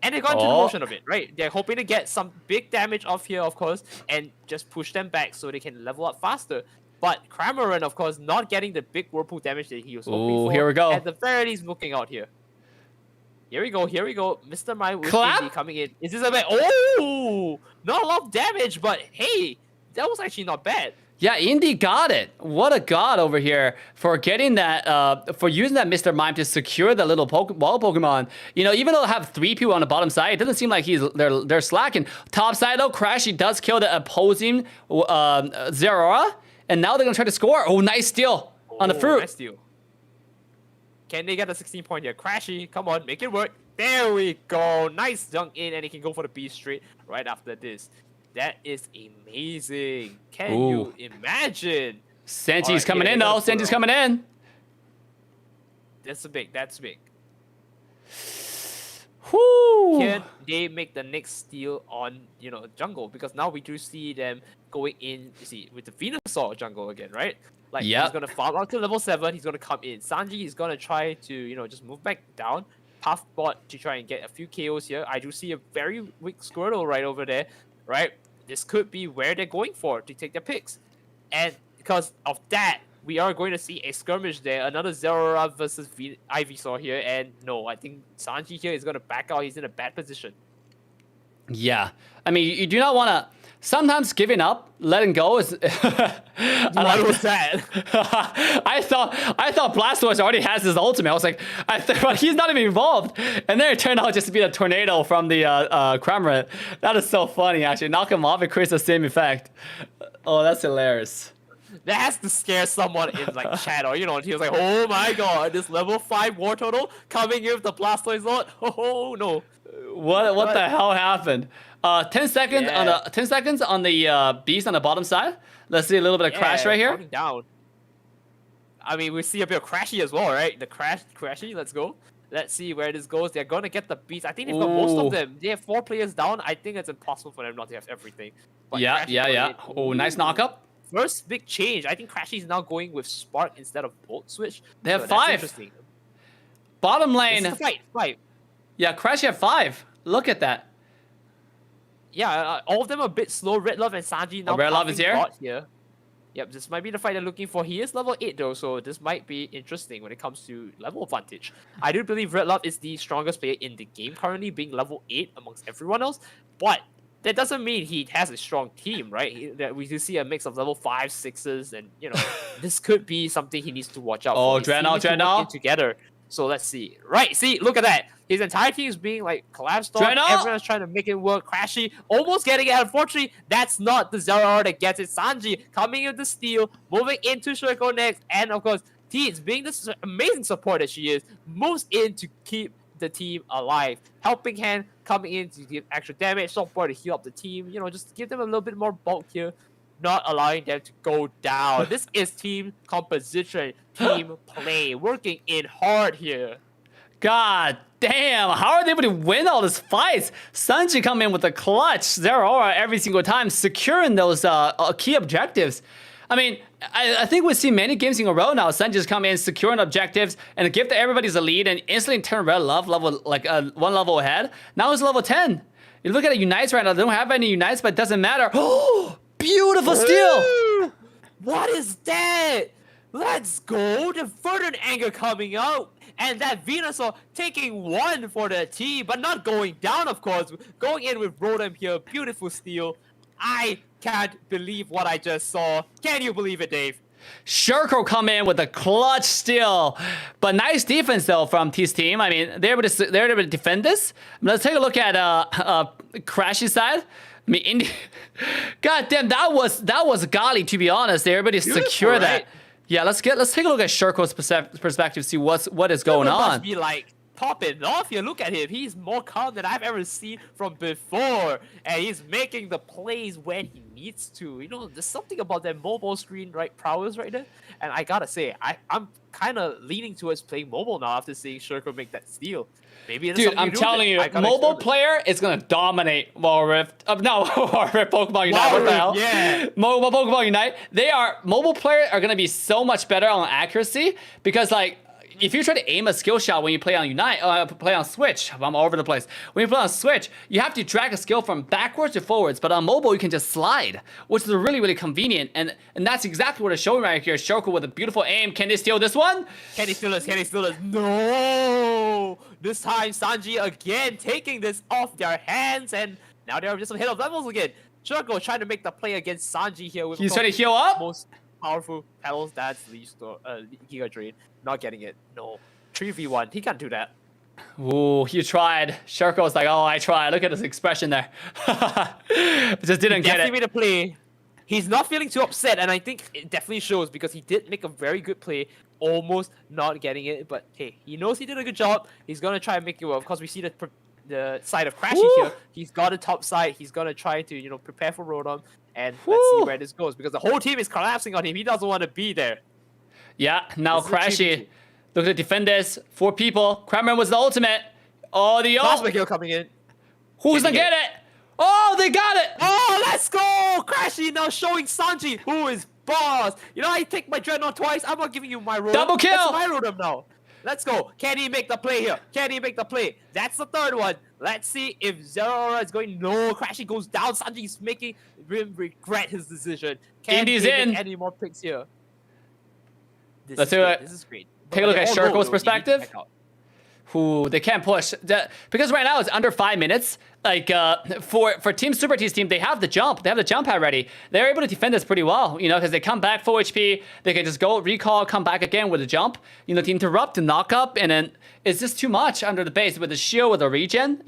Speaker 2: And they got into the
Speaker 1: Oh.
Speaker 2: motion of it, right? They're hoping to get some big damage off here, of course, and just push them back so they can level up faster. But Cramoran, of course, not getting the big whirlpool damage that he was hoping
Speaker 1: Ooh,
Speaker 2: for.
Speaker 1: here we go.
Speaker 2: At the very least, looking out here. Here we go. Mr. Mime with
Speaker 1: Clap?
Speaker 2: Indy coming in. Is this a bit? Oh, not a lot of damage, but hey, that was actually not bad.
Speaker 1: Yeah, Indy got it. What a god over here for getting that, for using that Mr. Mime to secure the little wall Pokemon. You know, even though they have 3 people on the bottom side, it doesn't seem like they're slacking. Top side though, Crashy does kill the opposing Zeraora, and now they're gonna try to score. Oh, nice steal on the
Speaker 2: Oh,
Speaker 1: fruit.
Speaker 2: Nice steal. Can they get a 16 point here? Crashy, come on, make it work. There we go. Nice dunk in, and he can go for the B straight right after this. That is amazing. Can you imagine?
Speaker 1: Senti's
Speaker 2: Alright,
Speaker 1: coming
Speaker 2: yeah,
Speaker 1: in
Speaker 2: they
Speaker 1: though.
Speaker 2: gotta
Speaker 1: Senti's
Speaker 2: throw.
Speaker 1: coming in.
Speaker 2: That's big. That's big.
Speaker 1: Whoo!
Speaker 2: Can they make the next steal on, you know, jungle? Because now we do see them going in, you see, with the Venusaur jungle again, right? Like,
Speaker 1: Yep.
Speaker 2: he's going to farm out to level 7, he's going to come in. Sanji is going to try to, you know, just move back down, path bot to try and get a few KOs here. I do see a very weak Squirtle right over there, right? This could be where they're going for to take their picks. And because of that, we are going to see a skirmish there. Another Zeraora versus Ivysaur here. And no, I think Sanji here is going to back out. He's in a bad position.
Speaker 1: Yeah, I mean, you do not want to. Sometimes giving up, letting go is.
Speaker 2: What was that?
Speaker 1: I thought Blastoise already has his ultimate. I was like, but he's not even involved. And then it turned out just to be a tornado from the Cramorant. That is so funny, actually. Knock him off, it creates the same effect. Oh, that's hilarious.
Speaker 2: That has to scare someone in like chat, or you know, he was like, "Oh my god, this level 5 war total coming in with the Blastoise Lord." Oh no!
Speaker 1: What the hell happened? 10 seconds on
Speaker 2: Yeah.
Speaker 1: the 10 seconds on the beast on the bottom side. Let's see a little bit of crash right here.
Speaker 2: counting down. I mean, we see a bit of Crashy as well, right? The Crashy. Let's go. Let's see where this goes. They're gonna get the beast. I think they've got most
Speaker 1: Ooh.
Speaker 2: of them. They have 4 players down. I think it's impossible for them not to have everything. But
Speaker 1: Yeah.
Speaker 2: Crashy got it.
Speaker 1: Oh, nice knock up.
Speaker 2: First big change. I think Crashy is now going with Spark instead of Bolt Switch.
Speaker 1: They have
Speaker 2: So that's
Speaker 1: 5.
Speaker 2: interesting.
Speaker 1: Bottom
Speaker 2: This
Speaker 1: lane.
Speaker 2: is the fight.
Speaker 1: Yeah, Crash had 5. Look at that.
Speaker 2: Yeah, all of them are a bit slow. Red Love and Sanji now
Speaker 1: Red Love is
Speaker 2: puffing
Speaker 1: here?
Speaker 2: bot here. Yep, this might be the fight they're looking for. He is level 8 though, so this might be interesting when it comes to level advantage. I do believe Red Love is the strongest player in the game currently, being level 8 amongst everyone else. But that doesn't mean he has a strong team, right? That we do see a mix of level 5, 6s, and you know, this could be something he needs to watch out
Speaker 1: Oh,
Speaker 2: for. His team
Speaker 1: Dreadnought,
Speaker 2: needs to work
Speaker 1: Dreadnought.
Speaker 2: in together. So let's see. Right, see, look at that. His entire team is being like collapsed on.
Speaker 1: Dreadnought!
Speaker 2: Everyone's trying to make it work. Crashy, almost getting it. Unfortunately, that's not the Zeraora that gets it. Sanji coming in the steal, moving into Circle next, and of course, Teens, being this amazing support that she is, moves in to keep the team alive. Helping Hand coming in to give extra damage, software to heal up the team. You know, just give them a little bit more bulk here, not allowing them to go down. This is team composition, team play, working in hard here.
Speaker 1: God damn, how are they able to win all these fights? Sanji come in with a clutch, zero aura every single time, securing those key objectives. I mean, I think we've seen many games in a row now. Sanji's come in, securing objectives, and give everybody's a lead, and instantly turn Red Love level like one level ahead. Now it's level 10. You look at the Unites right now, they don't have any Unites, but it doesn't matter. Oh, beautiful steal!
Speaker 2: What is that? Let's go! The Verdant Anger coming out, and that Venusaur taking one for the team, but not going down, of course. Going in with Rotom here, beautiful steal. I can't believe what I just saw. Can you believe it, Dave?
Speaker 1: Shurko come in with a clutch steal, but nice defense though from T's team. I mean, they're able to defend this. Let's take a look at Crashy's side. I mean, God damn, that was golly, to be honest. They're able to secure
Speaker 2: right?
Speaker 1: that. Yeah, let's take a look at Shurko's perspective, see what is going on.
Speaker 2: Must be like popping off here. Look at him. He's more calm than I've ever seen from before, and he's making the plays when he needs to. You know, there's something about that mobile screen prowess right there, and I gotta say, I'm kind of leaning towards playing mobile now after seeing Shurko make that steal. Maybe it's
Speaker 1: Dude, I'm telling you, mobile player is gonna dominate Wild Rift. No, Wild Rift Pokemon Unite. What the hell?
Speaker 2: Yeah.
Speaker 1: Mobile Pokemon Unite. Mobile players are gonna be so much better on accuracy because like. If you try to aim a skill shot when you play on Unite, play on Switch, I'm all over the place. When you play on Switch, you have to drag a skill from backwards to forwards, but on mobile, you can just slide, which is really, really convenient. And that's exactly what it's showing right here. Shurko with a beautiful aim. Can they steal this one?
Speaker 2: Can he steal this? Can he steal this? No! This time, Sanji again taking this off their hands, and now they're just ahead of levels again. Shurko trying to make the play against Sanji here with
Speaker 1: He's trying to heal up?
Speaker 2: most powerful petals. That's Giga Drain. Not getting it. No. 3v1. He can't do that.
Speaker 1: Ooh, he tried. Shurko was like, oh, I tried. Look at his expression there. Just didn't get
Speaker 2: Definitely
Speaker 1: it.
Speaker 2: made a play. He's not feeling too upset, and I think it definitely shows because he did make a very good play, almost not getting it. But hey, he knows he did a good job. He's gonna try and make it work. Of course, we see the side of Crashy here. He's got a top side. He's gonna try to prepare for Rotom, and let's see where this goes because the whole team is collapsing on him. He doesn't want to be there.
Speaker 1: Yeah, now
Speaker 2: This is a
Speaker 1: Crashy.
Speaker 2: GG.
Speaker 1: Look at the defenders. 4 people. Crabman was the ultimate. Oh, the
Speaker 2: Cosmic Hill coming in.
Speaker 1: Who's gonna get it? Oh, they got it!
Speaker 2: Oh, let's go! Crashy now showing Sanji who is boss. You know, I take my Dreadnought twice. I'm not giving you my Rotom.
Speaker 1: Double kill!
Speaker 2: That's my Rotom now. Let's go. Can he make the play here? Can he make the play? That's the third one. Let's see if Zero Aura is going. No, Crashy goes down. Sanji's making him regret his decision. Can
Speaker 1: Indies
Speaker 2: he
Speaker 1: in.
Speaker 2: make any more picks here?
Speaker 1: Let's do it.
Speaker 2: This is great.
Speaker 1: Take a look at
Speaker 2: They all go,
Speaker 1: Shurko's
Speaker 2: though.
Speaker 1: perspective.
Speaker 2: You need to check out.
Speaker 1: Ooh, they can't push. Because right now it's under 5 minutes. Like, for Team Super T's team, they have the jump. They have the jump pad ready. They're able to defend this pretty well, because they come back full HP. They can just go, recall, come back again with a jump, to interrupt, to knock up, and then it's just too much under the base with the shield, with the regen,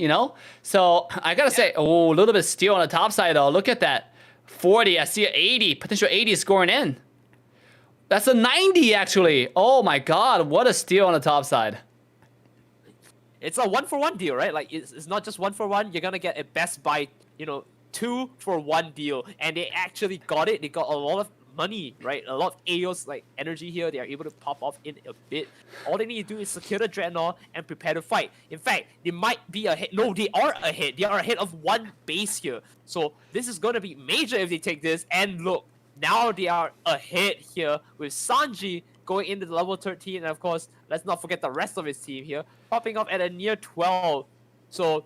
Speaker 1: So, I gotta say, a little bit of steal on the top side, though. Look at that. 40, I see 80, potential 80 scoring in. That's a 90, actually. Oh my god, what a steal on the top side.
Speaker 2: It's a 1-for-1 deal, right? Like, it's not just 1-for-1. You're gonna get a best buy, 2-for-1 deal. And they actually got it. They got a lot of money, right? A lot of Aeos, like, energy here. They are able to pop off in a bit. All they need to do is secure the Dreadnought and prepare to fight. In fact, they might be ahead. No, they are ahead. They are ahead of 1 base here. So, this is gonna be major if they take this. And look, now they are ahead here with Sanji going into the level 13, and of course, let's not forget the rest of his team here, popping up at a near 12. So,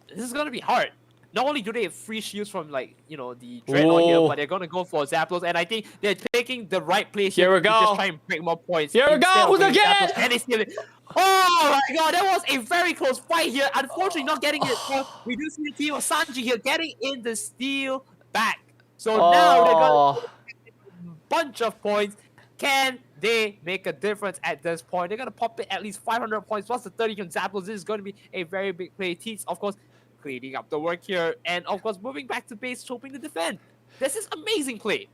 Speaker 2: this is going to be hard. Not only do they have free shields from, like, the Dreadnought here, but they're going to go for Zapdos, and I think they're taking the right place
Speaker 1: Here we
Speaker 2: to
Speaker 1: go.
Speaker 2: just try and break more points.
Speaker 1: Here we go.
Speaker 2: instead of
Speaker 1: Who's
Speaker 2: going
Speaker 1: gonna get
Speaker 2: Zapdos.
Speaker 1: it?
Speaker 2: And they steal it. Oh my god, that was a very close fight here. Unfortunately, not getting it. So we do see the team of Sanji here getting in the steal back. So now they're going to get a bunch of points. Can they make a difference at this point? They're going to pop it at least 500 points plus the 30 from Zapdos. This is going to be a very big play. Teams, of course, cleaning up the work here. And, of course, moving back to base, hoping to defend. This is amazing play.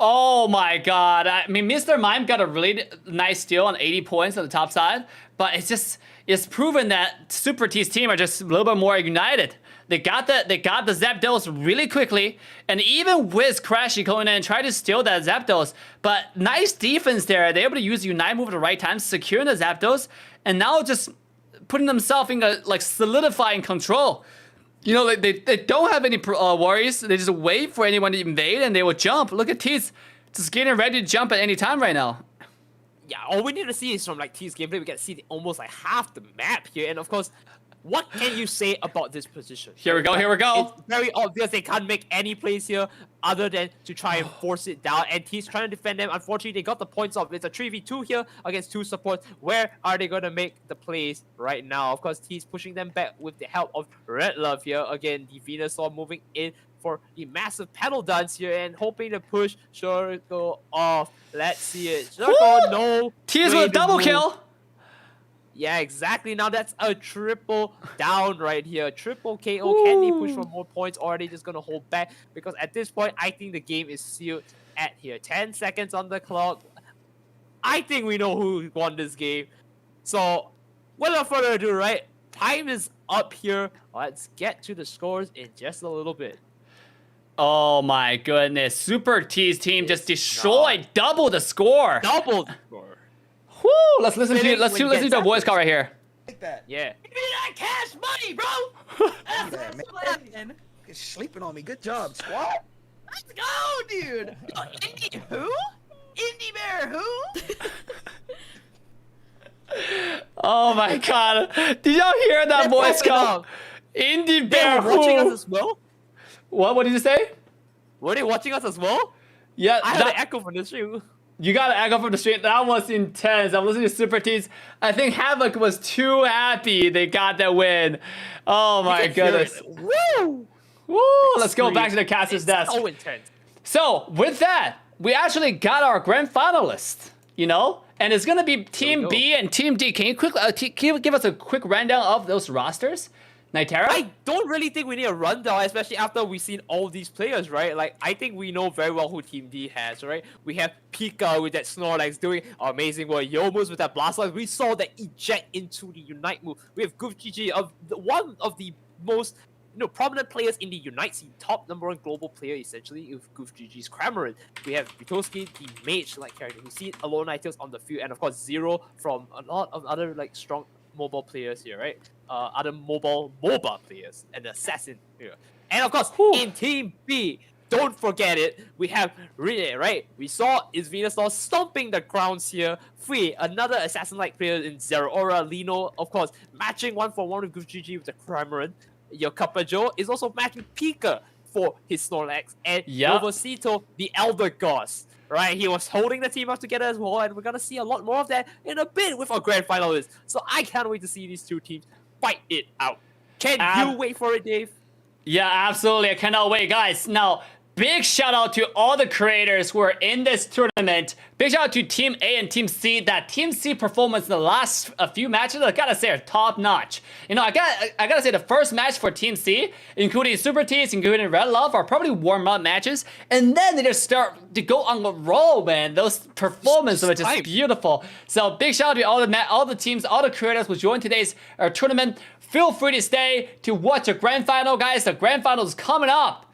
Speaker 1: Oh my god. I mean, Mr. Mime got a really nice steal on 80 points on the top side. But it's just, it's proven that Super T's team are just a little bit more united. They got the Zapdos really quickly, and even with Crashy going in and trying to steal that Zapdos, but nice defense there. They're able to use Unite move at the right time, securing the Zapdos, and now just putting themselves in a solidifying control. You know, they don't have any worries. They just wait for anyone to invade, and they will jump. Look at T's just getting ready to jump at any time right now.
Speaker 2: Yeah, all we need to see is from T's gameplay, we can see almost half the map here, and of course, what can you say about this position?
Speaker 1: Here we go.
Speaker 2: It's very obvious they can't make any plays here other than to try and force it down. And T's trying to defend them. Unfortunately, they got the points off. It's a 3v2 here against 2 supports. Where are they going to make the plays right now? Of course, T's pushing them back with the help of Red Love here. Again, the Venusaur moving in for the massive pedal dance here and hoping to push Circle off. Let's see it. Circle, no.
Speaker 1: T's with a double kill.
Speaker 2: Yeah, exactly. Now that's a triple down right here. Triple KO. Can they push for more points, or are they just going to hold back? Because at this point, I think the game is sealed at here. 10 seconds on the clock. I think we know who won this game. So, without further ado, right? Time is up here. Let's get to the scores in just a little bit.
Speaker 1: Oh my goodness. Super T's team just destroyed double the score.
Speaker 2: Double the score.
Speaker 1: Woo! Let's listen to the voice call right here.
Speaker 6: Like that.
Speaker 2: Yeah.
Speaker 9: Give me that cash money, bro.
Speaker 6: That's what man. You're sleeping on me. Good job, squad.
Speaker 9: Let's go, dude. Yo, Indie who? Indie Bear who?
Speaker 1: Oh my god. Did y'all hear that voice call? Indie Bear
Speaker 2: They were watching us
Speaker 1: who?
Speaker 2: as well?
Speaker 1: What did you say?
Speaker 2: Were they watching us as well?
Speaker 1: Yeah,
Speaker 2: I heard an echo from the stream.
Speaker 1: you got an echo from the street. That was intense. I'm listening to Super T's. I think Havoc was too happy they got that win. Oh my goodness.
Speaker 2: Woo!
Speaker 1: Woo! Let's go back to the caster's desk.
Speaker 2: So intense.
Speaker 1: So, with that, we actually got our grand finalists, you know? And it's gonna be Team B and Team D. Can you give us a quick rundown of those rosters? Nitera?
Speaker 2: I don't really think we need a rundown, especially after we've seen all these players, right? Like, I think we know very well who Team D has, right? We have Pika with that Snorlax doing amazing work. Yomus with that Blast Light. We saw that eject into the Unite move. We have Goof GG, one of the most prominent players in the Unite scene, top #1 global player essentially, with Goof GG's Cramorant. We have Butoski, the mage-like character. We see Alone Nitels on the field, and of course Zero from a lot of other strong mobile players here, right? Other MOBA players, and the Assassin here. And of course, in Team B, don't forget it, we have Rinne, right? We saw is Venusaur stomping the grounds here. Free, another Assassin-like player in Zeraora. Lino, of course, matching 1-for-1 with Goof GG with the Cramorant. Your Kapajo is also matching Pika for his Snorlax. And Novosito, the Elder Gods. Right, he was holding the team up together as well, and we're gonna see a lot more of that in a bit with our grand finalists. So I can't wait to see these two teams fight it out. Can you wait for it, Dave?
Speaker 1: Yeah, absolutely. I cannot wait, guys. Now, big shout out to all the creators who are in this tournament. Big shout out to Team A and Team C. That Team C performance in the last few matches, I gotta say, are top notch. You know, I gotta say the first match for Team C, including Super T's, including Red Love, are probably warm-up matches, and then they just start to go on the roll, man. Those performances are just beautiful. So big shout out to all the teams, all the creators who joined today's tournament. Feel free to stay to watch the grand final, guys. The grand final is coming up.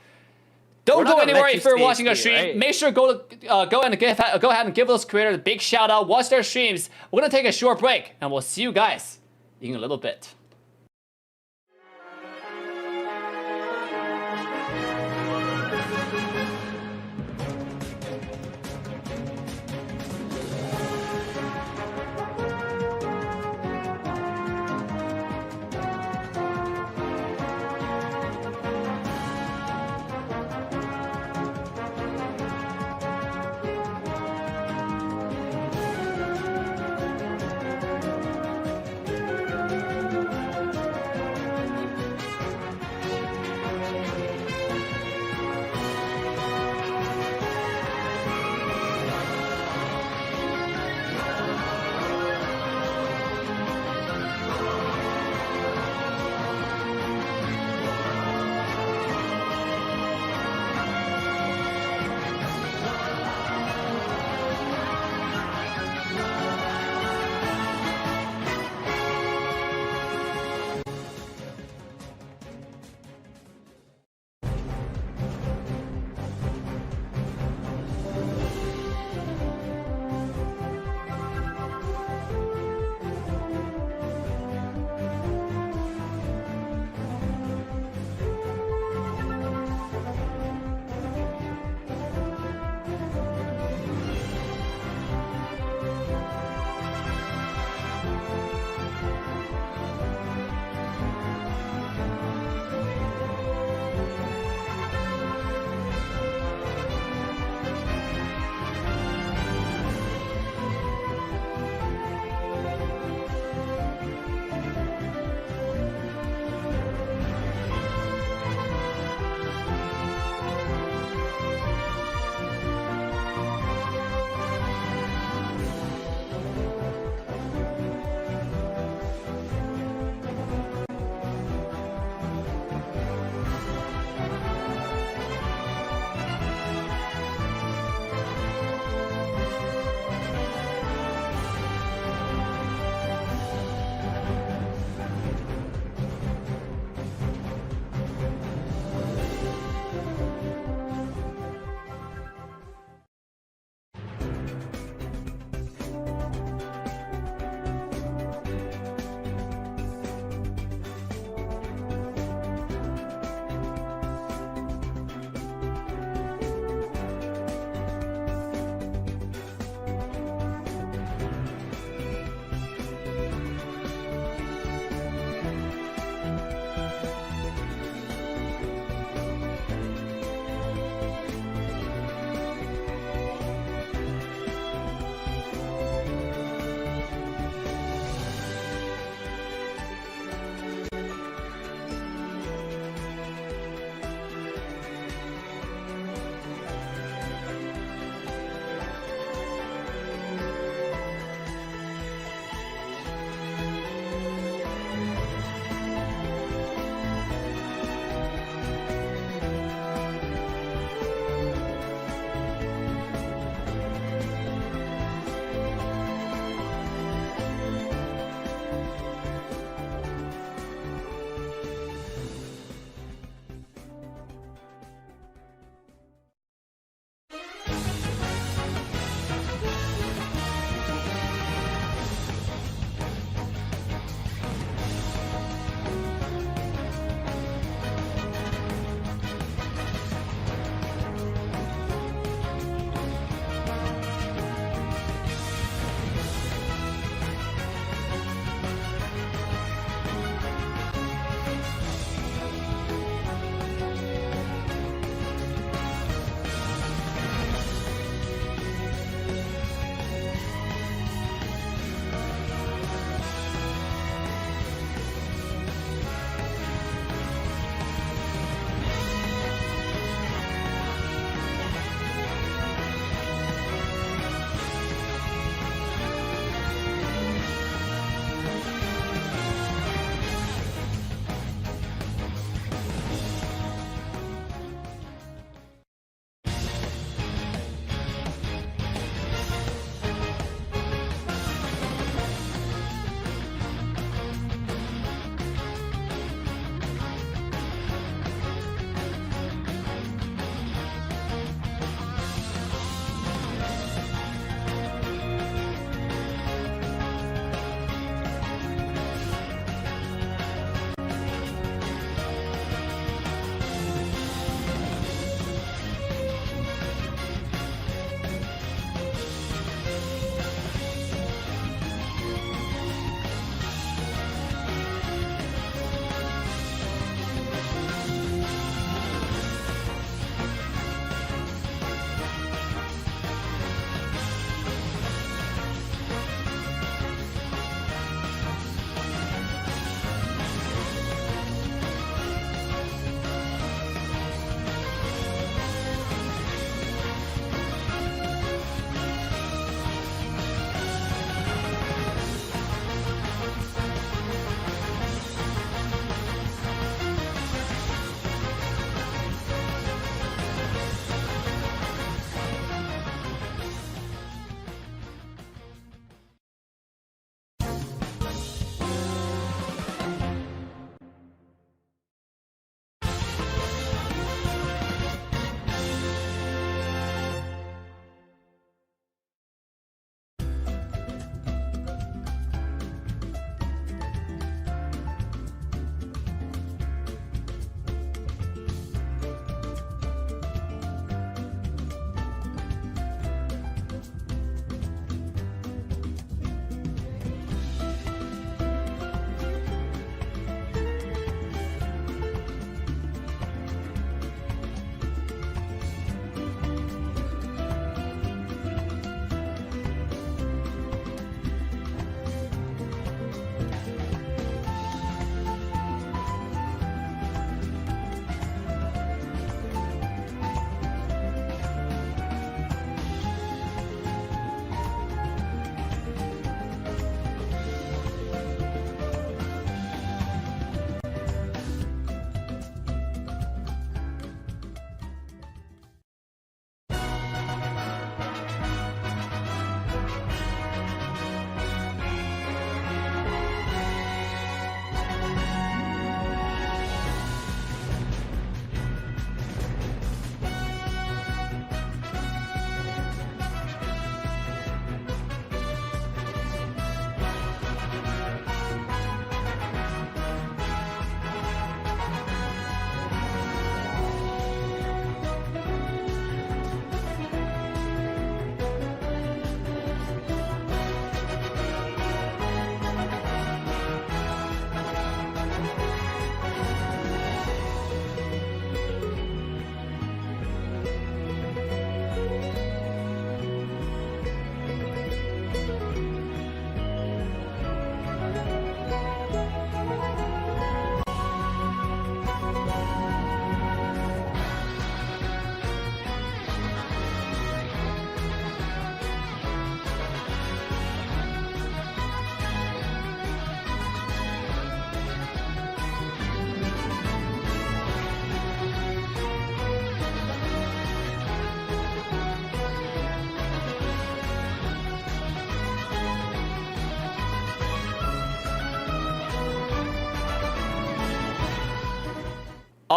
Speaker 1: Don't go anywhere if you're watching a stream. Right? Make sure go ahead and give those creators a big shout out. Watch their streams. We're gonna take a short break, and we'll see you guys in a little bit.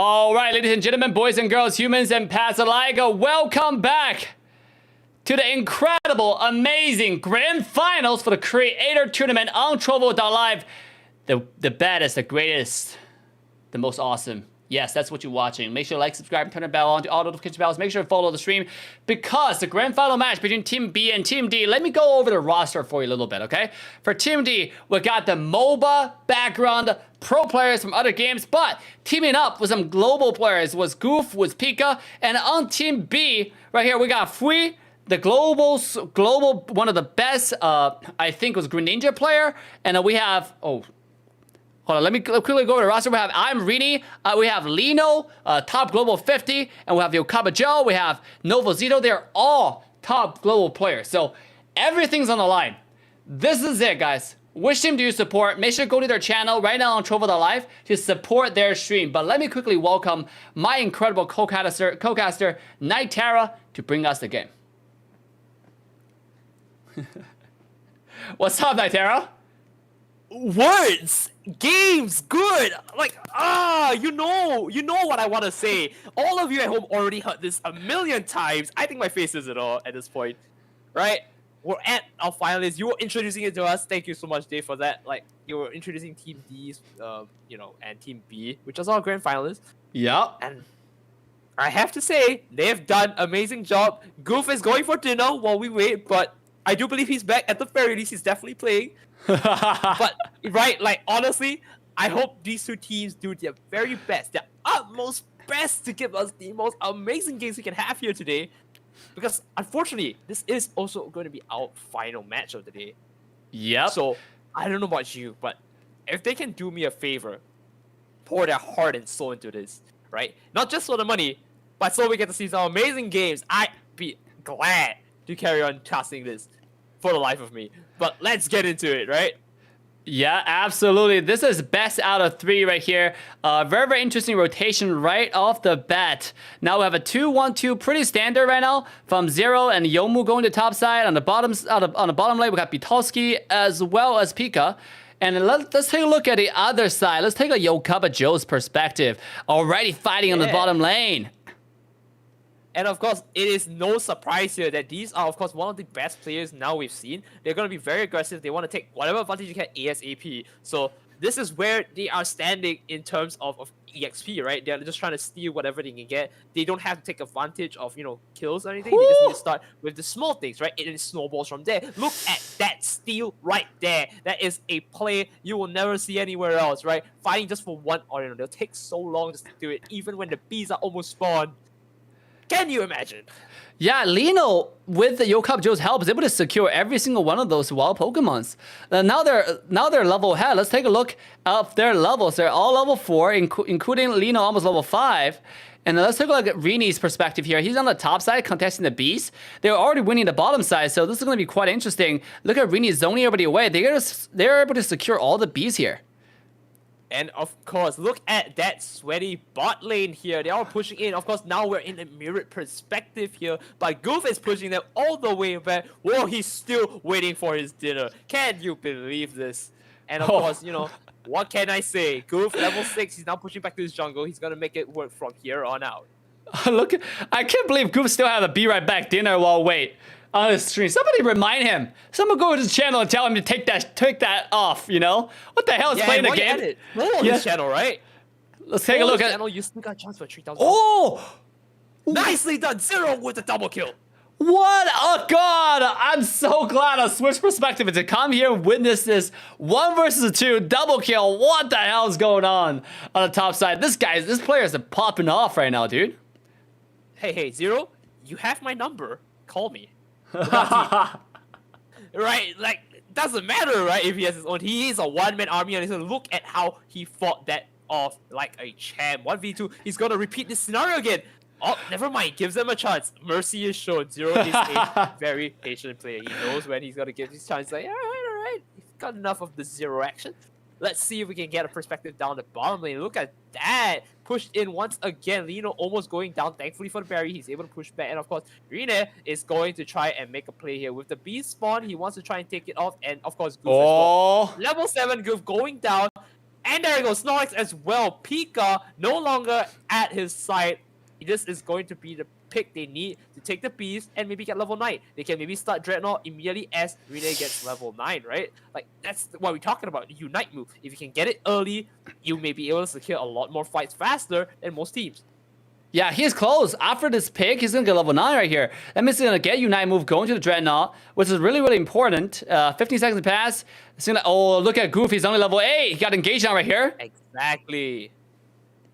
Speaker 1: All right, ladies and gentlemen, boys and girls, humans and pets alike, welcome back to the incredible, amazing grand finals for the Creator Tournament on Trovo.live. The baddest, the greatest, the most awesome. Yes, that's what you're watching. Make sure to like, subscribe, and turn the bell on to all notification bells. Make sure to follow the stream because the grand final match between Team B and Team D, let me go over the roster for you a little bit, okay? For Team D, we got the MOBA background pro players from other games, but teaming up with some global players was Goof, was Pika, and on Team B, right here, we got Fui, the global, one of the best, I think was Greninja player, and we have, hold on, let me quickly go over the roster. We have I'm Rini, we have Lino, top global 50, and we have Yokaba Joe, we have Novozito. They're all top global players. So everything's on the line. This is it, guys. Which team do you support? Make sure to go to their channel right now on Trovo.live to support their stream. But let me quickly welcome my incredible co-caster Nightera, to bring us the game. What's up, Nightera?
Speaker 2: Words, games, good. Like, you know what I want to say. All of you at home already heard this a million times. I think my face is it all at this point, right? We're at our finalists. You were introducing it to us. Thank you so much, Dave, for that. Like, you were introducing Team D's, and Team B, which is our grand finalists.
Speaker 1: Yep.
Speaker 2: And I have to say, they've done amazing job. Goof is going for dinner while we wait, but I do believe he's back. At the very least, he's definitely playing. But right, like honestly, I hope these two teams do their very best, their utmost best to give us the most amazing games we can have here today. Because unfortunately, this is also going to be our final match of the day.
Speaker 1: Yep.
Speaker 2: So I don't know about you, but if they can do me a favor, pour their heart and soul into this, right? Not just for the money, but so we get to see some amazing games. I'd be glad to carry on casting this for the life of me. But let's get into it, right?
Speaker 1: Yeah, absolutely. This is best out of 3 right here. Very, very interesting rotation right off the bat. Now we have a 2-1-2, pretty standard right now. From Zero and Yomu going to top side. On the bottom lane, we got Bitowski as well as Pika. And let's take a look at the other side. Let's take a Yokaba Joe's perspective. Already fighting on the bottom lane.
Speaker 2: And of course, it is no surprise here that these are, of course, one of the best players now we've seen. They're going to be very aggressive. They want to take whatever advantage you can ASAP. So this is where they are standing in terms of EXP, right? They're just trying to steal whatever they can get. They don't have to take advantage of, kills or anything. They just need to start with the small things, right? It snowballs from there. Look at that steal right there. That is a play you will never see anywhere else, right? Fighting just for one item. They'll take so long just to do it, even when the bees are almost spawned. Can you imagine?
Speaker 1: Yeah, Lino, with the Yokab Joe's help, is able to secure every single one of those wild Pokemons. Now they're level ahead. Let's take a look at their levels. They're all level 4, including Lino, almost level 5. And let's take a look at Rini's perspective here. He's on the top side, contesting the bees. They're already winning the bottom side, so this is going to be quite interesting. Look at Rini zoning everybody away. They're able to secure all the bees here.
Speaker 2: And of course, look at that sweaty bot lane here. They are pushing in. Of course, now we're in a mirrored perspective here. But Goof is pushing them all the way back. Whoa, he's still waiting for his dinner. Can you believe this? And of course, what can I say? Goof, level 6. He's now pushing back to his jungle. He's going to make it work from here on out.
Speaker 1: Look, I can't believe Goof still have a be right back dinner while wait on his stream. Somebody remind him. Someone go to his channel and tell him to take that off, What the hell is playing the game?
Speaker 2: On his channel, right?
Speaker 1: Let's take a look at
Speaker 2: channel, you still got a chance for 3,000.
Speaker 1: Oh!
Speaker 2: Nicely done. Zero with the double kill.
Speaker 1: What? Oh god! I'm so glad I switched perspective to come here and witness this 1 versus 2 double kill. What the hell is going on the top side? This player is popping off right now, dude.
Speaker 2: Hey, Zero, you have my number. Call me. Right? Like, doesn't matter, right? If he has his own, he is a one-man army, and he's gonna look at how he fought that off like a champ. 1v2. He's gonna repeat this scenario again. Oh, never mind. Gives them a chance. Mercy is shown. Zero is a very patient player. He knows when he's gonna give his chance. Like, all right. He's got enough of the Zero action. Let's see if we can get a perspective down the bottom lane. Look at that. Pushed in once again. Lino almost going down. Thankfully for the berry, he's able to push back. And of course, Rine is going to try and make a play here. With the beast spawn, he wants to try and take it off. And of course, Goof as well. Level 7 Goof going down. And there you go, Snorlax as well. Pika no longer at his side. This is going to be the pick they need to take the beast and maybe get level 9. They can maybe start Dreadnought immediately as Rene gets level 9, right? Like, that's what we're talking about, the Unite move. If you can get it early, you may be able to secure a lot more fights faster than most teams.
Speaker 1: Yeah, he's close. After this pick, he's going to get level 9 right here. That means he's going to get Unite move going to the Dreadnought, which is really, really important. 15 seconds pass. It's gonna, oh, look at Goofy. He's only level 8. He got engaged now right here.
Speaker 2: Exactly.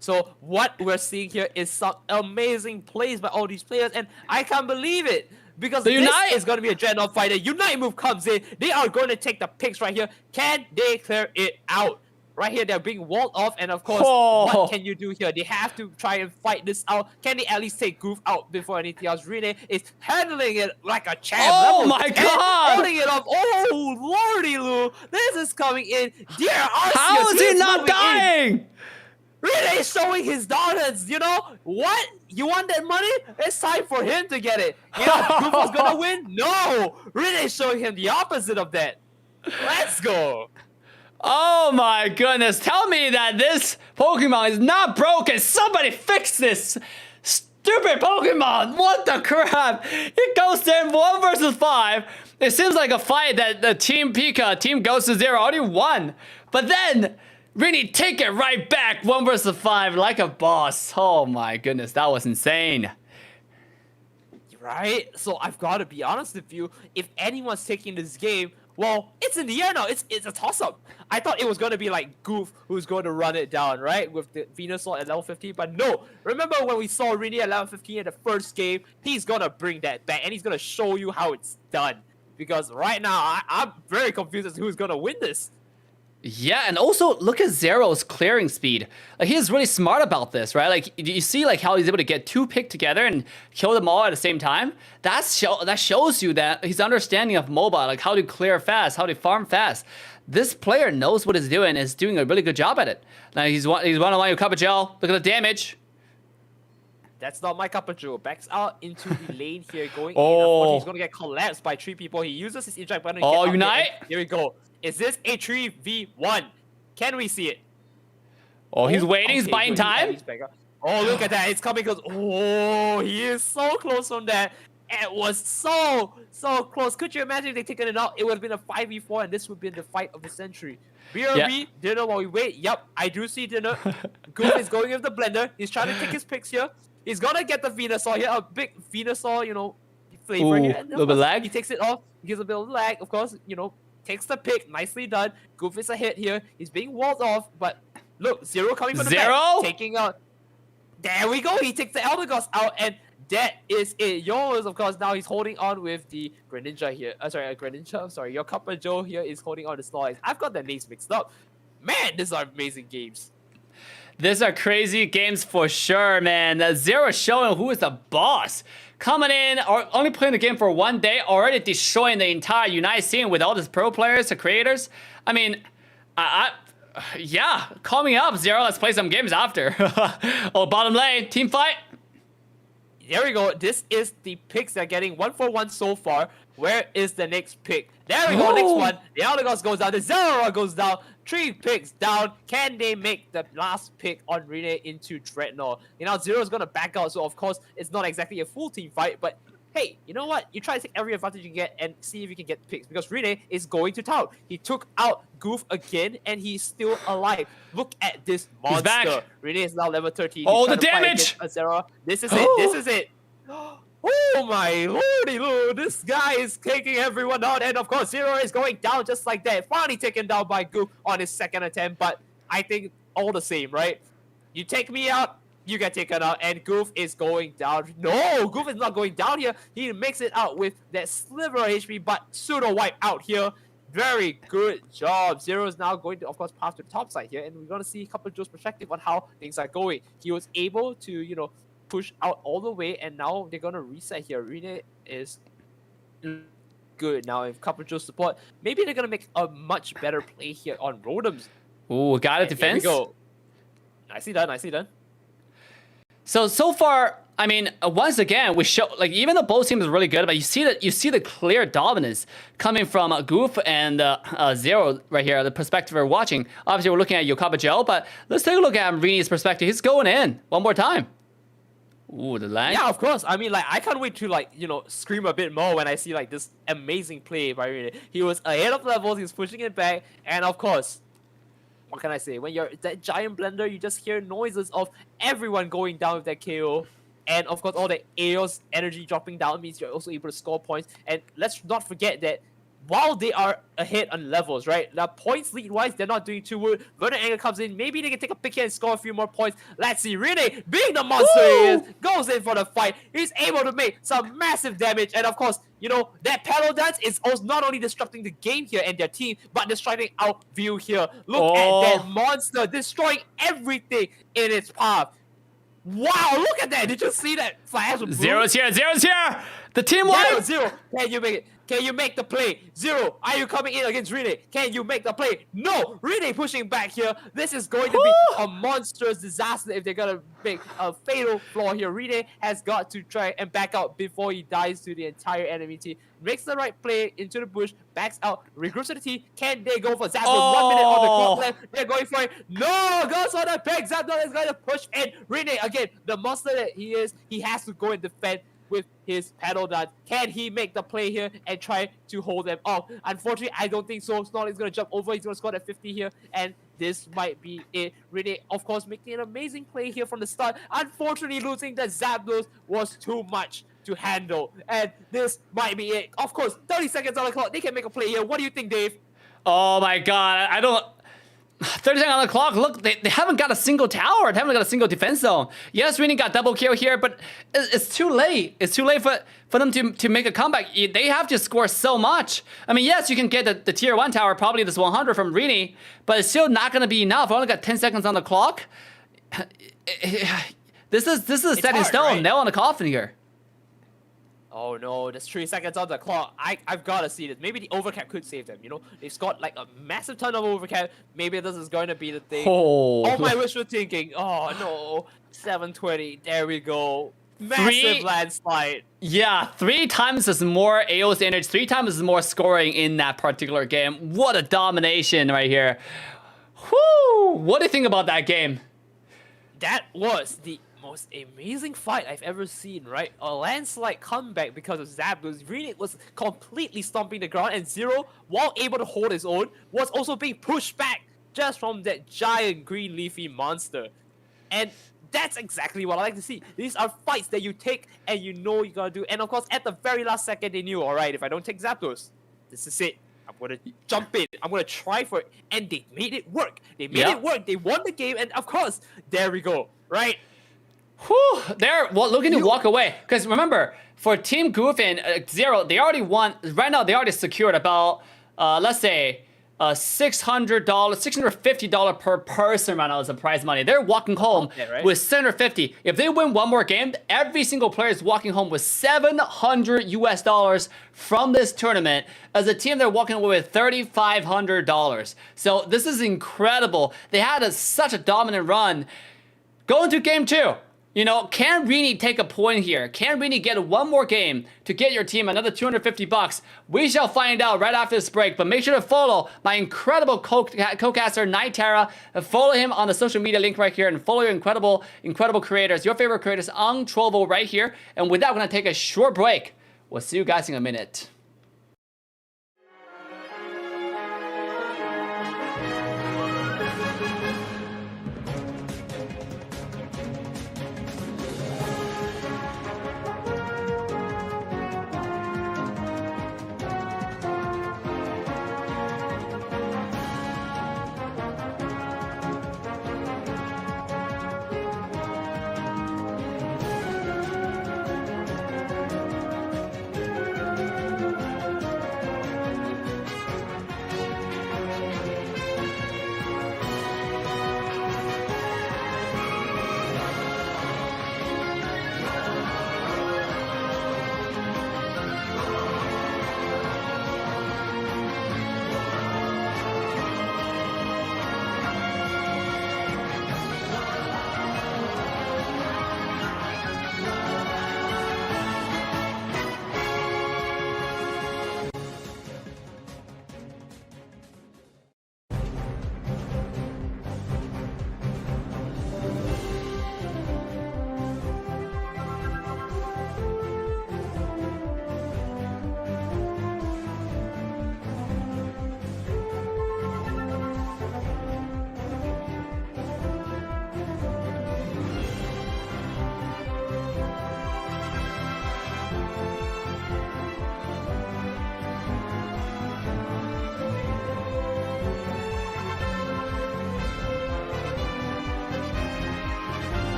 Speaker 2: So what we're seeing here is some amazing plays by all these players, and I can't believe it. Because
Speaker 1: the
Speaker 2: this
Speaker 1: Unite
Speaker 2: is going to be a Dreadnought fight. The Unite move comes in. They are going to take the picks right here. Can they clear it out? Right here, they're being walled off, and of course, what can you do here? They have to try and fight this out. Can they at least take Goof out before anything else? Rene is handling it like a champ.
Speaker 1: Oh my god!
Speaker 2: Holding it up. Oh, lordy Lou. This is coming in. Dear Arceus,
Speaker 1: how is he not dying?
Speaker 2: Rene is showing his dominance, you know? What? You want that money? It's time for him to get it. You know, Goof was gonna win? No! Rene is showing him the opposite of that. Let's go.
Speaker 1: Oh my goodness, tell me that this Pokemon is not broken. Somebody fix this stupid Pokemon. What the crap? It goes there 1 versus 5. It seems like a fight that the Team Pika, Team Ghost to Zero already won. But then, really take it right back 1 versus 5 like a boss. Oh my goodness, that was insane.
Speaker 2: Right? So I've got to be honest with you. If anyone's taking this game, well, it's in the air now. It's a toss-up. I thought it was going to be like Goof who's going to run it down, right? With the Venusaur at level 15. But no. Remember when we saw Rene at level 15 in the first game? He's going to bring that back. And he's going to show you how it's done. Because right now, I'm very confused as to who's going to win this.
Speaker 1: Yeah, and also look at Zero's clearing speed. Like, he's really smart about this, right? Like, you see like how he's able to get 2 picked together and kill them all at the same time. That shows you that his understanding of mobile, like how to clear fast, how to farm fast. This player knows what he's doing and is doing a really good job at it. Now he's one-on-one with Cup of Gel. Look at the damage.
Speaker 2: That's not my cup of joe. Backs out into the lane here, going in. Unfortunately, he's going to get collapsed by 3 people. He uses his eject button.
Speaker 1: Oh, Unite!
Speaker 2: Here we go. Is this a 3v1? Can we see it?
Speaker 1: Oh, he's waiting. He's
Speaker 2: Okay,
Speaker 1: buying
Speaker 2: good.
Speaker 1: time.
Speaker 2: Oh, look at that. It's coming close. Oh, he is so close from that. It was so close. Could you imagine if they taken it out? It would have been a 5v4, and this would have been the fight of the century. BRB, Dinner while we wait. Yep, I do see Dinner. Goof is going with the blender. He's trying to take his picks here. He's gonna get the Venusaur here. A big Venusaur, you know, flavor here. And
Speaker 1: little bit lag.
Speaker 2: He takes it off. He gives a bit of lag, of course, you know. Takes the pick, nicely done. Goof is a hit here. He's being walled off, but look, Zero coming from the back, taking out. There we go. He takes the Eldegoss out, and that is it. Yours, of course, now he's holding on with the Greninja here. Greninja. Sorry, your Cup of Joe here is holding on to Snorlax. I've got the names mixed up. Man, these are amazing games.
Speaker 1: These are crazy games for sure, man. Zero showing who is the boss. Coming in, or only playing the game for 1 day, already destroying the entire Unite scene with all these pro players, the creators. I mean, yeah, call me up, Zero. Let's play some games after. Oh, bottom lane, team fight.
Speaker 2: There we go. This is the picks they're getting 1 for 1 so far. Where is the next pick? There we go. Next one. The Eldegoss goes down. The Zeraora goes down. 3 picks down. Can they make the last pick on Rene into Dreadnought? You know, Zero's going to back out. So, of course, it's not exactly a full team fight. But, hey, you know what? You try to take every advantage you get and see if you can get picks. Because Rene is going to town. He took out Goof again. And he's still alive. Look at this monster.
Speaker 1: He's back.
Speaker 2: Rene is now level 13.
Speaker 1: Oh, the damage.
Speaker 2: Zeraora. This is it. This is it. Oh my lordy lord, this guy is taking everyone out, and of course Zero is going down just like that. Finally taken down by Goof on his second attempt, but I think all the same, right? You take me out, you get taken out, and Goof is going down. No, Goof is not going down here. He makes it out with that sliver of HP, but pseudo wipe out here. Very good job. Zero is now going to, of course, pass to the top side here, and we're going to see a couple of Joe's perspective on how things are going. He was able to, you know, push out all the way, and now they're gonna reset here. Rene is good now. If Cup of Joe support, maybe they're gonna make a much better play here on Rotoms.
Speaker 1: Ooh, got a defense.
Speaker 2: Here we go. Nicely done. Nicely done.
Speaker 1: So far, I mean, once again, we show like even though both teams are really good, but you see the clear dominance coming from Goof and Zero right here. The perspective we're watching. Obviously, we're looking at Yokaba Joe, but let's take a look at Rini's perspective. He's going in one more time. Ooh, the lag.
Speaker 2: Yeah, of course. I mean, like, I can't wait to, like, scream a bit more when I see, like, this amazing play by Rini. He was ahead of levels, he was pushing it back, and of course, what can I say? When you're that giant blender, you just hear noises of everyone going down with that KO. And of course, all the Aeos energy dropping down means you're also able to score points. And let's not forget that while they are ahead on levels, right? Now, points lead-wise, they're not doing too good. Vernon Anger comes in. Maybe they can take a pick here and score a few more points. Let's see. Rene, being the monster he is, goes in for the fight. He's able to make some massive damage. And of course, that pedal dance is also not only disrupting the game here and their team, but destroying our view here. Look at that monster destroying everything in its path. Wow, look at that. Did you see that flash?
Speaker 1: Zero's here. The team won.
Speaker 2: Zero. Can you make it? Can you make the play? Zero. Are you coming in against Rene? Can you make the play? No. Rene pushing back here. This is going to be a monstrous disaster if they're going to make a fatal flaw here. Rene has got to try and back out before he dies to the entire enemy team. Makes the right play into the bush, backs out, regroups to the team. Can they go for Zapdos? 1 minute on the clock left. They're going for it. No, goes on the back. Zapdos is going to push in. Rene, again, the monster that he is, he has to go and defend with his pedal dance. Can he make the play here and try to hold them off? Unfortunately, I don't think so. Snarl is going to jump over. He's going to score at 50 here, and this might be it. Rene, of course, making an amazing play here from the start. Unfortunately, losing the Zapdos was too much to handle, and this might be it. Of course, 30 seconds on the clock. They can make a play here. What do you think, Dave?
Speaker 1: Oh my god, I don't... 30 seconds on the clock. Look, they haven't got a single tower. They haven't got a single defense zone. Yes, Rini got double kill here, but it's too late. It's too late for them to make a comeback. They have to score so much. I mean, yes, you can get the tier 1 tower, probably this 100 from Rini, but it's still not going to be enough. I only got 10 seconds on the clock. This is set in stone. Right? Nail on the coffin here.
Speaker 2: Oh no, there's 3 seconds on the clock. I've got to see this. Maybe the overcap could save them, They've got like a massive ton of overcap. Maybe this is going to be the thing. Oh my wishful thinking. Oh no. 720. There we go. Massive landslide.
Speaker 1: Yeah, 3 times as more AO's energy, 3 times as more scoring in that particular game. What a domination right here. Whoo! What do you think about that game?
Speaker 2: That was the most amazing fight I've ever seen, right? A landslide comeback because of Zapdos. Really was completely stomping the ground, and Zero, while able to hold his own, was also being pushed back just from that giant green leafy monster. And that's exactly what I like to see. These are fights that you take and you know you're gonna do. And of course, at the very last second, they knew, alright, if I don't take Zapdos, this is it. I'm gonna jump in. I'm gonna try for it. And they made it work. They made it work. They won the game, and of course, there we go, right?
Speaker 1: Whew, they're looking to walk away. Because remember, for Team Goof and Zero, they already won. Right now, they already secured about, let's say, $600, $650 per person right now as a prize money. They're walking home with $750. If they win one more game, every single player is walking home with $700 US from this tournament. As a team, they're walking away with $3,500. So this is incredible. They had such a dominant run. Going to game 2. Can Rini take a point here? Can Rini get one more game to get your team another $250? We shall find out right after this break, but make sure to follow my incredible co-caster, Nightera. Follow him on the social media link right here, and follow your incredible creators, your favorite creators on Trovo right here. And with that, we're going to take a short break. We'll see you guys in a minute.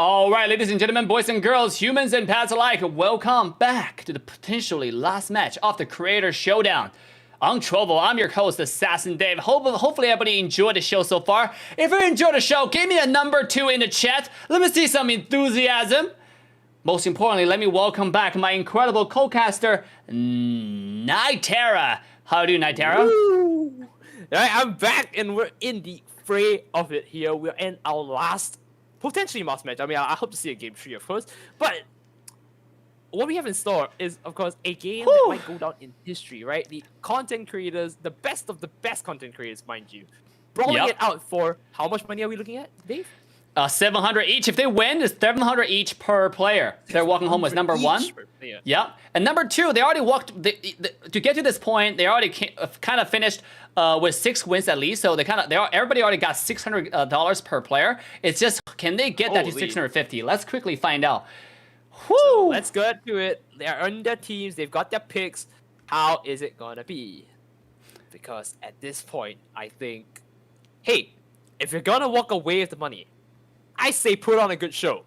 Speaker 1: All right, ladies and gentlemen, boys and girls, humans and pets alike, welcome back to the potentially last match of the Creator Showdown. I'm Trovo, I'm your host, Assassin Dave. Hopefully everybody enjoyed the show so far. If you enjoyed the show, give me a number 2 in the chat. Let me see some enthusiasm. Most importantly, let me welcome back my incredible co-caster, Nitera. How do you, Nitera?
Speaker 2: Woo! Alright, I'm back and we're in the fray of it here. We're in our last, potentially last match. I mean, I hope to see a game 3, of course. But what we have in store is, of course, a game that might go down in history, right? The content creators, the best of the best content creators, mind you, brawling it out for how much money are we looking at, Dave?
Speaker 1: 700 each. If they win, it's 700 each per player. They're walking home with number 1. Yeah. And number 2, they already walked, to get to this point, they already kind of finished with 6 wins at least. So everybody already got $600 per player. It's just, can they get that to 650? Let's quickly find out. Woo!
Speaker 2: So let's go to it. They're on their teams. They've got their picks. How is it gonna be? Because at this point, I think, hey, if you're gonna walk away with the money, I say put on a good show.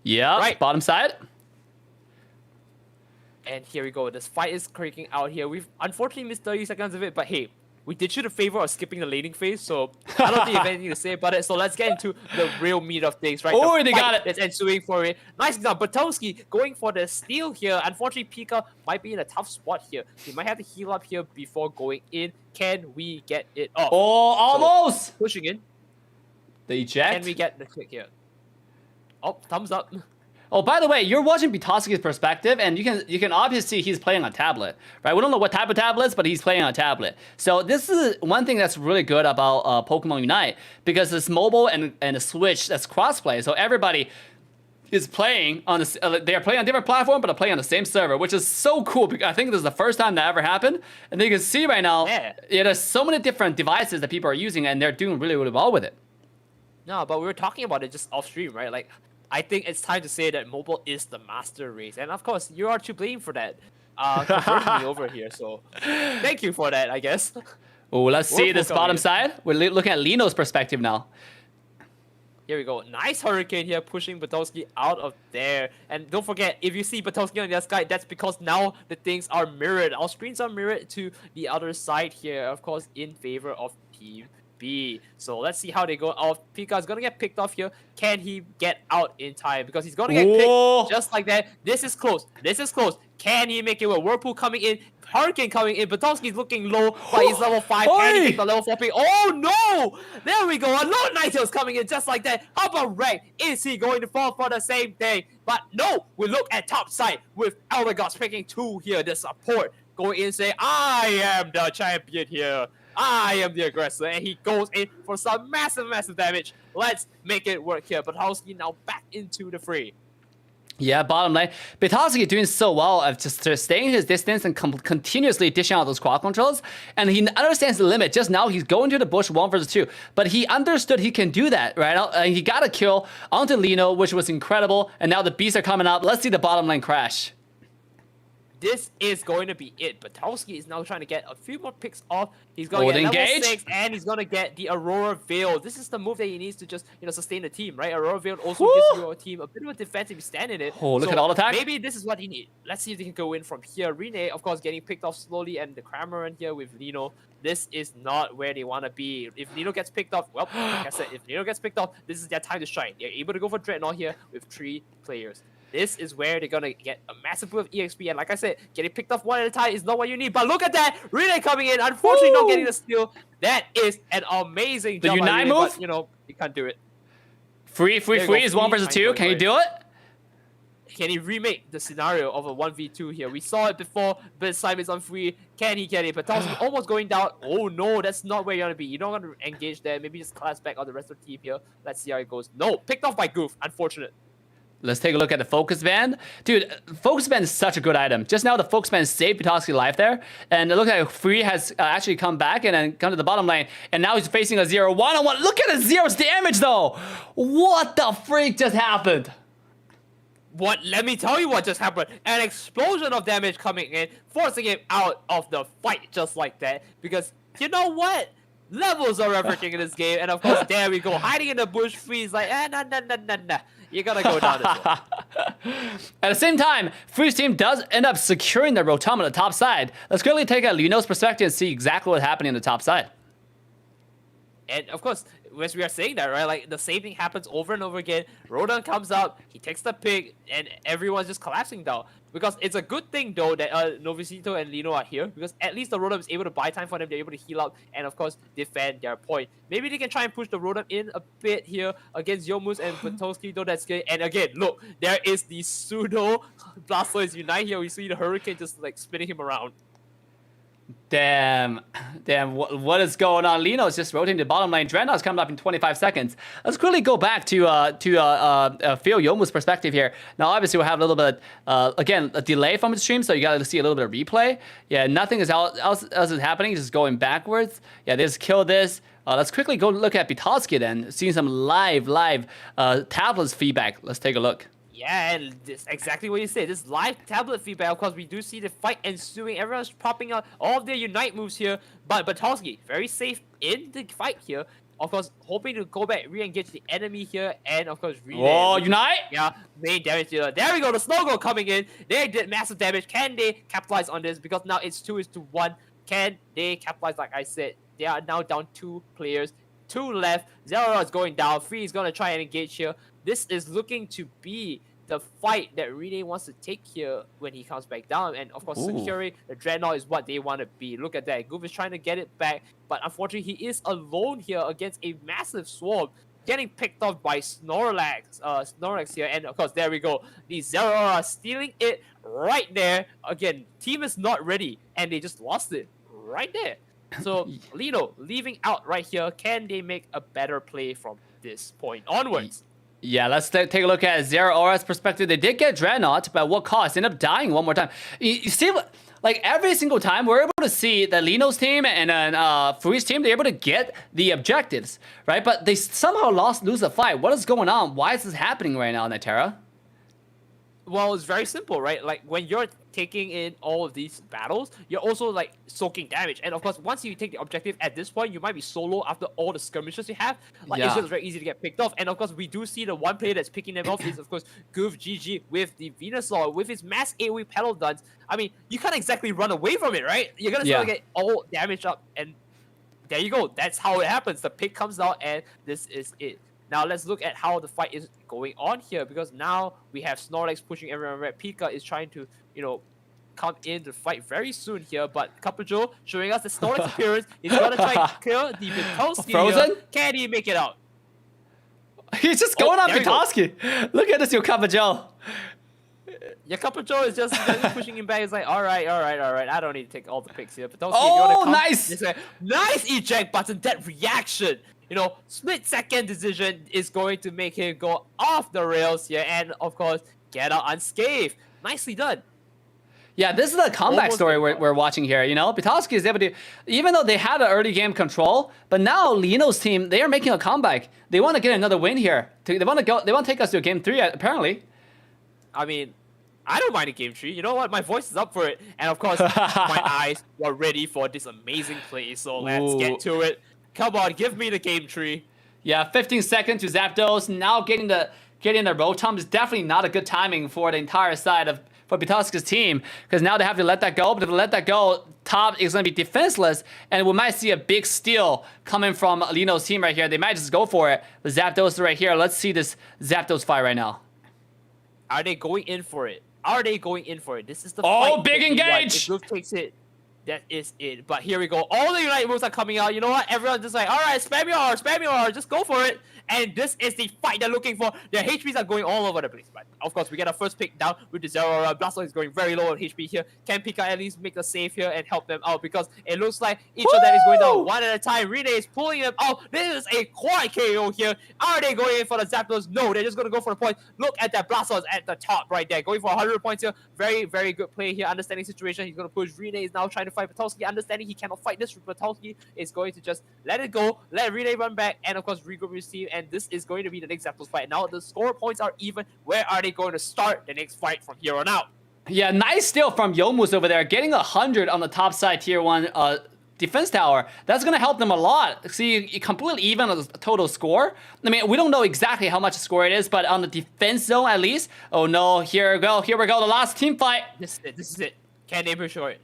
Speaker 1: Yeah, right. Bottom side.
Speaker 2: And here we go. This fight is creaking out here. We've unfortunately missed 30 seconds of it, but hey, we did you the favor of skipping the laning phase, so I don't think you have anything to say about it. So let's get into the real meat of things, right?
Speaker 1: Oh, they got it.
Speaker 2: That's ensuing for it. Nice example. Batowski going for the steal here. Unfortunately, Pika might be in a tough spot here. He might have to heal up here before going in. Can we get it off?
Speaker 1: Oh, almost.
Speaker 2: So, pushing in.
Speaker 1: The eject.
Speaker 2: Can we get the click here? Oh, thumbs up.
Speaker 1: Oh, by the way, you're watching Bitoski's perspective, and you can obviously see he's playing on tablet, right? We don't know what type of tablets, but he's playing on a tablet. So this is one thing that's really good about Pokemon Unite, because it's mobile and a Switch that's crossplay. So everybody is playing on they're playing on different platform, but are playing on the same server, which is so cool. Because I think this is the first time that ever happened, and you can see right now, there's so many different devices that people are using, and they're doing really, really well with it.
Speaker 2: No, but we were talking about it just off stream, right? Like, I think it's time to say that mobile is the master race. And of course, you are to blame for that. Converting me over here, so thank you for that, I guess.
Speaker 1: Oh, let's see this bottom side. We're looking at Lino's perspective now.
Speaker 2: Here we go. Nice Hurricane here, pushing Batowski out of there. And don't forget, if you see Batowski on the other side, that's because now the things are mirrored. Our screens are mirrored to the other side here, of course, in favor of Team B. So let's see how they go off. Pika is gonna get picked off here. Can he get out in time? Because he's gonna get picked just like that. This is close. This is close. Can he make it with Whirlpool coming in? Hurricane coming in. Batowski's looking low, but he's level 5. Can he take the level 4 pick? Oh no! There we go. A low Nitels coming in just like that. How about Reg? Is he going to fall for the same thing? But no! We look at top side with Elder Gods picking 2 here. The support going in and say, I am the champion here. I am the aggressor, and he goes in for some massive, massive damage. Let's make it work here. Batowski now back into the fray.
Speaker 1: Yeah, bottom lane. Batowski doing so well of just staying his distance and continuously dishing out those quad controls. And he understands the limit. Just now, he's going to the bush 1 versus 2. But he understood he can do that, right? And he got a kill onto Lino, which was incredible. And now the beasts are coming up. Let's see the bottom lane crash.
Speaker 2: This is going to be it. Batowski is now trying to get a few more picks off. He's going to get level 6, and he's going to get the Aurora Veil. This is the move that he needs to just, sustain the team, right? Aurora Veil also gives your team a bit of a defensive stand in it.
Speaker 1: Oh, look at all attack.
Speaker 2: Maybe this is what he needs. Let's see if they can go in from here. Rene, of course, getting picked off slowly, and the Cramoran here with Lino. This is not where they want to be. If Lino gets picked off, well, like I said, if Lino gets picked off, this is their time to shine. They're able to go for Dreadnought here with 3 players. This is where they're going to get a massive pool of EXP. And like I said, getting picked off 1 at a time is not what you need. But look at that. Rene coming in. Unfortunately, not getting the steal. That is an amazing
Speaker 1: the
Speaker 2: job.
Speaker 1: The Unite move?
Speaker 2: But, you can't do it.
Speaker 1: Free is 1 versus 2. Can you do it?
Speaker 2: Can he remake the scenario of a 1v2 here? We saw it before, but Simon's on free. Can he get it? But Thompson almost going down. Oh no, that's not where you want to be. You don't want to engage there. Maybe just class back on the rest of the team here. Let's see how it goes. No, picked off by Goof. Unfortunate.
Speaker 1: Let's take a look at the Focus Band. Dude, Focus Band is such a good item. Just now, the Focus Band saved Batowski's life there. And it looks like Free has actually come back and then come to the bottom lane. And now he's facing a 0 1-on-1. Look at the Zero's damage, though. What the freak just happened?
Speaker 2: What? Let me tell you what just happened. An explosion of damage coming in, forcing him out of the fight just like that. Because, you know what? Levels are everything in this game, and of course, there we go, hiding in the bush. Freeze like, nah. You're gonna go down this one.
Speaker 1: At the same time, Freeze team does end up securing the Rotom on the top side. Let's quickly take a Lino's perspective and see exactly what's happening on the top side.
Speaker 2: And of course, as we are saying that, right, like the same thing happens over and over again. Rotom comes up, he takes the pick, and everyone's just collapsing down. Because it's a good thing though that Novicito and Lino are here, because at least the Rotom is able to buy time for them, they're able to heal up, and of course defend their point. Maybe they can try and push the Rotom in a bit here against Yomus and Petowski, though that's good. And again, look, there is the pseudo Blastoise Unite here. We see the Hurricane just like spinning him around.
Speaker 1: Damn, what is going on? Lino's just rotating the bottom lane. Dreadnought's coming up in 25 seconds. Let's quickly go back to Phil Yomu's perspective here. Now, obviously, we'll have a little bit, again, a delay from the stream, so you got to see a little bit of replay. Yeah, nothing else is happening, just going backwards. Yeah, they just kill this. Let's quickly go look at Bitowski then, seeing some live tablets feedback. Let's take a look.
Speaker 2: Yeah, and this exactly what you said. This live tablet feedback, of course, we do see the fight ensuing. Everyone's popping out all of their Unite moves here. But Batowski, very safe in the fight here. Of course, hoping to go back, re-engage the enemy here. And, of course,
Speaker 1: Whoa, Unite?
Speaker 2: Yeah, main damage dealer. There we go, the Snow Goal coming in. They did massive damage. Can they capitalize on this? Because now it's 2-1. Can they capitalize? Like I said, they are now down 2 players. 2 left. Zero is going down. Free is going to try and engage here. This is looking to be the fight that Rene wants to take here when he comes back down. And of course, securing the Dreadnought is what they want to be. Look at that. Goof is trying to get it back, but unfortunately, he is alone here against a massive swarm. Getting picked off by Snorlax here. And of course, there we go. The Zero are stealing it right there. Again, team is not ready, and they just lost it right there. So, Lino leaving out right here. Can they make a better play from this point onwards?
Speaker 1: Yeah, let's take a look at Zero Aura's perspective. They did get Dreadnought, but at what cost? End up dying one more time. You see, like every single time, we're able to see that Lino's team and then Freeze team, they're able to get the objectives, right? But they somehow lose the fight. What is going on? Why is this happening right now, Nitera?
Speaker 2: Well, it's very simple, right? Like when you're taking in all of these battles, you're also like soaking damage. And of course, once you take the objective at this point, you might be solo after all the skirmishes you have. Like it's just very easy to get picked off. And of course, we do see the one player that's picking them off is of course Goof GG with the Venusaur, with his mass AoE pedal dance. I mean, you can't exactly run away from it, right? You're gonna still get all damage up, and there you go. That's how it happens. The pick comes out, and this is it. Now let's look at how the fight is going on here, because now we have Snorlax pushing everyone red. Pika is trying to, you know, come in to fight very soon here, but Capujo showing us the Snorlax appearance. He's gonna try to kill the Pitowski.
Speaker 1: Frozen?
Speaker 2: Can he make it out?
Speaker 1: He's just going on Pitowski. Look at this, your Capujo.
Speaker 2: Yeah, Capujo is just pushing him back. He's like, all right. I don't need to take all the picks here. Pitowski,
Speaker 1: oh, nice!
Speaker 2: Nice eject button. That reaction. You know, split-second decision is going to make him go off the rails here and, of course, get out unscathed. Nicely done.
Speaker 1: Yeah, this is the comeback story we're watching here. You know, Pitowski is able to, even though they had an early game control, but now Lino's team, they are making a comeback. They want to get another win here. They want to take us to game 3, apparently.
Speaker 2: I mean, I don't mind a game 3. You know what? My voice is up for it. And, of course, my eyes were ready for this amazing play. So let's get to it. Come on, give me the game tree.
Speaker 1: Yeah, 15 seconds to Zapdos. Now getting the Rotom is definitely not a good timing for the entire side for Pitowski's team, because now they have to let that go. But if they let that go, top is going to be defenseless, and we might see a big steal coming from Lino's team right here. They might just go for it. The Zapdos right here. Let's see this Zapdos fight right now.
Speaker 2: Are they going in for it? This is the
Speaker 1: fight.
Speaker 2: Oh,
Speaker 1: big engage!
Speaker 2: If Goof takes it, that is it. But here we go. All the Unite moves are coming out. You know what? Everyone's just like, all right, spam your R, just go for it. And this is the fight they're looking for. Their HPs are going all over the place. But of course, we get our first pick down with the Zero. Blastoise is going very low on HP here. Can Pika at least make a save here and help them out? Because it looks like each of them is going down one at a time. Rene is pulling them out. This is a quad KO here. Are they going in for the Zapdos? No, they're just going to go for the point. Look at that Blastoise at the top right there. Going for 100 points here. Very, very good play here. Understanding situation. He's going to push. Rene is now trying to fight Patowski. Understanding he cannot fight this. Patowski is going to just let it go. Let Rene run back. And of course, regroup his team. And this is going to be the next Zapdos fight. Now the score points are even. Where are they going to start the next fight from here on out?
Speaker 1: Yeah, nice steal from Yomus over there, getting 100 on the top side tier 1 defense tower. That's gonna help them a lot. See, completely even on the total score. I mean, we don't know exactly how much score it is, but on the defense zone at least. Oh no, here we go, the last team fight.
Speaker 2: This is it. Can't name for short.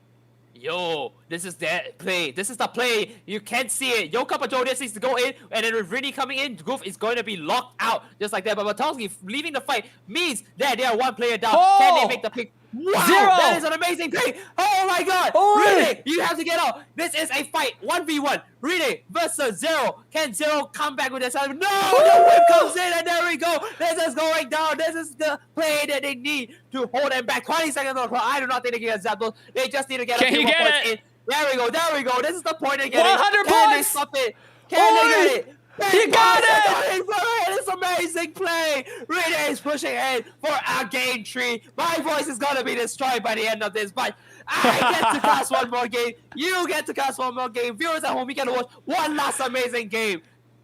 Speaker 2: Yo, this is that play. This is the play. You can't see it. Yo Capajo just needs to go in, and then with Rini coming in, Goof is going to be locked out just like that. But Matovsky leaving the fight means that they are one player down.
Speaker 1: Oh!
Speaker 2: Can they make the pick? Wow,
Speaker 1: 0!
Speaker 2: that is an amazing play. Oh my god.
Speaker 1: Oh!
Speaker 2: Rini, you have to get out. This is a fight. 1v1. Rini versus Zero. Can Zero come back with that side? No, the whip comes in, and there we go. This is going down. This is the play that they need to hold them back. 20 seconds on the clock. I do not think they can get zapped. They just need to get
Speaker 1: Can
Speaker 2: a few
Speaker 1: he
Speaker 2: more
Speaker 1: get
Speaker 2: points
Speaker 1: it?
Speaker 2: in. There we go. This is the point again.
Speaker 1: 100
Speaker 2: Can
Speaker 1: points!
Speaker 2: they stop it? Can they get it?
Speaker 1: He got
Speaker 2: it! It's amazing play. Rita is pushing in for a game 3. My voice is gonna be destroyed by the end of this, but I get to cast one more game. You get to cast one more game. Viewers at home, you get to watch one last amazing game.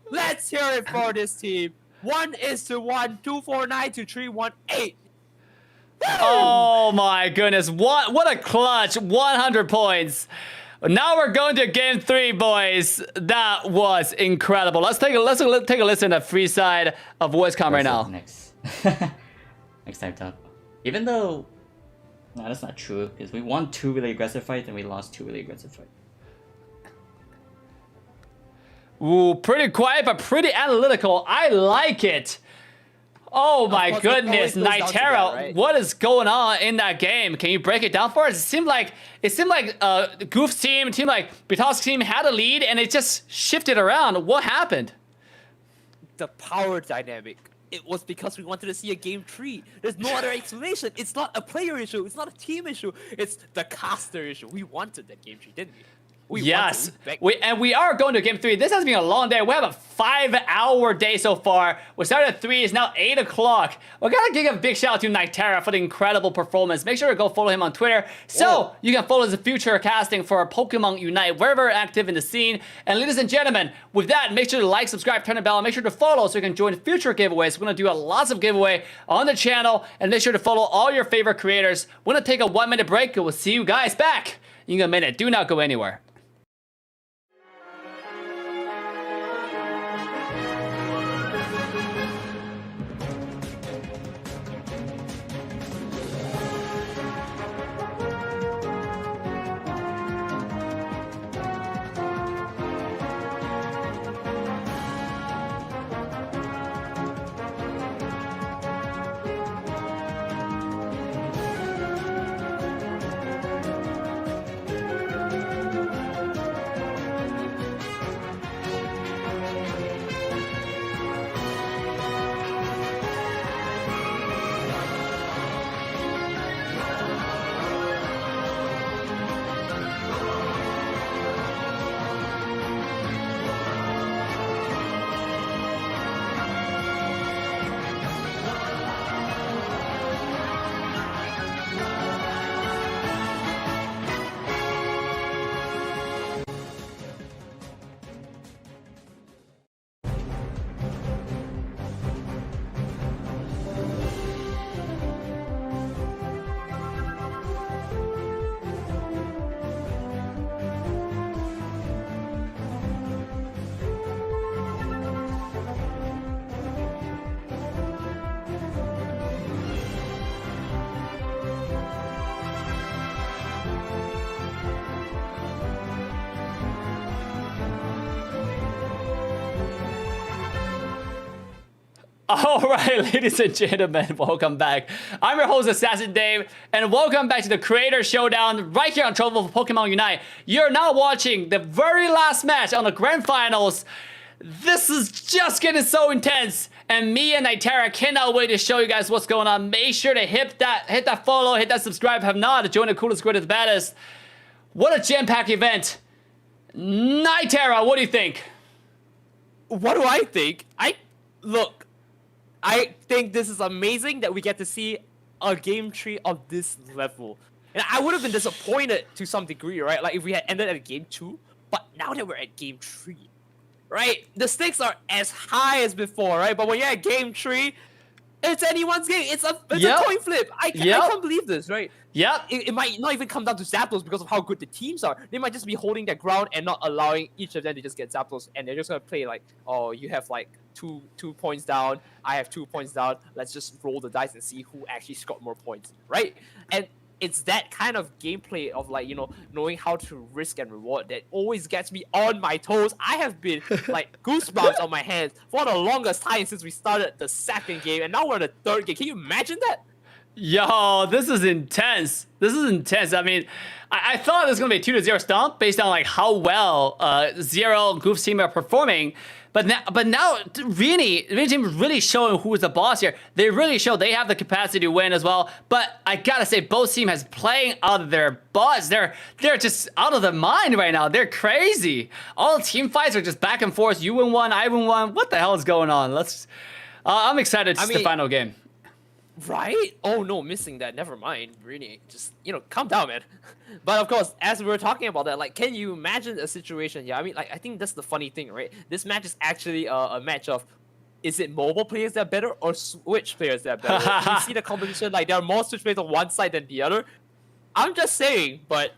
Speaker 2: Let's hear it for this team. 1-1, 249 to 318.
Speaker 1: Oh my goodness, what a clutch, 100 points. Now we're going to game 3, boys. That was incredible. Let's take a listen to free side of voice com right now.
Speaker 7: Next. Next typed up. Even though, no, that's not true, because we won 2 really aggressive fights and we lost 2 really aggressive fights.
Speaker 1: Ooh, pretty quiet, but pretty analytical. I like it. Oh my
Speaker 2: course,
Speaker 1: goodness,
Speaker 2: it always goes down to
Speaker 1: Nitera,
Speaker 2: that, right?
Speaker 1: what is going on in that game? Can you break it down for us? It seemed like Goof's team like Bital's team had a lead and it just shifted around. What happened?
Speaker 2: The power dynamic. It was because we wanted to see a game 3. There's no other explanation. It's not a player issue. It's not a team issue. It's the caster issue. We wanted that game 3, didn't we?
Speaker 1: Yes, we are going to game 3. This has been a long day. We have a 5-hour day so far. We started at 3. It's now 8 o'clock. We gotta give a big shout out to Nitera for the incredible performance. Make sure to go follow him on Twitter so you can follow his future casting for Pokemon Unite wherever active in the scene. And ladies and gentlemen, with that, make sure to like, subscribe, turn the bell, and make sure to follow so you can join future giveaways. We're gonna do lots of giveaway on the channel, and make sure to follow all your favorite creators. We're gonna take a 1-minute break, and we'll see you guys back in a minute. Do not go anywhere. All right, ladies and gentlemen, welcome back. I'm your host, Assassin Dave, and welcome back to the Creator Showdown right here on Trovo for Pokemon Unite. You're now watching the very last match on the Grand Finals. This is just getting so intense, and me and Nitera cannot wait to show you guys what's going on. Make sure to hit that follow, hit that subscribe, have not to join the coolest, greatest, baddest. What a jam-packed event. Nitera, what do you think?
Speaker 2: What do I think? I think this is amazing that we get to see a game 3 of this level. And I would have been disappointed to some degree, right? Like if we had ended at game 2, but now that we're at game 3, right? The stakes are as high as before, right? But when you're at game 3, It's anyone's game. It's a
Speaker 1: Yep.
Speaker 2: coin flip. I
Speaker 1: Yep.
Speaker 2: can't believe this, right?
Speaker 1: Yep.
Speaker 2: It might not even come down to Zapdos because of how good the teams are. They might just be holding their ground and not allowing each of them to just get Zapdos, and they're just gonna play like, oh, you have like two points down, I have 2 points down. Let's just roll the dice and see who actually scored more points, right? And it's that kind of gameplay of like, you know, knowing how to risk and reward that always gets me on my toes. I have been like goosebumps on my hands for the longest time since we started the second game, and now we're in the third game. Can you imagine that?
Speaker 1: Yo, this is intense. This is intense. I mean, I thought it was gonna be a 2-0 stomp based on like how well Zero Goof's team are performing. But now Rini team is really showing who is the boss here. They really show they have the capacity to win as well. But I gotta say, both team has playing out of their butts. They're just out of their mind right now. They're crazy. All team fights are just back and forth. You win one, I win one. What the hell is going on? I'm excited to see the final game.
Speaker 2: Right? Oh no, missing that. Never mind. Really, just, you know, calm down, man. But of course, as we were talking about that, like, can you imagine a situation? Yeah, I mean, like, I think that's the funny thing, right? This match is actually a match of, is it mobile players that are better or Switch players that are better? You see the competition, like, there are more Switch players on one side than the other. I'm just saying, but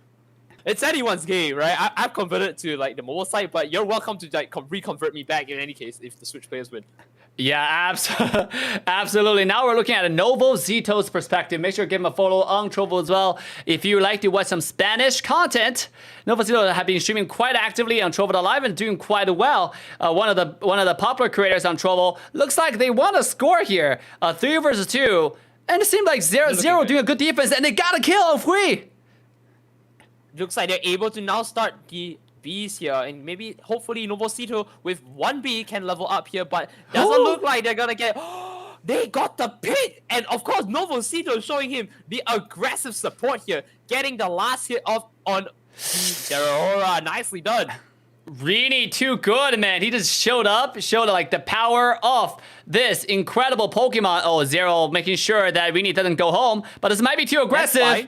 Speaker 2: it's anyone's game, right? I've converted to like the mobile side, but you're welcome to like reconvert me back in any case if the Switch players win.
Speaker 1: Yeah, absolutely. Now we're looking at a Novo Zito's perspective. Make sure to give him a follow on Trovo as well. If you like to watch some Spanish content, Novo Zito have been streaming quite actively on Trovo Live and doing quite well. One of the popular creators on Trovo. Looks like they want to score here. 3 versus 2. And it seemed like 0-0 doing a good defense, and they got a kill, Hui.
Speaker 2: Looks like they're able to now start the Bs here, and maybe hopefully Novosito with 1B can level up here, but doesn't look like they're gonna get. They got the pick, and of course Novosito showing him the aggressive support here, getting the last hit off on the Aurora. Nicely done.
Speaker 1: Rini too good, man. He just showed like the power of this incredible Pokemon. Oh, Zero making sure that Rini doesn't go home, but this might be too aggressive.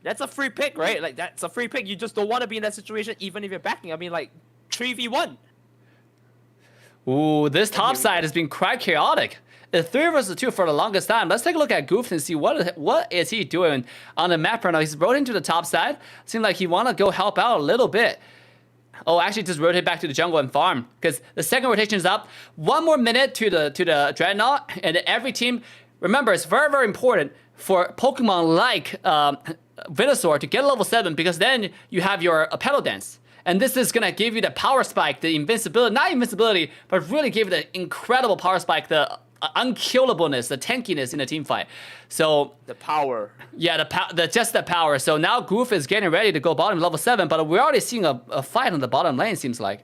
Speaker 2: That's a free pick, right? Like, that's a free pick. You just don't want to be in that situation, even if you're backing. I mean, like, 3v1.
Speaker 1: Ooh, this top side has been quite chaotic. The 3 versus 2 for the longest time. Let's take a look at Goof and see what is he doing on the map right now. He's rotating to the top side. Seems like he want to go help out a little bit. Oh, actually just rotate back to the jungle and farm, because the second rotation is up. 1 more minute to the Dreadnought, and every team, remember, it's very, very important for Pokemon like Venusaur to get level 7, because then you have your Petal Dance. And this is going to give you the power spike, the invincibility, not invincibility, but really give you the incredible power spike, unkillableness, the tankiness in a team fight. So
Speaker 2: the power.
Speaker 1: Yeah, just the power. So now Goof is getting ready to go bottom level 7, but we're already seeing a fight on the bottom lane, seems like.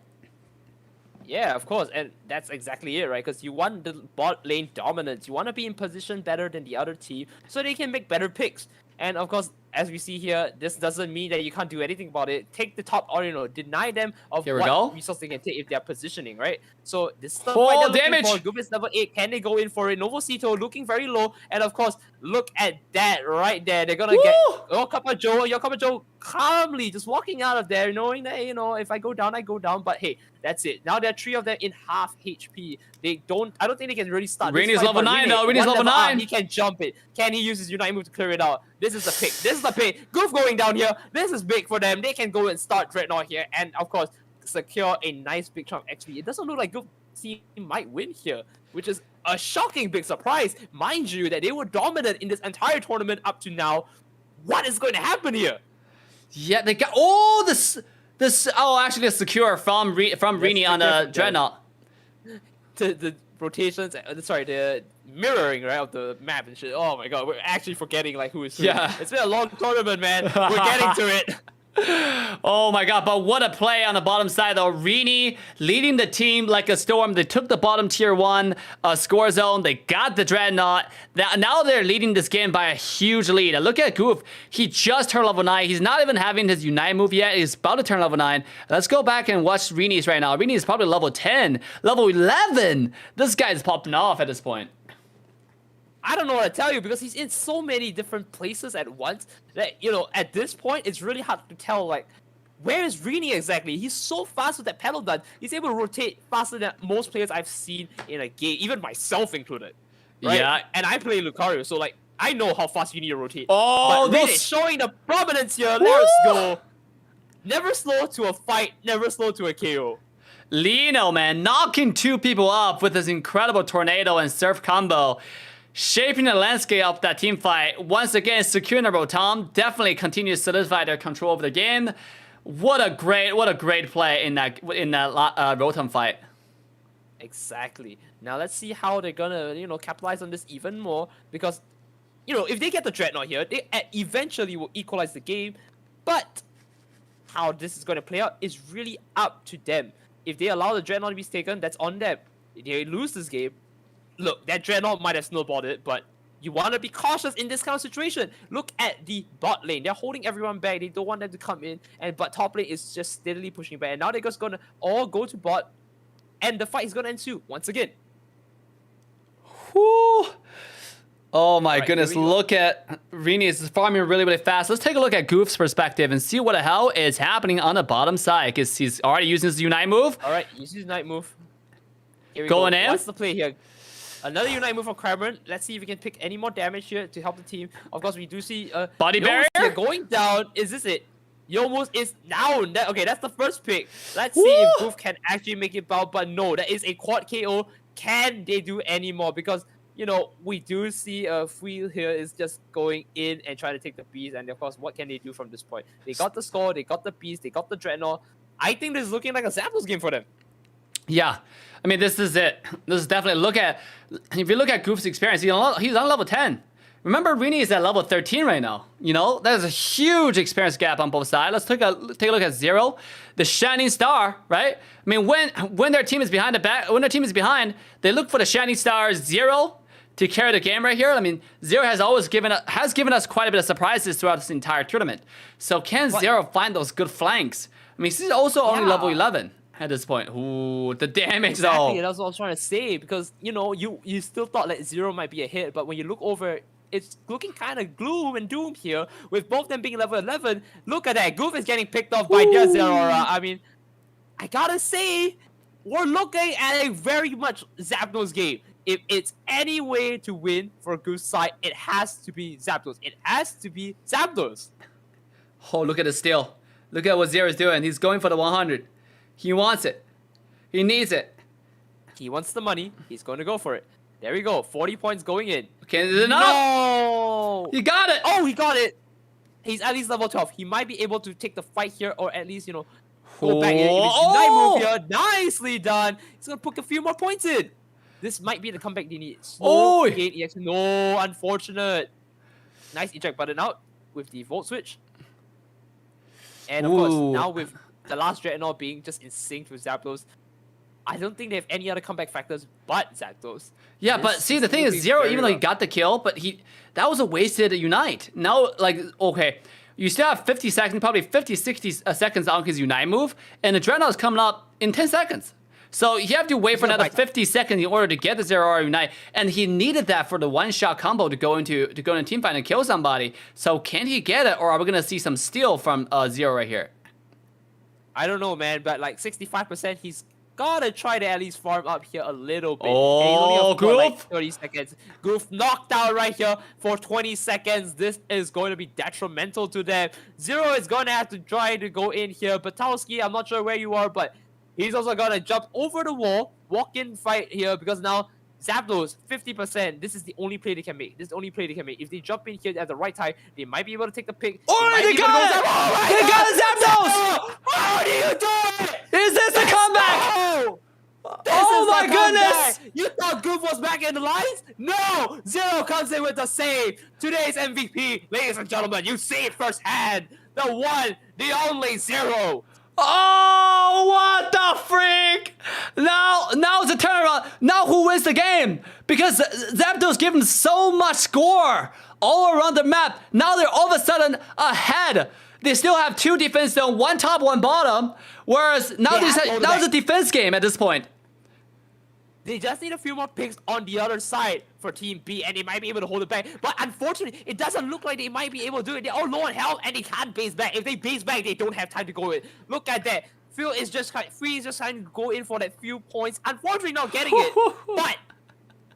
Speaker 2: Yeah, of course, and that's exactly it, right? Because you want the bot lane dominance. You want to be in position better than the other team so they can make better picks. And of course, as we see here, this doesn't mean that you can't do anything about it. Take the top, or deny them of what resource they can take if they're positioning, right? So this is the point they're looking for. Goof is level 8. Can they go in for it? Novosito looking very low, and of course, look at that right there. They're gonna get your Joe calmly just walking out of there, knowing that if I go down, I go down. But hey, that's it. Now there are 3 of them in half HP. I don't think they can really start.
Speaker 1: Rini's level 9 though. Rini's level 9.
Speaker 2: He can jump it. Can he use his Unite move to clear it out? This is the pick. This is the pick. Goof going down here. This is big for them. They can go and start Dreadnought here, and of course secure a nice big chunk of XP. It doesn't look like Goof team might win here, which is a shocking big surprise. Mind you, that they were dominant in this entire tournament up to now. What is going to happen here?
Speaker 1: Yeah, they got this. Actually, a secure from Rini on the Dreadnought.
Speaker 2: The rotations, the mirroring, right, of the map and shit. Oh my god, we're actually forgetting like who is who.
Speaker 1: Yeah.
Speaker 2: It's been a long tournament, man. We're getting to it.
Speaker 1: Oh my god, but what a play on the bottom side though. Rini leading the team like a storm. They took the bottom tier 1 score zone. They got the Dreadnought. Now they're leading this game by a huge lead. And look at Goof. He just turned level 9. He's not even having his Unite move yet. He's about to turn level 9. Let's go back and watch Rini's right now. Rini is probably level 10, level 11. This guy's popping off at this point.
Speaker 2: I don't know what to tell you, because he's in so many different places at once that, at this point, it's really hard to tell, like, where is Rini exactly? He's so fast with that Petal Dance. He's able to rotate faster than most players I've seen in a game, even myself included. right?
Speaker 1: Yeah.
Speaker 2: And I play Lucario, so like I know how fast you need to rotate.
Speaker 1: Oh,
Speaker 2: but really
Speaker 1: those-
Speaker 2: showing the prominence here. Let's go. Never slow to a fight, never slow to a KO.
Speaker 1: Lino, man, knocking 2 people up with his incredible tornado and surf combo. Shaping the landscape of that team fight. Once again, securing the Rotom. Definitely continue to solidify their control of the game. What a great play in that Rotom fight.
Speaker 2: Exactly. Now let's see how they're gonna, capitalize on this even more, because, if they get the Dreadnought here, they eventually will equalize the game, but how this is gonna play out is really up to them. If they allow the Dreadnought to be taken, that's on them. If they lose this game, look, that Dreadnought might have snowballed it, but you want to be cautious in this kind of situation. Look at the bot lane. They're holding everyone back. They don't want them to come in, but top lane is just steadily pushing back. And now they're just gonna all go to bot, and the fight is gonna ensue once again.
Speaker 1: Whew. Oh my
Speaker 2: Alright,
Speaker 1: goodness,
Speaker 2: here we go.
Speaker 1: look at Rini is farming really fast. Let's take a look at Goof's perspective and see what the hell is happening on the bottom side, because he's already using his Unite move.
Speaker 2: All right, use his Unite move. Here we
Speaker 1: Going
Speaker 2: go.
Speaker 1: in.
Speaker 2: What's the play here? Another Unite move from Cameron. Let's see if we can pick any more damage here to help the team. Of course, we do see
Speaker 1: Body
Speaker 2: Yomus
Speaker 1: barrier?
Speaker 2: here going down. Is this it? Yomus is down. Okay, that's the first pick. Let's see if
Speaker 1: Woo!
Speaker 2: Goof can actually make it bow, but no, that is a quad KO. Can they do any more? Because, we do see Fuil here is just going in and trying to take the beast, and of course, what can they do from this point? They got the score, they got the beast, they got the Dreadnought. I think this is looking like a Zapdos game for them.
Speaker 1: Yeah, I mean, this is it. This is definitely, if you look at Goof's experience, he's on level 10. Remember, Rini is at level 13 right now. There's a huge experience gap on both sides. Let's take a look at Zero, the shining star, right? I mean, when their team is behind they look for the shining star Zero to carry the game right here. I mean, Zero has given us quite a bit of surprises throughout this entire tournament. So can Zero find those good flanks? I mean, he's also only level 11 at this point. Ooh, the damage
Speaker 2: Exactly,
Speaker 1: though.
Speaker 2: that's what I was trying to say, because you still thought like Zero might be a hit, but when you look over, it's looking kind of gloom and doom here with both them being level 11. Look at that, Goof is getting picked off by their Zeraora. I mean, I gotta say, we're looking at a very much Zapdos game. If it's any way to win for Goof's side, it has to be Zapdos. It has to be Zapdos.
Speaker 1: Oh, look at the steal. Look at what Zero's doing. He's going for the 100. He wants it. He needs it.
Speaker 2: He wants the money. He's going to go for it. There we go. 40 points going in.
Speaker 1: Okay, is it enough?
Speaker 2: No!
Speaker 1: He got it.
Speaker 2: Oh, he got it. He's at least level 12. He might be able to take the fight here, or at least, go back in. If it's Unite move here, nicely done. He's going to put a few more points in. This might be the comeback they need. Slow
Speaker 1: Oi!
Speaker 2: gain EX. No, unfortunate. Nice eject button out with the Volt Switch. And of course,
Speaker 1: Ooh.
Speaker 2: now with the last Dreadnought being just in sync with Zapdos, I don't think they have any other comeback factors but Zapdos.
Speaker 1: Yeah, but
Speaker 2: This
Speaker 1: see, the thing is,
Speaker 2: looking
Speaker 1: Zero,
Speaker 2: very
Speaker 1: even though he
Speaker 2: rough.
Speaker 1: got the kill, but that was a wasted Unite. Now, okay, you still have 50 seconds, probably 50, 60 seconds on his Unite move, and the Dreadnought is coming up in 10 seconds. So you have to wait for
Speaker 2: gonna
Speaker 1: another
Speaker 2: bite.
Speaker 1: 50 seconds in order to get the Zero Unite, and he needed that for the one-shot combo to go into a team fight and kill somebody. So can he get it, or are we gonna see some steal from Zero right here?
Speaker 2: I don't know, man, but like 65%, he's gotta try to at least farm up here a little bit.
Speaker 1: Oh,
Speaker 2: And he's only up for, like,
Speaker 1: Goof.
Speaker 2: 30 seconds. Goof knocked out right here for 20 seconds. This is going to be detrimental to them. Zero is gonna have to try to go in here. Batowski, I'm not sure where you are, but he's also gonna jump over the wall, walk in fight here, because now Zapdos, 50%. This is the only play they can make. This is the only play they can make. If they jump in here at the right time, they might be able to take the pick.
Speaker 1: Oh, they got it! They got it, Zapdos!
Speaker 2: How do you do it?
Speaker 1: Is this the comeback?
Speaker 2: Oh!
Speaker 1: Oh my goodness!
Speaker 2: You thought Goof was back in the lines? No! Zero comes in with the save. Today's MVP, ladies and gentlemen, you see it firsthand. The one, the only Zero.
Speaker 1: Oh, what the freak! Now it's a turnaround. Now who wins the game? Because Zapdos give him so much score all around the map. Now they're all of a sudden ahead. They still have 2 defense zone, 1 top, 1 bottom. Whereas now
Speaker 2: Yeah,
Speaker 1: now it's a defense game at this point.
Speaker 2: They just need a few more picks on the other side for Team B, and they might be able to hold it back. But unfortunately, it doesn't look like they might be able to do it. They're all low on health, and they can't base back. If they base back, they don't have time to go in. Look at that. Phil is just trying to go in for that few points. Unfortunately, not getting it.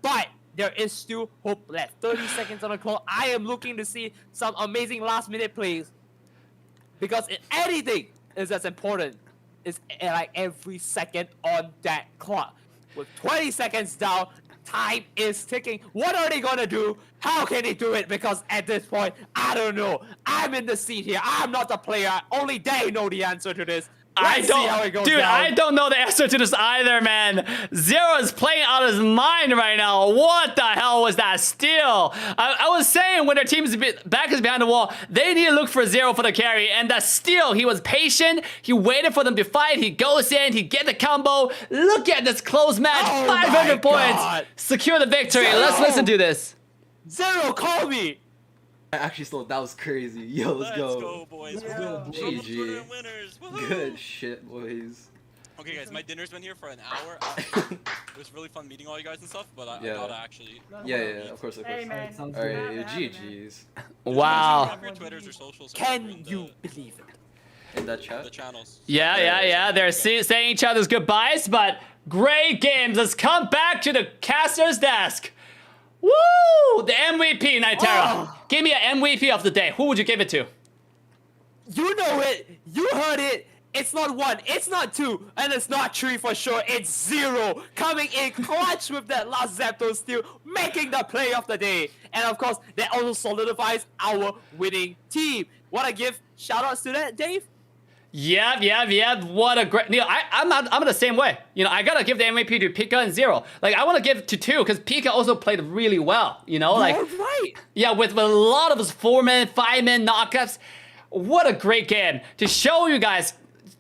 Speaker 2: But there is still hope left. 30 seconds on the clock. I am looking to see some amazing last-minute plays. Because anything is as important as like every second on that clock. With 20 seconds down, time is ticking. What are they gonna do? How can they do it? Because at this point, I don't know. I'm in the seat here. I'm not the player. Only they know the answer to this. Let's see how it goes
Speaker 1: dude,
Speaker 2: down.
Speaker 1: I don't know the answer to this either, man. Zero is playing out of his mind right now. What the hell was that steal? I was saying when their team's back is behind the wall, they need to look for Zero for the carry. And that steal, he was patient. He waited for them to fight. He goes in. He get the combo. Look at this close match.
Speaker 2: Oh
Speaker 1: 500
Speaker 2: my
Speaker 1: points.
Speaker 2: God.
Speaker 1: Secure the victory.
Speaker 2: Zero.
Speaker 1: Let's listen to this.
Speaker 2: Zero, call me.
Speaker 10: I actually still, that was crazy. Yo, let's go.
Speaker 8: Boys.
Speaker 10: GG.
Speaker 8: Tournament winners. Woohoo!
Speaker 10: Good shit, boys.
Speaker 8: Okay, guys, my dinner's been here for an hour. It was really fun meeting all you guys and stuff, but I gotta actually.
Speaker 10: Yeah, of course, of course. Alright, GG's.
Speaker 1: Wow.
Speaker 8: Drop your Twitters or socials.
Speaker 2: Can you believe it?
Speaker 10: In that chat?
Speaker 8: The channels.
Speaker 1: Yeah. They're saying each other's goodbyes, but great games. Let's come back to the caster's desk. Woo! The MVP, Nitera.
Speaker 2: Oh.
Speaker 1: Give me an MVP of the day. Who would you give it to?
Speaker 2: You know it. You heard it. It's not 1, it's not 2, and it's not 3 for sure. It's 0. Coming in clutch with that last Zapdos steal, making the play of the day. And of course, that also solidifies our winning team. Wanna give shoutouts to that, Dave?
Speaker 1: Yeah. What a great... Neil, I'm the same way. You know, I gotta give the MVP to Pika and Zero. Like, I wanna give it to 2, because Pika also played really well. You know, like...
Speaker 2: You're right.
Speaker 1: Yeah, with a lot of his 4-man, 5-man knockups. What a great game. To show you guys...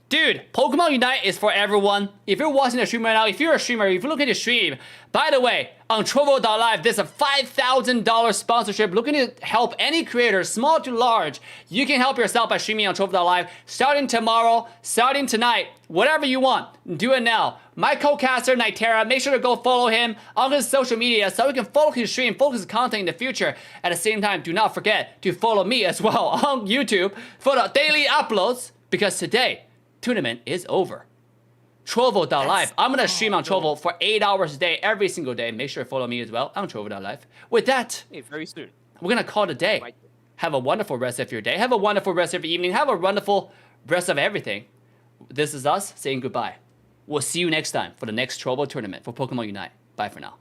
Speaker 1: Dude, Pokemon Unite is for everyone. If you're watching the stream right now, if you're a streamer, if you look at your stream, by the way, on Trovo.live, there's a $5,000 sponsorship looking to help any creator, small to large. You can help yourself by streaming on Trovo.live, starting tomorrow, starting tonight, whatever you want. Do it now. My co-caster, Nitera, make sure to go follow him on his social media so we can follow his stream, focus his content in the future. At the same time, do not forget to follow me as well on YouTube for the daily uploads, because today, tournament is over. Trovo.live. I'm gonna stream on Trovo for 8 hours a day, every single day. Make sure to follow me as well on Trovo.live. With that,
Speaker 2: Hey, very soon.
Speaker 1: we're gonna call it a day.
Speaker 2: Right.
Speaker 1: Have a wonderful rest of your day. Have a wonderful rest of your evening. Have a wonderful rest of everything. This is us saying goodbye. We'll see you next time for the next Trovo tournament for Pokemon Unite. Bye for now.